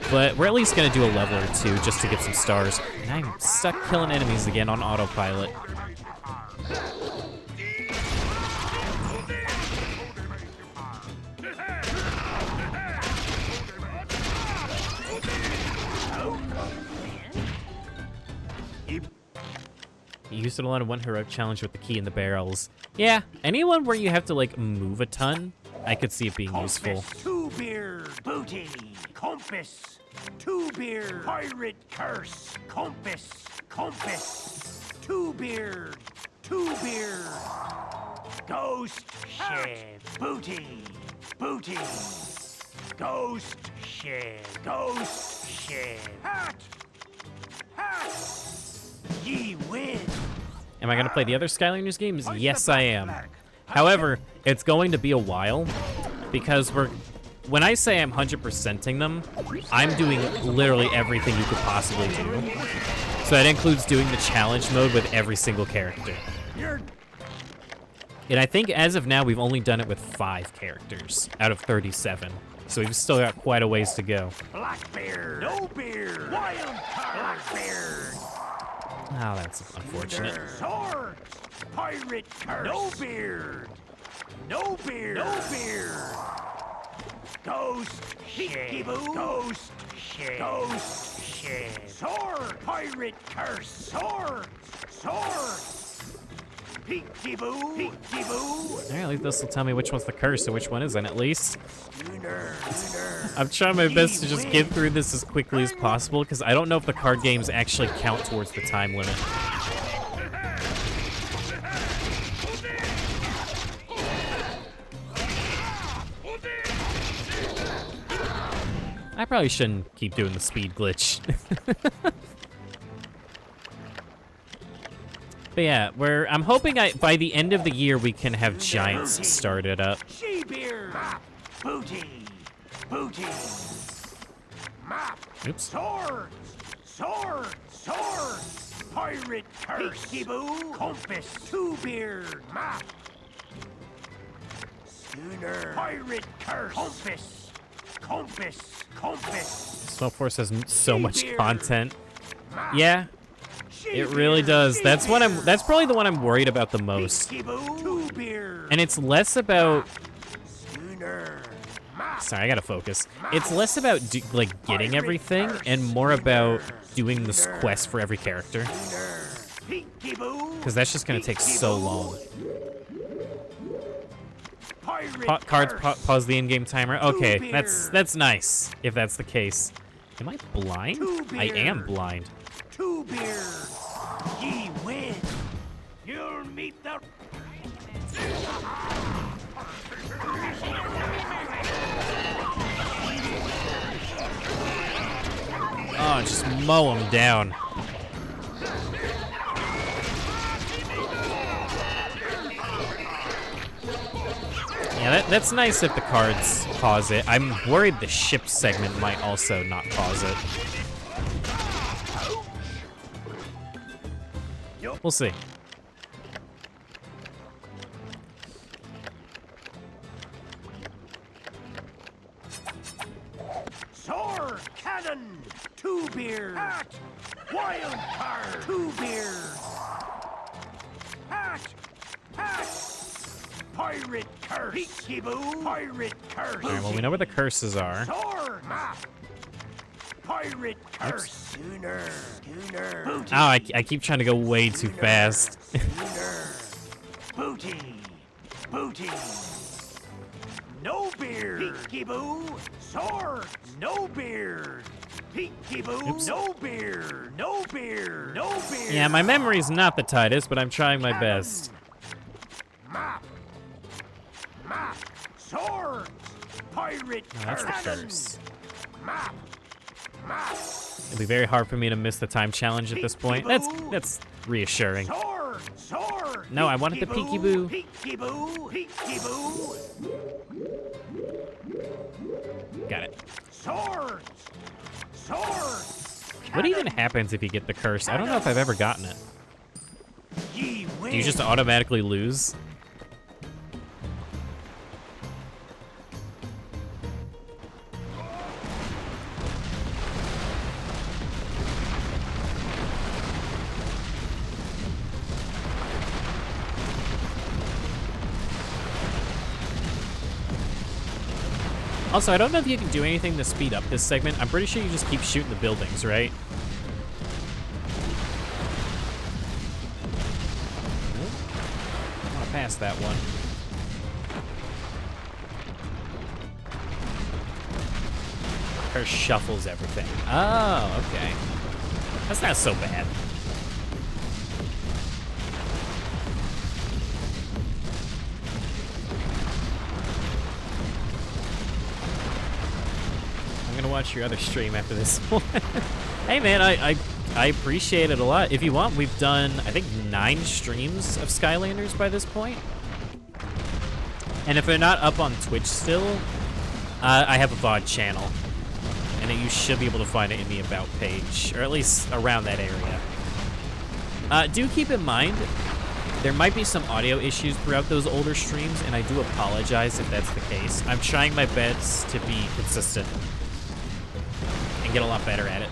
Speaker 1: but we're at least gonna do a level or two just to get some stars. And I'm stuck killing enemies again on autopilot. You used it a lot of one heroic challenge with the key and the barrels. Yeah, anyone where you have to like move a ton, I could see it being useful.
Speaker 3: Two-beard booty. Compass. Two-beard pirate curse. Compass. Compass. Two-beard. Two-beard. Ghost shed. Booty. Booty. Ghost shed. Ghost shed. Hat. Hat. Ye win.
Speaker 1: Am I going to play the other Skylanders games? Yes, I am. However, it's going to be a while because when I say I'm 100%ing them, I'm doing literally everything you could possibly do. So that includes doing the challenge mode with every single character. And I think as of now, we've only done it with 5 characters out of 37. So we've still got quite a ways to go.
Speaker 3: Blackbeard. No beard. Wild card. Blackbeard.
Speaker 1: Oh, that's unfortunate.
Speaker 3: Swords! Pirate curse! No beard! No beard! No beard! Ghost shed! Ghost shed! Ghost shed! Sword! Pirate curse! Swords! Swords! Peek-de-boo! Peek-de-boo!
Speaker 1: Alright, at least this will tell me which one's the curse and which one isn't, at least.
Speaker 3: Sooner!
Speaker 1: I'm trying my best to just get through this as quickly as possible, because I don't know if the card games actually count towards the time limit. I probably shouldn't keep doing the speed glitch. But yeah, I'm hoping by the end of the year we can have Giants started up.
Speaker 3: She-beard! Map. Booty. Booty. Map.
Speaker 1: Oops.
Speaker 3: Swords. Swords. Swords. Pirate curse. Peekaboo. Compass. Two-beard. Map. Schooner. Pirate curse. Compass. Compass. Compass.
Speaker 1: Smoke Force has so much
Speaker 3: She-beard.
Speaker 1: content.
Speaker 3: Map.
Speaker 1: Yeah, it really does. That's probably the one I'm worried about the most.
Speaker 3: Peekaboo. Two-beard.
Speaker 1: And it's less about.
Speaker 3: Schooner. Map.
Speaker 1: Sorry, I gotta focus. It's less about like getting everything and more about doing this quest for every character.
Speaker 3: Peekaboo.
Speaker 1: Because that's just gonna take so long.
Speaker 3: Pirate
Speaker 1: Cards
Speaker 3: curse.
Speaker 1: pause the in-game timer. Okay,
Speaker 3: Two-beard.
Speaker 1: that's nice. If that's the case. Am I blind? I am
Speaker 3: Two-beard.
Speaker 1: blind.
Speaker 3: Two-beard. Ye win. You'll meet the...
Speaker 1: Oh, just mow him down. Yeah, that's nice if the cards pause it. I'm worried the ship segment might also not pause it. We'll see.
Speaker 3: Sword, cannon, two-beard, hat, wild card, two-beard, hat, pirate curse, peekaboo, pirate curse.
Speaker 1: All right, well, we know where the curses are.
Speaker 3: Sword, map, pirate curse, schooner, booty,
Speaker 1: Oh, I keep trying to go way too fast.
Speaker 3: schooner, booty, booty. No beard. Peekaboo. Sword. No beard. Peekaboo.
Speaker 1: Oops.
Speaker 3: No beard. No beard. No beard.
Speaker 1: Yeah, my memory's not the tightest, but I'm trying my best.
Speaker 3: Map. Map. Swords. Pirate
Speaker 1: Oh, that's the
Speaker 3: cannon.
Speaker 1: curse.
Speaker 3: Map. Map.
Speaker 1: It'll be very hard for me to miss the time challenge at this point. That's reassuring.
Speaker 3: Sword. Sword.
Speaker 1: No, I wanted the peekaboo.
Speaker 3: Peekaboo. Peekaboo.
Speaker 1: Got it.
Speaker 3: Swords. Swords.
Speaker 1: What even happens if you get the curse? I don't know if I've ever gotten it.
Speaker 3: Ye win.
Speaker 1: Do you just automatically lose? Also, I don't know if you can do anything to speed up this segment. I'm pretty sure you just keep shooting the buildings, right? I want to pass that one. Her shuffles everything. Oh, okay. That's not so bad. I'm gonna watch your other stream after this one. Hey man, I appreciate it a lot. If you want, we've done, I think, 9 streams of Skylanders by this point. And if they're not up on Twitch still, I have a VOD channel. And you should be able to find it in the About page, or at least around that area. Do keep in mind, there might be some audio issues throughout those older streams, and I do apologize if that's the case. I'm trying my best to be consistent and get a lot better at it.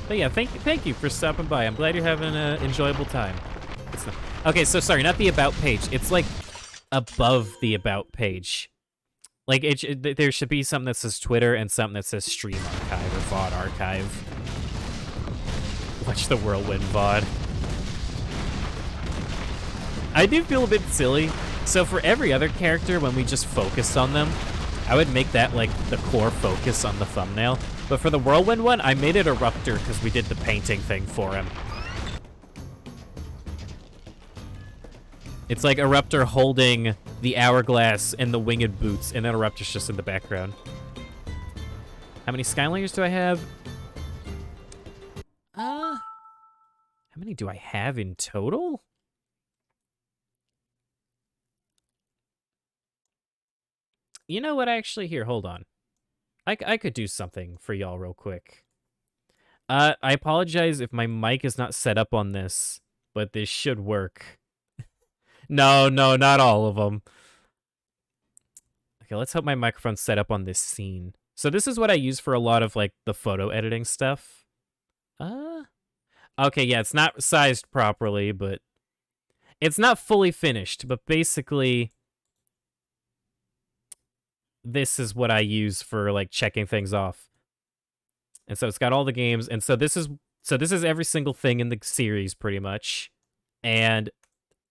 Speaker 1: But yeah, thank you for stopping by. I'm glad you're having an enjoyable time. Okay, so sorry, not the About page. It's like above the About page. Like, there should be something that says Twitter and something that says Stream Archive or VOD Archive. Watch the Whirlwind VOD. I do feel a bit silly. So for every other character, when we just focused on them, I would make that, like, the core focus on the thumbnail. But for the Whirlwind one, I made it Eruptor because we did the painting thing for him. It's like Eruptor holding the hourglass and the winged boots, and then Eruptor's just in the background. How many Skylanders do I have? How How many do I have in total? You know what, actually, here, hold on. I could do something for y'all real quick. I apologize if my mic is not set up on this, but this should work. No, not all of them. Okay, let's hope my microphone's set up on this scene. So this is what I use for a lot of, like, the photo editing stuff. Okay, yeah, it's not sized properly, but... It's not fully finished, but basically... This is what I use for, like, checking things off. And so it's got all the games, and so this is every single thing in the series, pretty much. And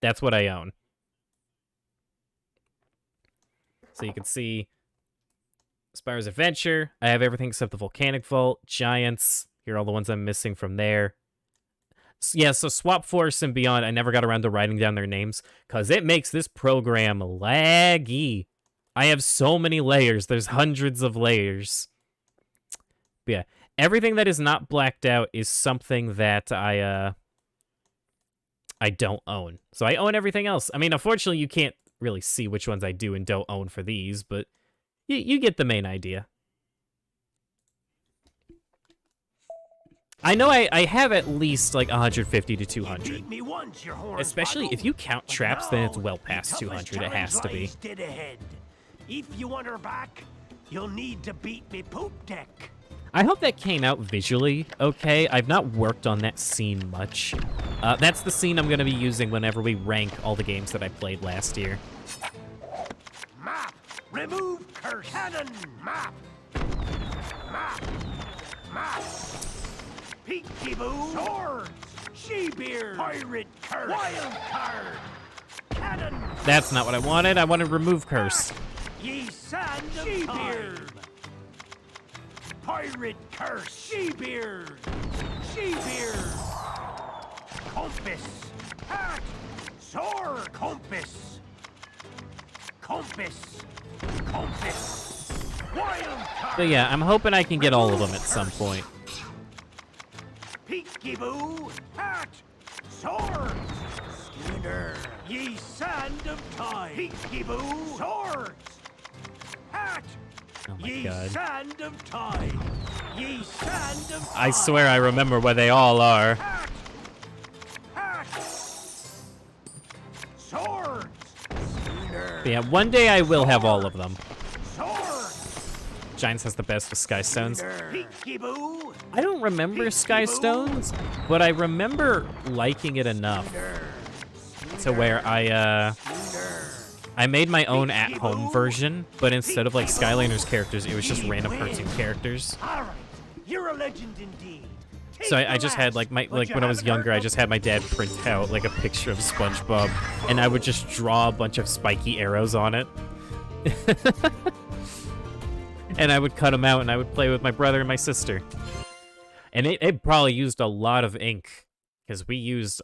Speaker 1: that's what I own. So you can see Spyro's Adventure. I have everything except the Volcanic Vault, Giants. Here are all the ones I'm missing from there. Yeah, so Swap Force and Beyond, I never got around to writing down their names, because it makes this program laggy. I have so many layers. There's hundreds of layers. But yeah, everything that is not blacked out is something that I don't own. So I own everything else. I mean, unfortunately, you can't really see which ones I do and don't own for these, but you get the main idea. I know I have at least like 150 to 200. Especially if you count traps, then it's well past 200. It has to be.
Speaker 2: If you want her back, you'll need to beat me poop deck.
Speaker 1: I hope that came out visually okay. I've not worked on that scene much. That's the scene I'm going to be using whenever we rank all the games that I played last year.
Speaker 2: Map! Remove curse! Cannon! Map! Map! Map! Peekaboo! Swords! She-beard! Pirate curse! Wild card! Cannon!
Speaker 1: That's not what I wanted. I wanted remove curse.
Speaker 2: Ye sand of She-beard! Pirate curse! She-beard! She-beard! Compass! Hat! Sword! Compass! Compass! Compass! Wild card!
Speaker 1: But yeah, I'm hoping I can get all of them at some point.
Speaker 2: Peekaboo! Hat! Swords! Schooner! Ye sand of time! Peekaboo! Swords! Hat!
Speaker 1: Oh my
Speaker 2: Ye
Speaker 1: god.
Speaker 2: sand of time! Ye sand of time!
Speaker 1: I swear I remember where they all are.
Speaker 2: Hat! Hat! Swords! Schooner!
Speaker 1: But yeah, one day I will have all of them.
Speaker 2: Swords!
Speaker 1: Giants has the best with Sky Stones.
Speaker 2: Peekaboo!
Speaker 1: I don't remember Sky Stones, but I remember liking it enough to where I made my own at-home version, but instead of like Skylanders characters, it was just random cartoon characters.
Speaker 2: Alright, you're a legend indeed.
Speaker 1: So I just had like when I was younger, I just had my dad print out like a picture of SpongeBob, and I would just draw a bunch of spiky arrows on it. And I would cut them out, and I would play with my brother and my sister. And it probably used a lot of ink, because we used...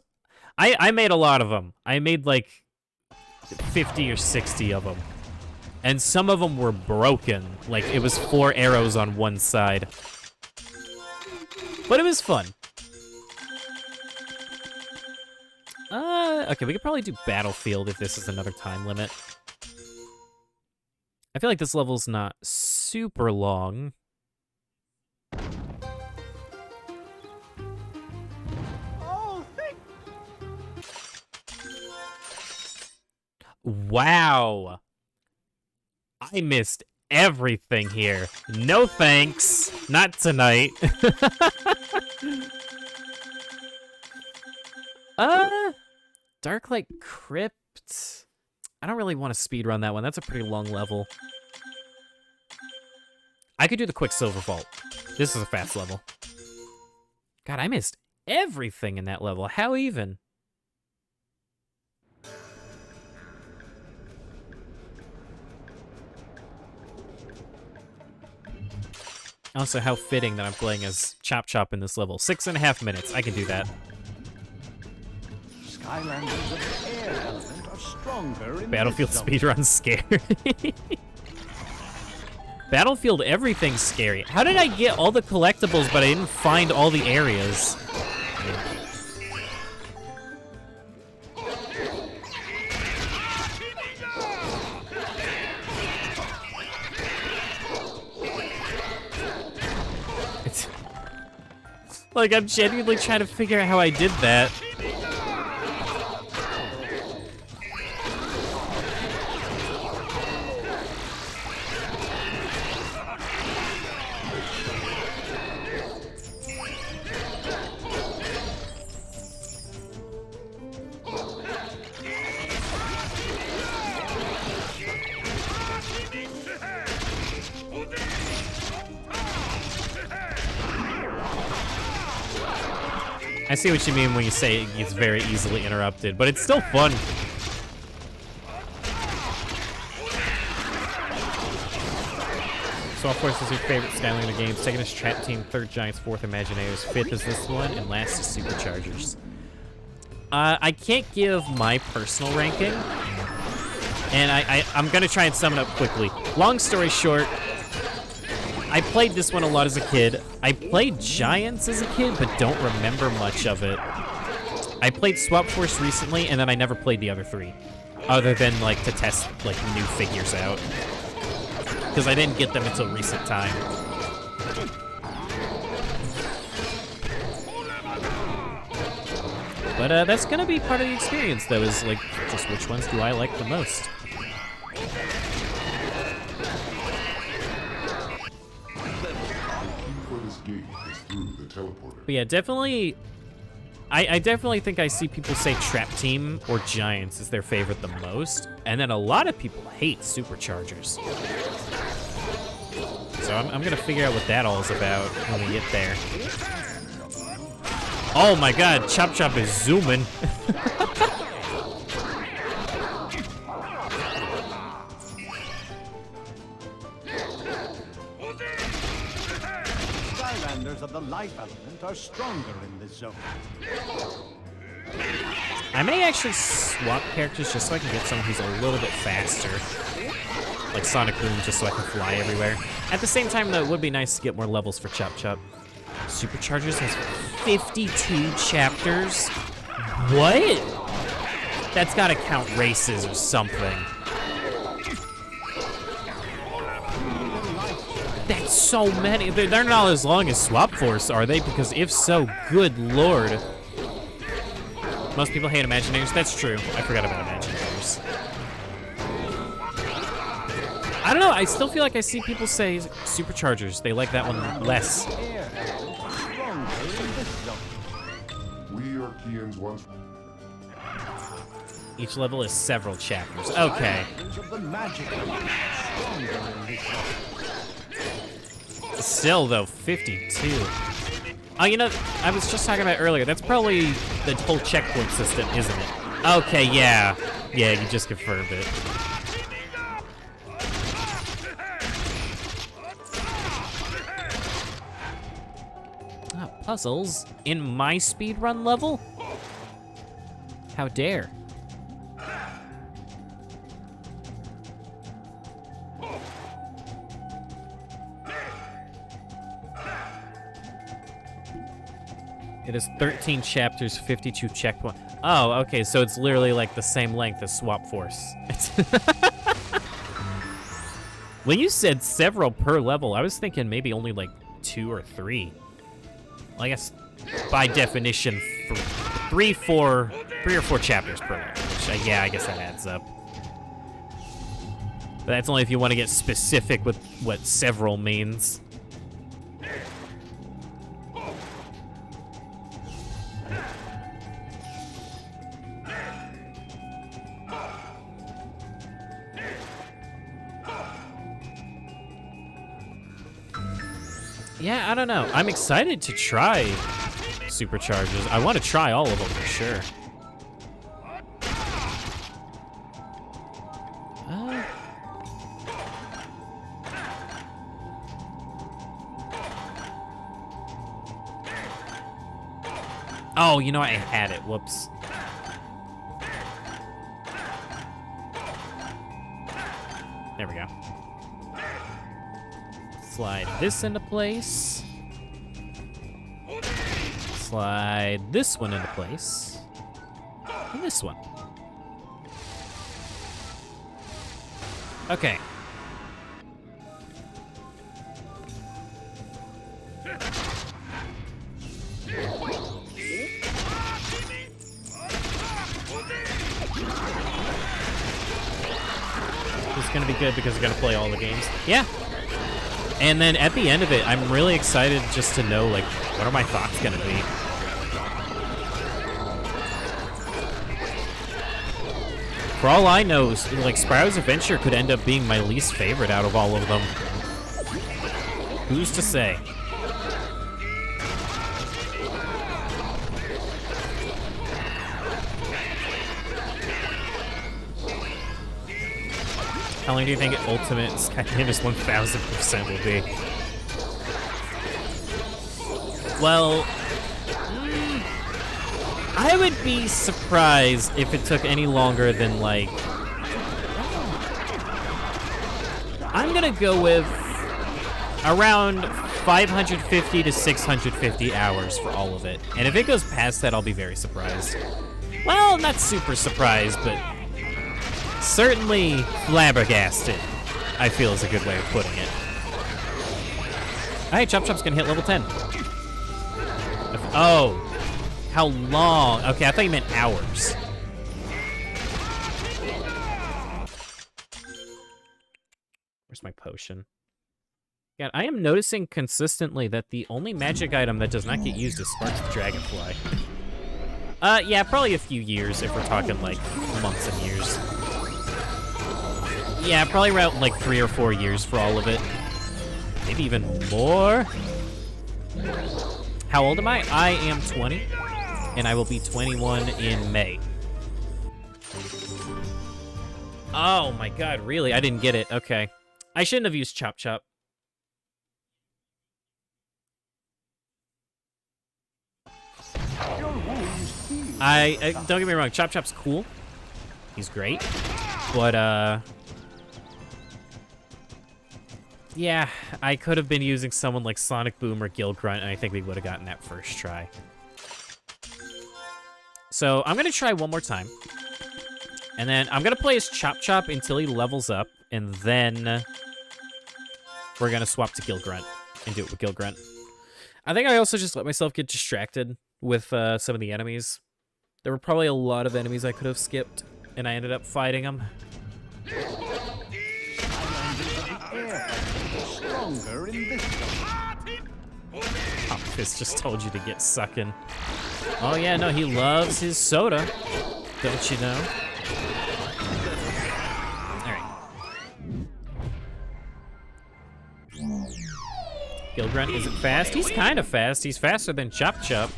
Speaker 1: I made a lot of them. I made like 50 or 60 of them. And some of them were broken. Like, it was 4 arrows on one side. But it was fun. Okay, we could probably do Battlefield if this is another time limit. I feel like this level's not super long. Wow. I missed everything here. No thanks. Not tonight. Darklight Crypt. I don't really want to speedrun that one. That's a pretty long level. I could do the Quicksilver Vault. This is a fast level. God, I missed everything in that level. How even? Also, how fitting that I'm playing as Chop Chop in this level. 6.5 minutes. I can do that.
Speaker 3: Skylanders of the air element are stronger in
Speaker 1: Battlefield
Speaker 3: this zone.
Speaker 1: speedrun scary. Battlefield everything's scary. How did I get all the collectibles, but I didn't find all the areas? Like, I'm genuinely trying to figure out how I did that. I see what you mean when you say it gets very easily interrupted, but it's still fun. So, of course, is your favorite Skylander games. Second is Trap Team, third Giants, fourth Imagineers, fifth is this one, and last is Superchargers. I can't give my personal ranking, and I'm gonna try and sum it up quickly. Long story short, I played this one a lot as a kid. I played Giants as a kid, but don't remember much of it. I played Swap Force recently, and then I never played the other three, other than like to test like new figures out, because I didn't get them until recent time. But that's gonna be part of the experience, though, is like just which ones do I like the most. But yeah, definitely, I definitely think I see people say Trap Team or Giants is their favorite the most, and then a lot of people hate Superchargers. So I'm gonna figure out what that all is about when we get there. Oh my god, Chop Chop is zooming.
Speaker 3: Skylanders of the life element are stronger in this zone.
Speaker 1: I may actually swap characters just so I can get someone who's a little bit faster. Like Sonic Boom, just so I can fly everywhere. At the same time, though, it would be nice to get more levels for Chop Chop. Superchargers has 52 chapters? What? That's gotta count races or something. That's so many. They're not as long as Swap Force, are they? Because if so, good lord. Most people hate Imagineers. That's true. I forgot about Imagineers. I don't know. I still feel like I see people say Superchargers. They like that one less.
Speaker 4: We are Kian's once.
Speaker 1: Each level is several chapters. Okay. Still, though, 52. Oh, you know, I was just talking about earlier. That's probably the whole checkpoint system, isn't it? Okay, yeah. Yeah, you just confirmed it. Ah, puzzles in my speedrun level? How dare. It is 13 chapters, 52 checkpoints. Oh, okay, so it's literally like the same length as Swap Force. When you said several per level, I was thinking maybe only like 2 or 3. Well, I guess by definition, 3 or 4 chapters per level, which, yeah, I guess that adds up. But that's only if you want to get specific with what several means. Yeah, I don't know. I'm excited to try Superchargers. I want to try all of them for sure. Oh, you know, I had it. Whoops. There we go. Slide this into place. Slide this one into place. And this one. Okay. gonna be good because you're gonna play all the games. Yeah. And then at the end of it, I'm really excited just to know, like, what are my thoughts gonna be? For all I know, like, Spyro's Adventure could end up being my least favorite out of all of them. Who's to say? How long do you think Ultimate Skylanders 1000% will be? Well, I would be surprised if it took any longer than, like... I'm gonna go with around 550 to 650 hours for all of it. And if it goes past that, I'll be very surprised. Well, not super surprised, but certainly flabbergasted, I feel is a good way of putting it. Alright, Chop Chop's gonna hit level 10. Oh, how long? Okay, I thought you meant hours. Where's my potion? God, I am noticing consistently that the only magic item that does not get used is Sparks the Dragonfly. Yeah, probably a few years if we're talking, like, months and years. Yeah, probably around, like, 3 or 4 years for all of it. Maybe even more. How old am I? I am 20, and I will be 21 in May. Oh my god, really? I didn't get it. Okay. I shouldn't have used Chop Chop. Don't get me wrong, Chop Chop's cool. He's great. But, yeah, I could have been using someone like Sonic Boom or Gil Grunt, and I think we would have gotten that first try. So I'm going to try one more time. And then I'm going to play as Chop Chop until he levels up, and then we're going to swap to Gil Grunt and do it with Gil Grunt. I think I also just let myself get distracted with some of the enemies. There were probably a lot of enemies I could have skipped, and I ended up fighting them. This just told you to get sucking. Oh yeah, no, he loves his soda. Don't you know? Alright. Gil Grunt isn't fast. He's kind of fast. He's faster than Chop Chop.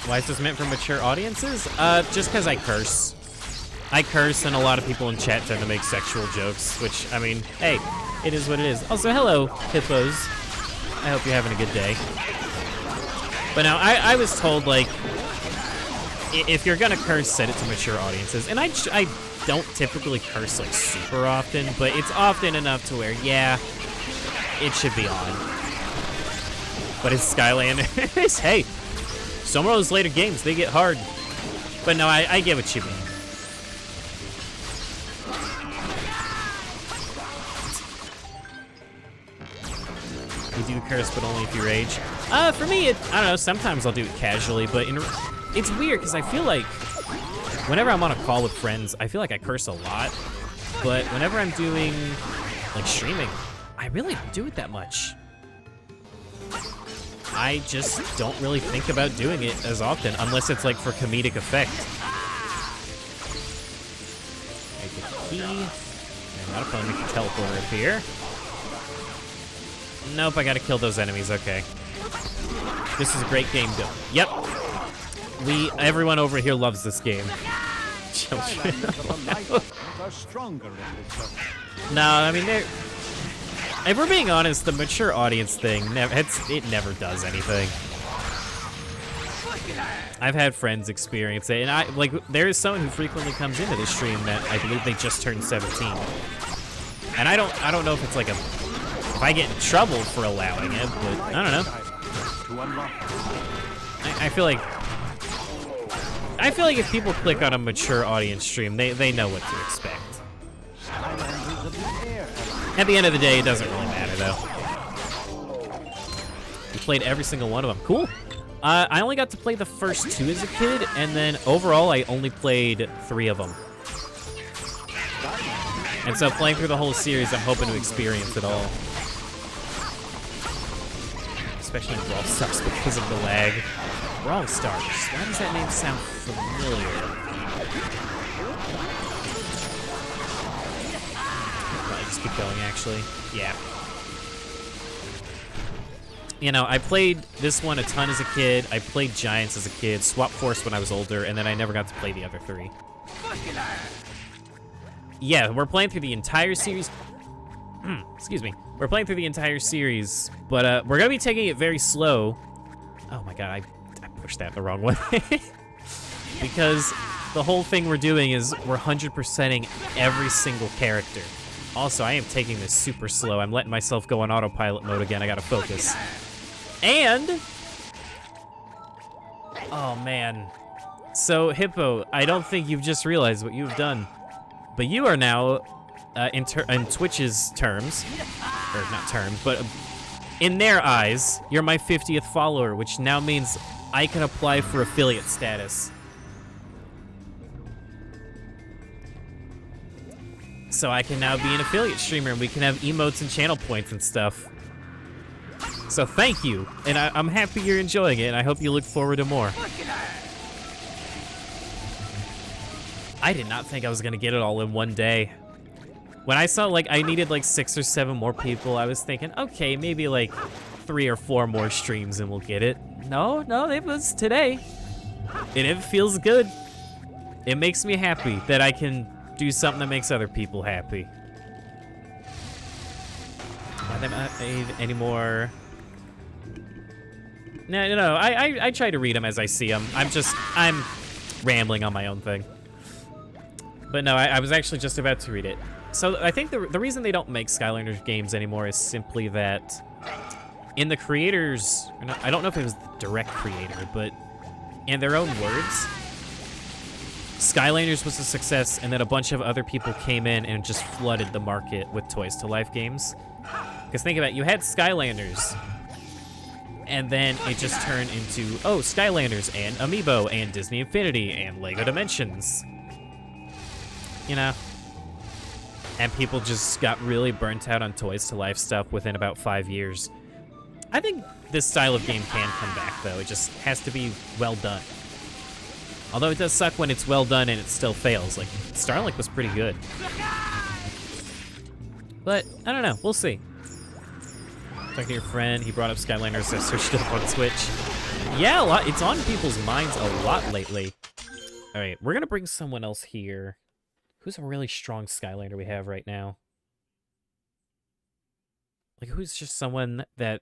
Speaker 1: Why is this meant for mature audiences? Just because I curse. I curse, and a lot of people in chat tend to make sexual jokes, which, I mean, hey, it is what it is. Also, hello, hippos. I hope you're having a good day. But now, I was told, like, if you're gonna curse, set it to mature audiences. And I don't typically curse, like, super often, but it's often enough to where, yeah, it should be on. But it's Skylanders. Hey. Some of those later games, they get hard. But no, I get what you mean. You do curse, but only if you rage. For me, I don't know, sometimes I'll do it casually, but it's weird, because I feel like whenever I'm on a call with friends, I feel like I curse a lot. But whenever I'm doing, like, streaming, I really don't do it that much. I just don't really think about doing it as often, unless it's like for comedic effect. I get the key. I'm not a make the teleporter appear. Nope, I gotta kill those enemies, okay. This is a great game, though. Yep. Everyone over here loves this game. No, I mean, if we're being honest, the mature audience thing, it never does anything. I've had friends experience it, and there is someone who frequently comes into the stream that I believe they just turned 17. And I don't know if it's like if I get in trouble for allowing it, but I don't know. I feel like if people click on a mature audience stream, they know what to expect. At the end of the day, it doesn't really matter, though. We played every single one of them. Cool. I only got to play the first 2 as a kid, and then overall, I only played 3 of them. And so playing through the whole series, I'm hoping to experience it all. Especially in Brawl Stars because of the lag. Brawl Stars. Why does that name sound familiar? Probably just keep going, actually. Yeah. You know, I played this one a ton as a kid. I played Giants as a kid, Swap Force when I was older, and then I never got to play the other 3. Yeah, we're playing through the entire series. Excuse me. We're playing through the entire series, but we're gonna be taking it very slow. Oh my god, I pushed that the wrong way. Because the whole thing we're doing is we're 100%ing every single character. Also, I am taking this super slow. I'm letting myself go on autopilot mode again. I gotta focus. And... oh man. So, Hippo, I don't think you've just realized what you've done. But you are now, in Twitch's terms, or not terms, but in their eyes, you're my 50th follower, which now means I can apply for affiliate status. So I can now be an affiliate streamer, and we can have emotes and channel points and stuff. So thank you, and I'm happy you're enjoying it, and I hope you look forward to more. I did not think I was gonna get it all in one day. When I saw like I needed like 6 or 7 more people, I was thinking, okay, maybe like 3 or 4 more streams and we'll get it. No, it was today. And it feels good. It makes me happy that I can do something that makes other people happy. Why don't I have any more? No, I try to read them as I see them. I'm rambling on my own thing. But no, I was actually just about to read it. So I think the reason they don't make Skylanders games anymore is simply that in the creators, I don't know if it was the direct creator, but in their own words, Skylanders was a success, and then a bunch of other people came in and just flooded the market with Toys to Life games. Because think about it, you had Skylanders, and then it just turned into, oh, Skylanders and Amiibo and Disney Infinity and Lego Dimensions. You know? And people just got really burnt out on Toys to Life stuff within about 5 years. I think this style of game can come back, though. It just has to be well done. Although it does suck when it's well done and it still fails. Like, Starlink was pretty good. But, I don't know. We'll see. Talking to your friend, he brought up Skylanders, so I searched it up on Twitch. Yeah, a lot. It's on people's minds a lot lately. All right, we're going to bring someone else here. Who's a really strong Skylander we have right now? Like, who's just someone that...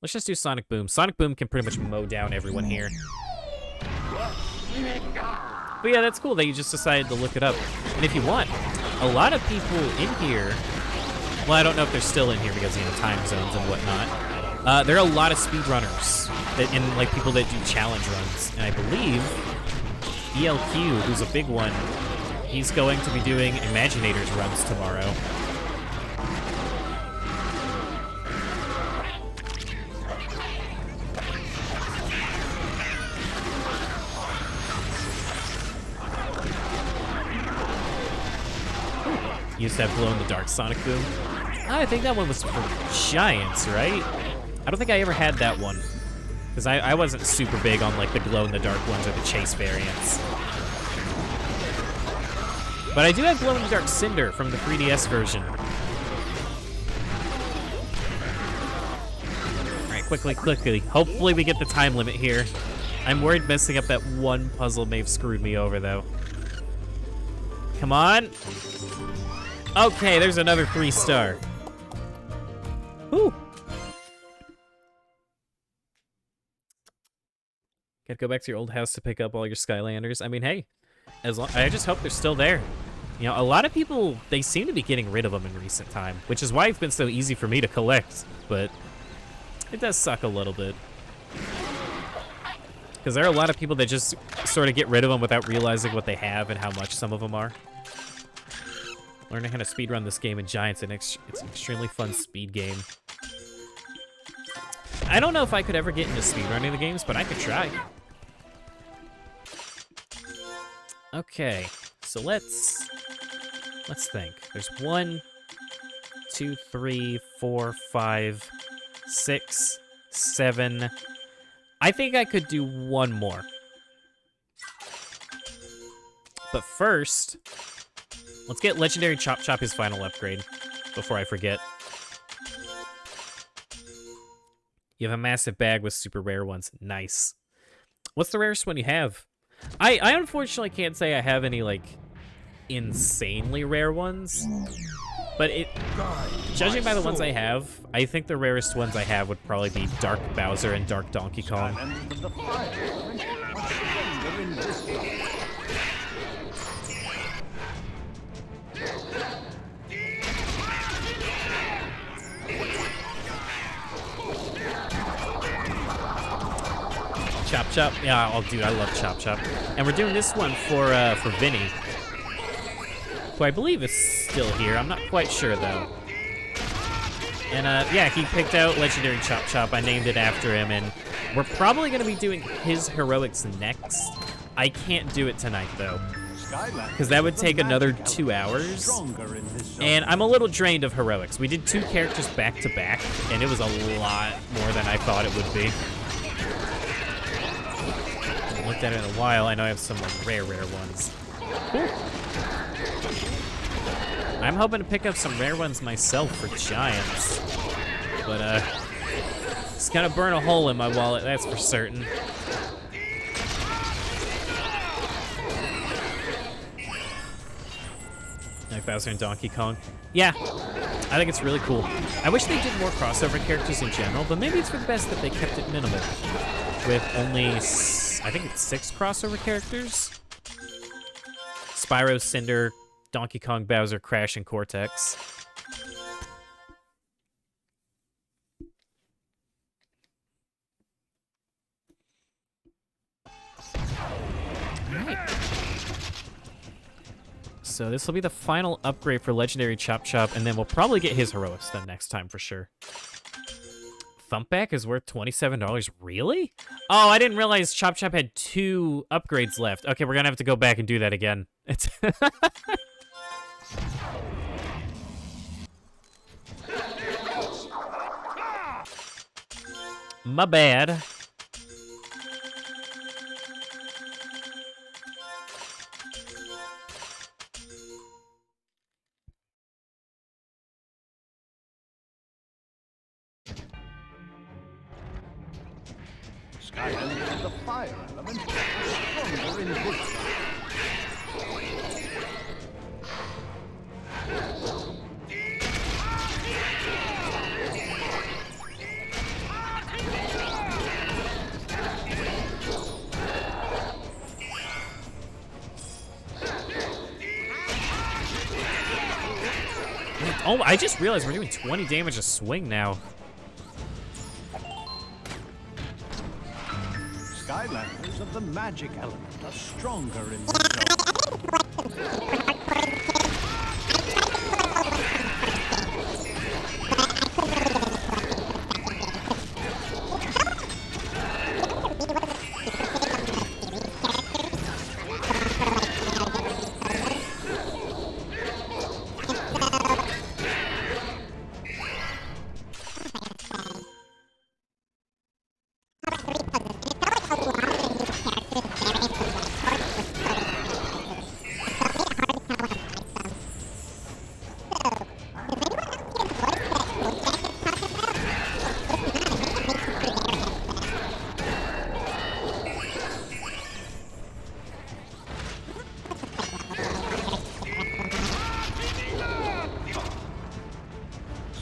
Speaker 1: let's just do Sonic Boom. Sonic Boom can pretty much mow down everyone here. But yeah, that's cool that you just decided to look it up. And if you want, a lot of people in here... well, I don't know if they're still in here because, you know, time zones and whatnot. There are a lot of speedrunners and like people that do challenge runs. And I believe ELQ, who's a big one, he's going to be doing Imaginators runs tomorrow. You used to have glow-in-the-dark Sonic Boom. I think that one was for Giants, right? I don't think I ever had that one. Because I wasn't super big on like the glow-in-the-dark ones or the chase variants. But I do have glow-in-the-dark Cinder from the 3DS version. Alright, quickly. Hopefully we get the time limit here. I'm worried messing up that one puzzle may have screwed me over, though. Come on. Okay, there's another 3-star. Whew. Gotta go back to your old house to pick up all your Skylanders. I mean, hey, I just hope they're still there. You know, a lot of people, they seem to be getting rid of them in recent time, which is why it's been so easy for me to collect, but it does suck a little bit. Because there are a lot of people that just sort of get rid of them without realizing what they have and how much some of them are. Learning how to speedrun this game in Giants, and it's an extremely fun speed game. I don't know if I could ever get into speedrunning the games, but I could try. Okay, so let's think. There's 1, 2, 3, 4, 5, 6, 7. I think I could do one more. But first, let's get Legendary Chop Chop his final upgrade before I forget. You have a massive bag with super rare ones. Nice. What's the rarest one you have? I unfortunately can't say I have any, like, insanely rare ones. But judging by the ones I have, I think the rarest ones I have would probably be Dark Bowser and Dark Donkey Kong. Chop Chop, yeah, oh dude, I love Chop Chop. And we're doing this one for Vinny, who I believe is still here. I'm not quite sure though. And yeah, he picked out Legendary Chop Chop. I named it after him, and we're probably gonna be doing his heroics next. I can't do it tonight though, because that would take another 2 hours. And I'm a little drained of heroics. We did 2 characters back to back, and it was a lot more than I thought it would be. Looked at it in a while. I know I have some like rare ones. Cool. I'm hoping to pick up some rare ones myself for Giants, but it's gonna burn a hole in my wallet, that's for certain. Like Bowser and Donkey Kong. Yeah, I think it's really cool. I wish they did more crossover characters in general, but maybe it's for the best that they kept it minimal, with only, I think it's 6 crossover characters. Spyro, Cinder, Donkey Kong, Bowser, Crash, and Cortex. Alright. So this will be the final upgrade for Legendary Chop Chop, and then we'll probably get his heroics done next time for sure. Thumpback is worth $27. Really? Oh, I didn't realize Chop Chop had 2 upgrades left. Okay, we're gonna have to go back and do that again. It's my bad.
Speaker 3: Skylanders of the fire element are stronger in this time.
Speaker 1: Oh, I just realized we're doing 20 damage a swing now.
Speaker 3: Skylanders of the magic element are stronger in this zone.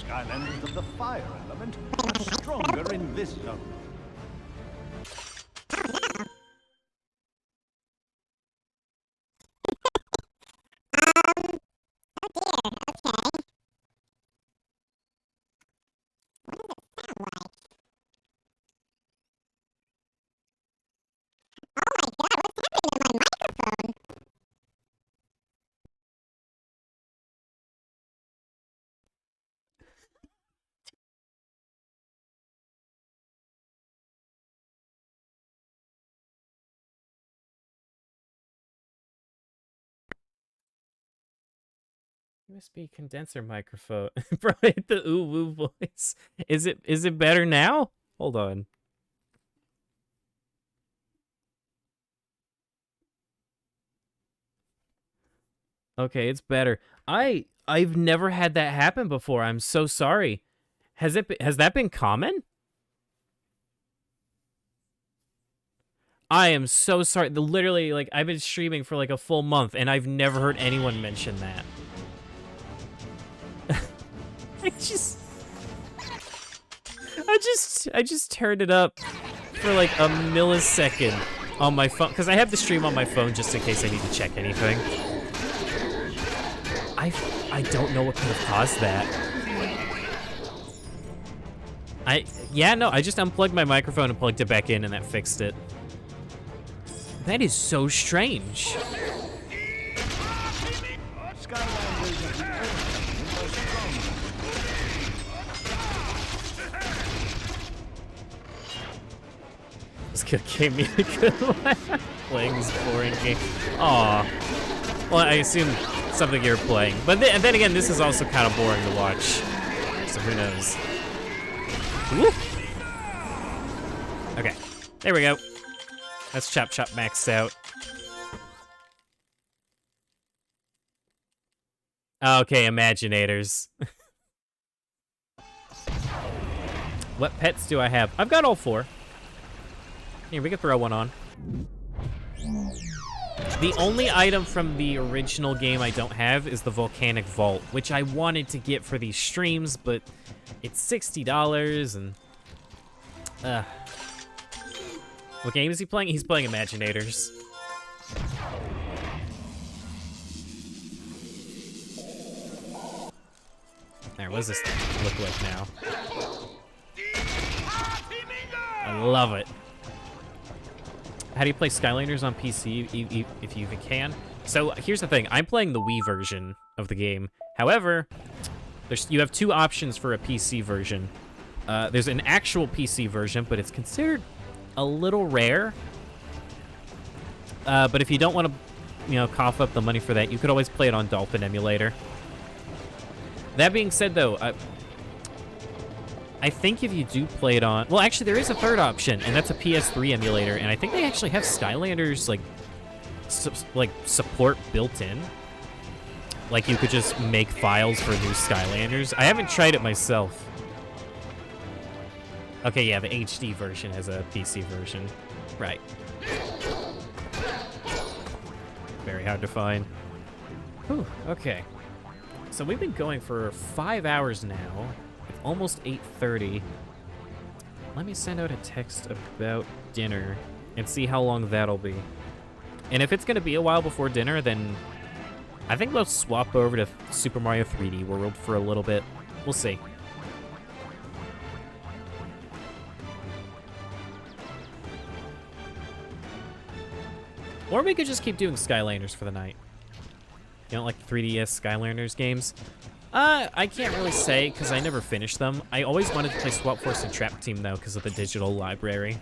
Speaker 3: Skylanders of the fire element are stronger in this zone.
Speaker 6: phone.
Speaker 1: USB condenser microphone. Bro, hit the ooh woo voice. Is it better now? Hold on. Okay, it's better. I've never had that happen before. I'm so sorry. Has that been common? I am so sorry. Literally, like, I've been streaming for like a full month and I've never heard anyone mention that. I just turned it up for like a millisecond on my phone because I have the stream on my phone just in case I need to check anything. I don't know what could have caused that. Yeah, no, I just unplugged my microphone and plugged it back in and that fixed it. That is so strange. This kid gave me a good laugh. Playing this boring game. Aw. Well, I assume something you're playing. But then again, this is also kind of boring to watch. So who knows? Woo! Okay. There we go. That's Chop Chop maxed out. Okay, Imaginators. What pets do I have? I've got all 4. Here, we can throw one on. The only item from the original game I don't have is the Volcanic Vault, which I wanted to get for these streams, but it's $60 and... What game is he playing? He's playing Imaginators. There, what does this thing look like now? I love it. How do you play Skylanders on PC, if you even can? So here's the thing, I'm playing the Wii version of the game. However, you have 2 options for a PC version. There's an actual PC version, but it's considered a little rare. But if you don't want to, cough up the money for that, you could always play it on Dolphin Emulator. That being said, though, I think if you do play it on... Well, actually, there is a third option, and that's a PS3 emulator, and I think they actually have Skylanders, like support built in. Like, you could just make files for new Skylanders. I haven't tried it myself. Okay, yeah, the HD version has a PC version. Right. Very hard to find. Whew, okay. So we've been going for 5 hours now. It's almost 8:30. Let me send out a text about dinner and see how long that'll be. And if it's going to be a while before dinner, then I think we'll swap over to Super Mario 3D World for a little bit. We'll see. Or we could just keep doing Skylanders for the night. You don't like the 3DS Skylanders games? I can't really say, because I never finished them. I always wanted to play Swap Force and Trap Team, though, because of the digital library.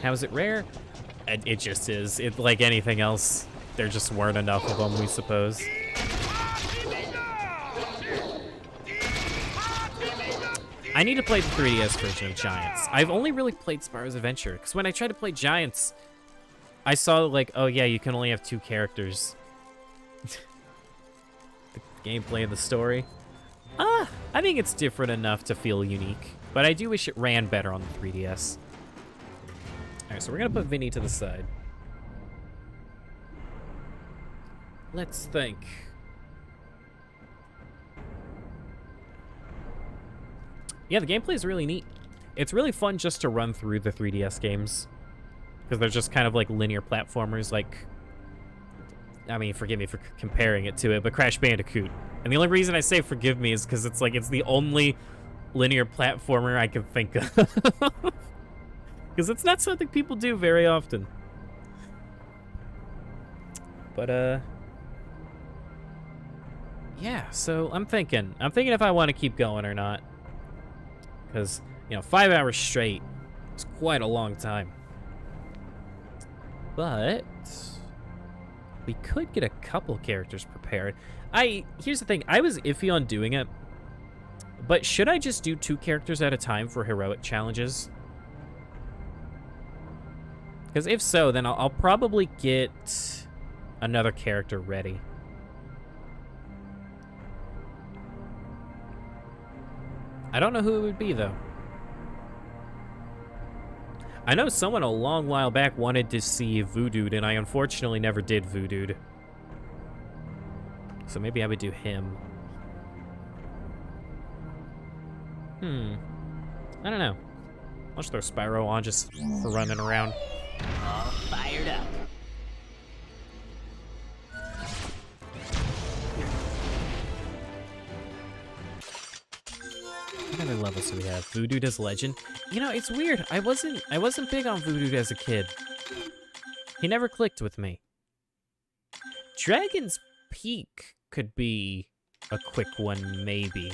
Speaker 1: How is it rare? It just is. It, like anything else, there just weren't enough of them, we suppose. I need to play the 3DS version of Giants. I've only really played Spyro's Adventure, because when I tried to play Giants, I saw, like, oh yeah, you can only have 2 characters. The gameplay and the story. I think it's different enough to feel unique, but I do wish it ran better on the 3DS. Alright, so we're gonna put Vinny to the side. Let's think. Yeah, the gameplay is really neat. It's really fun just to run through the 3DS games. Because they're just kind of like linear platformers, like... I mean, forgive me for comparing it to it, but Crash Bandicoot. And the only reason I say forgive me is because it's like, it's the only linear platformer I can think of. Because it's not something people do very often. But, yeah, so I'm thinking if I want to keep going or not. Because, you know, 5 hours straight is quite a long time. But we could get a couple characters prepared. Here's the thing, I was iffy on doing it, but should I just do 2 characters at a time for heroic challenges? Because if so, then I'll probably get another character ready. I don't know who it would be, though. I know someone a long while back wanted to see Voodooed, and I unfortunately never did Voodooed. So maybe I would do him. I don't know. I'll just throw Spyro on just for running around.
Speaker 2: All fired up.
Speaker 1: What other levels do we have? Voodooed as Legend. You know, it's weird. I wasn't big on Voodooed as a kid. He never clicked with me. Dragon's Peak could be a quick one, maybe.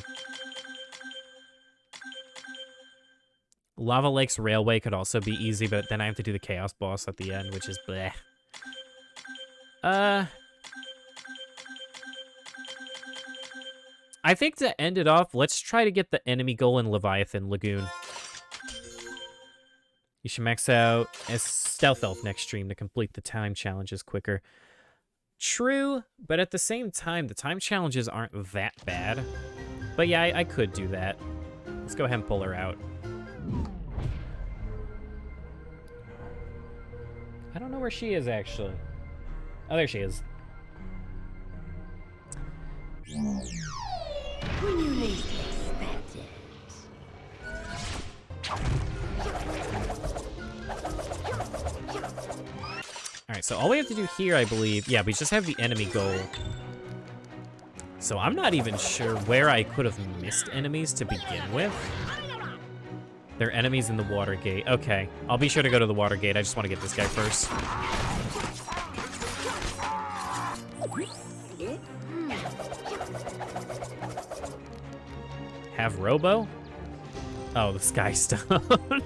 Speaker 1: Lava Lake's Railway could also be easy, but then I have to do the Chaos Boss at the end, which is bleh. I think to end it off, let's try to get the enemy goal in Leviathan Lagoon. You should max out as Stealth Elf next stream to complete the time challenges quicker. True, but at the same time, the time challenges aren't that bad. But yeah, I could do that. Let's go ahead and pull her out. I don't know where she is, actually. Oh, there she is.
Speaker 5: When you least expect it.
Speaker 1: Alright, so all we have to do here, I believe... Yeah, we just have the enemy goal. So I'm not even sure where I could have missed enemies to begin with. They're enemies in the water gate. Okay, I'll be sure to go to the water gate. I just want to get this guy first. Have Robo? Oh, the Sky Stone.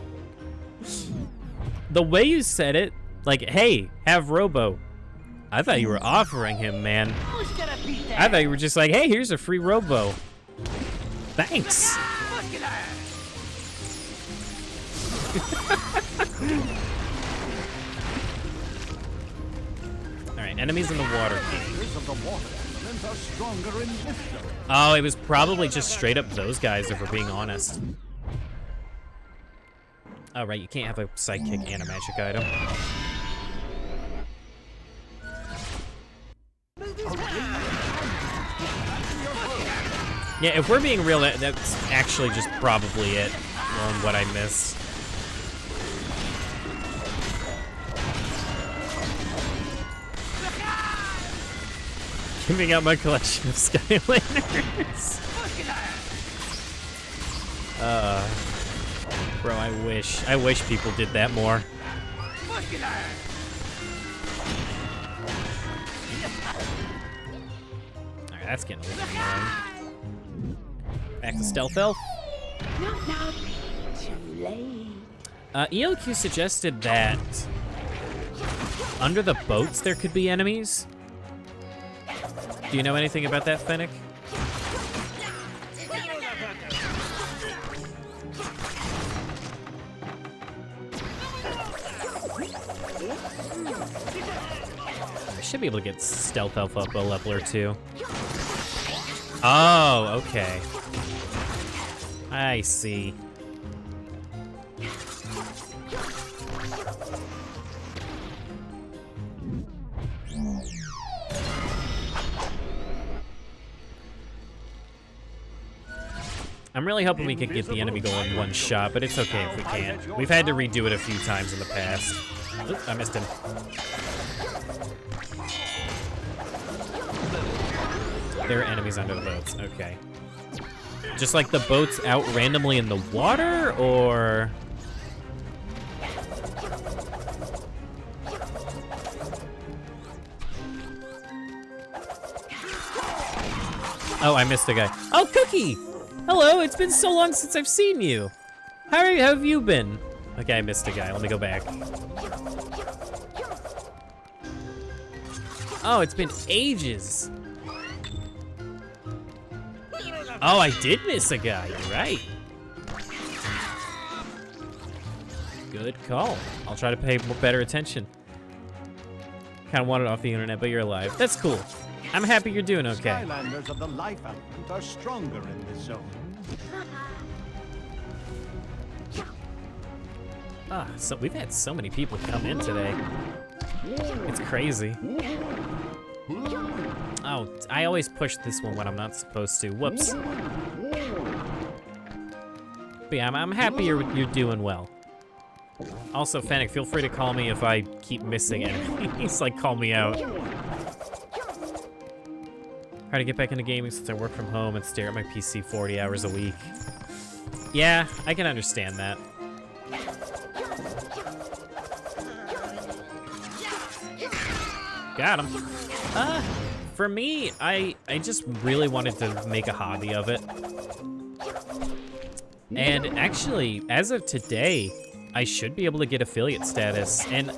Speaker 1: The way you said it, like, hey, have Robo. I thought you were offering him, man.
Speaker 2: Who's gonna beat that?
Speaker 1: I thought you were just like, hey, here's a free Robo. Thanks.
Speaker 2: Look at her.
Speaker 1: Alright, enemies in the water gate.
Speaker 3: Of the water elements are stronger in this zone.
Speaker 1: Oh, it was probably just straight up those guys, if we're being honest. Oh, right, you can't have a sidekick and a magic item. Yeah, if we're being real, that's actually just probably it on what I missed. Giving out my collection of Skylanders. Bro, I wish people did that more. Alright, that's getting a little annoying. Back to Stealth Elf.
Speaker 5: Too late.
Speaker 1: ELQ suggested that under the boats there could be enemies. Do you know anything about that, Fennec? I should be able to get Stealth Elf up a level or two. Oh, okay. I see. I'm really hoping we can get the enemy goal in one shot, but it's okay if we can't. We've had to redo it a few times in the past. Oop, I missed him. There are enemies under the boats, okay. Just like the boats out randomly in the water, or? Oh, I missed a guy. Oh, Cookie! Hello, it's been so long since I've seen you. How have you been? Okay, I missed a guy. Let me go back. Oh, it's been ages. Oh, I did miss a guy. You're right. Good call. I'll try to pay better attention. Kind of wanted off the internet, but you're alive. That's cool. I'm happy you're doing okay.
Speaker 3: Skylanders of the life element are stronger in this zone.
Speaker 1: Ah, so we've had so many people come in today. It's crazy. Oh, I always push this one when I'm not supposed to. Whoops. But yeah, I'm happy you're doing well. Also, Fennec, feel free to call me if I keep missing enemies. Like, call me out. Try to get back into gaming since I work from home and stare at my PC 40 hours a week. Yeah, I can understand that. Got him. For me, I just really wanted to make a hobby of it. And actually, as of today, I should be able to get affiliate status. And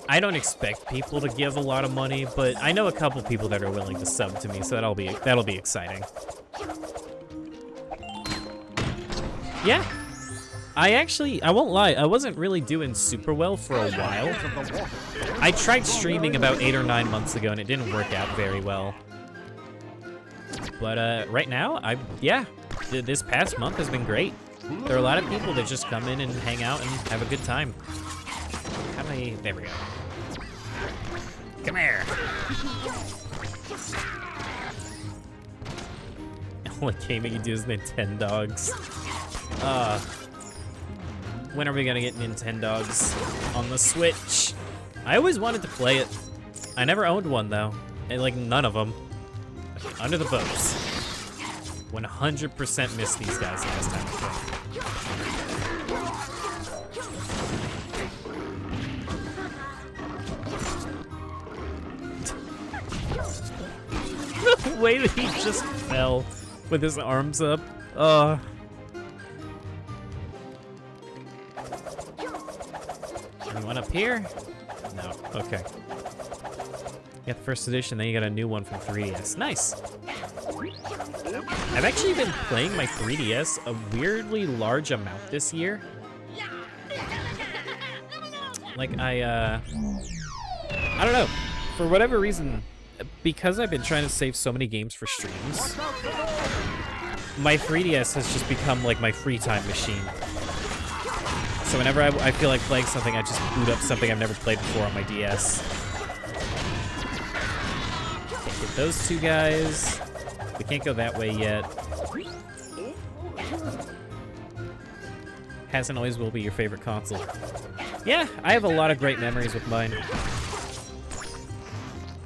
Speaker 1: I don't expect people to give a lot of money, but I know a couple people that are willing to sub to me, so that'll be exciting. Yeah. I won't lie, I wasn't really doing super well for a while. I tried streaming about 8 or 9 months ago and it didn't work out very well. But right now, this past month has been great. There are a lot of people that just come in and hang out and have a good time. There we go. Come here. Only gaming you do is Nintendogs. When are we gonna get Nintendogs on the Switch? I always wanted to play it. I never owned one though, and like none of them. Okay, under the boats. 100% missed these guys last time I played. The way that he just fell with his arms up. Anyone up here? No. Okay. You got the first edition, then you got a new one from 3DS. Nice. I've actually been playing my 3DS a weirdly large amount this year. Like, I don't know. For whatever reason, because I've been trying to save so many games for streams, my 3DS has just become like my free time machine. So whenever I feel like playing something, I just boot up something I've never played before on my DS. Can't get those two guys. We can't go that way yet. Hasn't always will be your favorite console. Yeah, I have a lot of great memories with mine.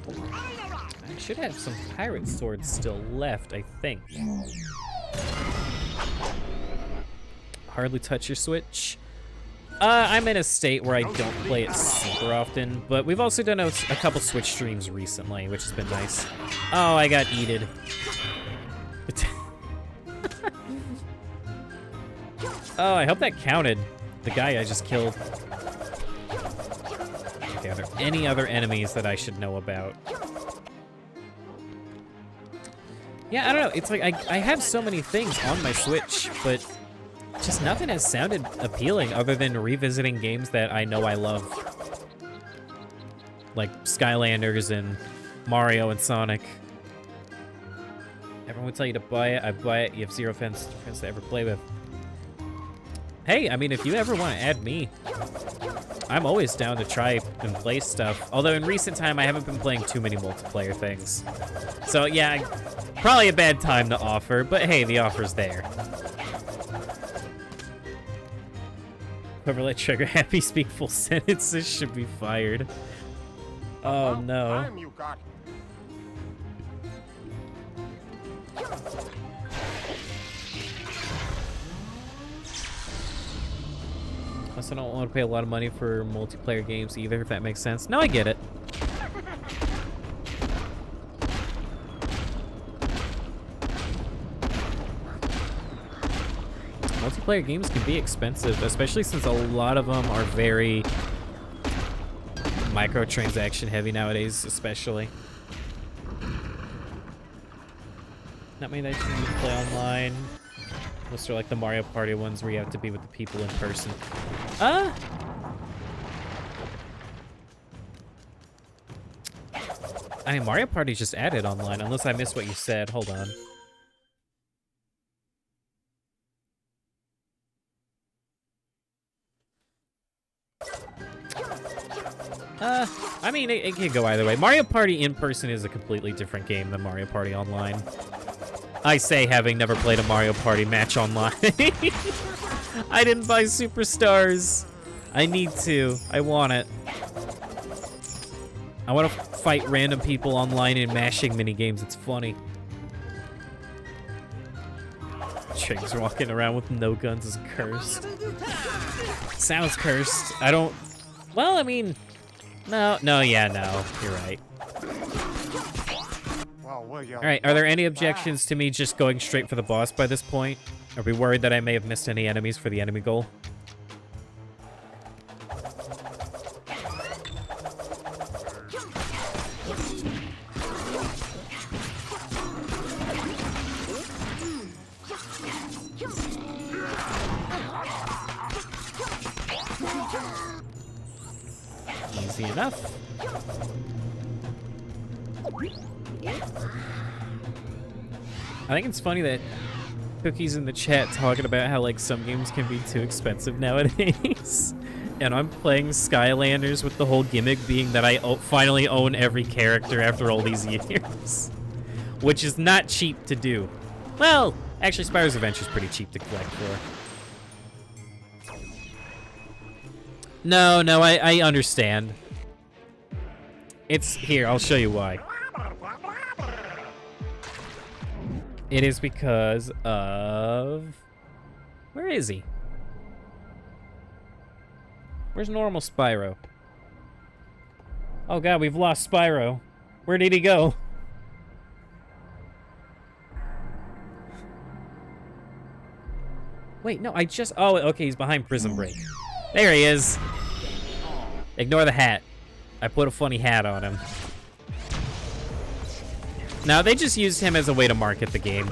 Speaker 1: I should have some pirate swords still left, I think. Hardly touch your Switch. I'm in a state where I don't play it super often, but we've also done a couple Switch streams recently, which has been nice. Oh, I got eated. Oh, I hope that counted. The guy I just killed. Okay, are there any other enemies that I should know about? Yeah, I don't know. It's like I have so many things on my Switch, but just nothing has sounded appealing other than revisiting games that I know I love. Like Skylanders and Mario and Sonic. Everyone would tell you to buy it. I buy it. You have zero friends to ever play with. Hey, I mean, if you ever want to add me, I'm always down to try and play stuff. Although in recent time, I haven't been playing too many multiplayer things. So yeah, probably a bad time to offer, but hey, the offer's there. Whoever let Trigger Happy speak full sentences should be fired. Oh no. Plus, I don't want to pay a lot of money for multiplayer games either, if that makes sense. No, I get it. multiplayer games can be expensive, especially since a lot of them are very microtransaction heavy nowadays, especially. Not many that you can play online. Most are like the Mario Party ones where you have to be with the people in person. I mean, Mario Party just added online, unless I missed what you said. Hold on. I mean, it could go either way. Mario Party in person is a completely different game than Mario Party online. I say, having never played a Mario Party match online. I didn't buy Superstars. I need to. I want it. I want to fight random people online in mashing minigames. It's funny. Trig's walking around with no guns is cursed. Sounds cursed. I don't... Well, I mean... No, yeah, no. You're right. Alright, are there any objections to me just going straight for the boss by this point? Are we worried that I may have missed any enemies for the enemy goal? Easy enough. I think it's funny that Cookie's in the chat talking about how, like, some games can be too expensive nowadays. And I'm playing Skylanders with the whole gimmick being that I finally own every character after all these years. Which is not cheap to do. Well, actually, Spyro's Adventure is pretty cheap to collect for. No, I understand. It's here, I'll show you why. It is because of... Where is he? Where's normal Spyro? Oh god, we've lost Spyro. Where did he go? Wait, no, I just... Oh, okay, he's behind Prison Break. There he is. Ignore the hat. I put a funny hat on him. Now, they just used him as a way to market the game.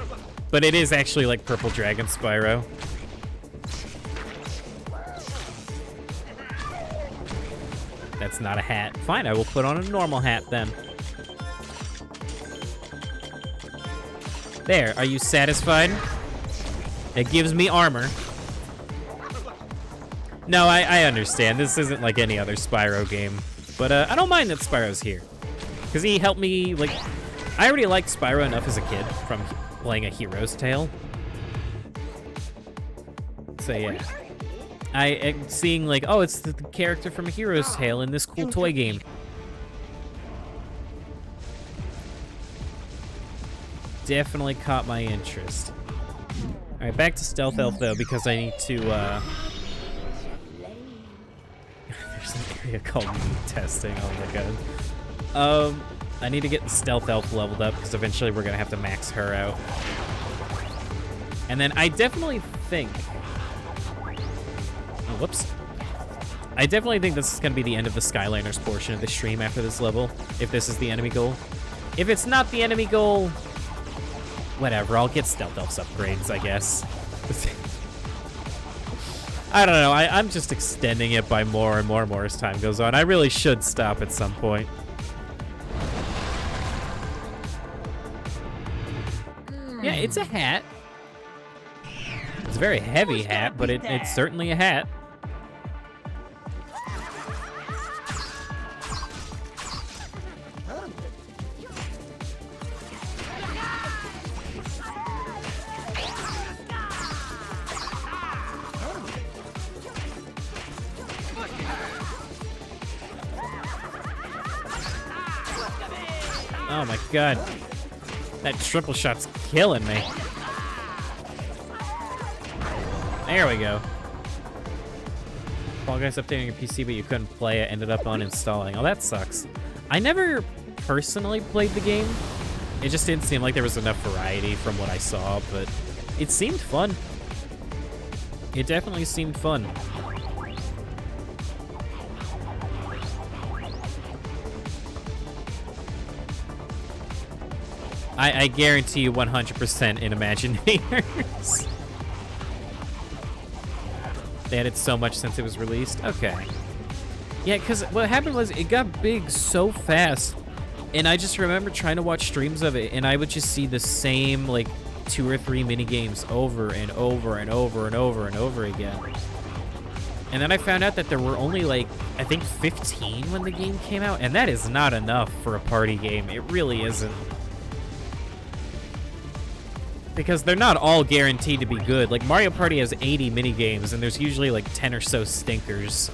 Speaker 1: But it is actually like Purple Dragon Spyro. That's not a hat. Fine, I will put on a normal hat then. There, are you satisfied? It gives me armor. No, I understand. This isn't like any other Spyro game. But I don't mind that Spyro's here. Because he helped me, like... I already liked Spyro enough as a kid from playing A Hero's Tale. So yeah. Seeing like, oh, it's the character from A Hero's Tale in this cool toy game. Definitely caught my interest. Alright, back to Stealth Elf though, because I need to, there's an area called meat testing, oh my god. I need to get the Stealth Elf leveled up, because eventually we're gonna have to max her out. And then I definitely think... Oh, whoops. I definitely think this is gonna be the end of the Skylanders portion of the stream after this level, if this is the enemy goal. If it's not the enemy goal, whatever, I'll get Stealth Elf's upgrades, I guess. I don't know, I'm just extending it by more and more as time goes on. I really should stop at some point. Yeah, it's a hat. It's a very heavy hat, but it's certainly a hat. Oh my god. That triple shot's killing me. There we go. Fall Guys updating your PC, but you couldn't play it. Ended up uninstalling. Oh, that sucks. I never personally played the game. It just didn't seem like there was enough variety from what I saw, but it seemed fun. It definitely seemed fun. I guarantee you 100% in Imagineers. They added so much since it was released. Okay. Yeah, because what happened was it got big so fast. And I just remember trying to watch streams of it, and I would just see the same, like, 2 or 3 mini games over and over and over and over and over again. And then I found out that there were only, like, I think 15 when the game came out, and that is not enough for a party game. It really isn't. Because they're not all guaranteed to be good. Like, Mario Party has 80 mini games, and there's usually, like, 10 or so stinkers.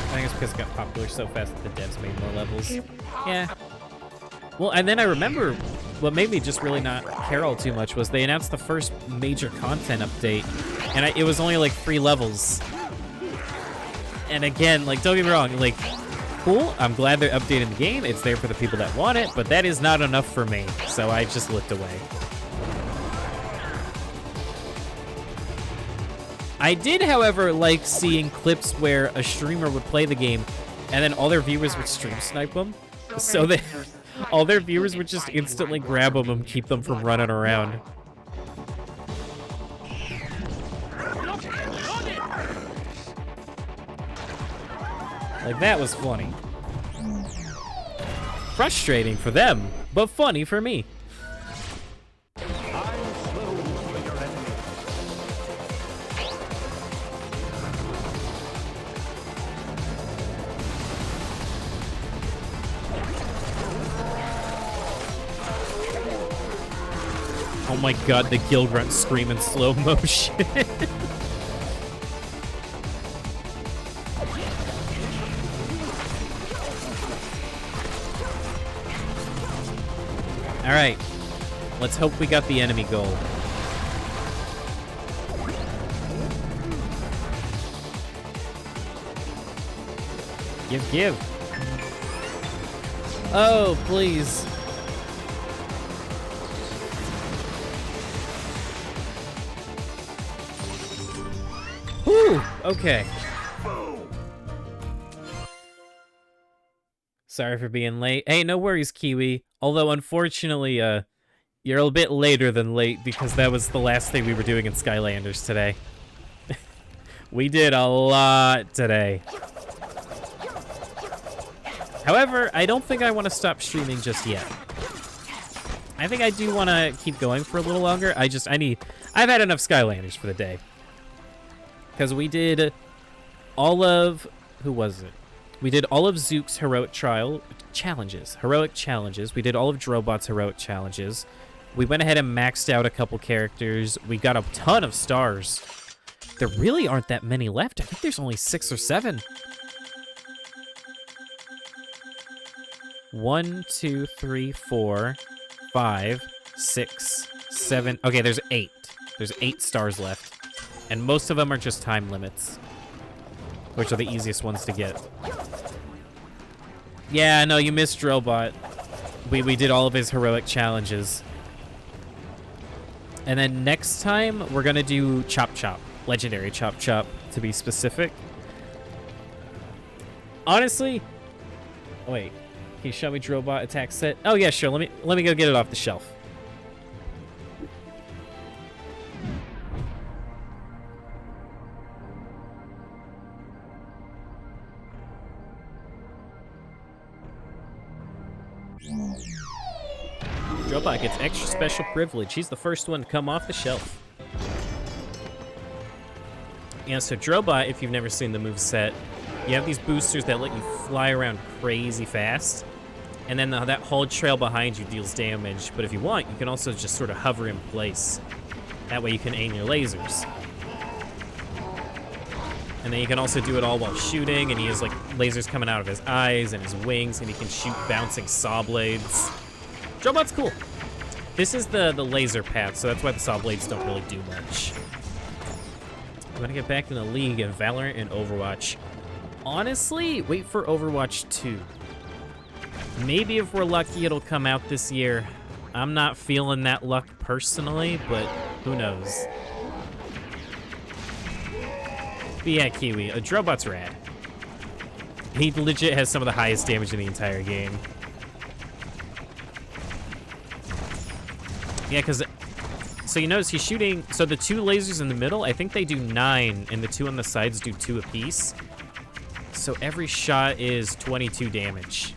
Speaker 1: I think it's because it got popular so fast that the devs made more levels. Yeah. Well, and then I remember what made me just really not care all too much was they announced the first major content update, and it was only like 3 levels. And again, like, don't get me wrong, like, cool, I'm glad they're updating the game. It's there for the people that want it, but that is not enough for me, so I just looked away. I did, however, like seeing clips where a streamer would play the game, and then all their viewers would stream snipe them, so that all their viewers would just instantly grab them and keep them from running around. Like, that was funny. Frustrating for them, but funny for me. Oh my god, the gill grunt scream in slow motion. Alright, let's hope we got the enemy goal. Give. Oh, please. Whew, okay. Sorry for being late. Hey, no worries, Kiwi. Although, unfortunately, you're a bit later than late because that was the last thing we were doing in Skylanders today. We did a lot today. However, I don't think I want to stop streaming just yet. I think I do want to keep going for a little longer. I've had enough Skylanders for the day. Because we did all of, who was it? We did all of Zook's heroic challenges. We did all of Drobot's heroic challenges. We went ahead and maxed out a couple characters. We got a ton of stars. There really aren't that many left. I think there's only 6 or 7. 1, 2, 3, 4, 5, 6, 7. Okay, there's 8. There's 8 stars left. And most of them are just time limits, which are the easiest ones to get. Yeah, no, you missed Drobot. We did all of his heroic challenges. And then next time, we're gonna do Chop Chop. Legendary Chop Chop, to be specific. Honestly... Oh, wait. Can you show me Drobot attack set? Oh, yeah, sure. Let me go get it off the shelf. Drobot gets extra special privilege. He's the first one to come off the shelf. Yeah, so Drobot, if you've never seen the moveset, you have these boosters that let you fly around crazy fast. And then that whole trail behind you deals damage. But if you want, you can also just sort of hover in place. That way you can aim your lasers. And then you can also do it all while shooting, and he has like lasers coming out of his eyes and his wings, and he can shoot bouncing saw blades. Drobot's cool. This is the laser path, so that's why the saw blades don't really do much. I'm gonna get back in the League of Valorant and Overwatch. Honestly, wait for Overwatch 2. Maybe if we're lucky, it'll come out this year. I'm not feeling that luck personally, but who knows. But yeah, Kiwi, Drobot's rad. He legit has some of the highest damage in the entire game. Yeah, because... So you notice he's shooting... So the 2 lasers in the middle, I think they do 9, and the 2 on the sides do 2 apiece. So every shot is 22 damage.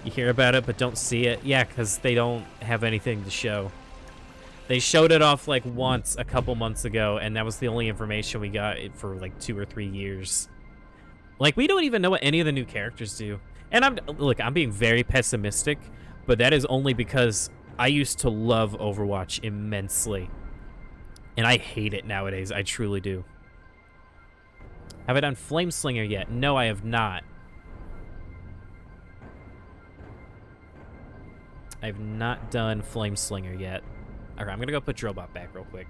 Speaker 1: You hear about it, but don't see it? Yeah, because they don't have anything to show. They showed it off, like, once a couple months ago, and that was the only information we got for, like, 2 or 3 years. Like, we don't even know what any of the new characters do. And look, I'm being very pessimistic, but that is only because I used to love Overwatch immensely. And I hate it nowadays. I truly do. Have I done Flameslinger yet? No, I have not. I've not done Flameslinger yet. Alright, I'm gonna go put Drobot back real quick.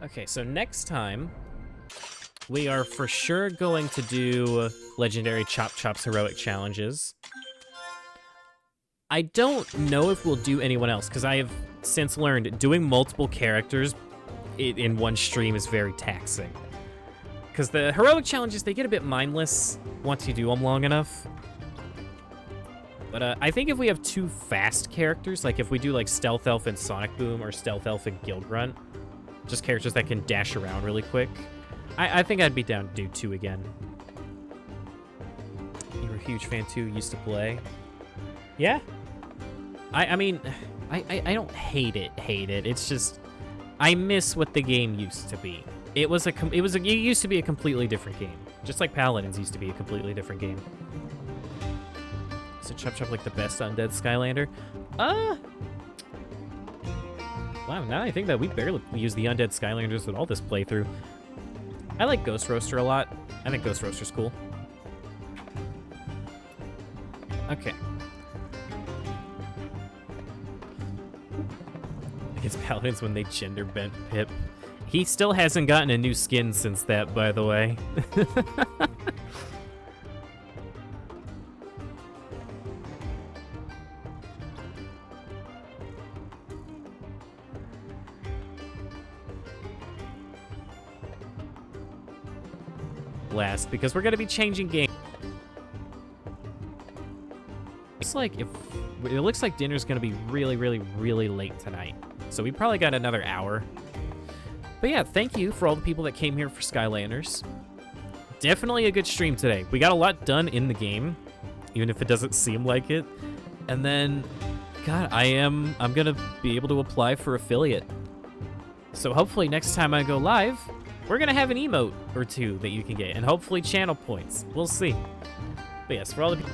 Speaker 1: Okay, so next time, we are for sure going to do Legendary Chop Chop's Heroic Challenges. I don't know if we'll do anyone else, because I have since learned doing multiple characters in one stream is very taxing. Because the Heroic Challenges, they get a bit mindless once you do them long enough. But I think if we have 2 fast characters, like if we do like Stealth Elf and Sonic Boom, or Stealth Elf and Guild Grunt, just characters that can dash around really quick, I think I'd be down to do 2 again. You were a huge fan too, used to play. Yeah? I mean, I don't hate it. It's just, I miss what the game used to be. It used to be a completely different game. Just like Paladins used to be a completely different game. Is it Chop Chop like the best undead Skylander? Wow, now I think that we barely use the undead Skylanders with all this playthrough. I like Ghost Roaster a lot. I think Ghost Roaster's cool. Okay. Against Paladins when they gender bent Pip. He still hasn't gotten a new skin since that, by the way. Last, because we're going to be changing game. It's like it looks like dinner's going to be really, really, really late tonight. So we probably got another hour. But yeah, thank you for all the people that came here for Skylanders. Definitely a good stream today. We got a lot done in the game, even if it doesn't seem like it. And then, God, I'm gonna be able to apply for affiliate. So hopefully next time I go live, we're gonna have an emote or 2 that you can get, and hopefully channel points. We'll see. But yes, for all the people